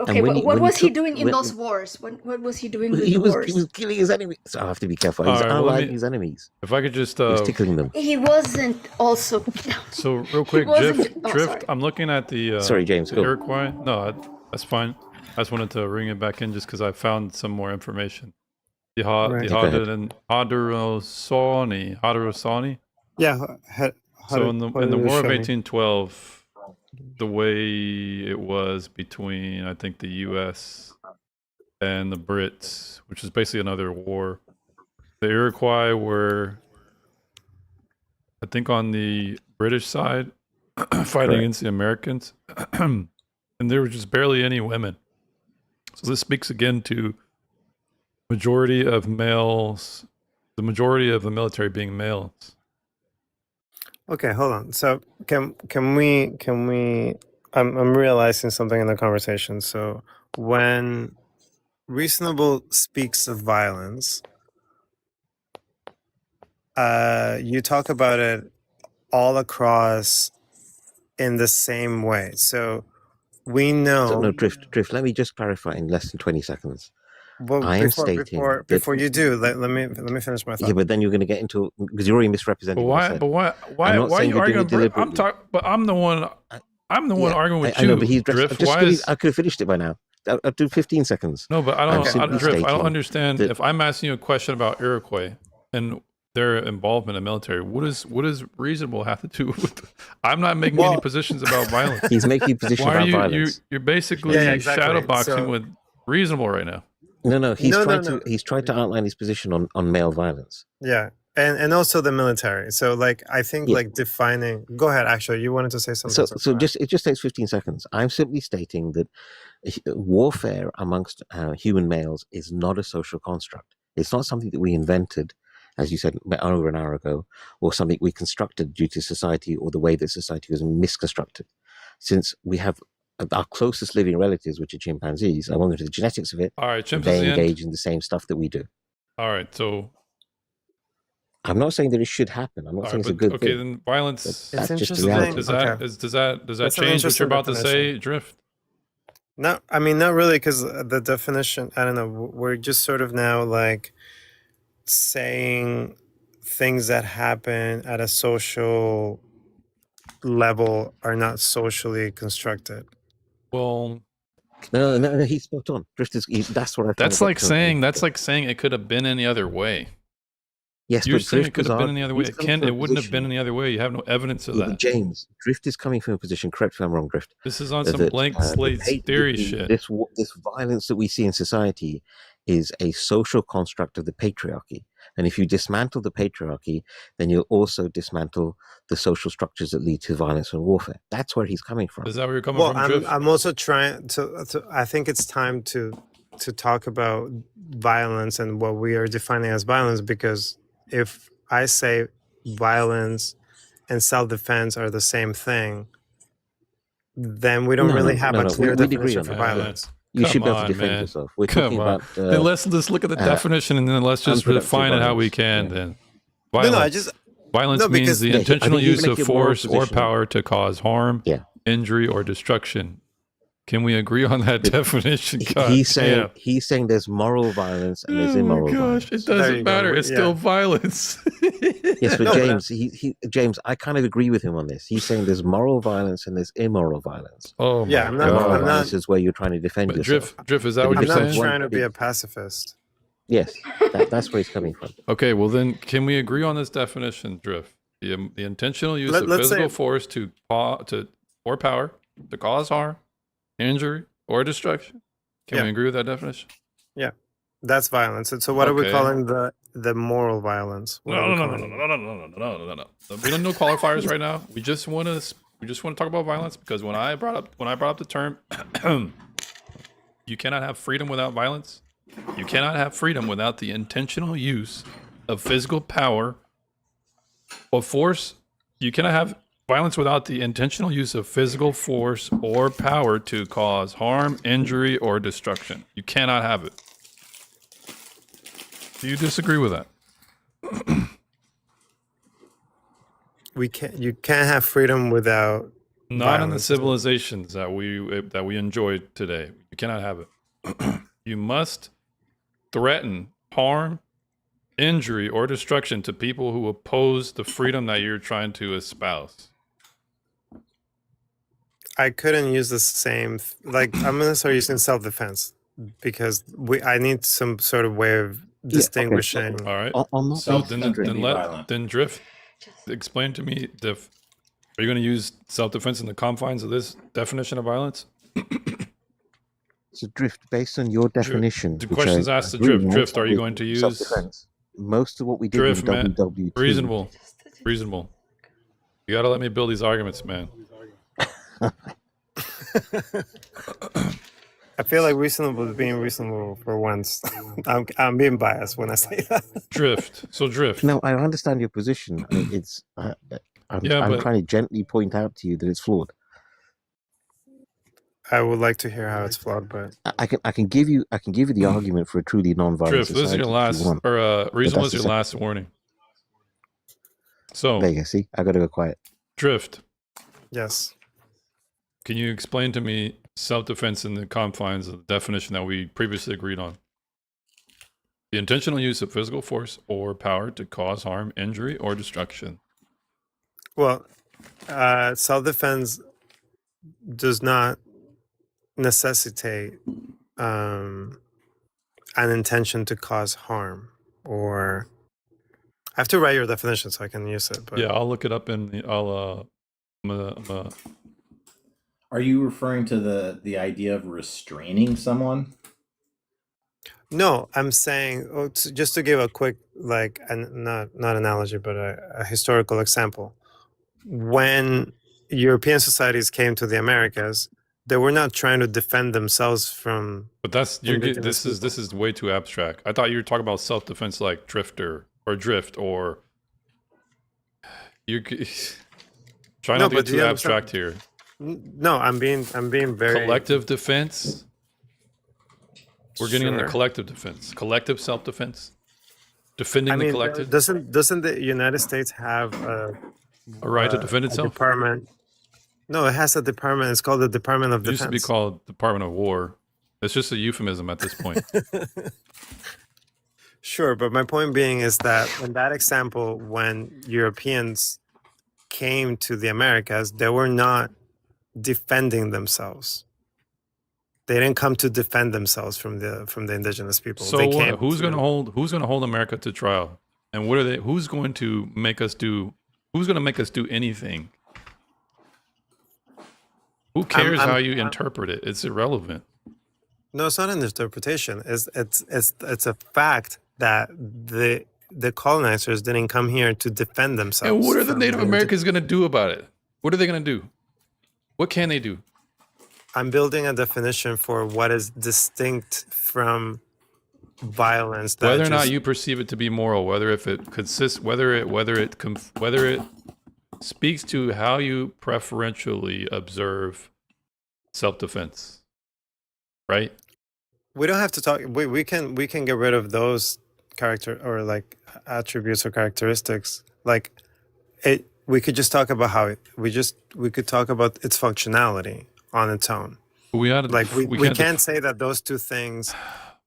Okay, but what was he doing in those wars? What was he doing with the wars? He was killing his enemies. So I have to be careful. All He's right, well, allying his enemies. If I could just He was tickling them. He wasn't also. So real quick, wasn't- Drift. sorry. I'm looking at the Sorry, James, the go. Iroquois. No, that's fine. I just wanted to ring it back in just because I found some more information. The Right. the Haudenosaunee. Yeah. So in the War of 1812, the way it was between, I think, the U.S. and the Brits, which is basically another war. The Iroquois were, I think, on the British side, fighting against the Americans, and there were just barely any women. So this speaks again to majority of males, the majority of the military being males. Okay, hold on. So can we I'm realizing something in the conversation. So when Reasonable speaks of violence, you talk about it all across in the same way. So we know. So, no, Drift. Let me just clarify in less than 20 seconds. Well, I am stating that- before you do, let me finish my thought. Yeah, but then you're going to get into because you're already misrepresenting. But what I why? said. But why? Why? I'm not Why are saying you you're doing arguing? it deliberately. But I'm the one. I'm the one arguing with I you. know, but he's Drift. Why is? I could have finished it by now. I'll do 15 seconds. No, but I I'm don't. simply Drift. I don't stating understand. that- If I'm asking you a question about Iroquois and their involvement in the military, what does reasonable have to do with? I'm not making any positions about violence. He's making positions Why are about you, violence. You're basically Yeah, exactly. shadow boxing So- with reasonable right now. No, he's No, tried no. to he's tried to outline his position on male violence. Yeah, and also the military. So like I think Yeah. like defining. Go ahead. Actually, you wanted to say something. So it just takes 15 seconds. I'm simply stating that warfare amongst human males is not a social construct. It's not something that we invented, as you said over an hour ago, or something we constructed due to society or the way that society was misconstructed. Since we have our closest living relatives, which are chimpanzees, I won't go into the genetics of it. All right, They chimpanzee. engage in the same stuff that we do. All right, so I'm not saying that it should happen. I'm not all saying right, it's a good okay, thing. then violence. That's just the interesting. reality. Does that Okay. does that That's an change what you're interesting about to say, definition. Drift? No, I mean not really, because the definition. I don't know. We're just sort of now like saying things that happen at a social level are not socially constructed. Well, No, he's spot on. Drift is, that's what I. that's like saying it could have been any other way. Yes, You're but saying it Drift could was have been any other way. he's It coming can't. from It a wouldn't have been position- any other way. You have no evidence of Yeah, but that. James, Drift is coming from a position. Correct me if I'm wrong, Drift. This is on that some blank the slate theory shit. This violence that we see in society is a social construct of the patriarchy. And if you dismantle the patriarchy, then you'll also dismantle the social structures that lead to violence and warfare. That's where he's coming from. Is that where you're coming Well, from, Drift? I'm also trying to. I think it's time to talk about violence and what we are defining as violence, because if I say violence and self-defense are the same thing, then we don't No, really no, have no, a no, clear we'd agree definition on for that. violence. You Come should be able to on, defend man. yourself. We're Come talking on. about. Then let's look at the definition and then let's just unproductive refine it how we violence. can. Yeah. Then No, violence. I just Violence no, means because- the Yeah, I intentional think you use make of it more force or positional. power to cause harm, Yeah. injury, or destruction. Can we agree on that definition? God He's saying damn. he's saying there's moral violence and there's Oh my immoral gosh, violence. it There doesn't you go. matter. It's Yeah. still violence. Yes, but No, but James, James, I kind of agree with him on this. He's saying there's moral violence and there's immoral violence. Oh my Yeah, I'm not- And god. moral I'm not- violence is where you're trying to defend But yourself. Drift, is that But what if I'm you're not saying? one- trying to be a pacifist. Yes, that's where he's coming from. Okay, well then, can we agree on this definition, Drift? The intentional use of Let's physical say force or power to cause harm, injury, or destruction. Can yeah, we agree with that definition? yeah, that's violence. So what are we Okay. calling the moral violence? What are we No. calling it? We don't know qualifiers right now. We just want to talk about violence because when I brought up the term, you cannot have freedom without violence. You cannot have freedom without the intentional use of physical power or force. You cannot have violence without the intentional use of physical force or power to cause harm, injury, or destruction. You cannot have it. Do you disagree with that? You can't have freedom without Not in the violence. civilizations that we enjoy today. You cannot have it. You must threaten harm, injury, or destruction to people who oppose the freedom that you're trying to espouse. I couldn't use the same. Like I'm gonna start using self-defense because I need some sort of way of distinguishing. All right. On that So basis, then Drift, explain to me, are you going to use self-defense in the confines of this definition of violence? so Drift, based on your definition, The which questions I asked to agree Drift. with, Drift, are you going to use self-defense? Most of what we did Drift, in man? WW2. Reasonable. You got to let me build these arguments, man. I feel like reasonable is being reasonable for once. I'm being biased when I say that. Drift. So Drift. No, I understand your position. It's I'm but trying to gently point out to you that it's flawed. I would like to hear how it's flawed, but I can give you the argument for a truly non-violent Drift, this is society. your if you last, want. or But reasonable that's is the your second. last warning. So There you go. See, I got to go quiet. Drift, yes. can you explain to me self-defense in the confines of the definition that we previously agreed on? The intentional use of physical force or power to cause harm, injury, or destruction. Well, self-defense does not necessitate an intention to cause harm, or I have to write your definition so I can use it. But Yeah, I'll look it up in the, Are you referring to the idea of restraining someone? no, I'm saying just to give a quick, like, not analogy, but a historical example. When European societies came to the Americas, they were not trying to defend themselves from. But indigenous this is way too abstract. I thought you were talking about self-defense like Drifter or Drift or you try No, not to but get do you too understand- abstract here. No, I'm being very Collective defense. We're getting into Sure. collective defense, collective self-defense, defending I mean, the collective. doesn't the United States have a right to defend itself? department? No, it has a department. It's called the Department of It used to be Defense. called Department of War. It's just a euphemism at this point. Sure, but my point being is that in that example, when Europeans came to the Americas, they were not defending themselves. They didn't come to defend themselves from the indigenous people. So they what? came Who's to- going to hold America to trial? And what are they? Who's going to make us do? Who's going to make us do anything? Who cares how you interpret it? It's irrelevant. No, it's not an interpretation. It's a fact that the colonizers didn't come here to defend themselves. And what are the from Native Americans going to do about it? What are they going to do? What can they do? I'm building a definition for what is distinct from violence. That Whether or not just- you perceive it to be moral, whether if it consists, whether it speaks to how you preferentially observe self-defense, right? we don't have to talk. We can get rid of those character or like attributes or characteristics. Like it, we could just talk about how we could talk about its functionality on its own. We had Like we can't say that those two things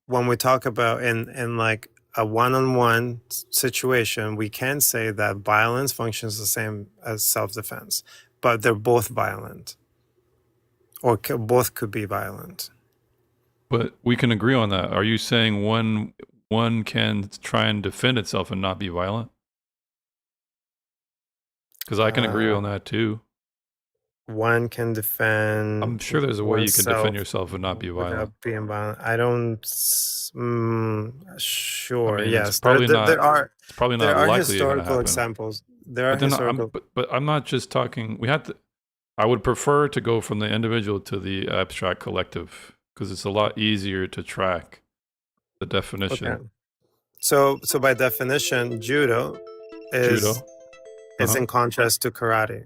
when we talk about in like a one-on-one situation, we can say that violence functions the same as self-defense, but they're both violent, or both could be violent. But we can agree on that. Are you saying one can try and defend itself and not be violent? Because I can agree Uh, on that too. one can defend I'm sure there's a way you can defend oneself yourself and not be without violent. being violent. I don't. I Sure. mean, Yes. There it's probably there not are likely you're gonna historical happen. examples. There are But then historical. but I'm not just talking. I would prefer to go from the individual to the abstract collective because it's a lot easier to track the definition. Okay. So by definition, judo is Judo. Uh-huh. in contrast to karate.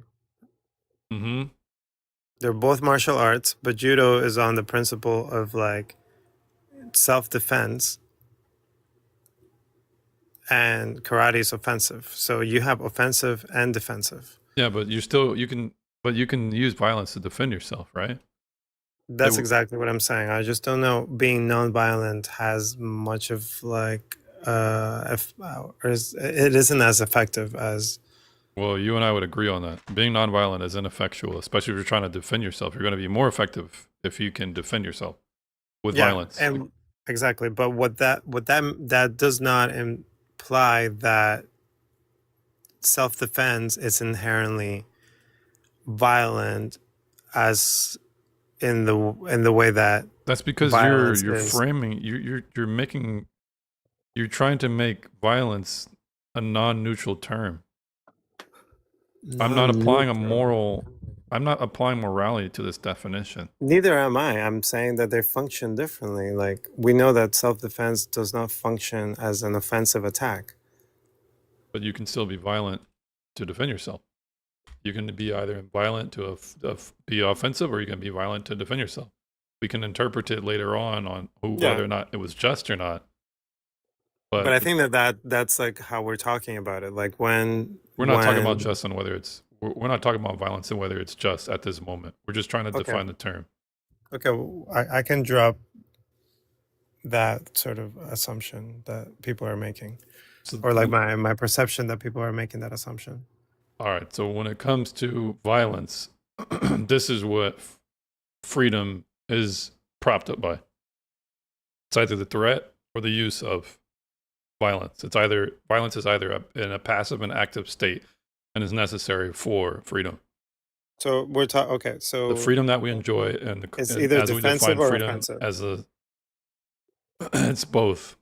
Mm-hmm. They're both martial arts, but judo is on the principle of like self-defense, and karate is offensive. So you have offensive and defensive. Yeah, but you can use violence to defend yourself, right? That's exactly what I'm saying. I just don't know. Being non-violent has much of like, it isn't as effective as. Well, you and I would agree on that. Being nonviolent is ineffectual, especially if you're trying to defend yourself. You're going to be more effective if you can defend yourself with violence. And exactly, but what that does not imply that self-defense is inherently violent, as in the way that That's because violence you're is. framing you're trying to make violence a non-neutral term. I'm not applying I'm not applying morality to this definition. Neither am I. I'm saying that they function differently. Like, we know that self-defense does not function as an offensive attack. But you can still be violent to defend yourself. You can be either violent to be offensive, or you can be violent to defend yourself. We can interpret it later on whether or not it was just or not. But I think that's like how we're talking about it. Like when we're not talking about just on whether it's we're not talking about violence and whether it's just at this moment. We're just trying to define the term. Okay, well, I can drop that sort of assumption that people are making, or like my perception that people are making that assumption. All right. So when it comes to violence, this is what freedom is propped up by. It's either the threat or the use of violence. Violence is either in a passive and active state and is necessary for freedom. So we're talking. Okay, so the freedom that we enjoy it's either as we defensive define or freedom offensive. as it's both.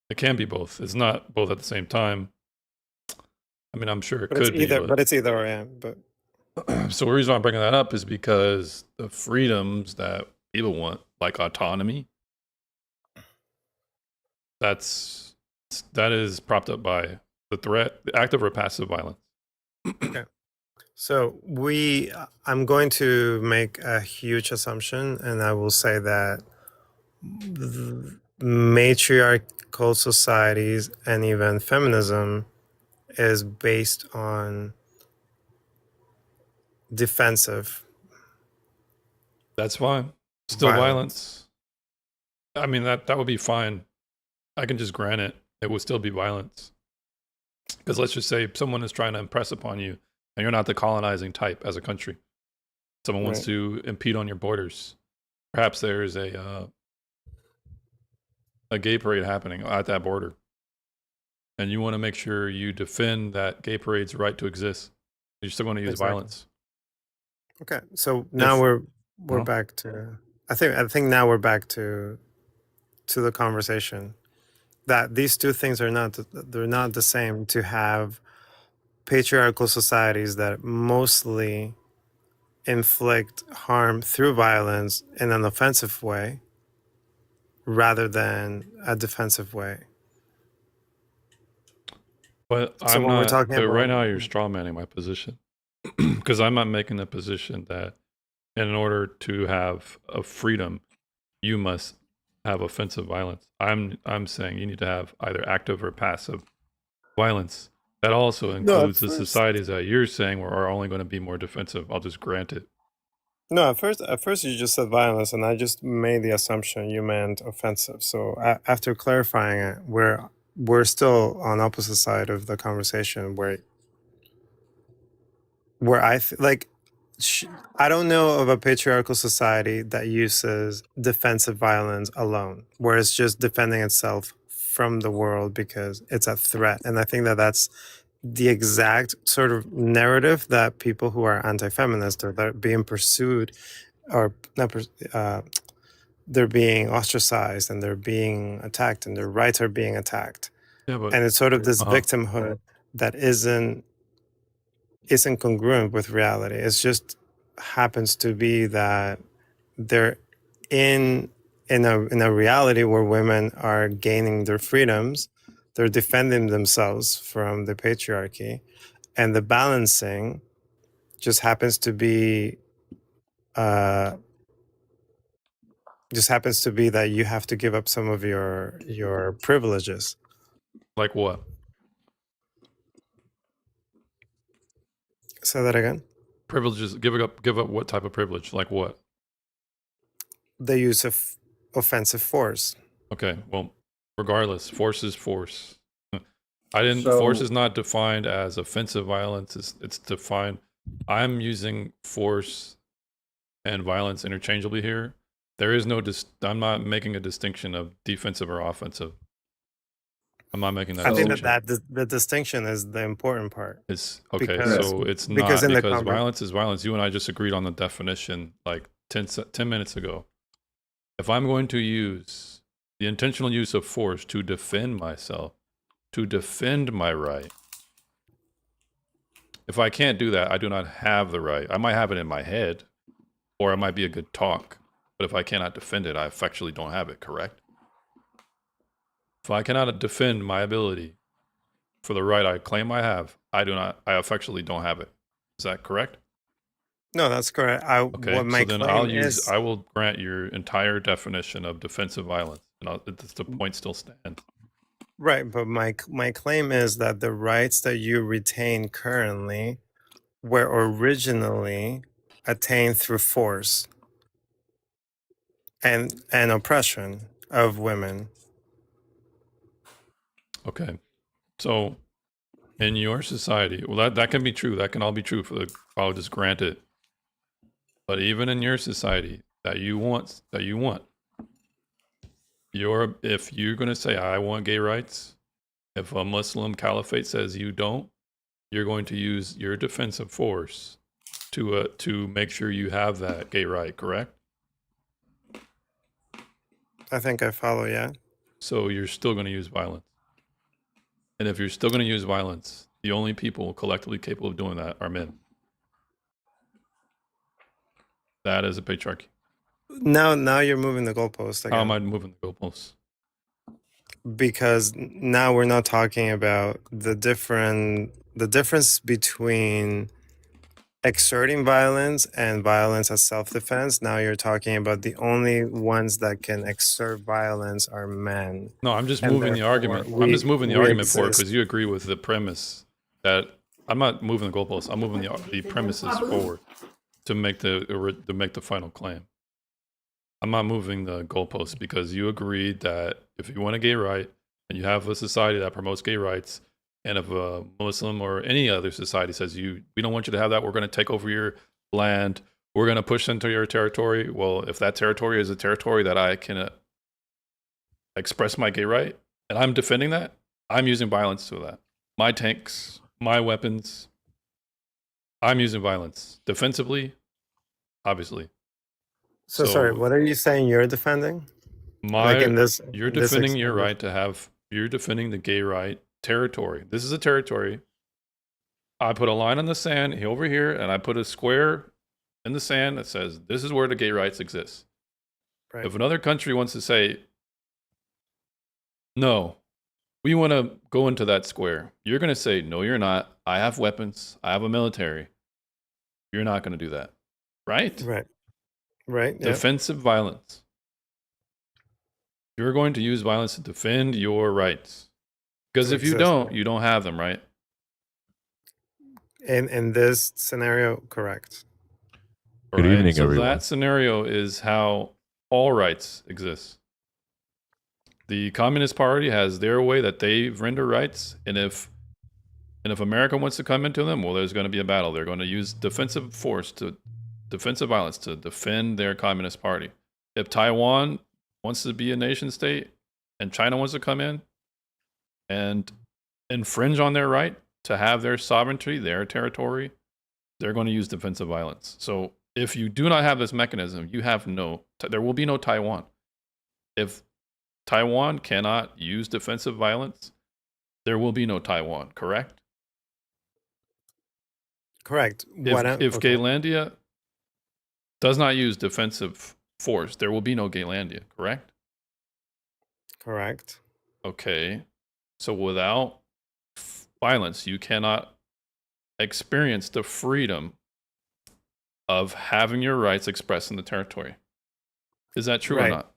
It can be both. It's not both at the same time. I mean, I'm sure it could be. But it's either or. Yeah, but so the reason I'm bringing that up is because the freedoms that people want, like autonomy, that is propped up by the threat, the active or passive violence. Okay. So I'm going to make a huge assumption, and I will say that matriarchal societies and even feminism is based on defensive. That's fine. Still violence. I mean, that would be fine. I can just grant it. It would still be violence. Because let's just say someone is trying to impress upon you and you're not the colonizing type as a country. Someone wants to impede on your borders. Perhaps there's a gay parade happening at that border. And you want to make sure you defend that gay parade's right to exist. You're still going to use violence. Okay. So now we're back to I think now we're back to the conversation that these two things are not the same. To have patriarchal societies that mostly inflict harm through violence in an offensive way rather than a defensive way. But So I'm when we're not. talking But right about- now, you're straw manning my position because I'm not making the position that in order to have a freedom, you must have offensive violence. I'm saying you need to have either active or passive violence. That also includes the societies that you're saying are only going to be more defensive. I'll just grant it. No, at first you just said violence, and I just made the assumption you meant offensive. So after clarifying it, we're still on opposite side of the conversation where I don't know of a patriarchal society that uses defensive violence alone, where it's just defending itself from the world because it's a threat. And I think that's the exact sort of narrative that people who are anti-feminist or that are being pursued or not they're being ostracized and they're being attacked and their rights are being attacked. Yeah, but And it's sort of this uh-huh. victimhood that isn't congruent with reality. It's just happens to be that they're in a reality where women are gaining their freedoms, they're defending themselves from the patriarchy, and the balancing just happens to be that you have to give up some of your privileges. Like what? Say that again. Privileges. Give up what type of privilege? Like what? The use of offensive force. Okay. Well, regardless, force is force. Force is not defined as offensive violence. It's defined. I'm using force and violence interchangeably here. There is no. I'm not making a distinction of defensive or offensive. I'm not making that I think distinction. the distinction is the important part. It's okay. Because- So it's because not in the because conver- violence is violence. You and I just agreed on the definition like 10 minutes ago. If I'm going to use the intentional use of force to defend myself, to defend my right, if I can't do that, I do not have the right. I might have it in my head, or it might be a good talk. But if I cannot defend it, I effectually don't have it, correct? If I cannot defend my ability for the right I claim I have, I effectually don't have it. Is that correct? No, that's correct. Okay, What my so then claim is, I will grant your entire definition of defensive violence, and the point still stands. right, but my claim is that the rights that you retain currently were originally attained through force and oppression of women. Okay, so in your society, well, that can be true. That can all be true I'll just grant it. But even in your society that you want, if you're going to say, I want gay rights, if a Muslim caliphate says you don't, you're going to use your defensive force to make sure you have that gay right, correct? I think I follow, yeah. So you're still going to use violence. And if you're still going to use violence, the only people collectively capable of doing that are men. That is a patriarchy. Now you're moving the goalpost How am again. I moving the goalposts? Because now we're not talking about the difference between exerting violence and violence as self-defense. Now you're talking about the only ones that can exert violence are men. No, I'm just And moving the therefore argument. I'm we- just moving the we argument forward exist. because you agree with the premise that I'm not moving the goalposts. I'm moving the premises forward to make the final claim. I'm not moving the goalposts because you agreed that if you want a gay right and you have a society that promotes gay rights, and if a Muslim or any other society says we don't want you to have that, we're going to take over your land, we're going to push into your territory. Well, if that territory is a territory that I can express my gay right, and I'm defending that, I'm using violence to that. My tanks, my weapons, I'm using violence. Defensively, obviously. So sorry, what are you saying you're defending? Like in this, You're in this defending your example? right to have, you're defending the gay right territory. This is a territory. I put a line on the sand over here, and I put a square in the sand that says, this is where the gay rights exist. Right. If another country wants to say, no, we want to go into that square, you're going to say, no, you're not. I have weapons. I have a military. You're not going to do that. Right? Right. Right. Yeah. Defensive violence. You're going to use violence to defend your rights. Because To if you exist. don't have them, right? In this scenario, correct. Good Right? evening, So everyone. that scenario is how all rights exist. The Communist Party has their way that they render rights, and if America wants to come into them, well, there's going to be a battle. They're going to use defensive violence to defend their Communist Party. If Taiwan wants to be a nation state and China wants to come in and infringe on their right to have their sovereignty, their territory, they're going to use defensive violence. So if you do not have this mechanism, you have there will be no Taiwan. If Taiwan cannot use defensive violence, there will be no Taiwan, correct? Correct. If Okay. Gaylandia does not use defensive force, there will be no Gaylandia, correct? Correct. Okay. So without violence, you cannot experience the freedom of having your rights expressed in the territory. Is that true or Right. not?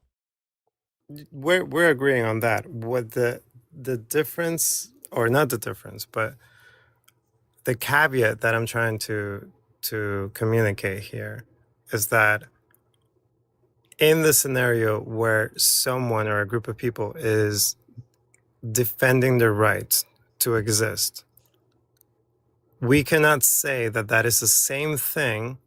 We're agreeing on that. What the difference, or not the difference, but the caveat that I'm trying to communicate here is that in the scenario where someone or a group of people is defending their rights to exist, we cannot say that that is the same thing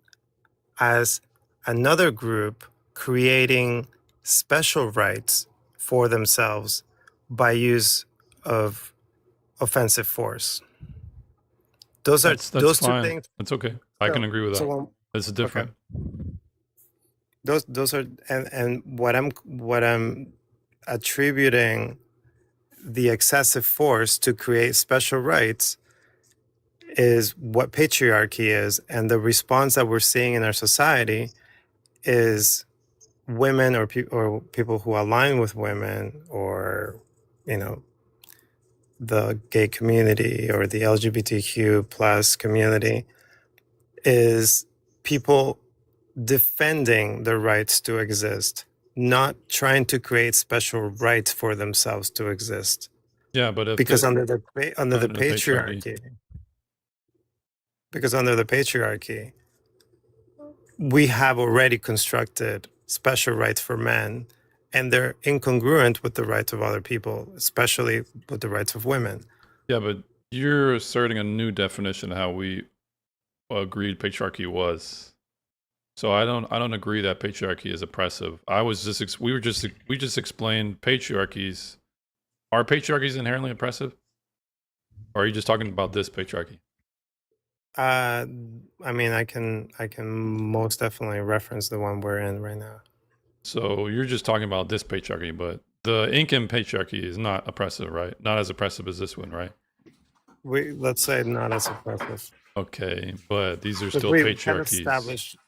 as another group creating special rights for themselves by use of offensive force. Those are That's those two fine. things. That's okay. I can agree with that. So, It's different. those are and what I'm attributing the excessive force to create special rights is what patriarchy is, and the response that we're seeing in our society is women or people who align with women, or the gay community or the LGBTQ plus community, is people defending their rights to exist, not trying to create special rights for themselves to exist. Yeah, but if Because the- under the patriarchy. patriarchy, because under the patriarchy, we have already constructed special rights for men, and they're incongruent with the rights of other people, especially with the rights of women. Yeah, but you're asserting a new definition of how we agreed patriarchy was. So I don't agree that patriarchy is oppressive. We just explained patriarchies. Are patriarchies inherently oppressive? Or are you just talking about this patriarchy? I mean, I can most definitely reference the one we're in right now. So you're just talking about this patriarchy, but the Incan patriarchy is not oppressive, right? Not as oppressive as this one, right? Let's say not as oppressive. Okay, but these are But still we have patriarchies. established,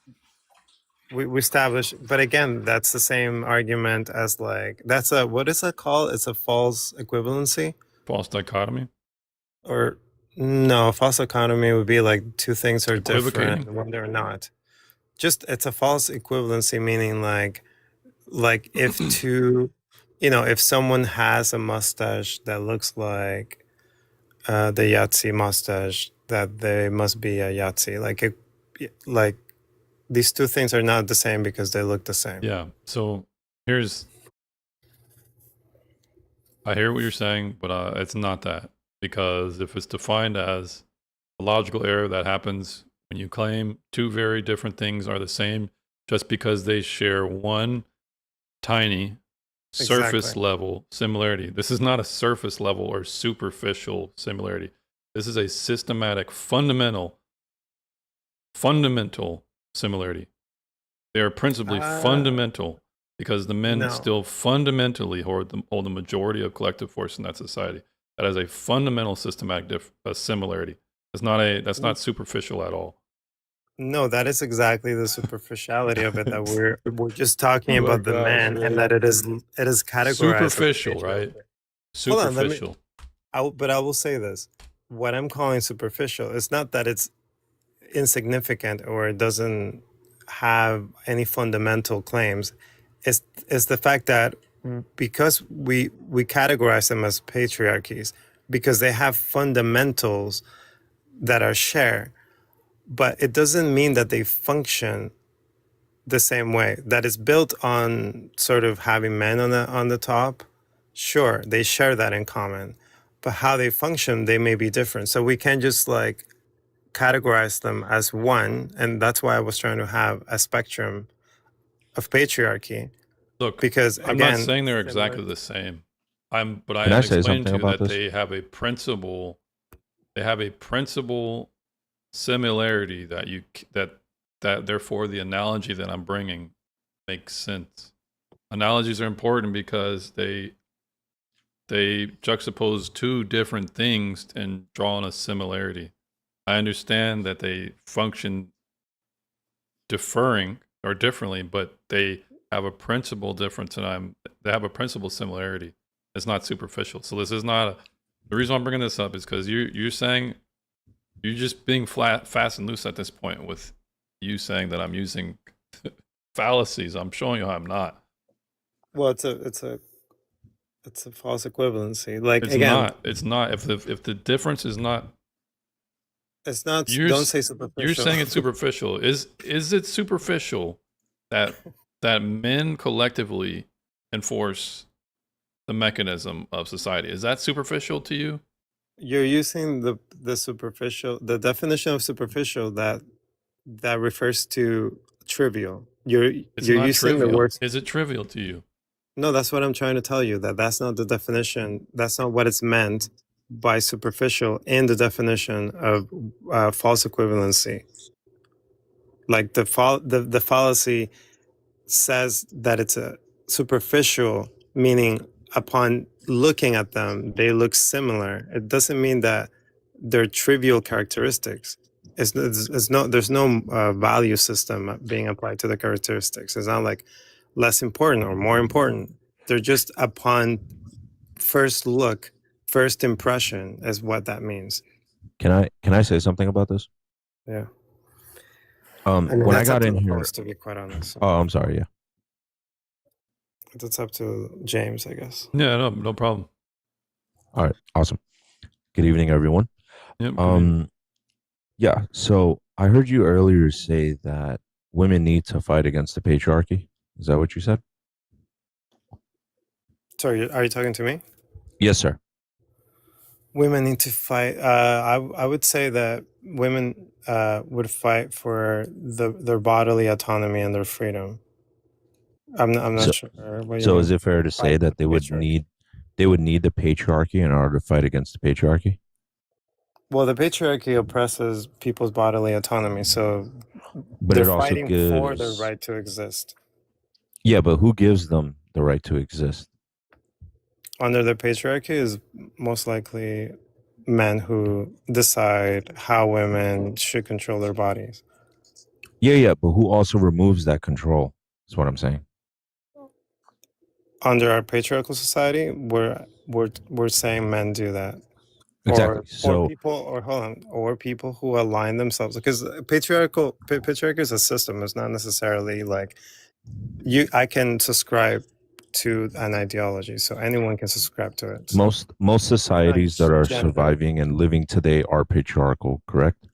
we established, but again, that's the same argument as what is it called? It's a false equivalency. False dichotomy? Or no, false economy would be like two things are different Equivocating? when they're not. Just it's a false equivalency, meaning like if two, if someone has a mustache that looks like the Yahtzee mustache, that they must be a Yahtzee. Like these two things are not the same because they look the same. Yeah. So I hear what you're saying, but it's not that. Because if it's defined as a logical error that happens when you claim two very different things are the same, just because they share one tiny surface Exactly. level similarity. This is not a surface level or superficial similarity. This is a systematic, fundamental similarity. They are principally fundamental because the men No. still fundamentally hold the majority of collective force in that society. That is a fundamental systematic similarity. That's not superficial at all. No, that is exactly the superficiality of it, that we're just talking Oh my about the gosh, man, man. and that it is categorized as Superficial, right? Hold on, Superficial. but I will say this. What I'm calling superficial is not that it's insignificant or it doesn't have any fundamental claims. It's the fact that because we categorize them as patriarchies because they have fundamentals that are shared, but it doesn't mean that they function the same way. That is built on sort of having men on the top. Sure, they share that in common, but how they function, they may be different. So we can't just categorize them as one, and that's why I was trying to have a spectrum of patriarchy. Look, because I'm again, not saying they're exactly the same. But I Can am I say explaining to something you about that this? they have a principle They have a principal similarity that that therefore the analogy that I'm bringing makes sense. Analogies are important because they juxtapose two different things and draw on a similarity. I understand that they function differing or differently, but they have a principal difference, and they have a principal similarity. It's not superficial. So this is not the reason I'm bringing this up is because you're saying you're just being fast and loose at this point with you saying that I'm using fallacies. I'm showing you how I'm not. Well, it's a false equivalency. Like It's again, not. It's not. If the difference is not, it's not. you're Don't s- say superficial. you're saying it's superficial. Is it superficial that men collectively enforce the mechanism of society? Is that superficial to you? You're using the superficial, the definition of superficial that refers to trivial. It's You're not using the trivial. word. Is it trivial to you? No, that's what I'm trying to tell you. That's not the definition. That's not what it's meant by superficial in the definition of false equivalency. Like the fallacy says that it's a superficial, meaning upon looking at them, they look similar. It doesn't mean that they're trivial characteristics. It's not. There's no value system being applied to the characteristics. It's not like less important or more important. They're just upon first look, first impression is what that means. Can I say something about this? Yeah. I mean, When I that's up got to in the here, host, to be quite honest. oh, I'm sorry. Yeah. That's up to James, I guess. Yeah, no problem. All right. Awesome. Good evening, everyone. Yep, good evening. Yeah. So I heard you earlier say that women need to fight against the patriarchy. Is that what you said? Sorry, are you talking to me? Yes, sir. Women need to fight. I would say that women would fight for their bodily autonomy and their freedom. I'm not So, sure what you so mean. is it fair to say Fight that they would need the patriarchy in order to fight against the patriarchy? Well, the patriarchy oppresses people's bodily autonomy, so But they're it also fighting for their gives, right to exist. yeah, but who gives them the right to exist? Under the patriarchy is most likely men who decide how women should control their bodies. Yeah, but who also removes that control? That's what I'm saying. Under our patriarchal society, we're saying men do that. Exactly. Or So people, or hold on, or people who align themselves, because patriarchy is a system. It's not necessarily like I can subscribe to an ideology, so anyone can subscribe to it. So most societies that are gender. surviving and living today are patriarchal, correct?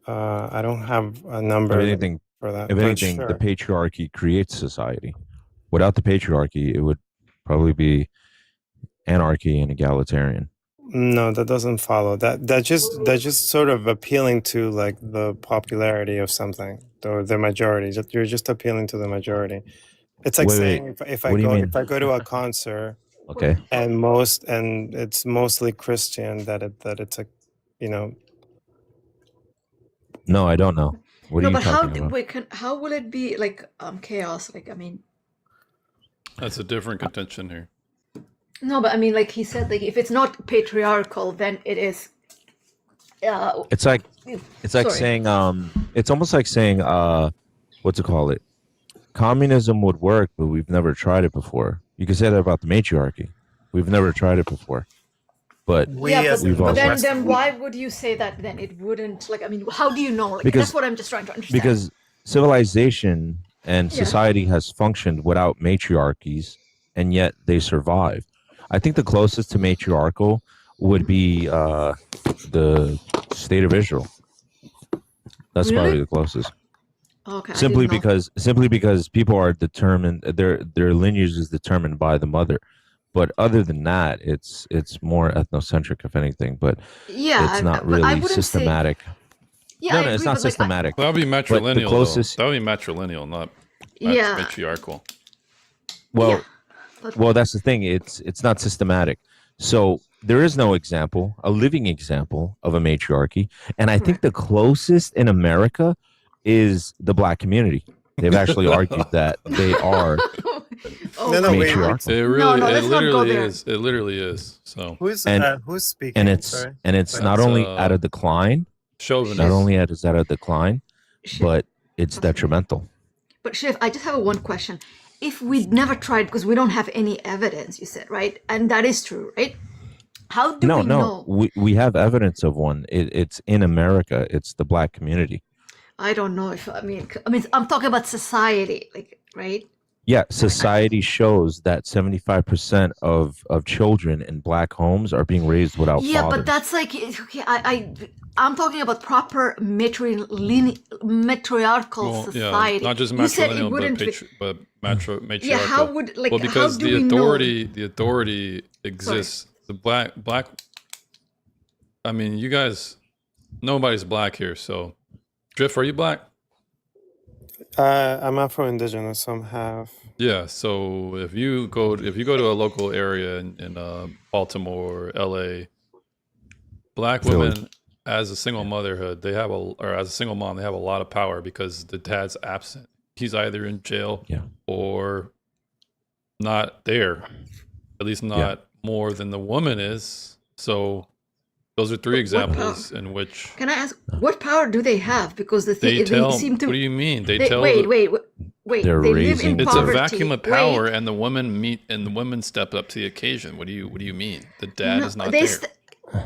I don't have a number for that. If but anything, the sure. patriarchy creates society. Without the patriarchy, it would probably be anarchy and egalitarian. No, that doesn't follow. That's just sort of appealing to like the popularity of something, or the majority. You're just appealing to the majority. It's like Wait, saying if I what do you go mean? to a concert, Okay. and it's mostly Christian, that it's a, you know. No, I don't know. What No, are you but talking about? how will it be like chaos? Like, I mean, That's a different contention here. no, but I mean, like he said, like if it's not patriarchal, then it is. It's like Sorry. saying it's almost like saying what's it called it? Communism would work, but we've never tried it before. You could say that about the matriarchy. We've never tried it before. But Yeah, we've but also then why would you say that? Then it wouldn't. Like, I mean, how do you know? Like, Because- that's what I'm just trying to understand. because civilization and Yeah. society has functioned without matriarchies, and yet they survive. I think the closest to matriarchal would be the state of Israel. That's Really? probably the closest. Okay. I Simply didn't know. because people are determined, their lineage is determined by the mother. But other than that, it's more ethnocentric, if anything. But Yeah, it's not but I really wouldn't say- systematic. Yeah, no, I it's agree, not but, like, systematic. That would be But matrilineal. the closest, That would be matrilineal, not Yeah. matriarchal. well, but- well, that's the thing. It's not systematic. So there is no example, a living example of a matriarchy, and I think the closest in America is the black community. They've actually argued that they are matriarchal. It really, no, it let's not go literally there. is. It literally is. So Who's speaking? and it's Sorry. not only at a decline, chauvinist. not only is that a decline, but it's detrimental. But Chef, I just have one question. If we'd never tried, because we don't have any evidence, you said, right? And that is true, right? How do we know? We have evidence of one. It's in America. It's the black community. I don't know if I mean I'm talking about society, like, right? Yeah, society shows that 75% of children in black homes are being raised without Yeah, fathers. but that's like okay. I'm talking about proper matriarchal society. not just You said it matrilineal, wouldn't be. but matriarchal. Yeah, how would like well, because how do we the authority exists. The black. I mean, you guys, nobody's black here, so. Drift, are you black? I'm Afro-Indigenous, so I'm half. Yeah. So if you go to a local area in Baltimore, LA, black Philly. women as a single motherhood, as a single mom, they have a lot of power because the dad's absent. He's either in jail or not there, at least not more than the woman is. So those are three examples in which. Can I ask what power do they have? Because the They thing tell. they seem to. What do you mean? They they- tell. wait, the- wait, wait. They're They live in It's poverty. a vacuum of power, Wait. and the women step up to the occasion. What do you mean? The dad No, is not they there.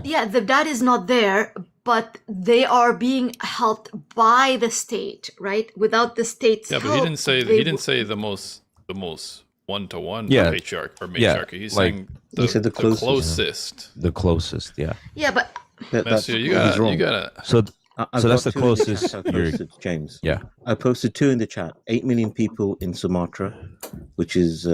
Yeah, the dad is not there, but they are being helped by the state, right? Without the state's Yeah, help, but he didn't say they he didn't say the most one-to-one Yeah, matriarchy. He's like- saying He said the closest. The closest, yeah. Yeah, but Messier, you he's wrong. gotta. So I've so that's got the two in the closest. chat I you're- posted, James. Yeah. I posted 2 in the chat. 8 million people in Sumatra, which is,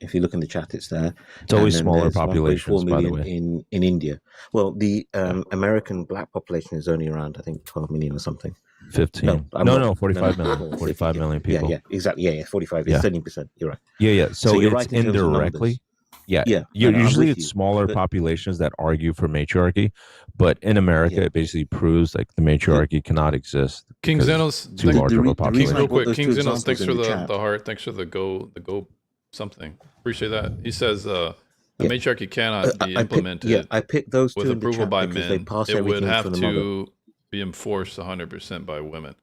if you look in the chat, it's there. It's always And then smaller there's 1.4 populations, by the million way. in India. Well, the American black population is only around, I think, 12 million or something. 15. I'm No, not- no, 45 million. more, 45 million people. Yeah, exactly. Yeah, 45. Yeah. It's 13%. You're right. Yeah. So you're it's right in terms of indirectly. numbers. Yeah. Yeah, Usually with it's you, smaller but- populations that argue for matriarchy, but in America it basically proves like the matriarchy cannot exist. King because Xenos, it's too large of a real population. quick. those King two Xenos, examples thanks in for the the chat. heart. Thanks for the go something. Appreciate that. He says the matriarchy cannot be implemented. I picked those with two in the approval chat by because they men. pass It would everything have for the mother. to be enforced 100% by women.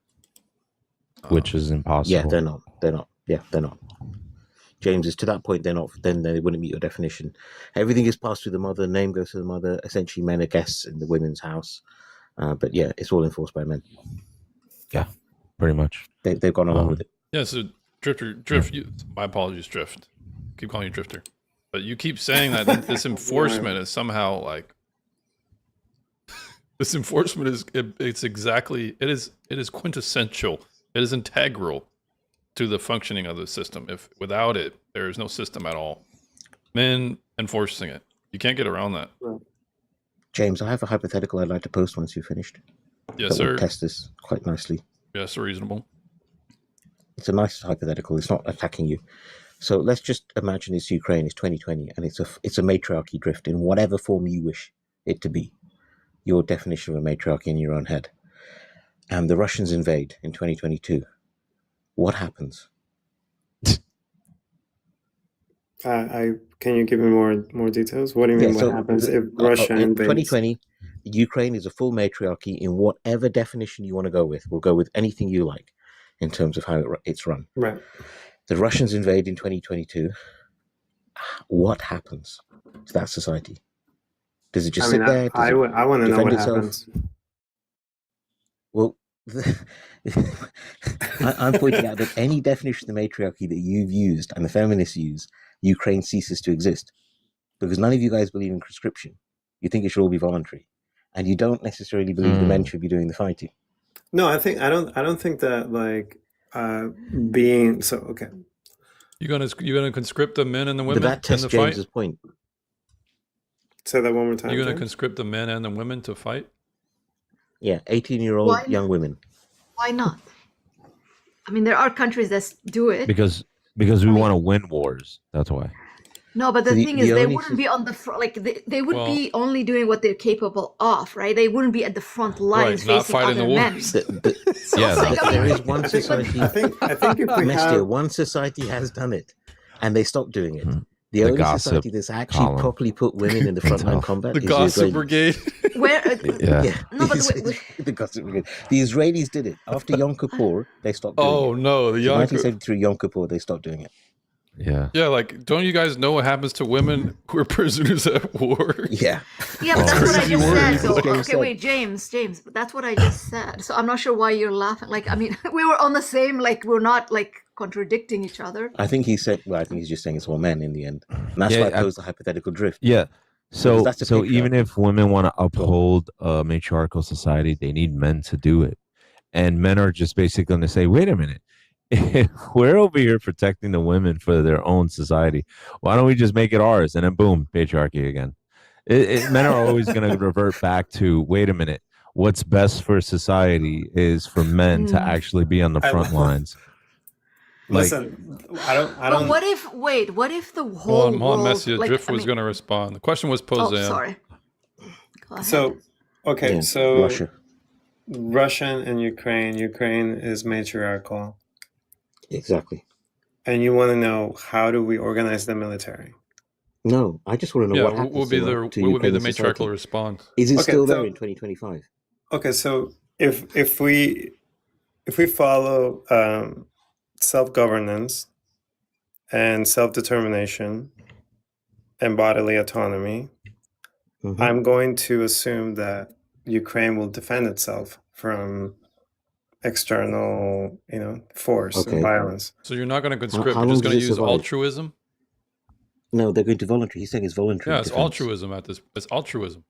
Which is impossible. Yeah, they're not. They're not. Yeah, they're not. James, is to that point, they're not. Then they wouldn't meet your definition. Everything is passed through the mother. Name goes to the mother. Essentially, men are guests in the women's house. But yeah, it's all enforced by men. Yeah, pretty much. They've gone along with it. Yeah, so Drift, my apologies, Drift. Keep calling you Drifter. But you keep saying that this enforcement is somehow like this enforcement is it is quintessential. It is integral to the functioning of the system. If without it, there is no system at all. Men enforcing it. You can't get around that. James, I have a hypothetical I'd like to post once you've finished. Yes, that will sir. test this quite nicely. Yes, reasonable. It's a nice hypothetical. It's not attacking you. So let's just imagine it's Ukraine. It's 2020, and it's a matriarchy drift in whatever form you wish it to be. Your definition of a matriarchy in your own head. And the Russians invade in 2022. What happens? Can you give me more details? What do you mean? What happens if Russia in invades? 2020, Ukraine is a full matriarchy in whatever definition you want to go with. We'll go with anything you like in terms of how it's run. Right. The Russians invade in 2022. What happens to that society? Does it just sit there? Does I it want to know defend what itself? happens. Well, I'm pointing out that any definition of the matriarchy that you've used and the feminists use, Ukraine ceases to exist. Because none of you guys believe in conscription. You think it should all be voluntary. And you don't necessarily believe the men should be doing the fighting. No, I don't think that like being so okay. You're gonna conscript the men and the women But that in tests the fight? James's point. Say that one more time. You're gonna James. conscript the men and the women to fight? Yeah, 18-year-old Why young women. Why not? I mean, there are countries that do it. Because we want to win wars. That's why. No, but So the the, thing the is, they only wouldn't be on the front. Like they would Well, be only doing what they're capable of, right? They wouldn't be at the front lines right, not facing fighting the other men. wars. So Yeah, it's like, I there mean, is one but society. I think if we Mestia, have one society has done it, and they stopped doing it. Mhm. The The only gossip society that's actually column. properly put women in the frontline Tough. combat The is Gossip the Israelis. Brigade. where? Yeah. Yeah, No, but the gossip brigade. The Israelis did it after Yom Kippur. They stopped doing Oh it. no, the So Yonko. 1973 Yom Kippur, they stopped doing it. Yeah. Yeah, like, don't you guys know what happens to women who are prisoners at war? Yeah. Yeah, but Oh, that's what I crazy just said. words. So James okay, said. wait, James, but that's what I just said. So I'm not sure why you're laughing. Like, I mean, we were on the same. Like, we're not like contradicting each other. I think he said. Well, I think he's just saying it's all men in the end. And that's Yeah, why I posed the hypothetical drift. Yeah. Because So that's a so even patriarchy. if women want to uphold a matriarchal society, they need men to do it. And men are just basically going to say, wait a minute. If we're over here protecting the women for their own society, why don't we just make it ours? And then boom, patriarchy again. Men are always going to revert back to, wait a minute, what's best for society is for men to actually be on the front lines. Like, listen. I But don't. what if? Wait, what if the Hold whole on, hold on, world? Messi. Like, Drift I was mean, going to respond. The question was posed oh, to him. sorry. Go ahead. So okay, Yeah, so Russia. Russian and Ukraine. Ukraine is matriarchal, Exactly. and you want to know how do we organize the military? No, I just want to know Yeah, what what happens would be to the Ukrainian society. matriarchal response? Is it Okay, still there so in 2025? okay, so if we follow self-governance and self-determination and bodily autonomy, Mm-hmm. I'm going to assume that Ukraine will defend itself from external, force and Okay. violence. So you're not going to How, conscript. how You're long just does going it to use survive? altruism. No, they're going to voluntary. He's saying it's voluntary Yeah, it's defense. altruism at this. It's altruism.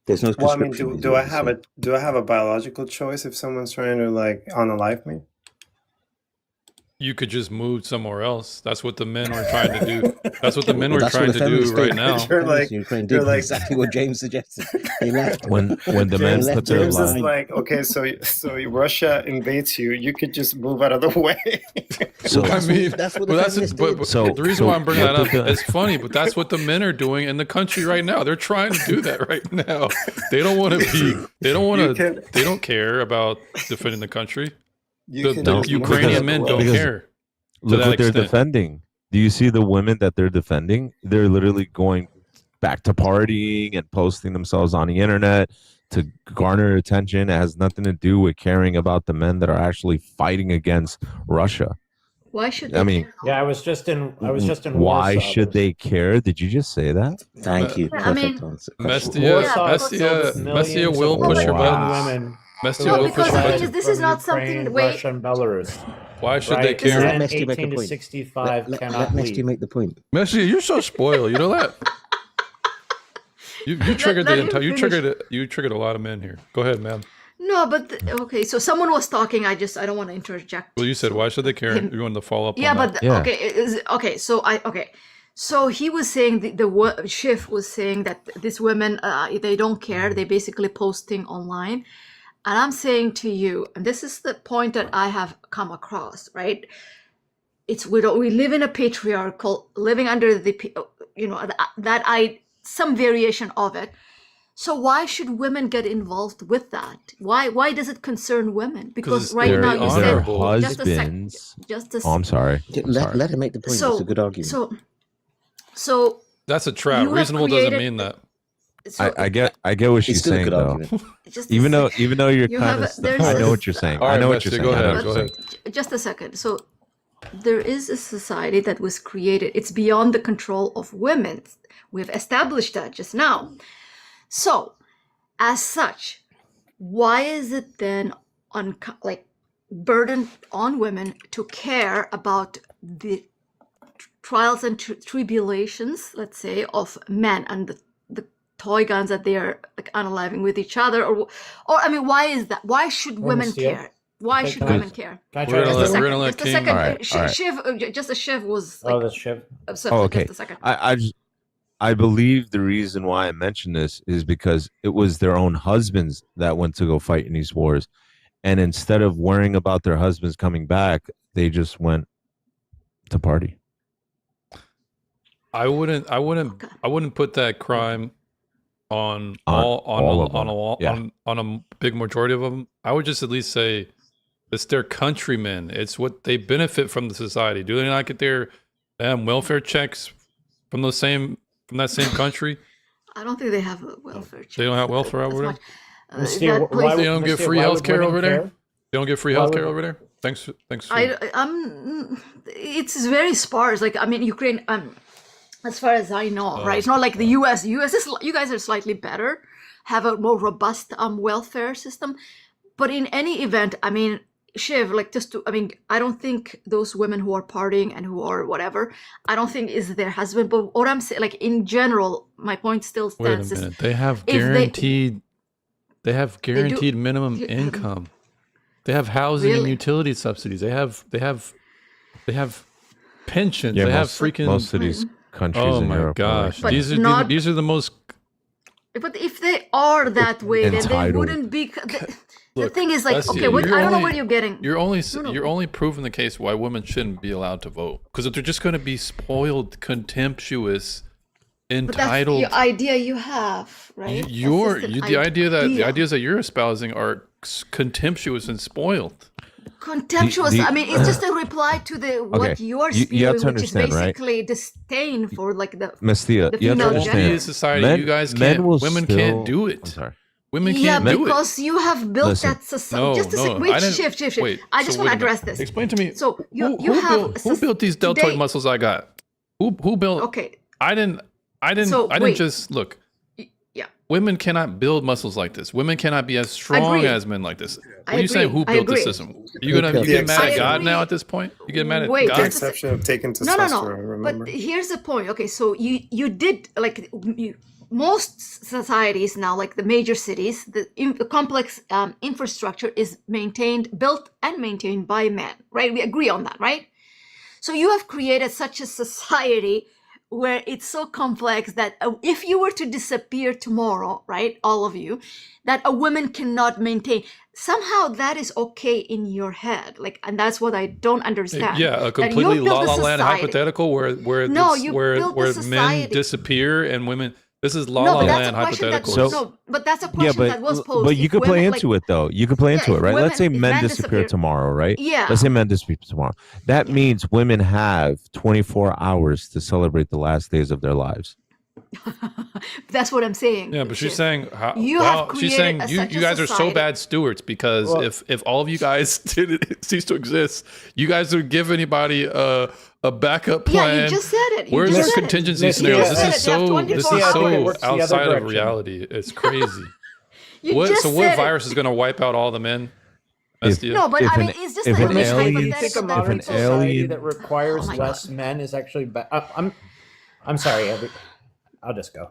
There's no Well, I mean, conscription. is do what I he's have saying. do I have a biological choice if someone's trying to unalive me? You could just move somewhere else. That's what the men were trying to do. That's what the men Well, were that's what trying the to do feminists right did. now. The feminists in Ukraine did exactly what James suggested. They left. when the men James, put their James is line. like, okay, so Russia invades you could just move out of the way. So I mean, that's what the but that's feminists but, did. but So- the reason so why I'm bringing what that up did the- is funny, but that's what the men are doing in the country right now. They're trying to do that right now. They don't want to be. They don't want You to. can- They don't care about defending the country. You The can just move Ukrainian out of men the don't way. Because- care. Look that what they're extent. defending. Do you see the women that they're defending? They're literally going back to partying and posting themselves on the internet to garner attention. It has nothing to do with caring about the men that are actually fighting against Russia. Why should I they mean, care? Yeah, I was just in why Warsaw. should they care? Did you just say that? Thank you. Yeah, I Perfect mean- answer. question. Mestia, Warsaw because- killed millions Mestia of will push your Wow. buttons. women. Mestia No, will because push your the thing buttons. is, this is not something. Ukraine, Wait, Russia, and Belarus. Why should Right? they care? Let Men Mestia make a 18 to point. 65 Let cannot Mestia leave. make the point. Messia, you're so spoiled. You know that. You triggered let the him entire. You finish. triggered it. You triggered a lot of men here. Go ahead, ma'am. no, but okay. So someone was talking. I don't want to interject. Well, you said why should they care? Him- You wanted to follow up. Yeah, on but that. Yeah. okay. So he was saying Schiff was saying that these women they don't care. They basically posting online, and I'm saying to you, and this is the point that I have come across. Right? We live in a patriarchal, living under some variation of it. So why should women get involved with that? Why does it concern women? Because it's right very now you said honorable. just a second, husbands. just a Oh, I'm sorry. I'm Let, sorry. let him make the point. so It's a good argument. so That's a trap. You have Reasonable doesn't created- mean that. so I get what it's she's still a saying good though. argument. just a Even though second. you're You kind have of. a- there's I know a- what you're saying. All I right, know what you're Messi, saying. go I know ahead. what Go you're ahead. saying. Just a second. So there is a society that was created. It's beyond the control of women. We've established that just now. So, as such, why is it then burden on women to care about the trials and tribulations, let's say, of men and the toy guns that they are unaliving with each other, or I mean, why is that? Why should women Mestia? care? Why Okay, should can I- women care? Can I We're try gonna to let- answer? we're gonna let Just a King- second. All right, all right. Shiv, just a Shiv was Oh, that's Shiv. Oh, okay. Just a second. I believe the reason why I mentioned this is because it was their own husbands that went to go fight in these wars. And instead of worrying about their husbands coming back, they just went to party. I wouldn't put that crime on all of them. on a big majority of them. I would just at least say it's their countrymen. It's what they benefit from the society. Do they not get their welfare checks from that same country? I don't think they have a welfare check. They don't have welfare over there. Monsieur, why They don't would- get Monsieur, free why would healthcare women over there. care? They don't get free Why healthcare would- over there. Thanks. For, It's very sparse. Like, I mean, Ukraine, as far as I know, right? It's not like the US. US is, you guys are slightly better, have a more robust welfare system. But in any event, I mean, Shiv, like I don't think those women who are partying and who are whatever, I don't think is their husband. But what I'm saying, like in general, my point still wait a stands. minute. They have if guaranteed. They have do- guaranteed minimum income. They have housing and Really? utility subsidies. They have pensions. Yeah, they have most, freaking most of these countries Oh in my Europe gosh, But these are not- these are the most. But if they are that way, then they Entitled. wouldn't be. The Look, thing is, like, that's- okay, what, you're I don't know only- where you're getting. You're only No, no. you're only proving the case why women shouldn't be allowed to vote, because if they're just going to be spoiled, contemptuous, But that's entitled. the idea you have, right? That's You're just an the idea that the ideas that you're espousing are contemptuous and spoiled. contemptuous. The- I mean, it's just a reply to the what Okay, you're you spewing, have to which is understand, right? basically disdain for like the Mestia, the you have to female understand. gender. Society, Men- you guys men can't. will Women still- can't do it. I'm sorry. Women Yeah, can't do it. because you have built Listen. that society. Just a No, wait, I didn't- shift. wait, I so just wait want a to address minute. this. Explain to me. So you who have who built these deltoid today- muscles I got? Who built? Okay. I didn't. So, I didn't wait. just look. Yeah. Women cannot build muscles like this. Women cannot be as strong agree. as men like this. I When you say agree. who I built the agree. system, you gonna The you get mad at exception. God I now agree. at this point? You get mad at Wait, God? The just a exception of taking No. testosterone, remember? But here's the point. Okay, so you did like most societies now, like the major cities, the complex infrastructure is built and maintained by men, right? We agree on that, right? So you have created such a society where it's so complex that if you were to disappear tomorrow, right, all of you, that a woman cannot maintain. Somehow that is okay in your head, like, and that's what I don't understand. Yeah, a That completely you built La a La Land society- hypothetical where No, it's- you where built a men society. disappear and women. This is La No, La but that's a Land question that hypothetical. So- no, but that's a Yeah, question that was posed. but you If could play women, into like, it though. You could play into Yeah, it, right? Let's say if men men disappear disappear- tomorrow, right? Yeah. Let's say men disappear tomorrow. That means women have 24 hours to celebrate the last days of their lives. That's what I'm saying. Yeah, but she's Shiv. saying how, You well, have she's created saying such you a guys are so society. bad stewards because Well- if all of you guys didn't cease to exist, you guys would give anybody a backup Yeah, plan. you just said it. You Where's just our said it. contingency Miss- scenarios? you This said is it. You have so 24 this is hours. so It works the other outside of direction. reality. It's crazy. You What, just so what said it. virus is going to wipe out all the men? If- Mestia? No, but If I mean, an- it's just if like an this alien- Do you hypothetical think a that modern people- society alien- that requires Oh my less men is actually better? I'm sorry. I'll just go.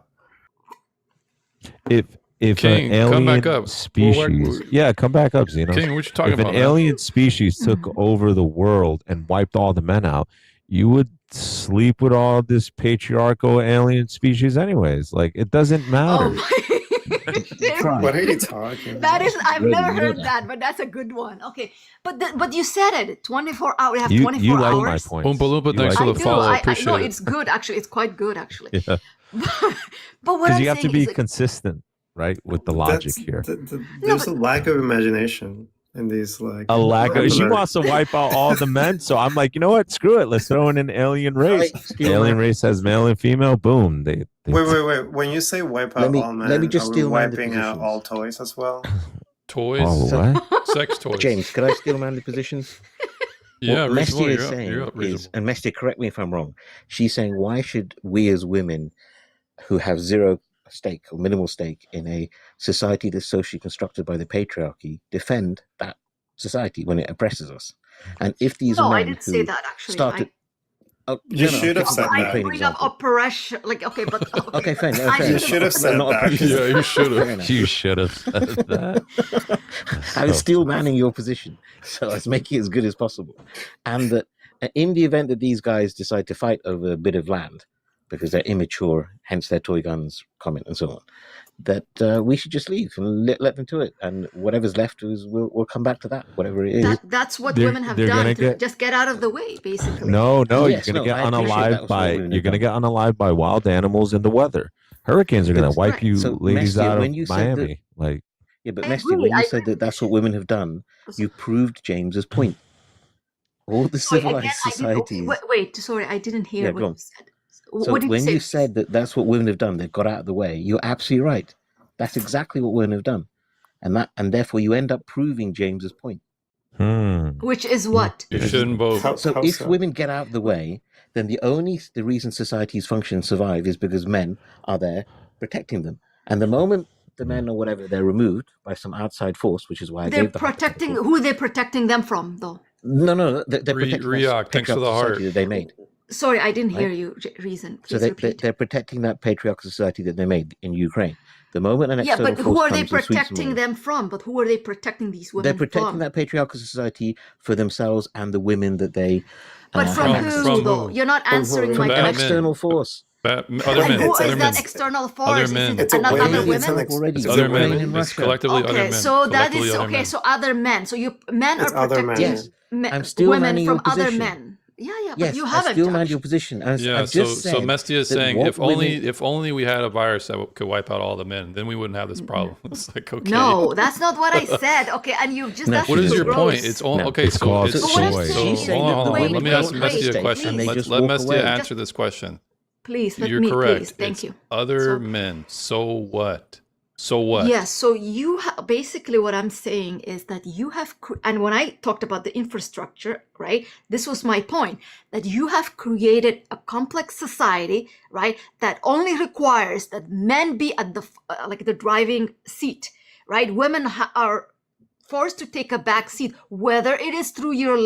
If King, an come alien back up. species, yeah, come back up, Xeno. King, what you talking If about, an man? alien species took over the world and wiped all the men out, you would sleep with all this patriarchal alien species anyways. Like, it doesn't Oh matter. my. What are you talking That about? is, I've never heard that, but that's a good one. Okay, but you said it. 24 hours. We have 24 you like hours. my point. Oompa Loompa, thanks I for the do. follow. I Appreciate no, it. it's good actually. It's quite good actually. Yeah, But what because I'm you have to saying be is, like, consistent, right, with the logic here. There's a lack of imagination in these, like. A lack of. She American- wants to wipe out all the men, so I'm like, you know what? Screw it. Let's throw in an alien race. The alien race has male and female. Boom. They Wait. When you say wipe out Let me- all men, let me just are we steal Mandy's wiping out positions. all toys as well? Toys, Oh, what? sex toys. James, could I steal Mandy's positions? Yeah, what reasonable. Mestia is You're saying up is, reasonable. and Mestia, correct me if I'm wrong, she's saying, why should we as women who have zero stake or minimal stake in a society that's socially constructed by the patriarchy defend that society when it oppresses us? And if these no, are I men didn't who say that actually. started... Oh, You should have said I'm that. playing I an bring up example. oppression. Like, okay, but Okay, fair enough. I fair You enough. should have said Not that. oppression. Yeah, you should Fair have. enough. You should have said that. I was still manning your position, so I was making it as good as possible. And that in the event that these guys decide to fight over a bit of land, because they're immature, hence their toy guns comment and so on, that we should just leave and let them do it, and whatever's left is we'll come back to that, whatever it is. That's what They're- women have they're done. gonna To get- just get out of the way, basically. No, Yes, you're gonna no, get I appreciate that unalived was what by women have you're gonna done. get unalived by wild animals in the weather. Hurricanes are gonna But- wipe Right. you So, ladies Mestia, out of when you said that- Miami. Like, Yeah, but I Mesty, agree, when you I said that that's what women have done, you proved James's point. All the Sorry, civilized again, societies. wait, sorry, I didn't hear Yeah, what go you on. said. So What did when you say? you said that that's what women have done, they've got out of the way. You're absolutely right. That's exactly what women have done, and therefore you end up proving James's point. Which is what? You shouldn't vote. So if women get out of the way, then the reason societies function and survive is because men are there protecting them. And the moment the men or whatever they're removed by some outside force, which is why I They're gave the protecting who they're protecting them from, though. no, they're protecting that Riak, thanks for the patriarchal heart. society that they made. Sorry, I didn't hear Right. you. Reason. So Please repeat. they're protecting that patriarchal society that they made in Ukraine. The moment an Yeah, external but force who are they comes and sweeps them protecting away, them from? But who are they protecting these women they're protecting from? that patriarchal society for themselves and the women that they. But from have access who, to. though? You're not answering From my an question. external force. Other Like, men. who Other is men. that external force? Other Is men. it another Already, women? already. It's other Ukraine men. and It's Russia. collectively other Okay, men. so that Collectively is other okay. men. So other men. So men It's are other men. protecting Yes, I'm still women manning from your other position. men. Yeah, but Yes, you I haven't. still mind your position. As Yeah, I've so just said Mestia is that saying what if only we had a virus that could wipe out all the men, then we wouldn't have this problem. It's like, okay. No, that's not what I said. Okay, and you've just No, that's What is so your gross. point? It's only okay. it's So called it's So what I'm choice. saying She's is, saying hold that on, the hold on. women Let me don't ask have Mestia a states question. and they Let just let walk Mestia away. answer this question. Please let You're me. correct. Please, thank It's you. other So- men. So what? So what? Yes, so you basically what I'm saying is that you have, and when I talked about the infrastructure, right, this was my point, that you have created a complex society, right, that only requires that men be at the like the driving seat, right? Women are forced to take a back seat, whether it is through your,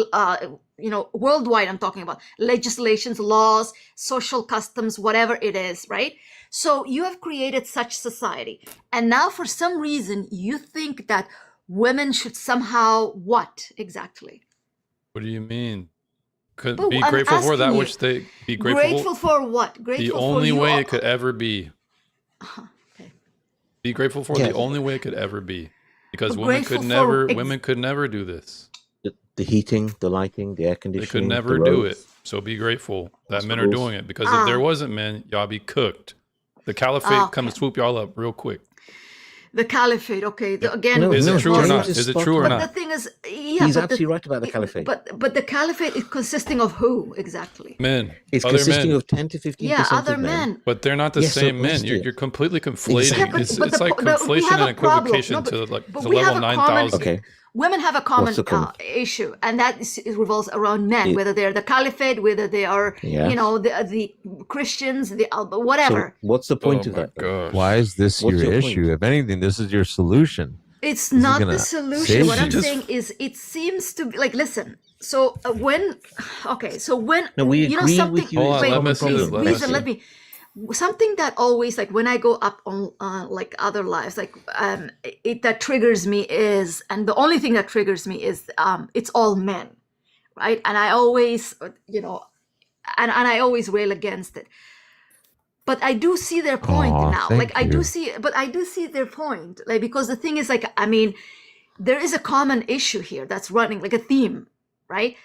worldwide, I'm talking about legislations, laws, social customs, whatever it is, right? So you have created such society. And now for some reason, you think that women should somehow what exactly? What do you mean? Could But be I'm grateful for that asking which you, they be grateful. Grateful for what? Grateful The for only you way all- it could ever be. Be grateful for Yes. the only way it could ever be, because But women could grateful never for women could never do this. The heating, the lighting, the air They conditioning. could the never do roads. it. So be grateful that men are Hospitals. doing it, because if there Ah. wasn't men, y'all be cooked. The caliphate Ah, come and okay. swoop y'all up real quick. The caliphate, okay. Again, No, Is it no, true or James not? is Is it spot true or on. but the not? thing is, yeah, He's but absolutely right about the caliphate. But the caliphate is consisting of who exactly? Men, It's other consisting men, of 10 to 15% Yeah, other of men. men. but they're not the Yes, so same men. Mestia. You're completely conflating. Yeah, but, it's but it's the, like po- the, we conflation have and a problem. equivocation No, to like but to we have level a 9,000. Okay. Women have a common What's the common? issue, and that it revolves around men, It- whether they're the caliphate, whether they are, Yes. the Christians, the So whatever. what's the point Oh of my that? gosh. Why is this What's your your issue? point? If anything, this is your solution. It's This is not the gonna solution. save What I'm you. saying is, it seems to be like, listen. So when No, we you know agree something. with you. Hold It's on, Wait, let common me see please, this, problem. let me please, see. let me. Something that always, like when I go up on like other lives, like that triggers me is, and the only thing that triggers me is it's all men, right? And I always and I always rail against it. But I do see their point Aw, now. thank I do you. see, but I do see their point. Like, because the thing is, like, I mean, there is a common issue here that's running, like a theme, right?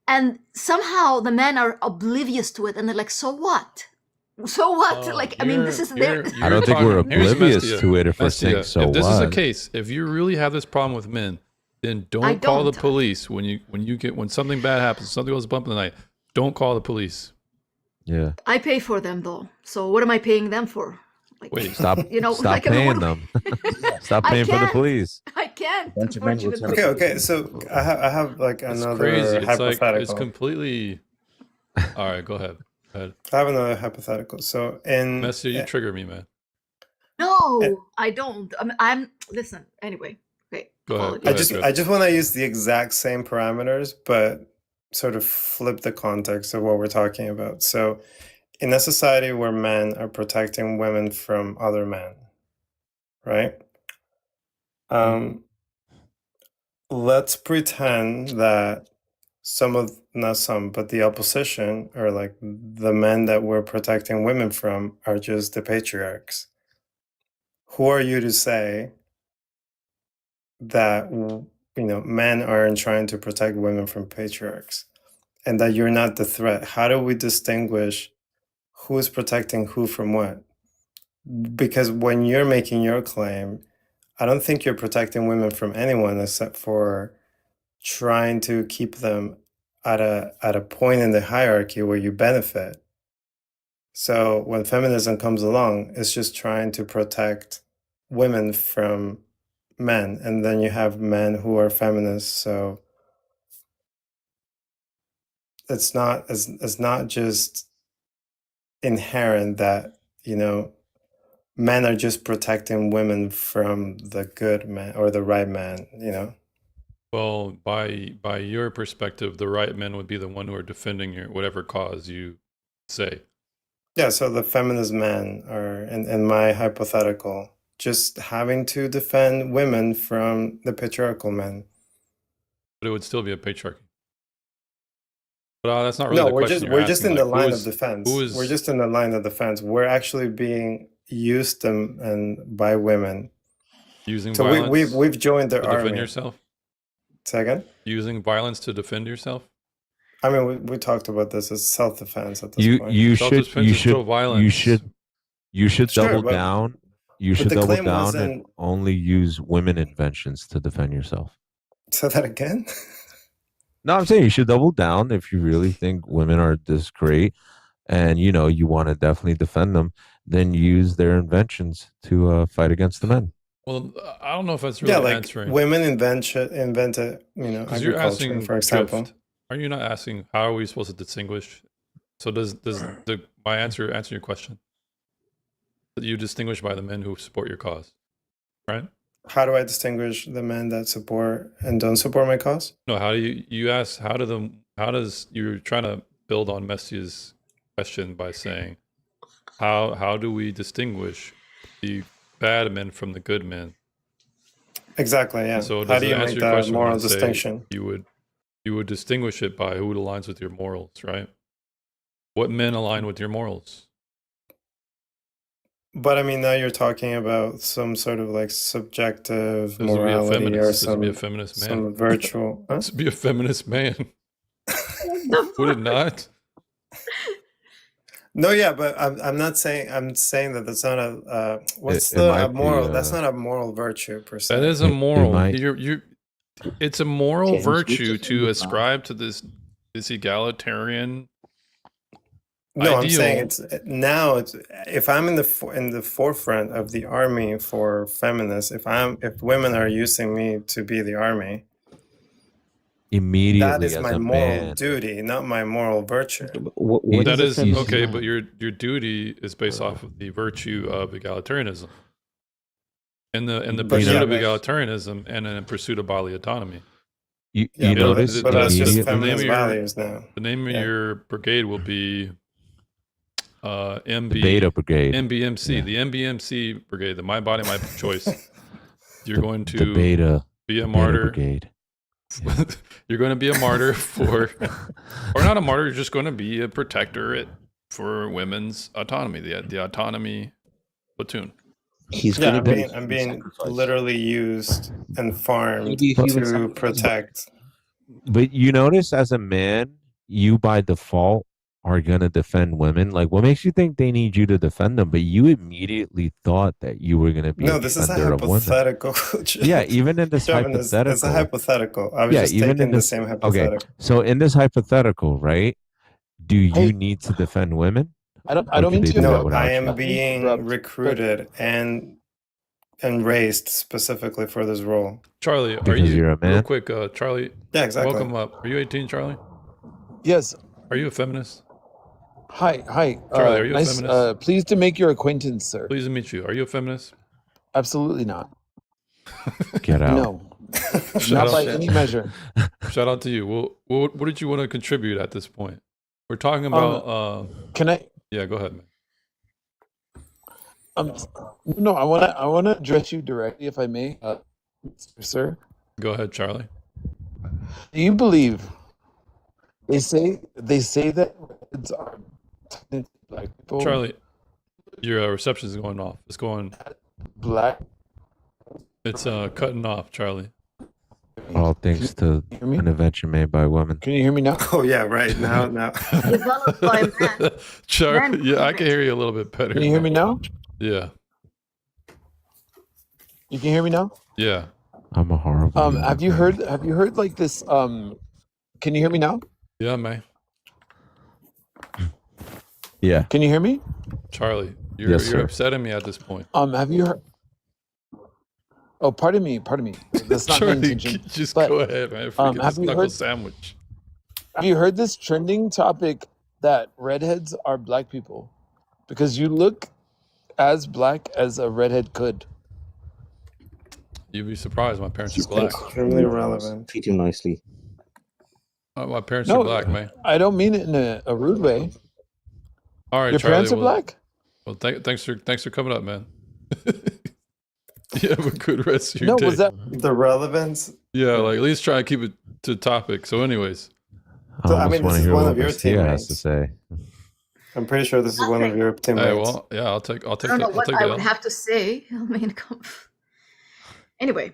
And somehow the men are oblivious to it, and they're like, "So what? So what?" Like, I mean, this is their. I don't think we're Here's oblivious Mestia. to it if we're Mestia, saying so if this is the what. case, if you really have this problem with men, then I don't call the don't. police when something bad happens, something goes bump in the night. Don't call the police. Yeah. I pay for them though. So what am I paying them for? Like, Wait, Stop Stop stop paying them. Stop I paying for the can't. police. I can't. Bunch of men will tell Unfortunately. Okay, so I have like It's another crazy. It's like hypothetical. it's completely. All right, go ahead. Go ahead. I have another hypothetical. So in Messia, you trigger me, man. No, I don't. I'm listen. Anyway, okay. Go ahead. apologies. Go I ahead. just Go I ahead. just want to use the exact same parameters, but sort of flip the context of what we're talking about. So in a society where men are protecting women from other men, right? Let's pretend that not some, but the opposition, or like the men that we're protecting women from, are just the patriarchs. who are you to say that men aren't trying to protect women from patriarchs and that you're not the threat? How do we distinguish who's protecting who from what? Because when you're making your claim, I don't think you're protecting women from anyone except for trying to keep them at a point in the hierarchy where you benefit. So when feminism comes along, it's just trying to protect women from men, and then you have men who are feminists. So it's not just inherent that men are just protecting women from the good man or the right man. Well, by your perspective, the right men would be the one who are defending your whatever cause you say. Yeah, so the feminist men are, in my hypothetical, just having to defend women from the patriarchal men. But it would still be a patriarchy. But that's not really No, the question. we're just in the line of Who defense. is We're just in the line of defense. We're actually being used and by women. using So violence we've joined to their defend army. yourself? Second, Using violence to defend yourself? I mean, we talked about this as self-defense at this You point. you should Self-defense you is still should you violence. should Sure, double but down. You but should the double claim down and wasn't. only use women inventions to defend yourself. Say that again. No, I'm saying you should double down if you really think women are this great and you want to definitely defend them, then use their inventions to fight against the men. Well, I don't know if that's Yeah, really like answering. women invented, Because you're agriculture, asking for example. Drift. Are you not asking how are we supposed to distinguish? So does my answer your question? That you distinguish by the men who support your cause, right? How do I distinguish the men that support and don't support my cause? No, how do you ask how does you're trying to build on Messi's question by saying how do we distinguish the bad men from the good men? Exactly, yeah. And so How does do it you answer make your that question when moral I say distinction? you would distinguish it by who aligns with your morals, right? What men align with your morals? But I mean, now you're talking about some sort of like subjective This would be a morality or feminist. This would be a some feminist man. some virtual. Huh? This would be a feminist man. Would it not? No, yeah, but I'm not saying I'm saying that that's not a what's It the might a moral? be. That's not a moral virtue per se. That is a It moral. might. It's a moral James, we virtue just to move on. ascribe to this egalitarian No, I'm saying ideal. it's now. It's if I'm in the forefront of the army for feminists. If women are using me to be the army, that Immediately is as my a moral man, duty, not my moral virtue. What That is a is feminist okay, man? but your duty is based off of the virtue of egalitarianism. In the But pursuit yeah, of but egalitarianism and in the pursuit of bodily autonomy. you yeah, you but notice but that's just immediately. The name feminist of your values now. the name of Yeah. your brigade will be The Beta Brigade. MBMC, Yeah. the MBMC brigade, the My Body My Choice. You're going The to Beta be a Beta martyr. Brigade. You're going to be a martyr for, or not a martyr. You're just going to be a protector for women's autonomy, the autonomy platoon. He's Yeah, going to be a I'm human being sacrifice. literally used and He'll farmed be a human to sacrifice. protect. But you notice as a man, you by default are gonna defend women. Like, what makes you think they need you to defend them? But you immediately thought that you were gonna be a No, this is a defender of women. hypothetical. Yeah, even in this Kevin, it's a hypothetical. hypothetical. I was Yeah, just even in taking the this. same Okay, hypothetical. so in this hypothetical, right? Do you Hey, need to defend women, I don't or mean could they to do that No, I without am you? being interrupt, but recruited and raised specifically for this role. Charlie, are Because you you're a real man. quick? Charlie, Yeah, exactly. welcome up. Are you 18, Charlie? Yes. Are you a feminist? Hi. Charlie, are you a Nice. feminist? Pleased to make your acquaintance, sir. Pleased to meet you. Are you a feminist? Absolutely not. Get out. No. Shout Not out, by any measure. shout out to you. Well, what did you want to contribute at this point? We're talking about. Can I? Yeah, go ahead, man. No, I wanna address you directly, if I may, sir. Go ahead, Charlie. Do you believe they say that it's technically black people? Charlie, your reception is going off. It's going. black. It's cutting off, Charlie. All thanks to hear me? an invention made by women. Can you hear me now? Oh yeah, right now. Developed by men. Charlie, Men yeah, I can hear you a little bit better. Can you hear me now? Yeah, You can hear me now? yeah. I'm a horrible. Have you heard like this can you hear me now? Yeah, man. Yeah. Can you hear me? Charlie, you're Yes, you're sir. upsetting me at this point. Have you heard Oh, pardon me. That's not my Charlie, intention. just But go ahead, man. Freaking have this you knuckle heard sandwich. have you heard this trending topic that redheads are black people? Because you look as black as a redhead could. You'd be surprised. My parents are black. Extremely relevant. Treat him nicely. My parents are No, black, man. I don't mean it in a rude way. All right, Your Charlie. parents are well, black? Well, thanks for coming up, man. You have a good rest of your No, day. was that The relevance. Yeah, like at least try and keep it to topic. So, anyways, I So, I almost mean, want this to is hear one what of your Mestia has to teammates. say. I'm pretty sure this is one of your hey, teammates. well, yeah, I'll take I don't that. know I'll what take I that would on. have to say. I mean, anyway,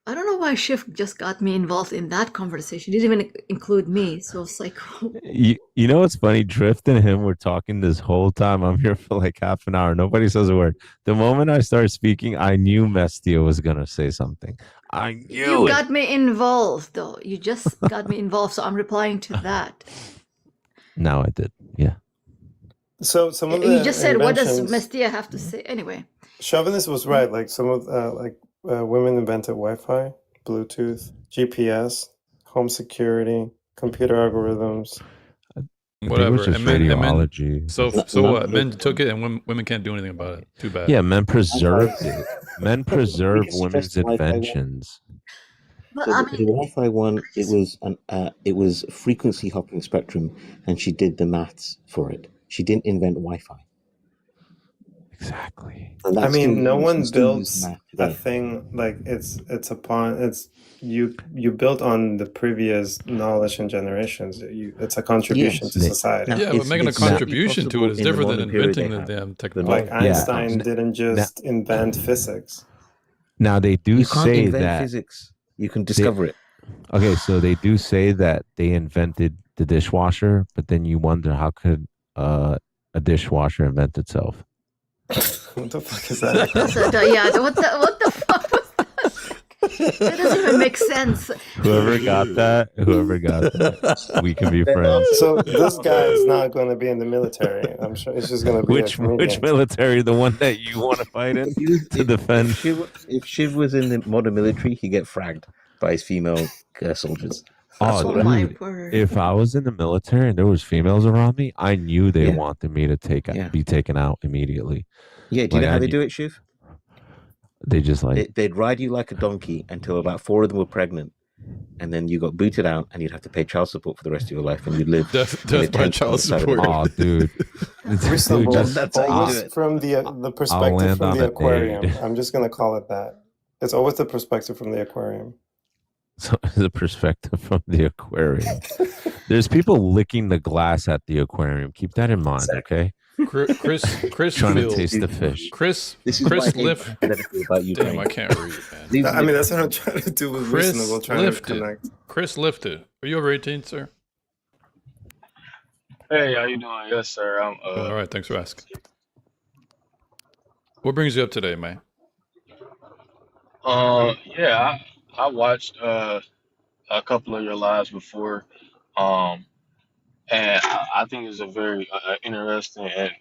I don't know why Shift just got me involved in that conversation. He didn't even include me. So it's like, You know what's funny? Drift and him were talking this whole time. I'm here for like half an hour. Nobody says a word. The moment I started speaking, I knew Mestia was gonna say something. I knew you it. got me involved, though. You just got me involved. So I'm replying to that. Now I did. Yeah. So some of You the just said, what does inventions, Mestia have to say? Anyway, Chauvinist was right. Like some of women invented Wi-Fi, Bluetooth, GPS, home security, computer algorithms. I think it Whatever. was just And men. radiology. So what? Men took it, and women can't do anything about it. Too bad. Yeah, men preserved it. Men preserve Biggest women's stress Wi-Fi one. inventions. but So I the mean, Wi-Fi one, it was frequency hopping spectrum, and she did the maths for it. She didn't invent Wi-Fi, Exactly. and I that's still mean, no used. We one still use builds math a today. thing like it's you built on the previous knowledge and generations. It's a contribution Yes. to society. Now Yeah, but it's making a certainly contribution to it possible is in the different than modern period they inventing the have, damn but technology. Like not Einstein didn't Now, just invent physics. now they do you can't say invent that physics. You can they, discover it. okay, so they do say that they invented the dishwasher, but then you wonder how could a dishwasher invent itself? What the fuck is that? what the fuck was that? That doesn't even make sense. Whoever got that, we can be friends. So this guy is not going to be in the military. I'm sure it's just going to be a Which comedian. military? The one that you want to fight in to defend? If Shiv was in the modern military, he'd get fragged by his female soldiers. That's Oh, what my dude! word. If I was in the military and there was females around me, I knew they Yeah. wanted me to be taken out immediately. Yeah, do you know Like, how I they knew- do it, Shiv? They just like They'd ride you like a donkey until about 4 of them were pregnant, and then you got booted out, and you'd have to pay child support for the rest of your life, and you'd live Death in a by tent child outside of the support. building. oh, dude. Reasonable. Dude, That's how you do Always it. from the perspective land from on the a aquarium. date. I'm just going to call it that. It's always the perspective from the aquarium. So the perspective from the aquarium. There's people licking the glass at the aquarium. Keep that in mind, okay? Chris Trying to Field. taste the fish. Chris This is why I hate Lift. hypothetically about Damn, Ukraine. I can't read, man. These I mean, that's what I'm trying to do with Chris reasonable, trying to Lifted. connect. Chris Lifted. Are you over 18, sir? Hey, how you doing? Yes, sir. I'm All right, thanks for asking. What brings you up today, man? yeah, I watched a couple of your lives before, um, and I think it's a very interesting and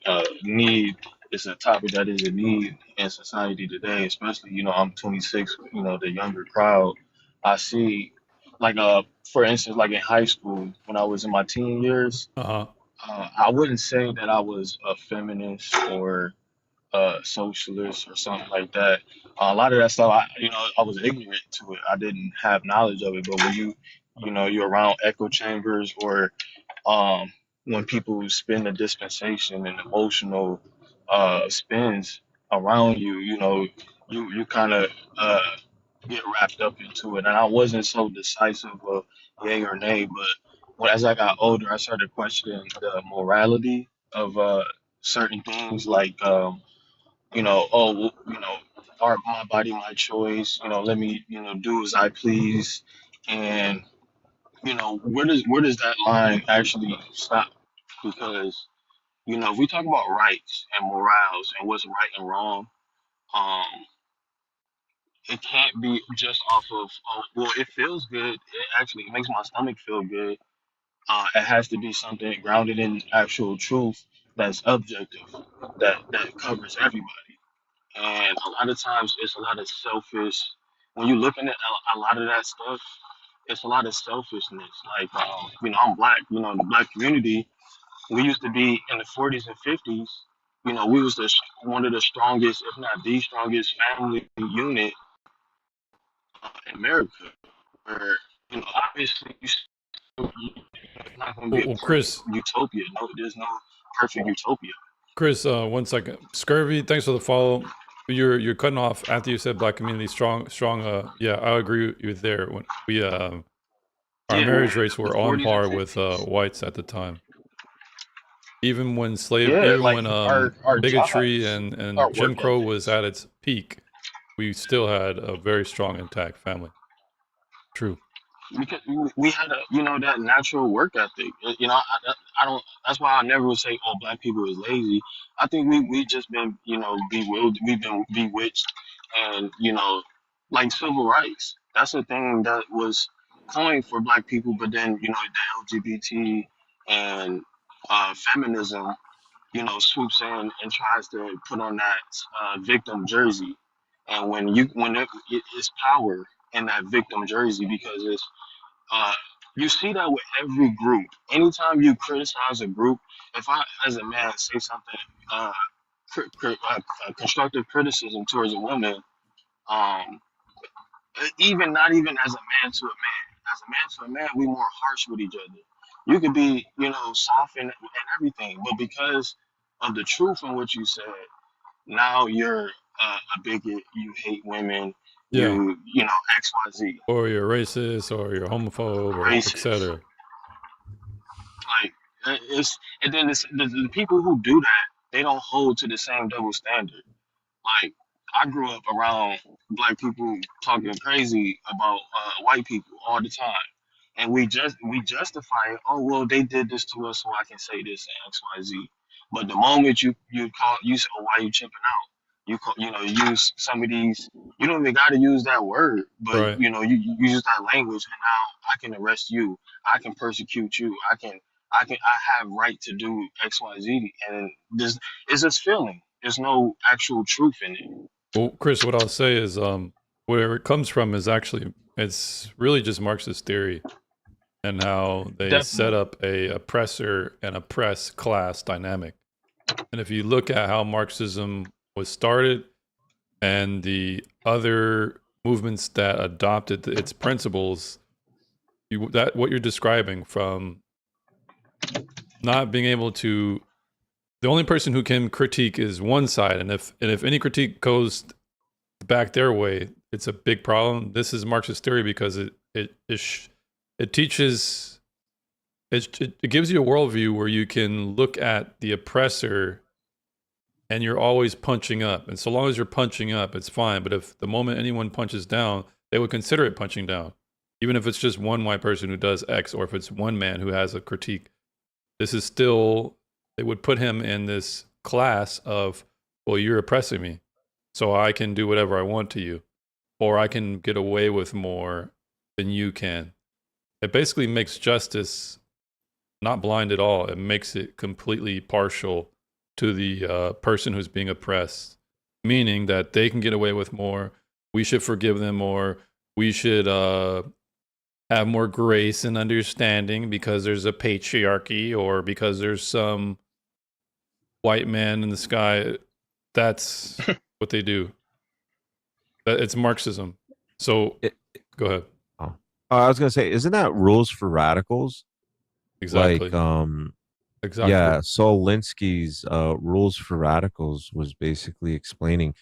need. It's a topic that is a need in society today, especially I'm 26. The younger crowd I see, like for instance, like in high school when I was in my teen years, I wouldn't say that I was a feminist or socialist or something like that. A lot of that stuff, I was ignorant to it. I didn't have knowledge of it. But when you're around echo chambers or when people spin the dispensation and emotional spins around you, you kind of get wrapped up into it. And I wasn't so decisive of yay or nay, but as I got older, I started questioning the morality of certain things like oh, well, my body, my choice. Let me, do as I please. And where does that line actually stop? Because if we talk about rights and morals and what's right and wrong, um, it can't be just off of, oh, well, it feels good. It actually makes my stomach feel good. It has to be something grounded in actual truth that's objective, that covers everybody. And a lot of times, it's a lot of selfish. When you're looking at a lot of that stuff, it's a lot of selfishness. Like, I'm black. In the black community, we used to be in the 40s and 50s. We was one of the strongest, if not the strongest, family unit in America. Where obviously, it's not going to be a Well, perfect Chris, utopia. No, there's no perfect utopia. Chris, 1 second. Scurvy, thanks for the follow. You're cutting off after you said black community strong. Yeah, I agree with you there. When we our Yeah, marriage rates the were on 40s and par with 50s. whites at the time. Even when Yeah, even like when our bigotry jobs, and our Jim work Crow was ethics. at its peak, we still had a very strong, intact family. True. Because we had that natural work ethic. I don't. That's why I never would say, oh, black people is lazy. I think we just been bewildered. We've been bewitched, and like civil rights. That's a thing that was coined for black people, but then the LGBT and feminism swoops in and tries to put on that victim jersey. And it's power in that victim jersey because uh, you see that with every group. Anytime you criticize a group, if I, as a man, say something, uh, constructive criticism towards a woman, um, even not even as a man to a man, as a man to a man, we more harsh with each other. You could be, soft and everything, but because of the truth in what you said, now you're a bigot. You hate women. Yeah. X, Y, Z. Or you're racist, or you're homophobe, or Racist. etc. Like and then the people who do that, they don't hold to the same double standard. Like I grew up around black people talking crazy about white people all the time, and we justify it. Oh well, they did this to us, so I can say this and X Y Z. But the moment you say, oh, why you chipping out? You use some of these. You don't even got to use that word, but Right. you use that language, and now I can arrest you. I can persecute you. I have right to do X Y Z, and this it's just feeling. There's no actual truth in it. Well, Chris, what I'll say is, where it comes from is actually, it's really just Marxist theory and how they set Definitely. up a oppressor and oppressed class dynamic. And if you look at how Marxism was started and the other movements that adopted its principles, what you're describing from not being able to, the only person who can critique is one side, and if any critique goes back their way, it's a big problem. This is Marxist theory because it teaches, it gives you a worldview where you can look at the oppressor and you're always punching up, and so long as you're punching up, it's fine. But if the moment anyone punches down, they would consider it punching down, even if it's just one white person who does X, or if it's one man who has a critique. This is still, it would put him in this class of, well, you're oppressing me, so I can do whatever I want to you, or I can get away with more than you can. It basically makes justice not blind at all. It makes it completely partial to the person who's being oppressed, meaning that they can get away with more. We should forgive them more. We should have more grace and understanding because there's a patriarchy, or because there's some white man in the sky. That's what they do. It's Marxism. So go ahead. I was gonna say, isn't that Rules for Radicals? Exactly. Like, Exactly. yeah, Saul Alinsky's Rules for Radicals was basically explaining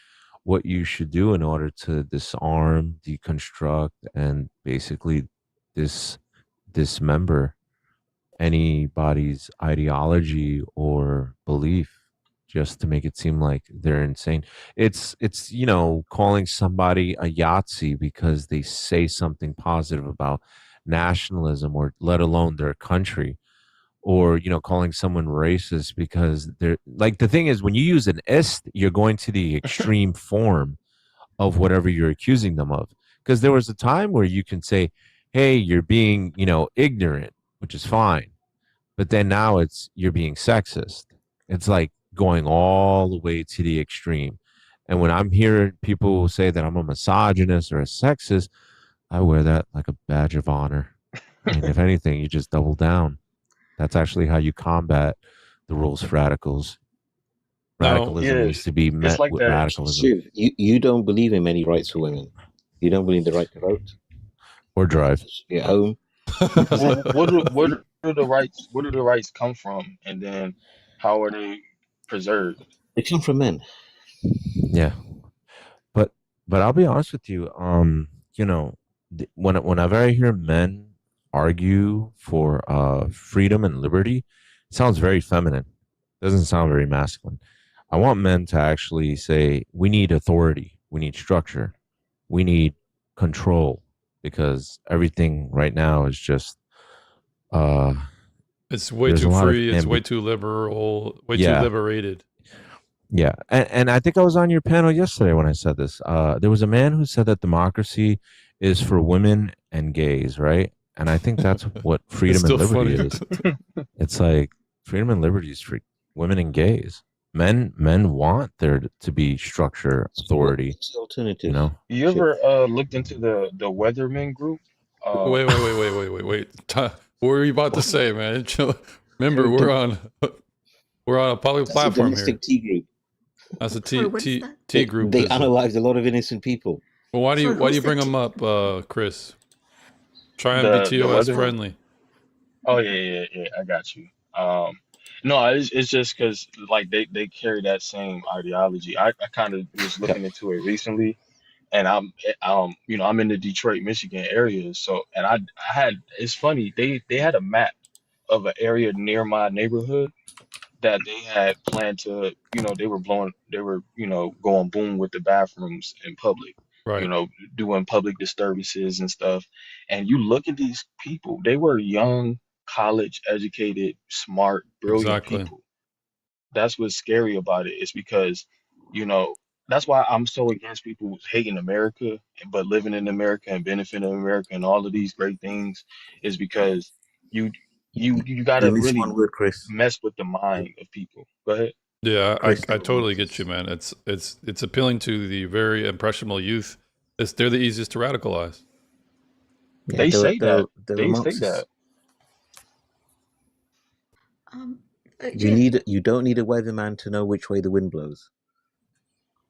what you should do in order to disarm, deconstruct, and basically dismember anybody's ideology or belief. just to make it seem like they're insane. It's you know, calling somebody a Yahtzee because they say something positive about nationalism or let alone their country, or you know, calling someone racist because they're like, the thing is, when you use an ist, you're going to the extreme form of whatever you're accusing them of. Because there was a time where you can say, hey, you're being, you know, ignorant, which is fine, but then now it's you're being sexist. It's like going all the way to the extreme. And when I'm hearing people say that I'm a misogynist or a sexist, I wear that like a badge of honor. And if anything, you just double down. That's actually how you combat the rules for radicals. Radicalism Yeah, needs to be it's met like with that. radicalism Shiv, you don't believe in many rights for women. You don't believe in the right to vote, or drive. be at home. What do the rights? Where do the rights come from, and then how are they preserved? They come from men. Yeah, but I'll be honest with you. You know, whenever I hear men argue for freedom and liberty, it sounds very feminine. Doesn't sound very masculine. I want men to actually say, we need authority, we need structure, we need control, because everything right now is just It's way there's a too lot of free. It's way too liberal. Way too Yeah. liberated. Yeah, and I think I was on your panel yesterday when I said this. There was a man who said that democracy is for women and gays, right? And I think that's what freedom and still liberty funny. is. It's like freedom and liberty is for women and gays. Men want there to be structure, authority. What's the alternative? You know, You ever looked into the Weatherman group? Wait. What were you about to say, man? Chill. Remember, we're on a public That's a platform here. domestic tea group. That's a Sorry, what is that? T group. They is- analyzed a lot of innocent people. Well, why do Sorry, you who's bring the them up, Chris? Try and The be TOS Weatherman. friendly. Oh yeah. I got you. No, it's just because like they carry that same ideology. I kind of was looking into it recently, and I'm in the Detroit, Michigan area. So and I had it's funny they had a map of an area near my neighborhood that they had planned to they were going boom with the bathrooms in public, Right. doing public disturbances and stuff. And you look at these people, they were young, college educated, smart, brilliant Exactly. people. That's what's scary about it. It's because, that's why I'm so against people hating America, but living in America and benefiting America and all of these great things is because you gotta You missed really one word, Chris. mess with the mind of people. Go ahead. Yeah, Chris, I totally get you, man. It's appealing to the very impressionable youth. They're the easiest to radicalize. Yeah, They say that. they were They say Marxists. that. You don't need a weatherman to know which way the wind blows.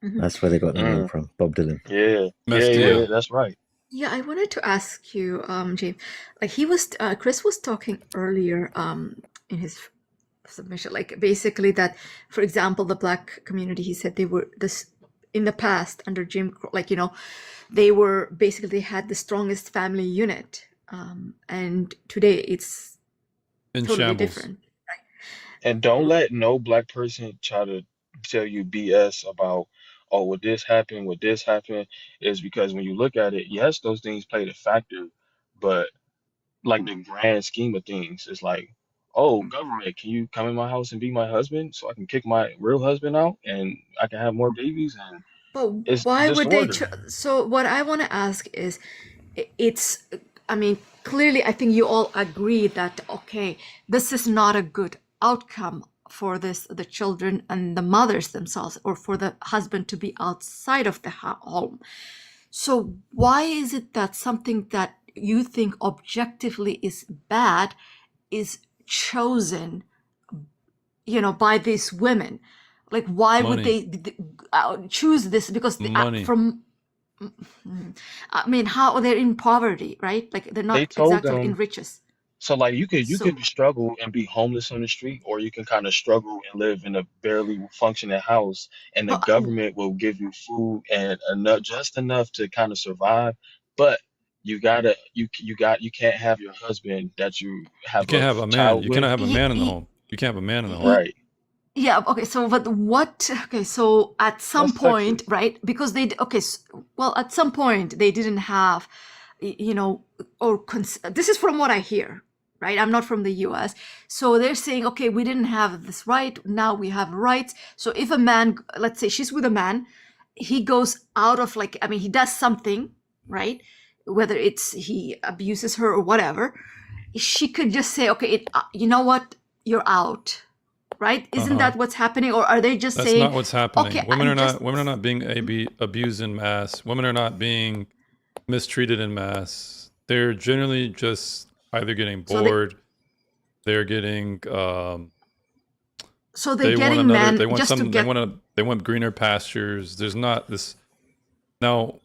Mhm. That's where they got the name Mm. from. Bob Dylan. Yeah. Mestia. That's right. Yeah, I wanted to ask you, James, like Chris was talking earlier, in his submission, like basically that, for example, the Black community, he said they were this in the past under Jim Crow, like, they were basically, they had the strongest family unit, and today it's In totally shambles. different. And don't let no black person try to tell you BS about, oh, would this happen? Would this happen? Is because when you look at it, yes, those things played a factor, but like the grand scheme of things, it's like, oh, government, can you come in my house and be my husband so I can kick my real husband out and I can have more babies? And But it's why would they? disorder. So what I want to ask is, it's. I mean, clearly, I think you all agree that okay, this is not a good outcome for the children and the mothers themselves, or for the husband to be outside of the home. So why is it that something that you think objectively is bad is chosen, by these women? Like, why would Money. they choose this? Because Money. I mean, how they're in poverty, right? Like they're They not told exactly in them, riches. so like you So could struggle and be homeless on the street, or you can kind of struggle and live in a barely functioning house, and the but government will give you food and enough, just enough to kind of survive. But you can't have your husband that you You have can't a have a man. child You with. cannot have a man in the he, home. You can't have a man in the home. Right. Yeah, okay, so but what, okay, so at some That's sexist. point, right? Because they, okay, well, at some point they didn't have, you know, or this is from what I hear, right? I'm not from the US. So they're saying, okay, we didn't have this right, now we have rights. So if a man, let's say she's with a man, he goes out of like, I mean, he does something, right? Whether it's he abuses her or whatever, she could just say, okay, you know what, you're out. Right? Isn't that what's happening, or are they just That's saying? not what's happening. Okay, Women I'm are just, not women are not being abused in mass. Women are not being mistreated in mass. They're generally just either getting So bored. They're getting. so they're They want getting another. men They want just to some. get. They want greener pastures. There's not this. Now,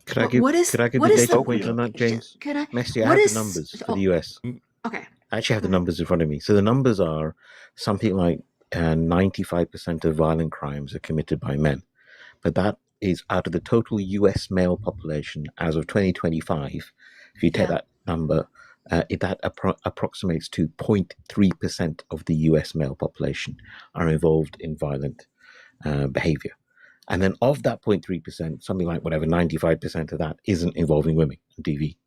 Could I What, give what is could I give what a is data the? point on that, James? Can I? Messi, I What have the is? numbers for Oh, the US. okay. I actually have Go the ahead. numbers in front of me. So the numbers are something like 95% of violent crimes are committed by men. But that is out of the total US male population as of 2025. If you take Yeah. that number, that approximates to 0.3% of the US male population are involved in violent behavior. And then of that 0.3%, something like whatever, 95% of that isn't involving women in DV.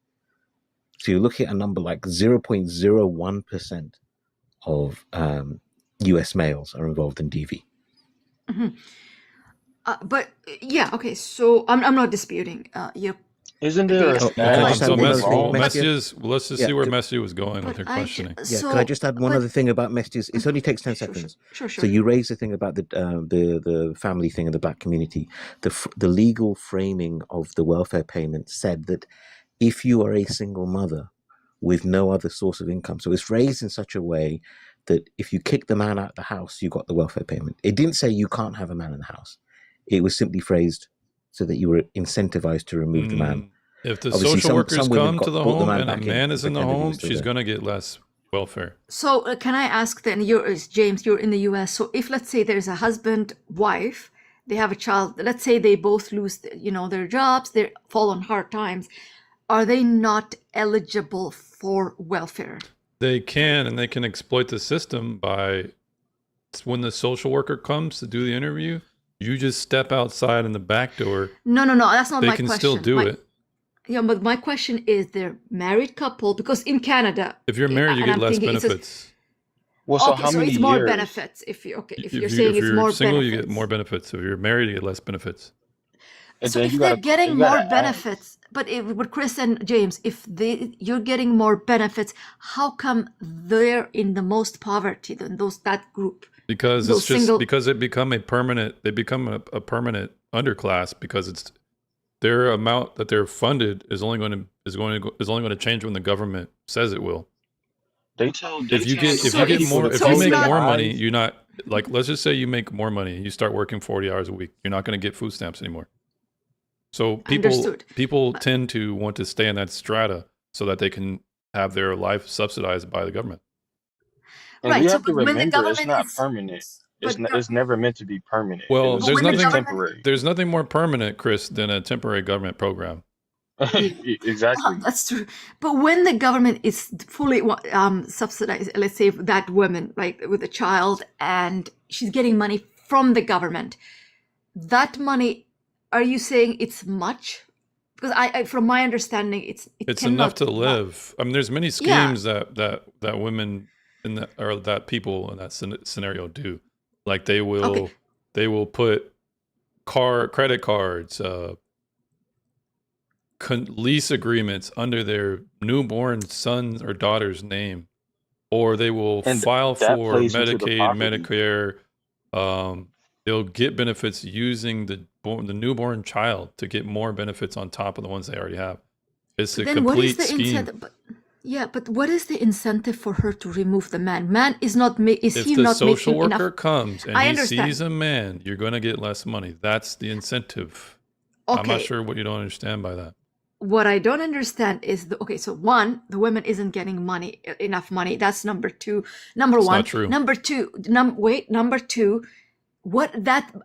So you look at a number like 0.01% of US males are involved in DV. hmm But yeah, okay. So I'm not disputing your Isn't there a data, Oh, can I status just to so add one what's other thing, wrong? Messi? Let's just Yeah, see where Messi was going with but her questioning. yeah. Could I just add one but other thing about Mesti's? It only takes 10 sure, seconds. sure, So sure. you raised the thing about the family thing in the black community. The legal framing of the welfare payment said that if you are a single mother with no other source of income, so it's phrased in such a way that if you kick the man out of the house, you got the welfare payment. It didn't say you can't have a man in the house. It was simply phrased so that you were incentivized to remove the man. If the Obviously, social workers some women come to the brought the home man and a back in man and is in the pretended he home, was still she's there. gonna get less welfare. So can I ask then? James. You're in the U.S. So if let's say there's a husband, wife, they have a child. Let's say they both lose, their jobs. They fall on hard times. Are they not eligible for welfare? They can, and they can exploit the system by when the social worker comes to do the interview, you just step outside in the back door. No. That's not They my can question. still do it. Yeah, but my question is, they're married couple because in Canada, If you're married, you and get I'm less thinking it says, benefits. Well, so okay, how so many it's more years? benefits if you're If saying it's you're more single, you get benefits. more benefits. If you're married, you get less benefits. And So then if you they're gotta getting you more gotta ask. benefits, but Chris and James, if you're getting more benefits, how come they're in the most poverty than that group? Because Those it's just single. because they become a permanent underclass because it's their amount that they're funded is only going to change when the government says it will. They tell If you the get people more, to if so you close make their more money, eyes. you're not like, let's just say you make more money, you start working 40 hours a week, you're not going to get food stamps anymore. So Understood. people tend to want to stay in that strata so that they can have their life subsidized by the government. And Right. we So have to but when the remember, it's government not is, permanent. but It's never meant to be permanent. Well, It's there's when the just nothing temporary. there's nothing more permanent, Chris, than a temporary government program. Exactly. that's true. But when the government is fully subsidized, let's say that woman, right, with a child, and she's getting money from the government, that money, are you saying it's much? Because I from my understanding, it It's cannot. enough to live. I mean, there's many Yeah. schemes that women in that or that people in that scenario do. Like they Okay. will put credit cards, lease agreements under their newborn son's or daughter's name, or they will And file that for plays into the Medicaid, poverty. Medicare. They'll get benefits using the newborn child to get more benefits on top of the ones they already have. It's a Then what is complete the scheme. incentive? But what is the incentive for her to remove the man? Man is not is If he the not social making worker enough? comes and I he understand. sees a man, you're going to get less money. That's the incentive. I'm not Okay. sure what you don't understand by that. What I don't understand is so one, the women isn't getting enough money. That's number two. Number It's one. not true. Number two. Number two.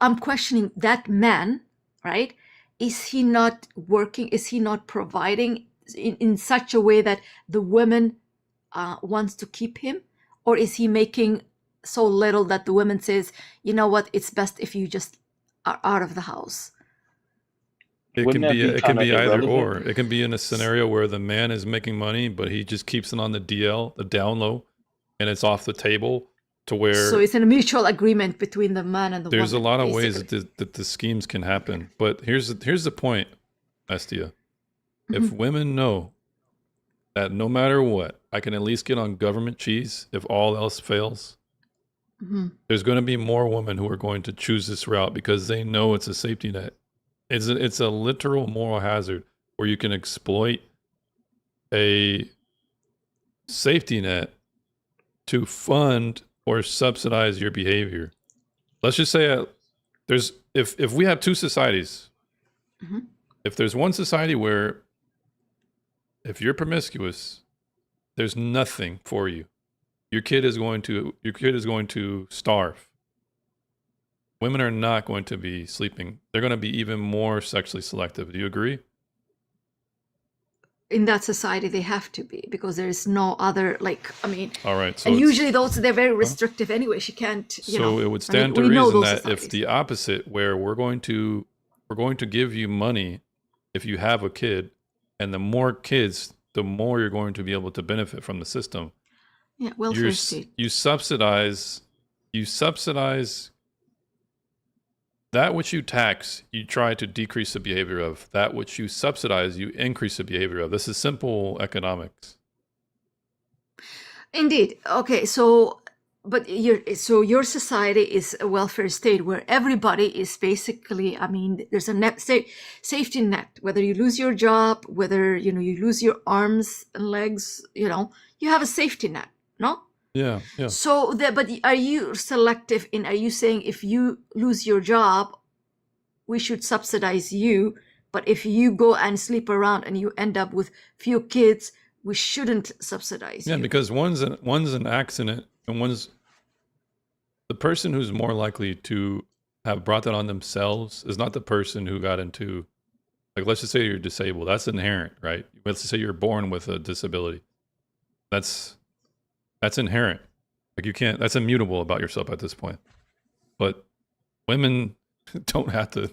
I'm questioning that man, right? Is he not working? Is he not providing in such a way that the woman wants to keep him, or is he making so little that the woman says, you know what, it's best if you just are out of the house. It Wouldn't can that be be it can kind of be either irrelevant? or. It can be in a scenario where the man is making money, but he just keeps it on the DL, the down low, and it's off the table to So where it's a mutual agreement between the man and the there's a woman. lot of ways basically. that the schemes can happen. But here's the point, Estia. If Mhm. women know that no matter what, I can at least get on government cheese if all else fails, Mhm. there's going to be more women who are going to choose this route because they know it's a safety net. It's a literal moral hazard where you can exploit a safety net to fund or subsidize your behavior. Let's just say there's if we have two societies, Mhm. if there's one society where if you're promiscuous, there's nothing for you. Your kid is going to starve. Women are not going to be sleeping. They're going to be even more sexually selective. Do you agree? In that society, they have to be because there is no other, like, I mean, All right. So and it's- usually they're very restrictive anyway. She can't, you So know. it would I mean, stand to we know reason those that societies. if the opposite, where we're going to give you money if you have a kid, and the more kids, the more you're going to be able to benefit from the system. Yeah, welfare state. You subsidize that which you tax, you try to decrease the behavior of. That which you subsidize, you increase the behavior of. This is simple economics. Indeed. Okay, so but your society is a welfare state where everybody is basically, I mean, there's a safety net. Whether you lose your job, whether you lose your arms and legs, you have a safety net, no? Yeah, yeah. So but are you selective in? Are you saying if you lose your job, we should subsidize you, but if you go and sleep around and you end up with few kids, we shouldn't subsidize Yeah, you? because one's an accident, and one's the person who's more likely to have brought that on themselves is not the person who got into, like, let's just say you're disabled. That's inherent, right? Let's just say you're born with a disability. That's inherent. Like, you can't. That's immutable about yourself at this point. But women don't have to.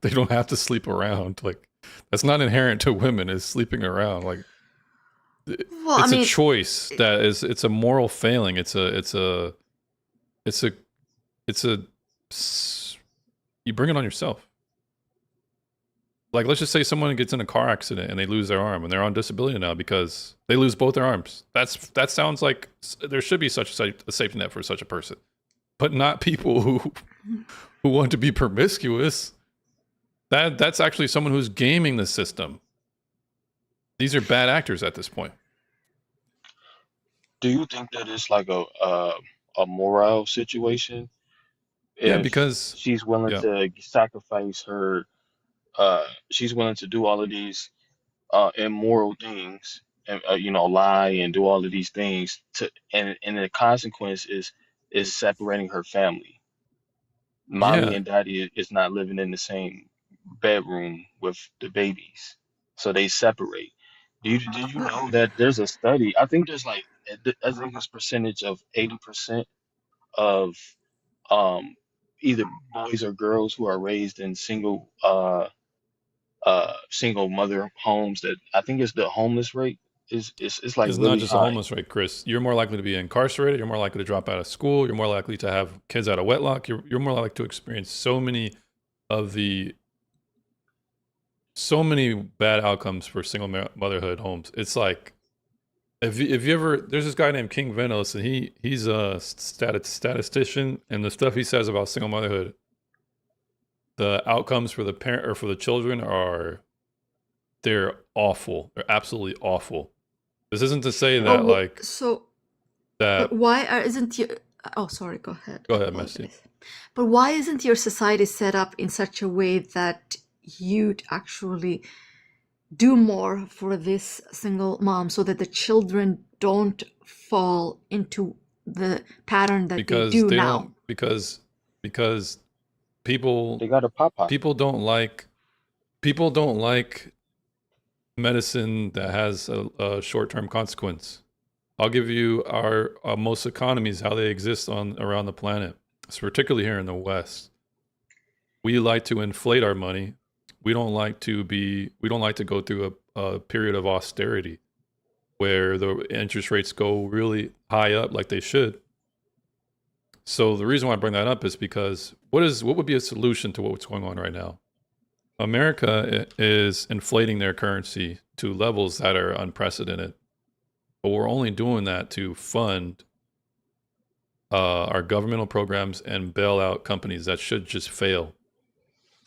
They don't have to sleep around. Like, that's not inherent to women. Is sleeping around. Like, Well, I it's mean, a choice that is. It's a moral failing. You bring it on yourself. Like, let's just say someone gets in a car accident and they lose their arm and they're on disability now because they lose both their arms. That sounds like there should be such a safety net for such a person, but not people who want to be promiscuous. That's actually someone who's gaming the system. These are bad actors at this point. Do you think that it's like a moral situation? Yeah, If because she's willing yeah. to sacrifice her, she's willing to do all of these immoral things, and lie and do all of these things and the consequence is separating her family. Mommy Yeah. and daddy is not living in the same bedroom with the babies, so they separate. Did you know that there's a study? I think there's like I think this percentage of 80% of either boys or girls who are raised in single mother homes, that I think it's the homeless rate is like It's not really just a high. homeless rate, Chris. You're more likely to be incarcerated. You're more likely to drop out of school. You're more likely to have kids out of wedlock. You're more likely to experience so many bad outcomes for single motherhood homes. It's like, if you ever, there's this guy named King Venos, and he's a statistician, and the stuff he says about single motherhood, the outcomes for the parent or for the children they're awful. They're absolutely awful. This isn't to say that But why isn't your? Oh, sorry. Go ahead. Go ahead, Messi. But why isn't your society set up in such a way that you'd actually do more for this single mom so that the children don't fall into the pattern that they do now? Because people They got a papa. people don't like medicine that has a short-term consequence. I'll give you our most economies, how they exist around the planet. So particularly here in the West, we like to inflate our money. We don't like to go through a period of austerity where the interest rates go really high up like they should. So the reason why I bring that up is because what would be a solution to what's going on right now? America is inflating their currency to levels that are unprecedented, but we're only doing that to fund our governmental programs and bail out companies that should just fail.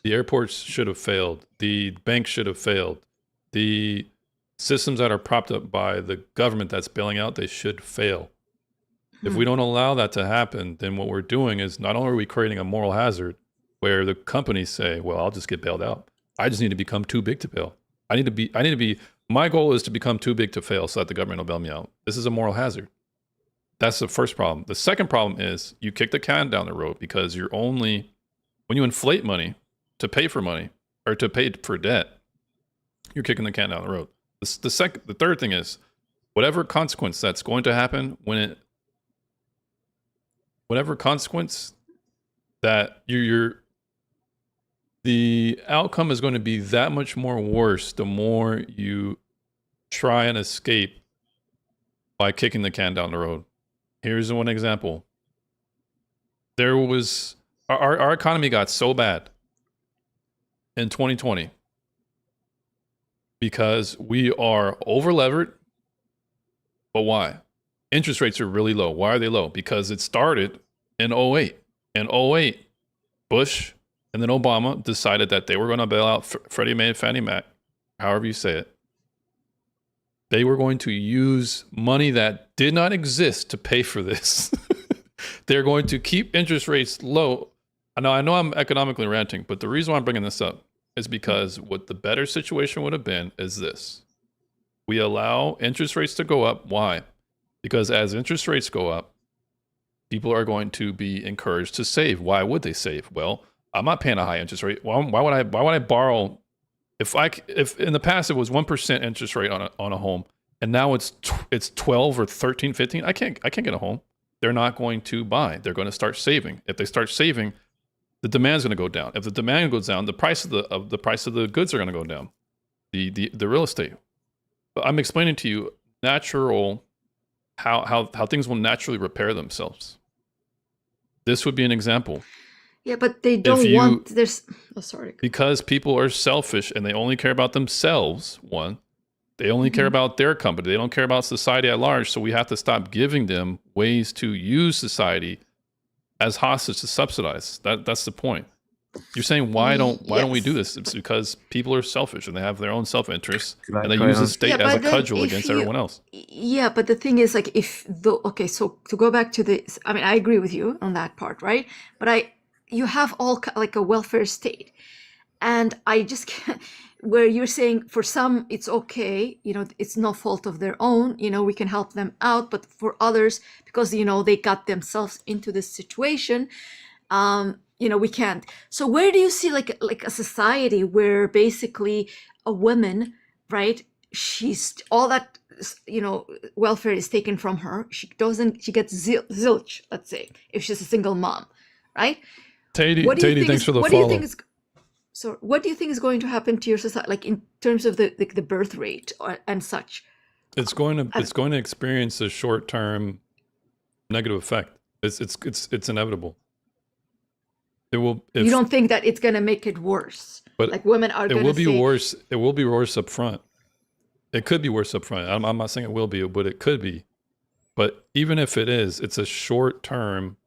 The airports should have failed. The banks should have failed. The systems that are propped up by the government that's bailing out, they should fail. If we don't allow that to happen, then what we're doing is not only are we creating a moral hazard where the companies say, well, I'll just get bailed out. I just need to become too big to fail. My goal is to become too big to fail so that the government will bail me out. This is a moral hazard. That's the first problem. The second problem is you kick the can down the road because when you inflate money to pay for money or to pay for debt, you're kicking the can down the road. The third thing is whatever consequence that's going to happen whatever consequence that the outcome is going to be that much more worse the more you try and escape by kicking the can down the road. Here's one example. There was our economy got so bad in 2020 because we are over levered. But why? Interest rates are really low. Why are they low? Because it started in 08. In 08, Bush and then Obama decided that they were going to bail out Freddie Mae and Fannie Mac, however you say it. They were going to use money that did not exist to pay for this. They're going to keep interest rates low. I know I'm economically ranting, but the reason why I'm bringing this up is because what the better situation would have been is this. We allow interest rates to go up. Why? Because as interest rates go up, people are going to be encouraged to save. Why would they save? Well, I'm not paying a high interest rate. Why would I borrow? If in the past it was 1% interest rate on a home, and now it's 12 or 13, 15, I can't get a home. They're not going to buy. They're going to start saving. If they start saving, the demand's going to go down. If the demand goes down, the price of the goods are going to go down. The real estate. But I'm explaining to you how things will naturally repair themselves. This would be an example. Yeah, but they don't want. Sorry. Because people are selfish and they only care about themselves. One, they only care about their company. They don't care about society at large. So we have to stop giving them ways to use society as hostage to subsidize. That's the point. You're saying why don't we do this? It's because people are selfish and they have their own self-interest and they use the state as a cudgel against everyone else. Yeah, but the thing is, like, so to go back to this, I mean, I agree with you on that part, right? But you have like a welfare state, and I just can't, where you're saying for some it's okay, it's no fault of their own, we can help them out, but for others, because they got themselves into this situation, we can't. So where do you see like a society where basically a woman, right, she's all that welfare is taken from her, she gets zilch, let's say, if she's a single mom, right? Tatey, thanks for the follow. What do you think is going to happen to your society, like in terms of the birth rate and such? It's going to experience a short-term negative effect. It's inevitable. It will. You don't think that it's going to make it worse? But like women are going to. It will be worse. It will be worse up front. It could be worse up front. I'm not saying it will be, but it could be. But even if it is, it's a short-term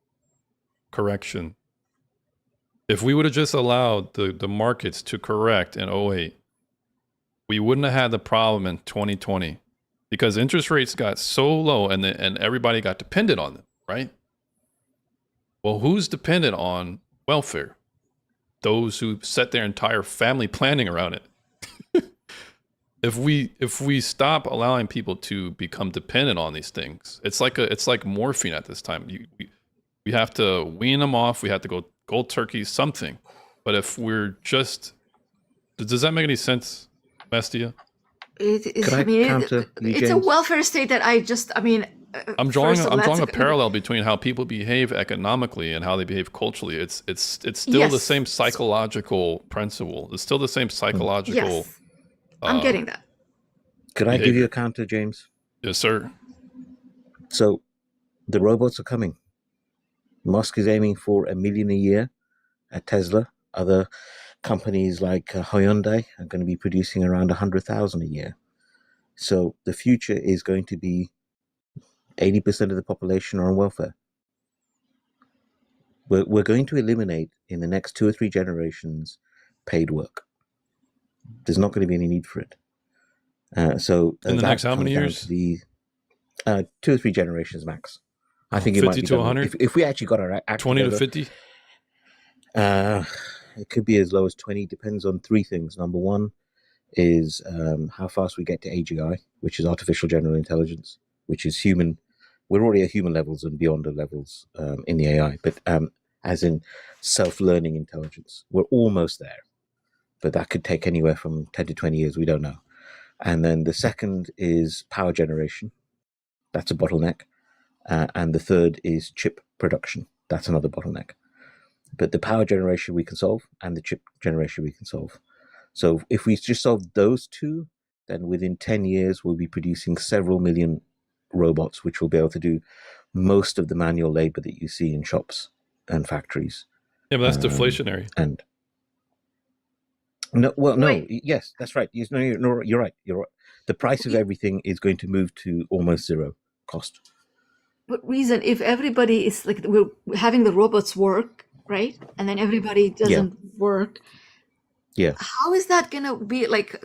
correction. If we would have just allowed the markets to correct in 08, we wouldn't have had the problem in 2020 because interest rates got so low and everybody got dependent on them, right? Well, who's dependent on welfare? Those who set their entire family planning around it. If we stop allowing people to become dependent on these things, it's like morphine at this time. We have to wean them off. We have to go cold turkey, something. But if we're just, does that make any sense, Mestia? Could I counter you, it's James? a welfare state that I'm drawing first of I'm all, drawing a that's parallel between how people behave economically and how they behave culturally. It's still the yes, same psychological principle. It's still the same psychological yes, I'm getting that. Could I give behavior. you a counter, James? Yes, sir. So the robots are coming. Musk is aiming for 1 million a year at Tesla. Other companies like Hyundai are going to be producing around 100,000 a year. So the future is going to be 80% of the population are on welfare. We're going to eliminate in the next 2 or 3 generations paid work. There's not going to be any need for it. So In the that next how comes many down years? to the 2 or 3 generations max. I think it 50 might be to done 100? if we actually got our act 20 to together. 50? It could be as low as 20. Depends on 3 things. Number one is how fast we get to AGI, which is artificial general intelligence, which is human. We're already at human levels and beyond the levels in the AI, but as in self-learning intelligence, we're almost there. But that could take anywhere from 10 to 20 years. We don't know. And then the second is power generation. That's a bottleneck. And the third is chip production. That's another bottleneck. But the power generation we can solve, and the chip generation we can solve. So if we just solve those 2, then within 10 years, we'll be producing several million robots, which will be able to do most of the manual labor that you see in shops and factories. Yeah, but that's deflationary. And no, well, no, yes, that's right. You're right. You're right. The price of everything is going to move to almost zero cost. But reason, if everybody is like, we're having the robots work, right? And then everybody doesn't work. Yeah. How is that gonna be like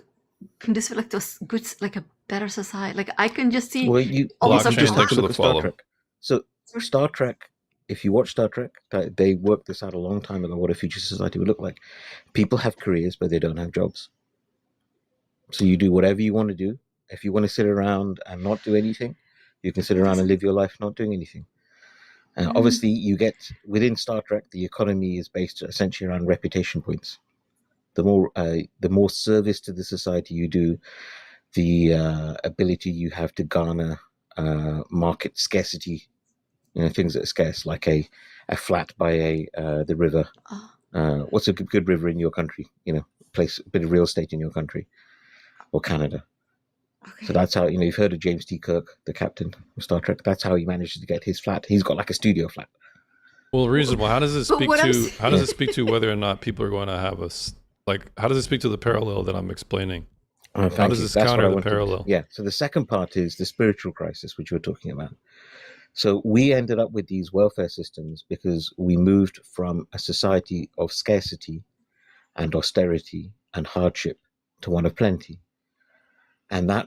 conducive, like to a good, like a better society? Like I can just see Well, you almost just have to to look the at Star follow. Trek. So Star Trek, if you watch Star Trek, they worked this out a long time ago, what a future society would look like. People have careers, but they don't have jobs. So you do whatever you want to do. If you want to sit around and not do anything, you can sit around and live your life not doing anything. Obviously, you get, within Star Trek, the economy is based essentially around reputation points. The more service to the society you do, the ability you have to garner market scarcity, things that are scarce, like a flat by the river. What's a good river in your country? A bit of real estate in your country or Canada. Okay. So that's how, you've heard of James T. Kirk, the captain of Star Trek. That's how he manages to get his flat. He's got like a studio flat. Well, reasonable. How does it But speak what I'm to saying- how does it speak to whether or not people are going to have how does it speak to the parallel that I'm explaining? How Thank does you. this That's what I counter the wanted. parallel? Yeah. So the second part is the spiritual crisis, which you were talking about. So we ended up with these welfare systems because we moved from a society of scarcity and austerity and hardship to one of plenty. And that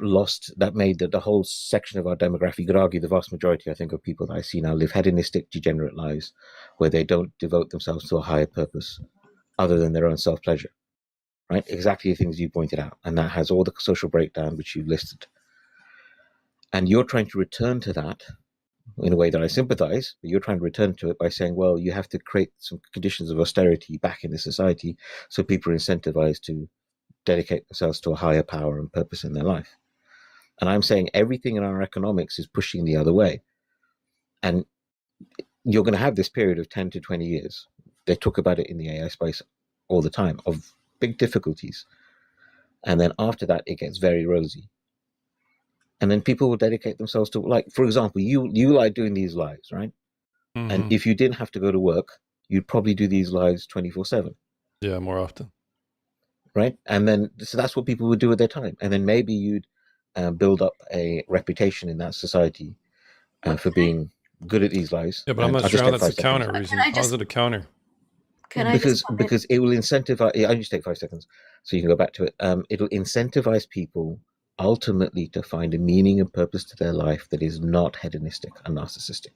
made the whole section of our demographic, you could argue the vast majority, I think, of people that I see now live hedonistic, degenerate lives where they don't devote themselves to a higher purpose other than their own self-pleasure, right? Exactly the things you pointed out. And that has all the social breakdown which you've listed. And you're trying to return to that in a way that I sympathize, but you're trying to return to it by saying, well, you have to create some conditions of austerity back in the society so people are incentivized to dedicate themselves to a higher power and purpose in their life. And I'm saying everything in our economics is pushing the other way. And you're going to have this period of 10 to 20 years. They talk about it in the AI space all the time, of big difficulties. And then after that, it gets very rosy. And then people will dedicate themselves to, like, for example, you like doing these lives, right? Mm-hmm. And if you didn't have to go to work, you'd probably do these lives 24/7. Yeah, more often. Right? And then, so that's what people would do with their time. And then maybe you'd build up a reputation in that society for being good at these lives. Yeah, but I'm And not I'll sure just how take that's a 5 counter seconds. reason. I How just- is it a counter? Can I just Because it will incentivize, I just take 5 seconds so you can go back to it. It'll incentivize people ultimately to find a meaning and purpose to their life that is not hedonistic and narcissistic.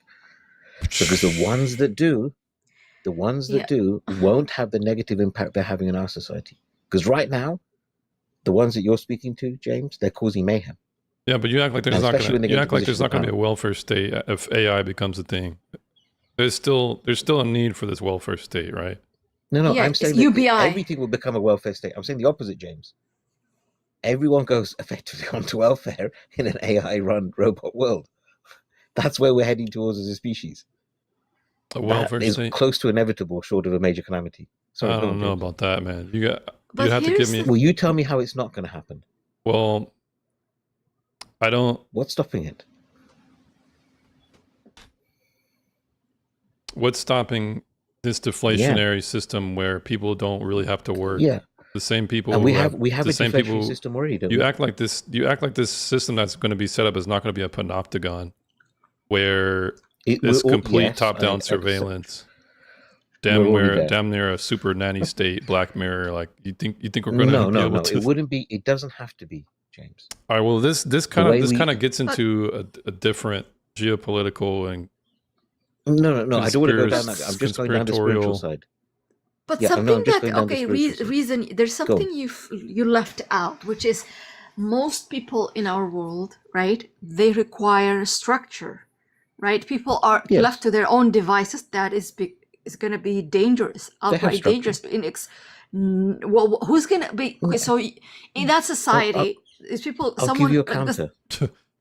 Because the ones that do won't have the negative impact they're having in our society. Because right now, the ones that you're speaking to, James, they're causing mayhem. Yeah, but you act like there's And not especially when going they to get into positions of be a power. welfare state if AI becomes a thing. There's still a need for this welfare state, right? No, Yeah, I'm it's saying that UBI. everything will become a welfare state. I'm saying the opposite, James. Everyone goes effectively onto welfare in an AI-run robot world. That's where we're heading towards as a species. A That welfare is state. close to inevitable, short of a major calamity. Sorry, I go on, don't know James. about that, man. You But have to give here's me. the Well, you tell me how it's not going to happen. Well, I don't. What's stopping it? What's stopping this deflationary system where people don't really have to work? Yeah. The same people And who we have the a same deflationary people. system already, don't You we? act like this. You act like this system that's going to be set up is not going to be a panopticon, where It this will, complete yes, top-down I surveillance, we're already there. damn near a super nanny state, Black Mirror. Like you think we're going to No, be no, able no. to? It wouldn't be. It doesn't have to be, James. All right. Well, this The kind way of we. gets into a different geopolitical and No, no, no. I don't want to go down that. I'm just going down the spiritual conspiratorial. side. But Yeah, no, something I'm just that going down the okay, spiritual side. reason there's Go something on. you left out, which is most people in our world, right? They require structure, right? People are Yes, left to their own devices. That is going to be dangerous, they have outright structure. dangerous. Well, who's going to be? So in that I'll, society, is people I'll give someone you a like this? counter.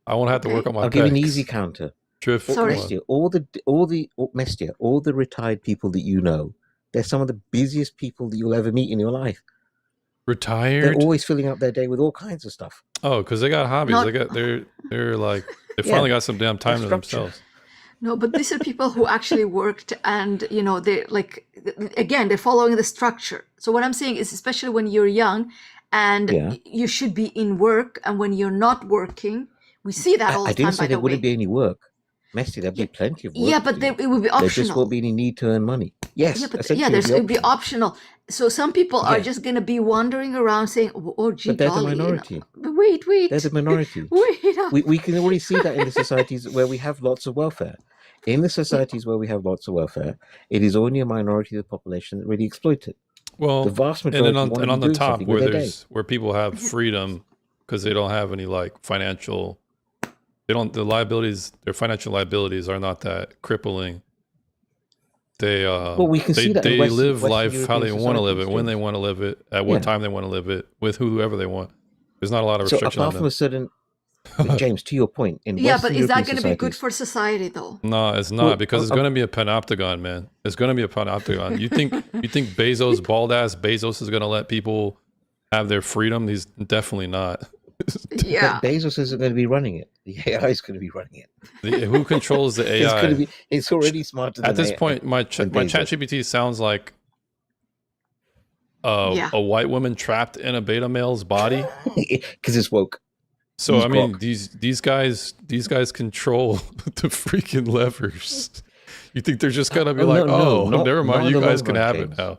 I won't have to work Okay, on my I'll give you an pecs. easy counter. Drift, sorry. come on. Mestia, all the retired people that you know, they're some of the busiest people that you'll ever meet in your life. They're Retired? always filling up their day with all kinds of stuff. Oh, because they got hobbies. Not They're like they Yeah, finally got some damn that's time to structure. themselves. no, but these are people who actually worked, and they like again they're following the structure. So what I'm saying is, especially when you're young, and Yeah. you should be in work, and when you're not working, we see that all I the didn't time. say By there the wouldn't way, be any work. Messi, there'd be plenty of work yeah, to but do. it would be There just won't optional. be any need to earn money. Yeah, Yes, but essentially there's it'll it would be optional. optional. So some people are Yeah, just gonna be wandering around saying, "Oh, gee, but they're the golly, minority. wait, They're the minority. wait." We can already see that in the societies where we have lots of welfare. In the societies where we have lots of welfare, it is only a minority of the population that really exploit it. The Well, vast and majority then want to on be the doing top something with where their day. where people have freedom because they don't have any like financial. They don't. Their financial liabilities are not that crippling. They Well, we can see that in they live Western life how they European want to live it, societies, when they James. want to live it, at what Yeah. time they want to live it, with whoever they want. There's not a lot of So restriction on apart from a them. certain, but James, to your point, in Yeah, but Western is that European going to be good societies, for society, though? No, it's well, not because it's going to be a panopticon, man. It's going to be a panopticon. You think Bezos, bald ass Bezos, is going to let people have their freedom? He's definitely not. Yeah. but Bezos isn't going to be running it. The AI is going to be running it. Who controls the It's going to AI? be. It's already smarter At than this point, my than my Bezos. ChatGPT sounds like Yeah. a white woman trapped in a beta male's body. Because it's woke. So Use I mean, Grok. these guys control the freaking levers. You think they're just gonna be Oh, like, no, oh, not, never not mind, in you the guys long can run, have James. it now.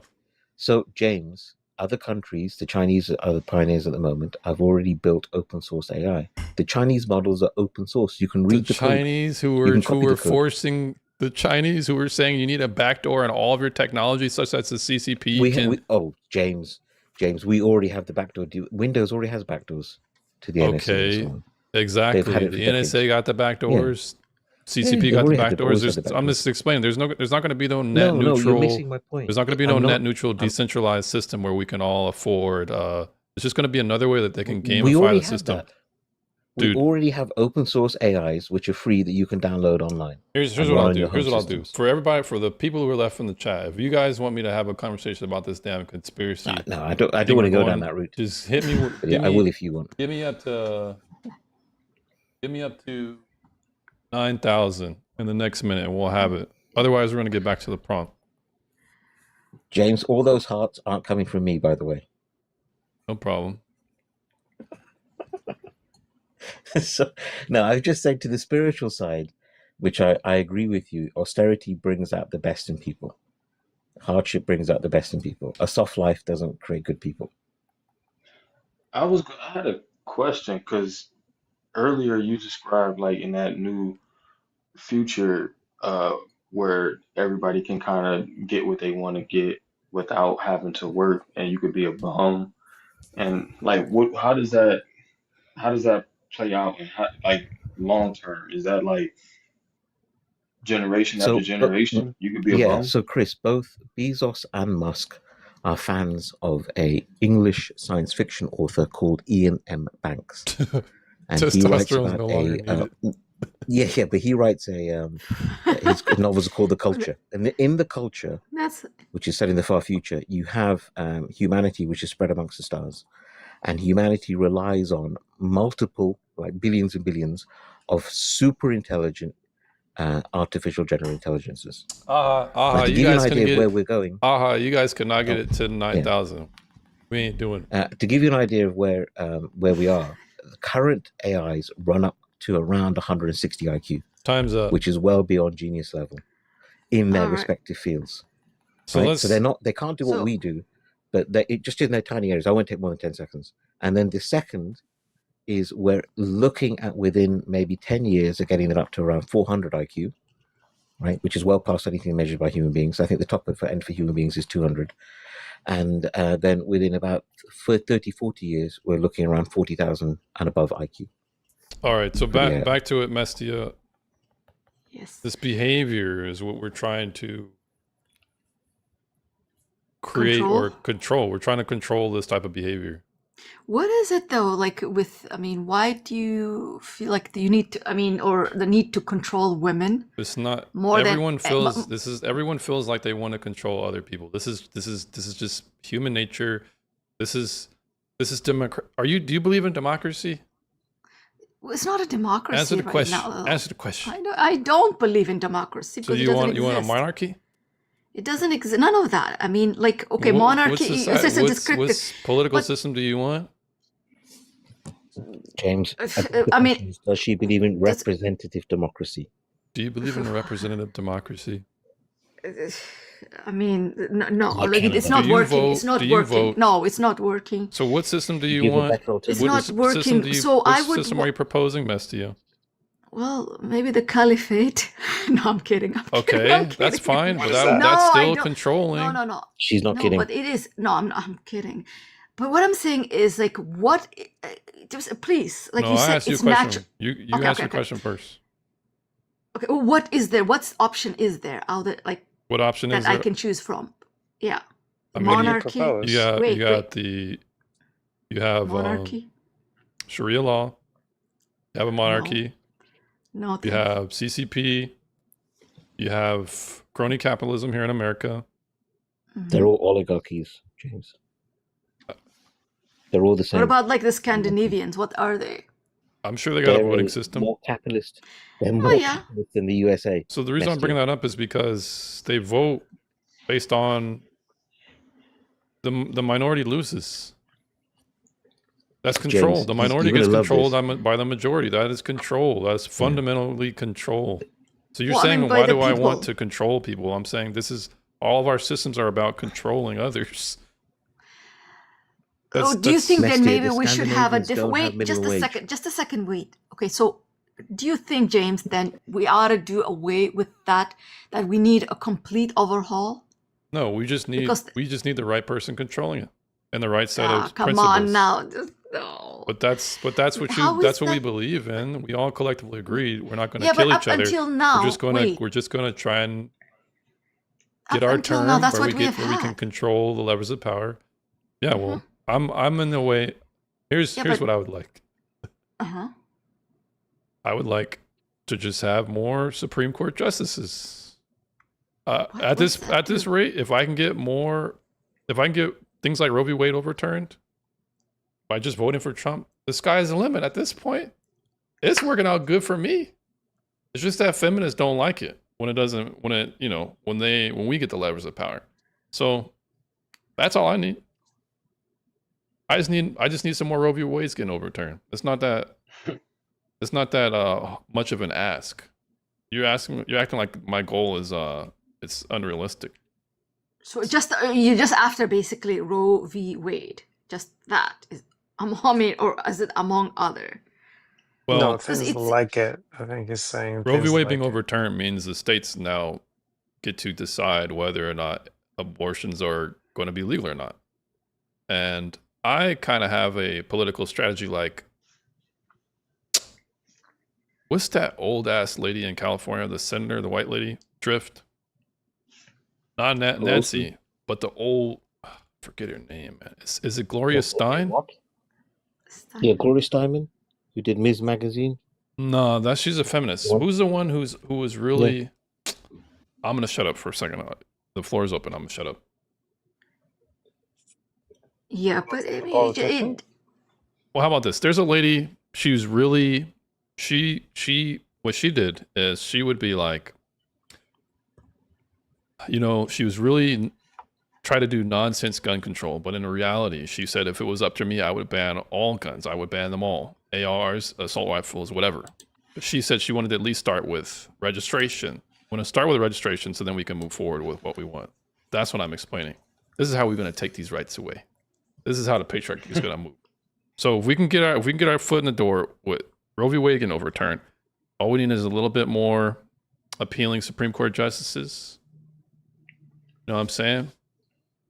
So, James, other countries, the Chinese are the pioneers at the moment, have already built open source AI. The Chinese models are open source. You can The read the code. Chinese who You were can copy the code. forcing the Chinese who were saying you need a backdoor in all of your technology, such as the CCP. James, we already have the backdoor. Windows already has backdoors to the NSA and Okay, so on. exactly. They've had it The for NSA decades. got the backdoors. CCP they've got the already had backdoors. always had the I'm backdoors. just explaining. There's not going to be no net No, no, neutral. you're missing my point. There's not going to be no I'm net not. neutral decentralized system where we can all afford. It's just going to be another way that they can We gamify already the have system. that. We Dude, already have open source AIs which are free that you can download online. here's and what run I'll on do. your home Here's what I'll do systems. for everybody, for the people who are left in the chat. If you guys want me to have a conversation about this damn conspiracy, No, I don't. I think don't want to we're go down going- that route. Just hit me. But yeah, I will if you want. Give me up to 9,000 in the next minute, and we'll have it. Otherwise, we're going to get back to the prompt. James, all those hearts aren't coming from me, by the way. No problem. So, no, I've just said to the spiritual side, which I agree with you, austerity brings out the best in people. Hardship brings out the best in people. A soft life doesn't create good people. I had a question because earlier you described like in that new future where everybody can kind of get what they want to get without having to work and you could be a bum and like how does that play out and how, like long term is that like generation after So, generation you could be a yeah, bum? so Chris, both Bezos and Musk are fans of a English science fiction author called Ian M. Banks. And he writes Testosterone's about no longer needed. Yeah, but he writes his novels are called The Culture, and in The Culture, That's which is set in the far future, you have humanity, which is spread amongst the stars, and humanity relies on multiple, like billions and billions, of super intelligent artificial general intelligences. Now, to You give you an guys can idea of get where it. we're going, You guys could not get it to 9,000. We ain't doing it. to give you an idea of where we are, the current AIs run up to around 160 IQ. Time's up. Which is well beyond genius level in their All right. respective fields. So Right? let's. So they can't do what So- we do, but just in their tiny areas. I won't take more than 10 seconds. And then the second is we're looking at within maybe 10 years of getting it up to around 400 IQ, right? Which is well past anything measured by human beings. I think the top end for human beings is 200. And then within about 30, 40 years, we're looking around 40,000 and above IQ. All right. So back to it, Mestia. Yes. This behavior is what we're trying to create or control. We're trying to control this type of behavior. What is it though? Like why do you feel like you need to? Or the need to control women? It's not More than- everyone feels everyone feels like they want to control other people. This is just human nature. This is do you believe in democracy? Well, it's not a democracy. Answer the right question. now. Answer the question. I don't believe in democracy. So because you it want doesn't a exist. monarchy? It doesn't exist. None of that. Okay, What monarchy is just a descriptive. What political system do you want? James, does she believe in representative democracy? Do you believe in a representative democracy? No, like, it's Do not you working. vote? It's not Do you working. vote? No, it's not working. So what system do you Give a want? better alternative. It's What not system working. do you- So what I would system are you proposing, Mestia? Well, maybe the caliphate. No, I'm kidding. I'm Okay, kidding, I'm that's kidding. fine, but No, that's I still don't- controlling. No. She's not No, kidding. but it is. No, I'm kidding. But what I'm saying is, like, what? Just please, like No, you I said, asked you a it's question. natural. You Okay, ask okay, your okay. question first. Okay, well, what is there? What's option is there out there, like What option that is I there? can choose from? Yeah, I mean, monarchy. You have Monarchy? Sharia law. You have a monarchy. No, You thank have CCP. You have crony capitalism here in America. They're all oligarchies, James. They're all the same. What about like the Scandinavians? What are they? I'm sure they got a They're voting system. more capitalist. They're more yeah. capitalist than the USA. So the reason I'm bringing that up is because they vote based on the minority loses. That's control. James, The you're minority gonna gets love controlled by the majority. That is control. That's fundamentally control. So you're Well, I mean, saying, by why the do I want people. to control people? I'm saying this is all of our systems are about controlling others. Oh, do you think then Mestia, maybe the we should have a Scandinavians different? don't have Wait, just a minimum wage. second. Just a second. Wait. Okay, so do you think, James, then we ought to do away with that? That we need a complete overhaul? No, we just need Because- the right person controlling it and the right set Ah, of come principles. on now. Just, no. But that's what How that's is what we that- believe in. We all collectively agree we're not going to Yeah, but kill up each other. until now, we're just going to try and get Up our until term now, that's where what we we get have where we can had. control the levers of power. Yeah, well, I'm in the way. Here's Yeah, here's but- what I would like. Uh-huh. I would like to just have more Supreme Court justices. At this rate, if I can get things like Roe v. Wade overturned by just voting for Trump, the sky's the limit. At this point, it's working out good for me. It's just that feminists don't like it when we get the levers of power. So that's all I need. I just need some more Roe v. Wade's getting overturned. It's not that much of an ask. You're acting like my goal is it's unrealistic. So you're just after basically Roe v. Wade. Just that is or is it among other? Well, No, things like it. I think he's saying Roe v. things Wade like being it. overturned means the states now get to decide whether or not abortions are going to be legal or not. And I kind of have a political strategy like, what's that old ass lady in California, the senator, the white lady, Drift? Not Nancy, but the old, forget her name, man. Is it Gloria Stein? What? Yeah, Gloria Steinem, who did Ms. Magazine. No, that she's a feminist. What? Who's the one who was really? I'm gonna shut up for a second. The floor is open. I'm gonna shut up. Yeah, but I mean, Politician? Well, how about this? There's a lady. She was really. She. What she did is she would be like. You know, she was really try to do nonsense gun control, but in reality, she said if it was up to me, I would ban all guns. I would ban them all. ARs, assault rifles, whatever. But she said she wanted to at least start with registration. We want to start with registration so then we can move forward with what we want. That's what I'm explaining. This is how we're going to take these rights away. This is how the patriarchy is going to move. So if we can get our foot in the door with Roe v. Wade getting overturned, all we need is a little bit more appealing Supreme Court justices. You know what I'm saying?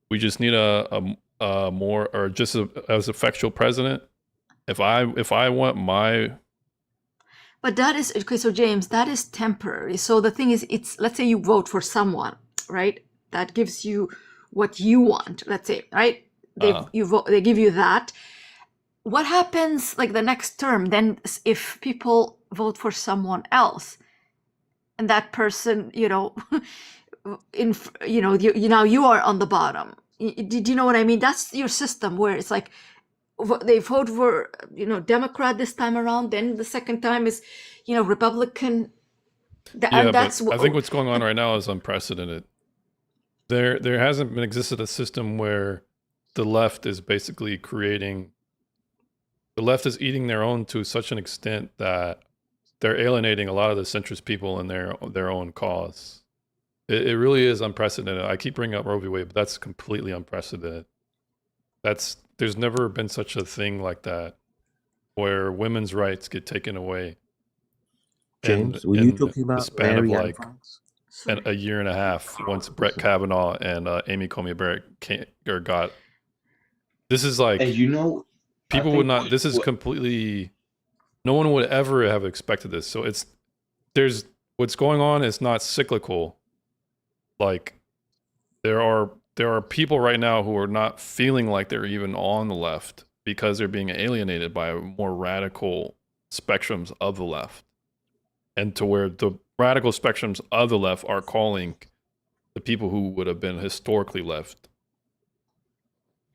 We just need a more, or just as effectual president. If I want my, but that is okay. So James, that is temporary. So the thing is, it's, let's say you vote for someone, right? That gives you what you want. Let's say, right? They give you that. What happens like the next term? Then if people vote for someone else, and that person, you know, now you are on the bottom. Did you know what I mean? That's your system where it's like they vote for, you know, Democrat this time around, then the second time is, you know, Republican. And that's but I think what's going on right now is unprecedented. There hasn't been existed a system where the left is basically creating, the left is eating their own to such an extent that they're alienating a lot of the centrist people in their own cause. It really is unprecedented. I keep bringing up Roe v. Wade, but that's completely unprecedented. There's never been such a thing like that, where women's rights get taken away. James, were you talking about the span of Marianne like Franks? a year and a half once Brett Kavanaugh and Amy Coney Barrett got. This is like, And you know, people would not. This is completely. No one would ever have expected this. So there's what's going on is not cyclical. Like there are people right now who are not feeling like they're even on the left because they're being alienated by more radical spectrums of the left, and to where the radical spectrums of the left are calling the people who would have been historically left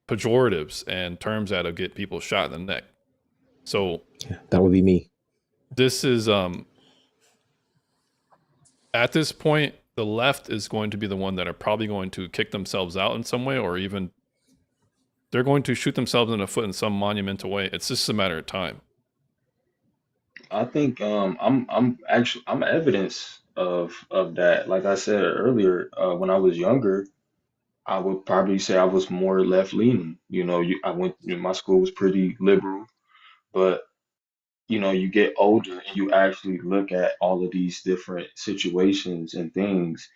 pejoratives and terms that'll get people shot in the neck. So that would be me. This is at this point, the left is going to be the one that are probably going to kick themselves out in some way, or even they're going to shoot themselves in the foot in some monumental way. It's just a matter of time. I think I'm evidence of that. Like I said earlier, when I was younger, I would probably say I was more left leaning. You know, my school was pretty liberal, but you know, you get older and you actually look at all of these different situations and things.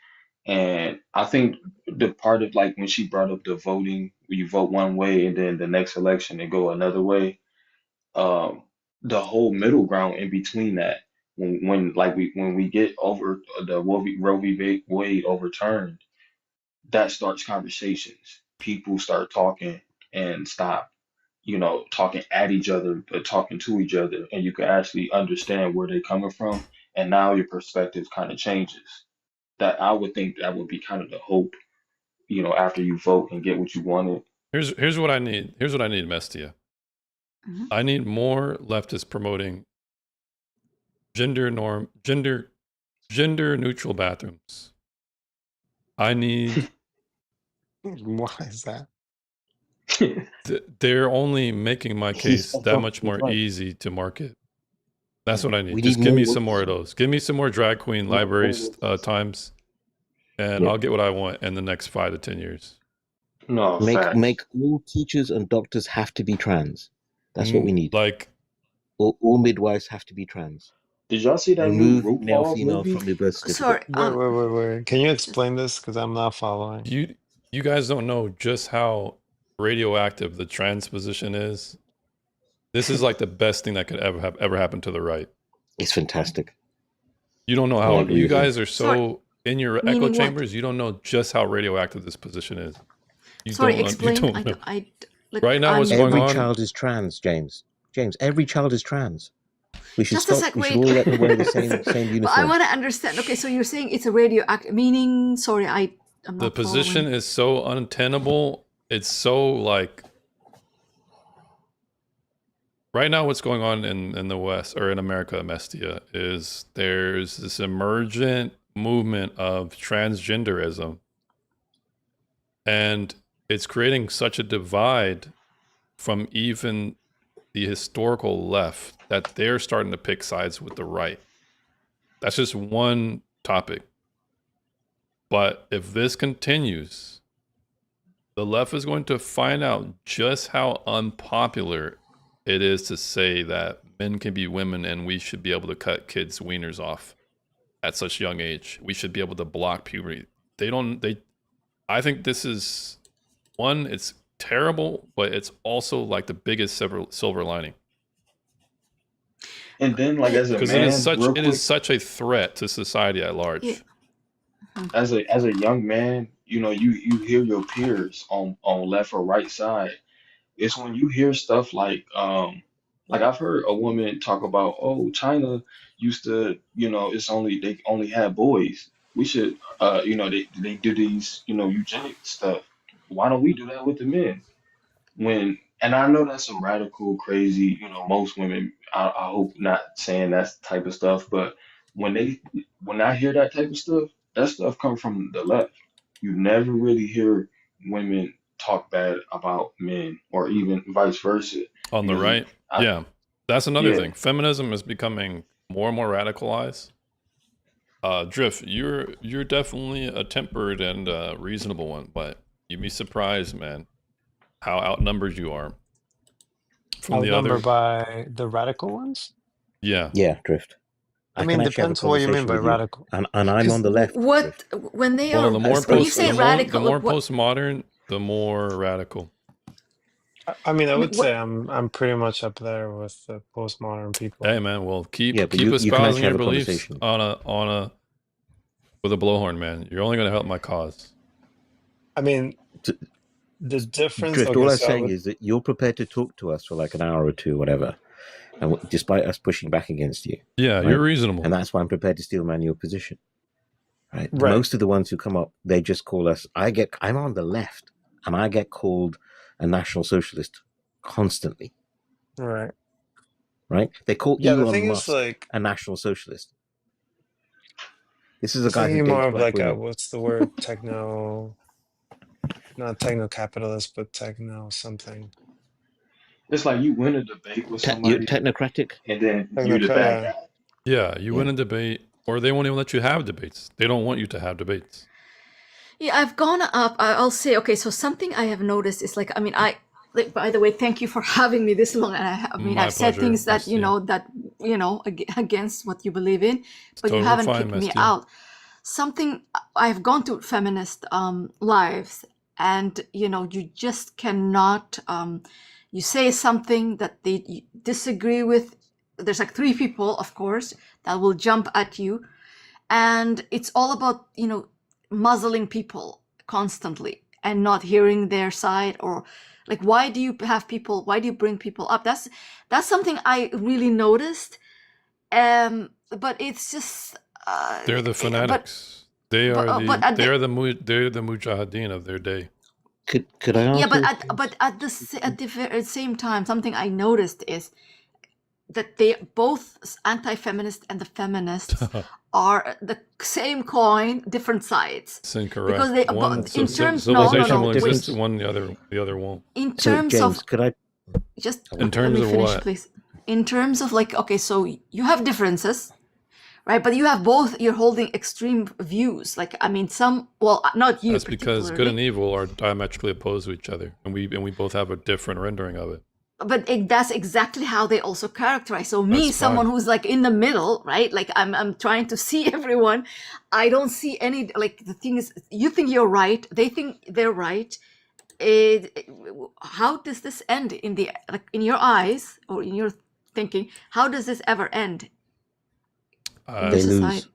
And I think the part of like when she brought up the voting, where you vote one way and then the next election it go another way, the whole middle ground in between that, when we get over the Roe v. Wade overturned, that starts conversations. People start talking and stop, you know, talking at each other, but talking to each other, and you can actually understand where they're coming from, and now your perspective kind of changes. That I would think that would be kind of the hope, you know, after you vote and get what you wanted. Here's what I need. Here's what I need, Mestia. I need more leftists promoting gender neutral bathrooms. I need. Why is that? They're only making my case that much more easy to market. That's what I need. We Just need give me more some more of those. Give me some more drag queen libraries times, and I'll get what I want in the next 5 to 10 years. No, Make all teachers and doctors have to be trans. That's what we need. Like all midwives have to be trans. Did y'all see that new Remove male RuPaul female movie? from the birth certificate. Sorry. Wait. Can you explain this? Because I'm not following. You guys don't know just how radioactive the trans position is. This is like the best thing that could ever happen to the right. It's fantastic. You don't know I how agree you with you. guys are so in your Meaning echo what? chambers. You don't know just how radioactive this position is. You Sorry, don't explain. You don't know. Like, Right now, what's I'm- going Every on? child is trans, James. James, every child is trans. We should Just a stop. sec, We should wait. all let them wear the same But I uniform. want to understand. Okay, so you're saying it's a radioactive, meaning, sorry, I'm The not position following. is so untenable. It's so like right now what's going on in the West or in America, Mestia, is there's this emergent movement of transgenderism, and it's creating such a divide from even the historical left that they're starting to pick sides with the right. That's just one topic. But if this continues, the left is going to find out just how unpopular it is to say that men can be women and we should be able to cut kids' wieners off at such young age. We should be able to block puberty. I think this is one, it's terrible, but it's also like the biggest silver lining. And then, like, as a Because man, real it quick, is such a threat to society at large. Yeah. as a young man, you know, you hear your peers on left or right side. It's when you hear stuff like I've heard a woman talk about, oh, China used to, you know, they only had boys. We should, you know, they do these, you know, eugenic stuff. Why don't we do that with the men? And I know that's some radical, crazy, you know, most women, I hope not saying that type of stuff, but when I hear that type of stuff, that stuff comes from the left. You never really hear women talk bad about men or even vice versa. On the Because right, I, yeah, that's another yeah, thing. Feminism is becoming more and more radicalized. Drift, you're definitely a tempered and reasonable one, but you'd be surprised, man, how outnumbered you are from the Outnumbered other. by the radical ones? Yeah, Yeah, Drift. I I mean, can actually have a depends what you mean conversation by with you, radical. and I'm on Because the left. What, when they well, are, the more when you say the radical, more what, postmodern, the more radical. I mean, I I mean, would say I'm pretty much up there with the postmodern people. Hey, man, well, Yeah, keep but you can espousing actually your have a beliefs conversation. with a blowhorn, man. You're only gonna help my cause. I mean, D- the difference. Drift. Okay, All I'm so I saying would. is that you're prepared to talk to us for like an hour or two, whatever, and despite us pushing back against you, Yeah, right? you're reasonable. And that's why I'm prepared to steel man your position, right? Right. Most of the ones who come up, they just call us. I'm on the left, and I get called a national socialist constantly, Right. right? They call Yeah, the Elon thing is, Musk like, a national socialist. This is I a was guy who thinking more dates of black like a, women. what's the word? Not techno-capitalist, but techno something. it's like you win a debate with You're somebody technocratic. and then you the bad Yeah. guy. Yeah, you Yeah. win a debate, or they won't even let you have debates. They don't want you to have debates. yeah, I've gone up, I'll say, okay, so something I have noticed is like, I mean, like, by the way, thank you for having me this long. And I mean, My I've said pleasure, things that, Mestia. against what you believe in, but you Totally haven't fine, kicked me Mestia. out. Something, I've gone to feminist lives, and, you just cannot, you say something that they disagree with. There's like three people, of course, that will jump at you. And it's all about, muzzling people constantly and not hearing their side, or like, why do you bring people up? That's something I really noticed. But it's just, They're the fanatics. They but, are but at they're the, the mujahideen of their day. Could I yeah, answer? but at the same time, something I noticed is that they both anti-feminist and the feminists are the same coin, different sides. It's incorrect. Because they, One in terms, civilization will wait. exist, one the other won't. In So, terms James, of, could I? just In let terms me of finish, what? please. In terms of like, okay, so you have differences, right? But you have both. You're holding extreme views. Like, I mean, not you That's because good particularly. and evil are diametrically opposed to each other, and we both have a different rendering of it. But that's exactly how they also characterize. So me, That's someone fine. who's like in the middle, right? Like I'm trying to see everyone. I don't see any, like, the thing is, you think you're right, they think they're right. How does this end in your eyes or in your thinking? How does this ever end in They society? lose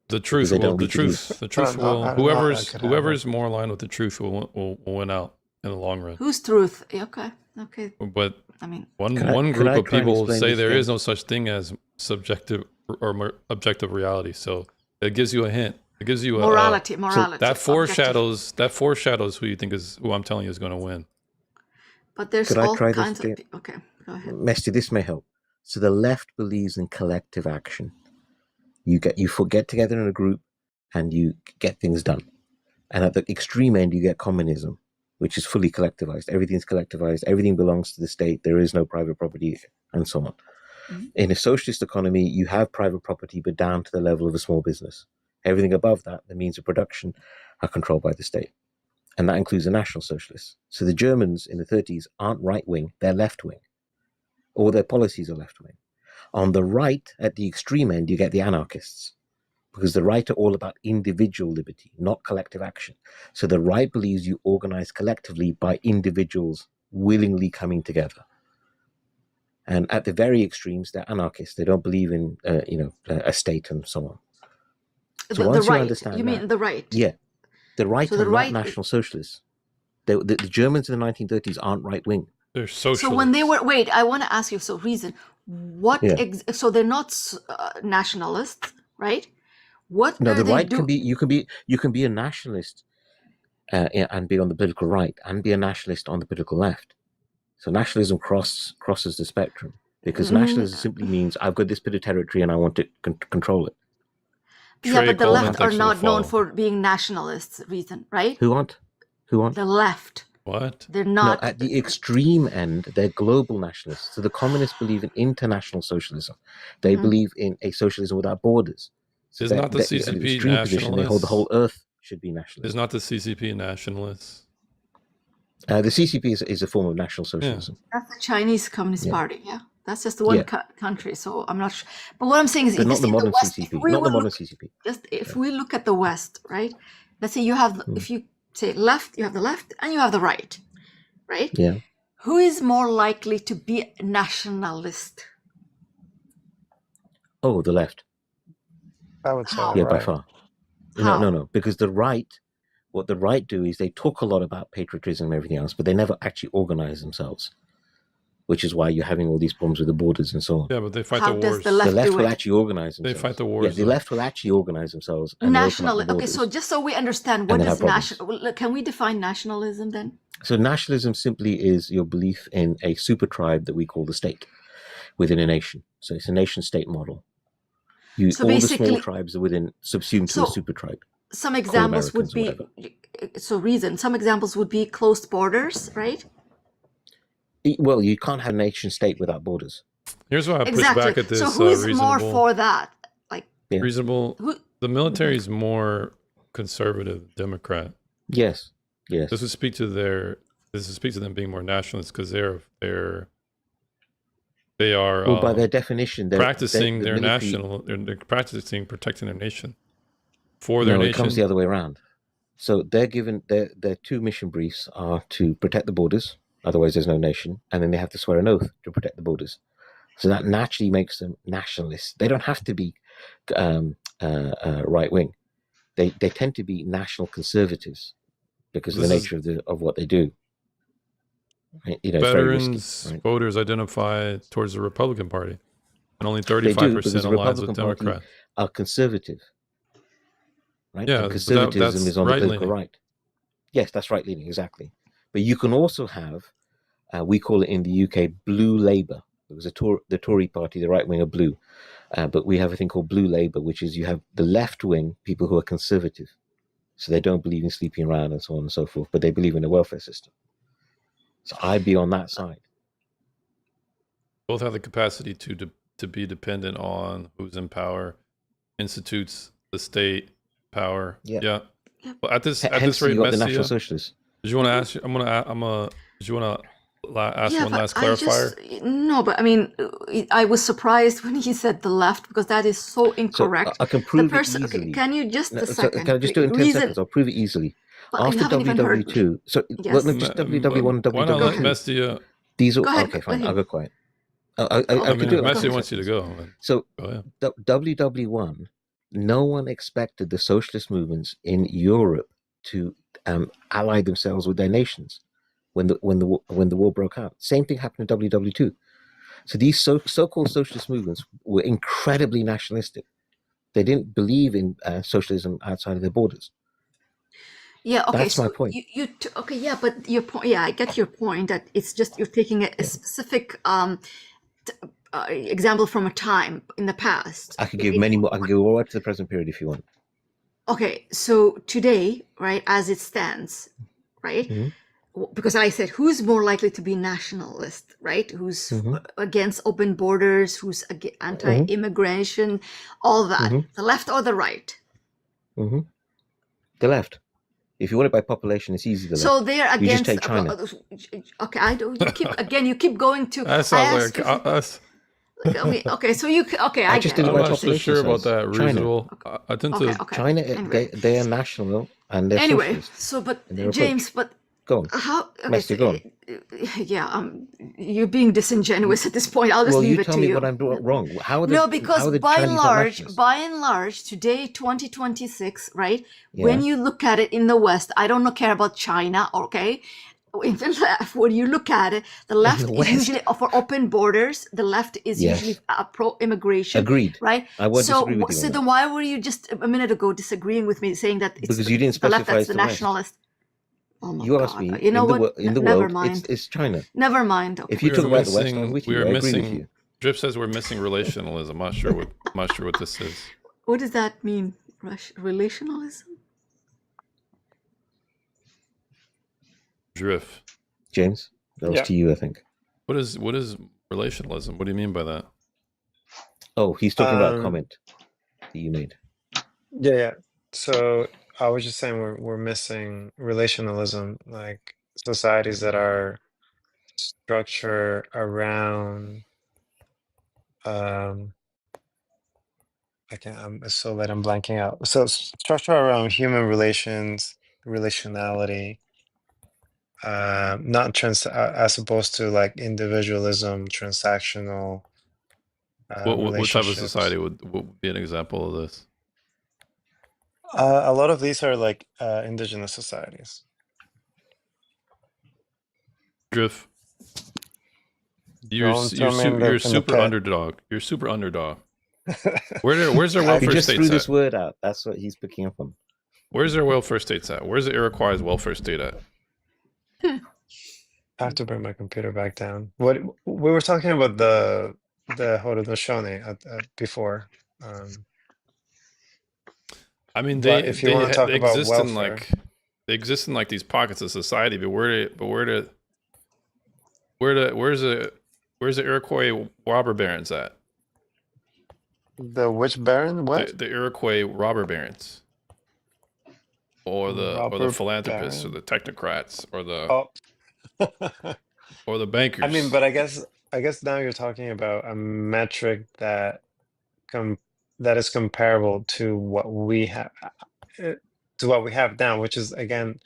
The because truth they will. don't The need to be. truth. The truth I will. don't know how that could happen. Whoever's more aligned with the truth will win out in the long run. Whose truth? Okay. But I mean, One group of try and people explain say this there thing? is no such thing as subjective or objective reality. So it gives you a hint. It gives you morality. that Objective. foreshadows who you think is who I'm telling you is going to win. But there's Could I all try this kinds of again? okay, go ahead. Mesty, this may help. So the left believes in collective action. You get together in a group and you get things done. And at the extreme end, you get communism, which is fully collectivized. Everything's collectivized. Everything belongs to the state. There is no private property, and so on. In a socialist economy, you have private property, but down to the level of a small business. Everything above that, the means of production, are controlled by the state. And that includes the National Socialists. So the Germans in the 30s aren't right-wing, they're left-wing. All their policies are left-wing. On the right, at the extreme end, you get the anarchists. Because the right are all about individual liberty, not collective action. So the right believes you organize collectively by individuals willingly coming together. And at the very extremes, they're anarchists. They don't believe in, a state and so on. So The once you right. understand You that, mean the right? yeah, the right So are the not right. National Socialists. The Germans in the 1930s aren't right wing. They're So socialists. when they were wait, I want to ask you. So reason what? Yeah. So they're not nationalists, right? What No, are the they right do? you can be a nationalist and be on the political right, and be a nationalist on the political left. So nationalism crosses the spectrum, because nationalism simply means I've got this bit of territory and I want to control it. Yeah, Trey but the Coleman left are thanks for the not known follow. for being nationalists. Reason, right? Who want? The left. What? They're No, not. at the extreme end, they're global nationalists. So the communists believe in international socialism. They Mhm. believe in a socialism without borders. So Is they're- not the they're- at the CCP extreme position, they hold the whole nationalists? earth should be nationalist. Is not the CCP nationalists? The CCP is a form of national socialism. That's the Chinese Communist Yeah. Party. Yeah, that's just one Yeah. country. So I'm not sure. But what I'm saying is, But not just the in the modern West, CCP. if we Not the would modern look, CCP. just if we look at the West, right? Let's say you have, if you say left, you have the left, and you have the right, right? Yeah. Who is more likely to be a nationalist? Oh, the left. I would say How? the Yeah, by right. far. How? No. Because the right, what the right do is they talk a lot about patriotism and everything else, but they never actually organize themselves, which is why you're having all these problems with the borders and so on. Yeah, but they fight How the does wars. the left The left do will it? actually organize They themselves. fight the Yeah, wars. the though. left will actually organize themselves and they open up the National. Okay, borders. so just so we understand, And what then is have problems. national? Can we define nationalism then? So nationalism simply is your belief in a super tribe that we call the state within a nation. So it's a nation-state model. So All the small basically, tribes are subsumed to a so super tribe. some Call examples would Americans or be whatever. some examples would be closed borders, right? Well, you can't have a nation-state without borders. Here's why I push Exactly. back at this So who is more reasonable. for that? Like Yeah. Reasonable. who? The military is more conservative Democrat. Yes. Yes. This would speak to them being more nationalist because they are Well, by their definition, practicing the their military- national. They're practicing protecting their nation for their No, it nation. comes the other way around. So they're given their two mission briefs are to protect the borders, otherwise there's no nation, and then they have to swear an oath to protect the borders. So that naturally makes them nationalists. They don't have to be right wing. They tend to be national conservatives because of the This is- nature of what they do. Right? It's very risky. Veterans Right? voters identify towards the Republican Party, and only They do 35% because the aligns Republican with Party Democrat. are conservative. Right? Yeah, And but conservatism that's is on the political right-leaning. right. Yes, that's right leaning, exactly. But you can also have, we call it in the UK, blue Labour. It was the Tory party, the right wing are blue. But we have a thing called blue Labour, which is you have the left wing people who are conservative. So they don't believe in sleeping around and so on and so forth, but they believe in a welfare system. So I'd be on that side. Both have the capacity to be dependent on who's in power, institutes, the state, power. Yeah. Yeah. Well, at this Hence, rate, you got the National Messia, Socialists. did you want to ask? Did you want to ask Yeah, one but last I clarifier? just no, but I mean, I was surprised when he said the left because that is so So incorrect. I can The prove it person, okay, easily. can you just No, a so second? can I just do it in 10 Reason, seconds? I'll prove it easily. but you After haven't even heard me. WW2, so Yes. let just WW1 and Why not let WW2. Messia? These are Go ahead, okay. let Fine, him. I'll go quiet. I Oh, I could mean, do if it in like Messia 10 wants you to seconds. go, then So go ahead. WW1, no one expected the socialist movements in Europe to ally themselves with their nations. when the war broke out. Same thing happened in WW2. So these so-called socialist movements were incredibly nationalistic. They didn't believe in socialism outside of their borders. Yeah, okay. That's my So point. okay, yeah, but your point, yeah, I get your point that it's just you're taking a specific example from a time in the past. I could give many more. I can go right to the present period if you want. Okay, so today, right, as it stands, right? Because I said, who's more likely to be nationalist, right? Who's against open borders, who's anti-immigration, all that. The left or the right? The left. If you want it by population, it's easy. The left. So they're You just against. take China. Okay, I don't. You keep going to. That sounds like us. Okay, so you. Okay, I just did it I'm by not so population sure about size. that. China. Reasonable. I tend to. China, they are national and they're Anyway, socialist. so but in their James, approach. but Go on. how? Okay, Messi, go on. Yeah, you're being disingenuous at this point. I'll just Well, leave you it tell to me you. what I'm doing wrong. How are the, No, how because are the by Chinese not nationalists? by and large, today, 2026, right? Yeah. When you look at it in the West, I don't care about China, okay? In the left, when you look at it, the left is West. usually for open borders. The left is Yes. usually pro-immigration. Agreed. Right? I would so, disagree with you so on then why were you just a minute ago disagreeing with me, saying that it's Because you didn't the left specify that's it's the the West. nationalist? Oh my You asked God. me. You know what? In the Never world, mind. it's China. Never mind. Okay. If you We talk are about the West, I'm missing. with We you. are I agree with missing. you. Drip says we're missing relationalism. I'm not sure what this is. What does that mean? Relationalism? Drift. James, that was Yeah. to you, I think. What is relationalism? What do you mean by that? Oh, he's talking about a Um, comment that you made. yeah. So I was just saying we're missing relationalism, like societies that are structured around I'm so late, I'm blanking out. So structure around human relations, relationality, not as opposed to like individualism, transactional What type of relationships. society would be an example of this? A lot of these are like indigenous societies. Drift. You're Don't throw me in you're the super pit. underdog. You're super underdog. Where's their He welfare just states threw at? this word out. That's what he's picking up on. Where's their welfare states at? Where's the Iroquois welfare state at? I have to bring my computer back down. What we were talking about the Haudenosaunee before. I mean, But if you want to talk they about exist in welfare, like they exist in like these pockets of society, but where's the Iroquois robber barons at? the which baron? What? The Iroquois robber barons, or the Robber philanthropists, or baron? the technocrats, or the Oh. or the bankers. I mean, but I guess now you're talking about a metric that is comparable to what we have now, which is again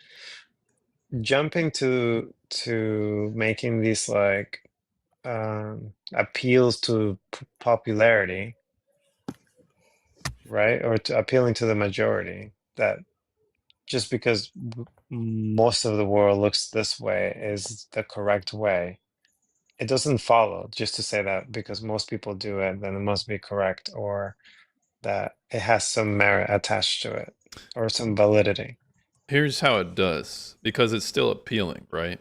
jumping to making these like appeals to popularity, right? Or to appealing to the majority, that just because most of the world looks this way is the correct way. It doesn't follow just to say that because most people do it, then it must be correct, or that it has some merit attached to it or some validity. Here's how it does, because it's still appealing, right?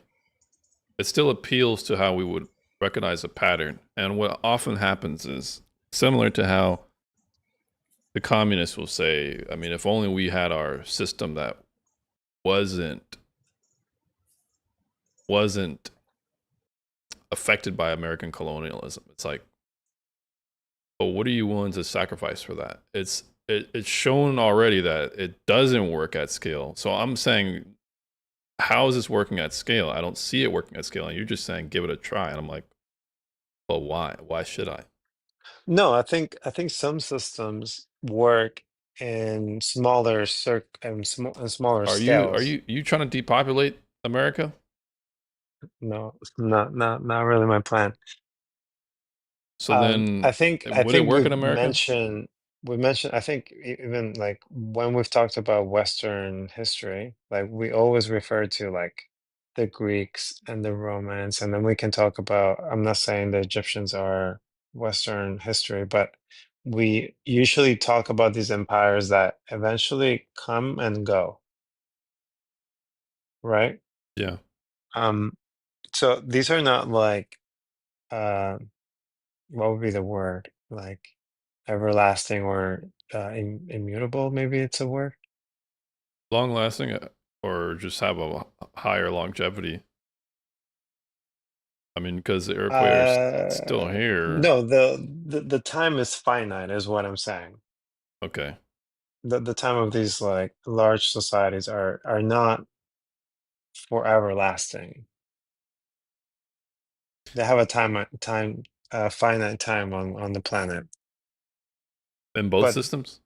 It still appeals to how we would recognize a pattern. And what often happens is similar to how the communists will say, I mean, if only we had our system that wasn't affected by American colonialism. It's like, but what are you willing to sacrifice for that? It's shown already that it doesn't work at scale. So I'm saying, how is this working at scale? I don't see it working at scale. And you're just saying, give it a try. And I'm like, but why? Why should I? No, I think some systems work in smaller smaller Are scales. you trying to depopulate America? No, not really my plan. So then I think would it work in America? we mentioned I think even like when we've talked about Western history, like we always refer to like the Greeks and the Romans, and then we can talk about, I'm not saying the Egyptians are Western history, but we usually talk about these empires that eventually come and go, right? Yeah. So these are not like, what would be the word? Like everlasting or immutable, maybe it's a word. Long lasting or just have a higher longevity. I mean, because the Iroquois are still here. No, the time is finite, is what I'm saying. Okay. The time of these like large societies are not for everlasting. They have a finite time on the planet. In both But systems?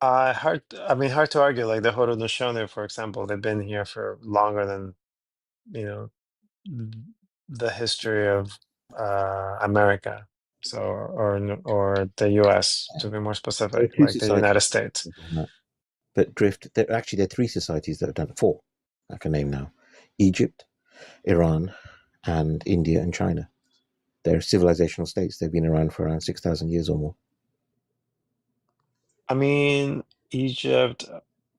hard to argue. Like the Haudenosaunee, for example, they've been here for longer than, you know, the history of America. So or the US, to be more There are specific, two like the United societies States. that have done that. But Drift, there are 3 societies that have done it. 4, I can name now: Egypt, Iran, and India and China. They're civilizational states. They've been around for around 6,000 years or more. I mean, Egypt,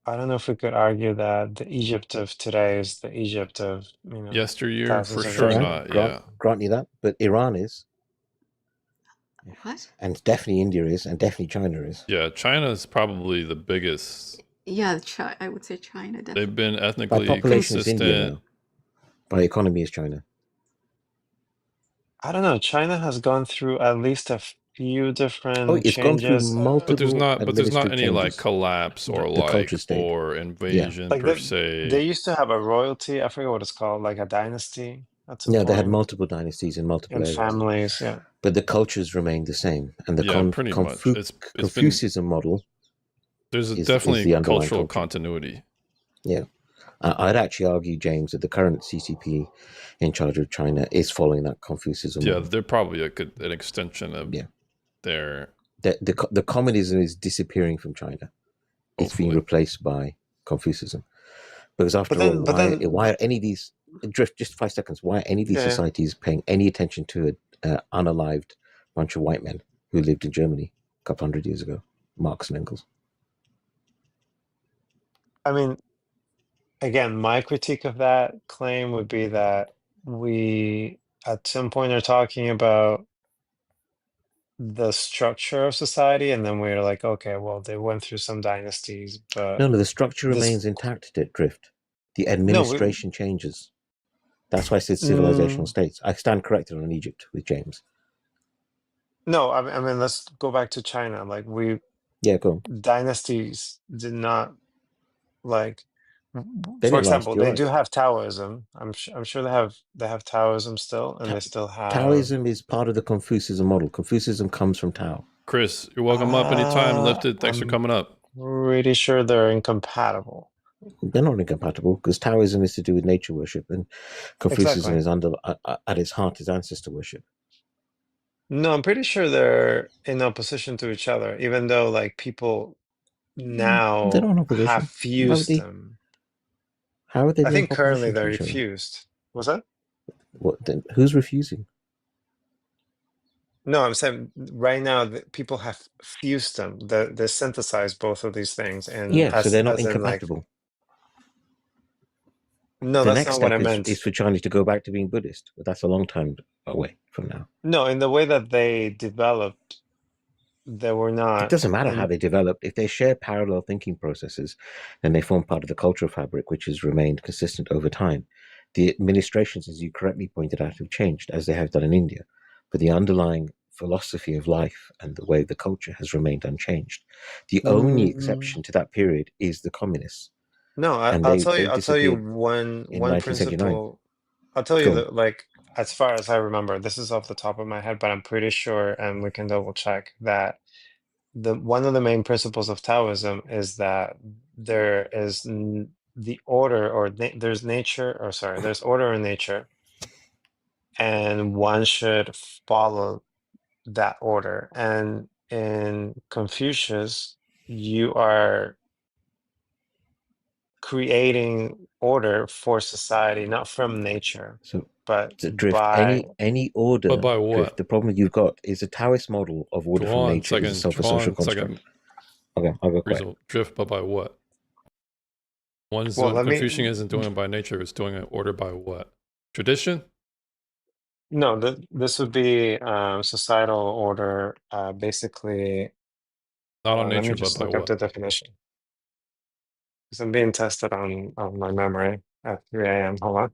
I don't know if we could argue that the Egypt of today is the Egypt of, Yesteryear, for thousands of sure years not. ago. Yeah. Grant you that, but Iran is, What? and definitely India is, and definitely China is. Yeah, China is probably the biggest. Yeah, I would say China definitely. They've been By ethnically population, it's India consistent. now. By economy, it's China. I don't know. China has gone through at least a few Oh, different it's gone through changes. But there's multiple not administrative any like changes. collapse or The culture like state. or Yeah. invasion Like per they se. used to have a royalty. I forget what it's called, like a dynasty at some Yeah, they had point, multiple dynasties in multiple and areas. families. Yeah. But the cultures remained the same. And the Yeah, pretty much. It's been Confucianism model there's is definitely the underlying cultural culture. continuity. Yeah. I'd actually argue, James, that the current CCP in charge of China is following that Confucianism Yeah, model. they're probably an extension of their The communism is disappearing from China. It's being replaced by Confucianism. Because after all, why are any of these Drift, just 5 seconds, why are any of these Yeah, yeah. societies paying any attention to an unalived bunch of white men who lived in Germany a couple hundred years ago, Marx and Engels? I mean, again, my critique of that claim would be that we at some point are talking about the structure of society, and then we're like, okay, well, they went through some dynasties, but No, the structure this remains intact, Drift. The no, administration changes. That's why I said civilizational states. I stand corrected on Egypt with James. no, I mean, let's go back to China. Like Yeah, go on. dynasties did not like, They for didn't last, example, you're they right. do have Taoism. I'm sure they have Taoism still, and they still have. Taoism is part of the Confucianism model. Confucianism comes from Tao. Chris, you're welcome up anytime. Lifted. Thanks for I'm coming up. pretty sure they're incompatible. They're not incompatible because Taoism is to do with nature worship, and Confucianism Exactly. is at its heart is ancestor worship. No, I'm pretty sure they're in opposition to each other, even though like people They're now not in have opposition. fused them. How would they I be in think currently opposition to they're each other? fused. What's that? What? Then who's refusing? No, I'm saying right now that people have fused them. They synthesized both of these things, and Yeah, so they're not as in like, incompatible. no, The that's next not what I step meant. is for China to go back to being Buddhist, but that's a long time away from now. No, in the way that they developed, they were It not. doesn't matter how And they develop. If they share parallel thinking processes, then they form part of the cultural fabric, which has remained consistent over time. The administrations, as you correctly pointed out, have changed, as they have done in India, but the underlying philosophy of life and the way of the culture has remained unchanged. The only exception to that period is the communists, no, and I'll they tell you. I'll tell you disappeared one in one 1979. principle. I'll tell you Go on. that, like, as far as I remember, this is off the top of my head, but I'm pretty sure, and we can double check that the one of the main principles of Taoism is that there is the order, or there's nature, or sorry, there's order in nature, and one should follow that order. And in Confucius, you are creating order for society, not from nature, So, but Drift, by any order, But by Drift, what? the problem you've got is a Taoist model of order from Juan, nature is a second, self-assertion Juan, construct. second. Okay, I'll go quick. Rizal, Drift, but by what? One's well, doing, let me Confucian isn't doing it by nature, it's doing it order by what? Tradition? no, this would be societal order, basically. Not on Let me nature, but just by look up what? the definition because I'm being tested on my memory at 3 a.m. Hold on.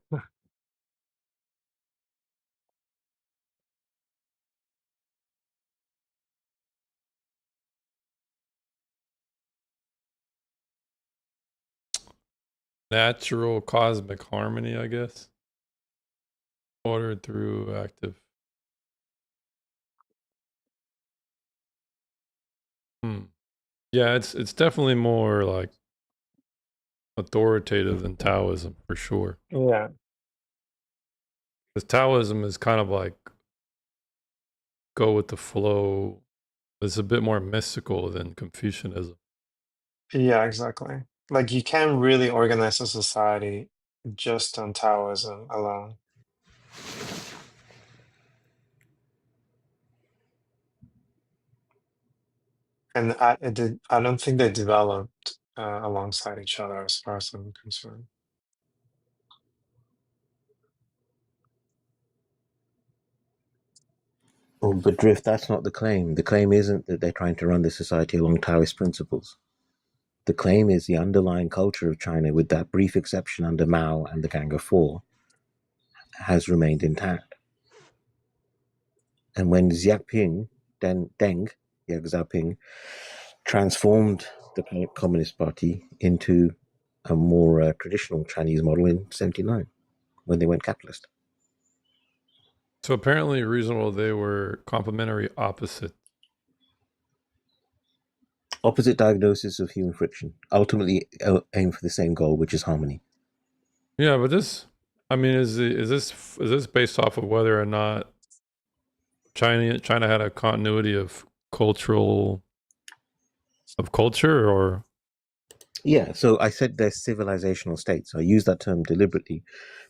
Natural cosmic harmony, I guess. Ordered through active. Yeah, it's definitely more like authoritative than Taoism for sure. Yeah. Because Taoism is kind of like go with the flow. It's a bit more mystical than Confucianism. Yeah, exactly. Like you can't really organize a society just on Taoism alone. And I don't think they developed alongside each other as far as I'm concerned. Oh, but Drift, that's not the claim. The claim isn't that they're trying to run the society along Taoist principles. The claim is the underlying culture of China, with that brief exception under Mao and the Gang of Four, has remained intact. And when Deng Xiaoping, transformed the Communist Party into a more traditional Chinese model in '79, when they went capitalist. So apparently reasonable they were complementary opposite. Opposite diagnosis of human friction, ultimately aim for the same goal, which is harmony. Yeah, but this, I mean, is this based off of whether or not China had a continuity of culture, or? Yeah, so I said they're civilizational states. I use that term deliberately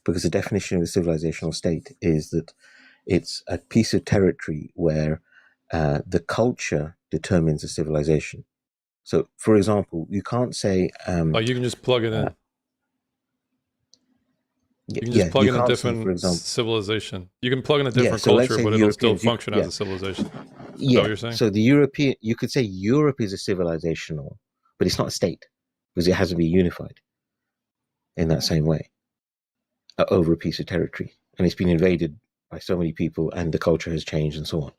because the definition of a civilizational state is that it's a piece of territory where the culture determines a civilization. So, for example, you can't say... you can just plug it in. You can just yeah, plug you in a can't say, different for example, civilization. You can plug in a yeah, different so let's culture, say but the it'll still Europeans, function as a civilization. Is that yeah, what you're saying? so the European, you could say Europe is a civilizational, but it's not a state because it hasn't been unified in that same way over a piece of territory, and it's been invaded by so many people, and the culture has changed and so on.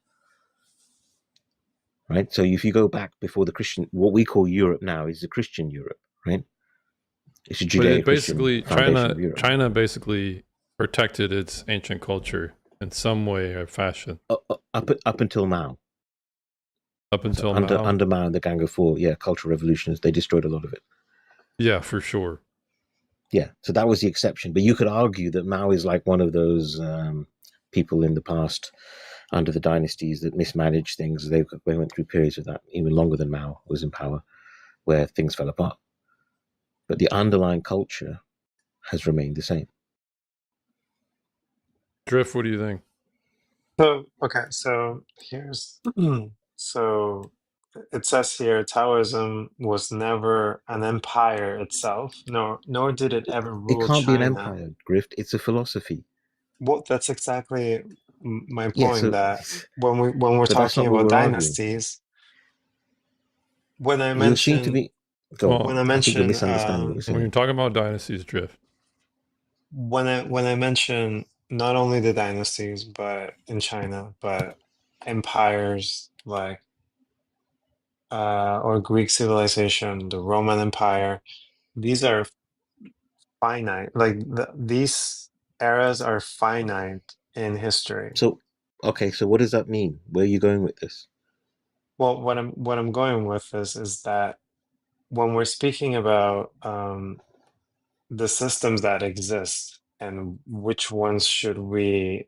Right. So if you go back before the Christian, what we call Europe now is the Christian Europe, right? It's a Judeo-Christian foundation of Europe. China basically protected its ancient culture in some way or fashion. Up until Mao. Up until Mao. Mao. Under Mao and the Gang of Four, yeah, cultural revolutions, they destroyed a lot of it. Yeah, for sure. Yeah, so that was the exception. But you could argue that Mao is like one of those people in the past under the dynasties that mismanaged things. They went through periods of that, even longer than Mao was in power, where things fell apart. But the underlying culture has remained the same. Drift, what do you think? So, okay, so here's so it says here Taoism was never an empire itself, nor did it ever rule It can't be an China. empire, Grift. It's a philosophy. Well, that's exactly my Yeah, point. so, That when we're but that's talking not what about we're arguing. dynasties, when I You seem to mention be. Go on. when I I think you're mention misunderstanding what you're When you're saying. talking about dynasties, Drift. when I mention not only the dynasties, but in China, but empires like or Greek civilization, the Roman Empire, these are finite. Like these eras are finite in history. So, okay, so what does that mean? Where are you going with this? Well, what I'm going with this is that when we're speaking about the systems that exist and which ones should we,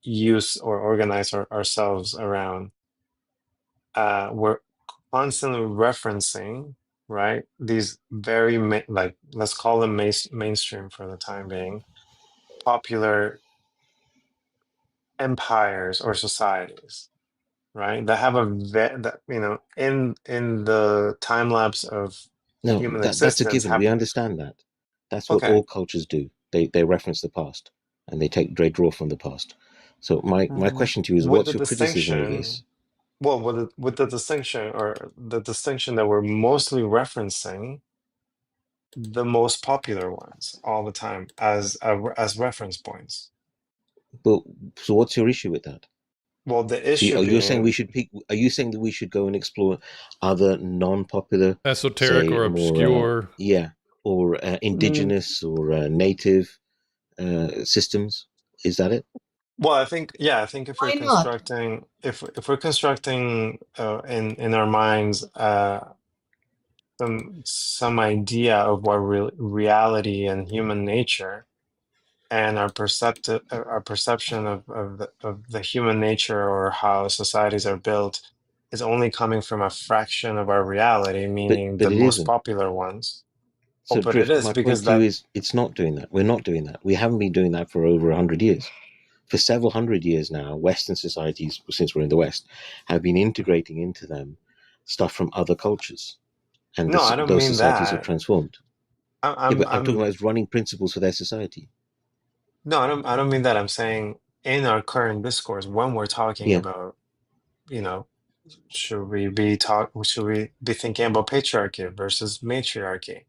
use or organize ourselves around, we're constantly referencing right? These very like, let's call them mainstream for the time being, popular empires or societies, right? That have that, you know, in the time lapse of No, human that's a existence given. have, We understand that. That's what okay. all cultures do. They reference the past and they draw from the past. So my question to you is, With the what's your criticism of distinction, this? well, with the distinction, or the distinction that we're mostly referencing the most popular ones all the time as reference points. But so what's your issue with that? Well, the So issue you're saying we being, should pick? Are you saying that we should go and explore other non-popular, Esoteric say or more, obscure. yeah, or mm, indigenous or native systems? Is that it? well, I think, yeah, I think if we're Why not? constructing, if we're constructing in our minds some idea of what reality and human nature, and our perception of the human nature, or how societies are built, is only coming from a fraction of our reality, meaning But the it most isn't. popular ones. Oh, So but it Drift, is, my point because to you that, is, it's not doing that. We're not doing that. We haven't been doing that for over 100 years. For several hundred years now, Western societies, since we're in the West, have been integrating into them stuff from other cultures, and no, I don't those mean societies have that. transformed. Yeah, I'm but I'm talking I'm about as running principles for their society. no, I don't mean that. I'm saying in our current discourse, when we're talking Yeah. about, you know, should we be thinking about patriarchy versus matriarchy?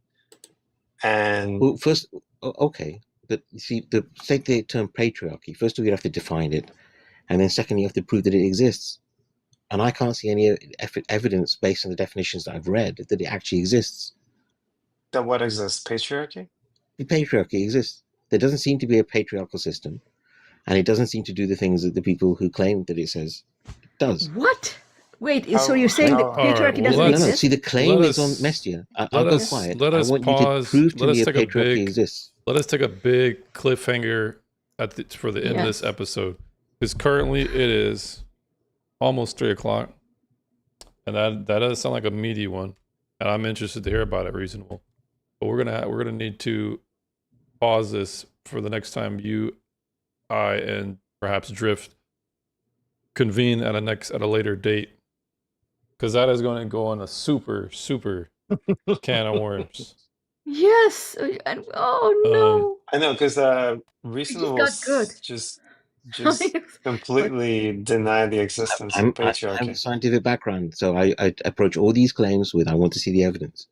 And Well, first, okay, but you see, take the term patriarchy. First of all, you have to define it, and then second, you have to prove that it exists. And I can't see any evidence based on the definitions that I've read that it actually exists. that what exists? Patriarchy? The patriarchy exists. There doesn't seem to be a patriarchal system, and it doesn't seem to do the things that the people who claim that it says it does. What? Wait, so you're saying that patriarchy doesn't No, exist? see, the claim is on Mestia. I'll go quiet. Let I us want you to pause. prove to Let me us a take a patriarchy big. exists. Let us take a big cliffhanger for the end of this Yes. episode, because currently it is almost 3:00, and that does sound like a meaty one, and I'm interested to hear about it. Reasonable, but we're gonna need to pause this for the next time you, I, and perhaps Drift convene at a later date, because that is going to go on a super can of worms. Yes. And oh no. I know, because It Reasonable just got good. just completely deny the existence of I have a patriarchy. scientific background, so I approach all these claims with I want to see the evidence.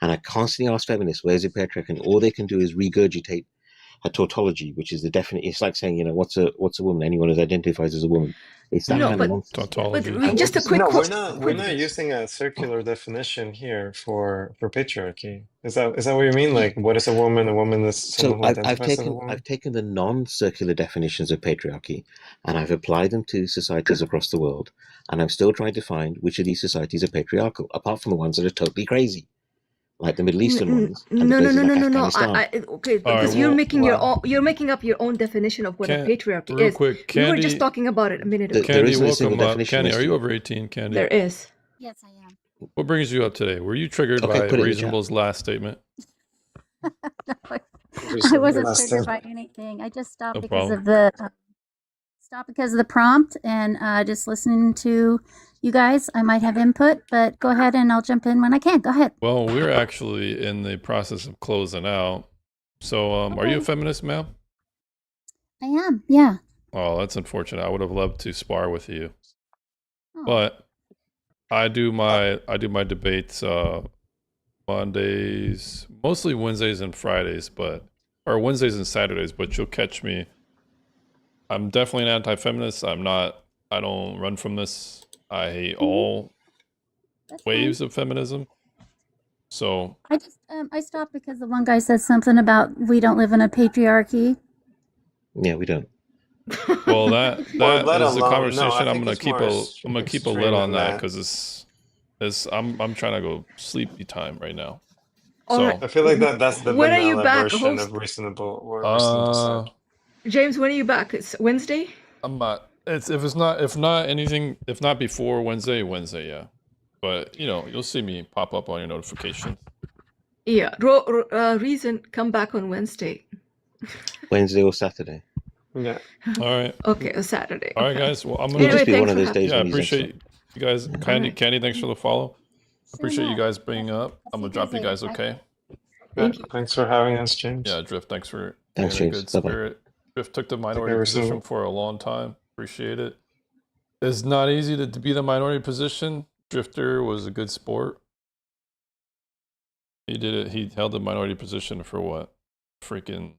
And I constantly ask feminists, where's the patriarchy? And all they can do is regurgitate a tautology, which is the definite. It's like saying, what's a woman? Anyone who identifies as a woman. It's that No, kind but- of nonsense. Tautology. But just a quick No, question. we're not using a circular definition here for patriarchy. Is that what you mean? Like, what is a woman? A woman is someone So who identifies as a woman? I've taken the non-circular definitions of patriarchy and I've applied them to societies across the world, and I'm still trying to find which of these societies are patriarchal, apart from the ones that are totally crazy, like the Middle Eastern ones. And No, the no, places no, like no, no, no. Afghanistan. Okay, All because right, you're well, making you're making up your own definition of what a patriarchy real is. quick, We were Candy- just talking about it a minute ago. There Candy, isn't a single welcome up. definition, Candy, are Misty. you over 18, Candy? There is. Yes, I am. What brings you up today? Were you triggered Okay, by put it in the chat. Reasonable's last statement? I wasn't triggered by anything. I just stopped No because problem. of the prompt and just listening to you guys. I might have input, but go ahead and I'll jump in when I can. Go ahead. Well, we're actually in the process of closing out. So, are you a Okay. feminist, ma'am? I am. Yeah. Oh, that's unfortunate. I would have loved to spar with you, Oh. but I do my debates Mondays, mostly Wednesdays and Fridays, or Wednesdays and Saturdays. But you'll catch me. I'm definitely an anti-feminist. I'm not. I don't run from this. I hate all That's waves of feminism. So I just I stopped because the one guy said something about we don't live in a patriarchy. Yeah, we don't. well, that Or let is a alone- no, I conversation I'm think gonna it's keep more I'm gonna keep a extreme lid on than that that. because it's I'm trying to go sleepy time right now. All So right. I feel like that's the When are you vanilla back, version host? of reasonable. What reasonable said. James, when are you back? It's Wednesday? I'm not. If not before Wednesday, yeah. But you know, you'll see me pop up on your notifications. Yeah. Reason, come back on Wednesday. Wednesday or Saturday. Yeah. All right. Okay, a Saturday. All right, Okay. guys. Well, I'm It'll gonna just be Anyway, one thanks of for those having days yeah, I when he's appreciate absent. you guys. Candy, right. Candy, thanks for the follow. Appreciate you much. guys bringing up. I'm gonna drop you guys. Okay. Yeah, thanks for having us, James. Yeah, Drift. Thanks for Thanks, being a James. good Bye-bye. spirit. Drift took the Take minority care of position yourself. for a long time. Appreciate it. It's not easy to be the minority position. Drifter was a good sport. He did it. He held the minority position for what? Freaking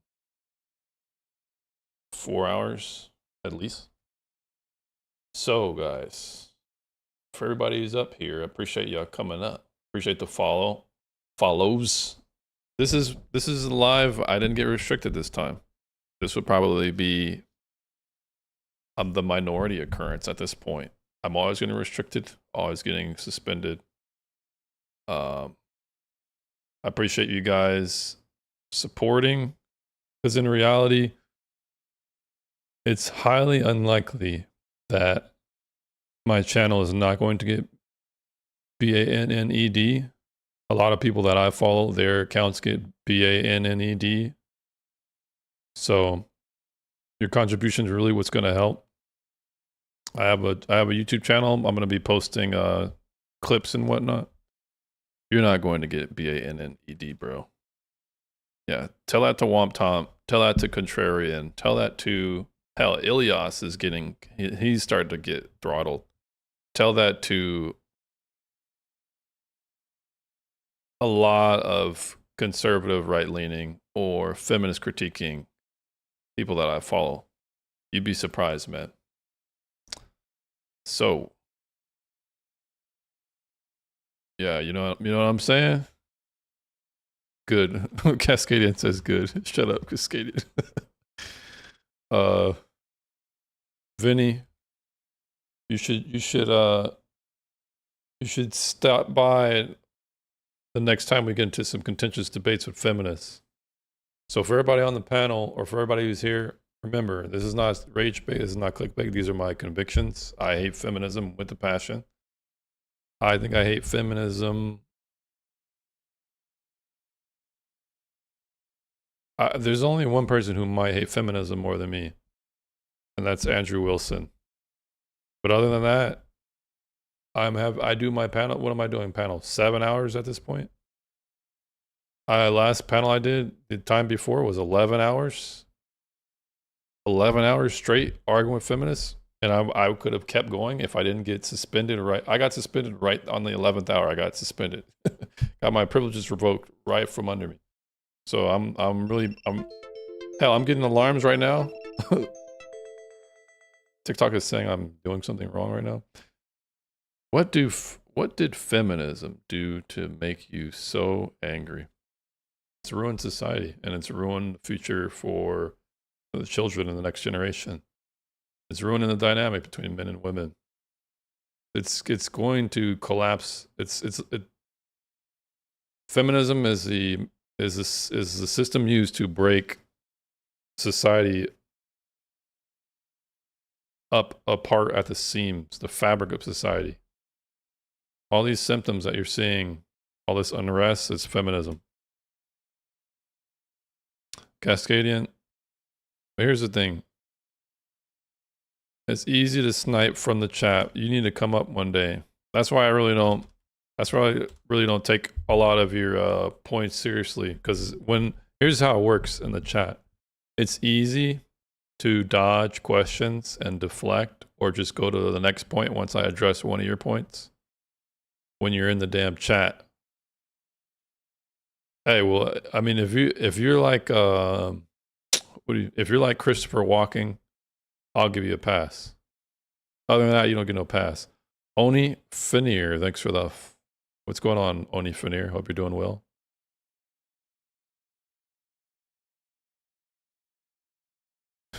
4 hours at least. So, guys, for everybody who's up here, I appreciate y'all coming up. Appreciate the follows. This is live. I didn't get restricted this time. This would probably be the minority occurrence at this point. I'm always getting restricted, always getting suspended. I appreciate you guys supporting, because in reality, it's highly unlikely that my channel is not going to get banned. A lot of people that I follow, their accounts get banned. So your contribution is really what's going to help. I have a YouTube channel. I'm going to be posting clips and whatnot. You're not going to get banned, bro. Yeah, tell that to Womp Tom. Tell that to Contrarian. Tell that to hell. Ilias is getting. He's starting to get throttled. Tell that to a lot of conservative, right-leaning, or feminist critiquing people that I follow. You'd be surprised, man. So, yeah, you know what I'm saying? Good. Cascadian says good. Shut up, Cascadian. Vinny, you should stop by the next time we get into some contentious debates with feminists. So for everybody on the panel, or for everybody who's here, remember, this is not rage bait, this is not clickbait. These are my convictions. I hate feminism with a passion. I think I hate feminism. There's only one person who might hate feminism more than me, and that's Andrew Wilson. But other than that, I do my panel. What am I doing? Panel 7 hours at this point. Last panel I did the time before was 11 hours. 11 hours straight arguing with feminists, and I could have kept going if I didn't get suspended. Right, I got suspended right on the 11th hour. I got suspended. Got my privileges revoked right from under me. So I'm getting alarms right now. TikTok is saying I'm doing something wrong right now. What did feminism do to make you so angry? It's ruined society, and it's ruined the future for the children and the next generation. It's ruining the dynamic between men and women. It's going to collapse. Feminism is the system used to break society apart at the seams, the fabric of society. All these symptoms that you're seeing, all this unrest, is feminism. Cascadian. But here's the thing. It's easy to snipe from the chat. You need to come up one day. That's why I really don't take a lot of your points seriously, because here's how it works in the chat. It's easy to dodge questions and deflect, or just go to the next point once I address one of your points when you're in the damn chat. Hey, well, I mean, if you're like if you're like Christopher Walken, I'll give you a pass. Other than that, you don't get no pass. Oni Finier, thanks for the. What's going on, Oni Finier? Hope you're doing well.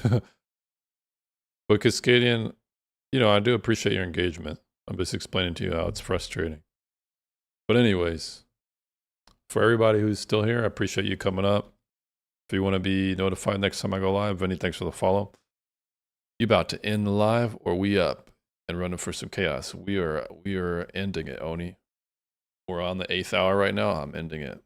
But Cascadian, I do appreciate your engagement. I'm just explaining to you how it's frustrating. But anyways, for everybody who's still here, I appreciate you coming up. If you want to be notified next time I go live, Vinny, thanks for the follow. You about to end the live, or we up? and running for some chaos. We are ending it, Oni. We're on the 8th hour right now. I'm ending it.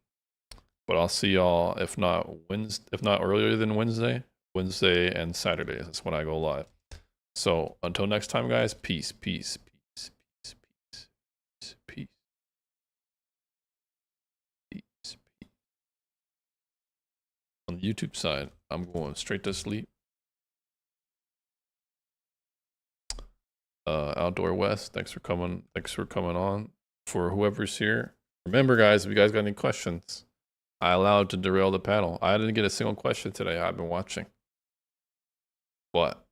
But I'll see y'all if not earlier than Wednesday and Saturday. That's when I go live. So until next time, guys, peace, peace, peace, peace, peace, peace, peace, peace, peace. On the YouTube side, I'm going straight to sleep. Outdoor West, thanks for coming on. For whoever's here, remember, guys, if you guys got any questions, I allowed to derail the panel. I didn't get a single question today. I've been watching. But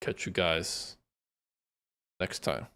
catch you guys next time.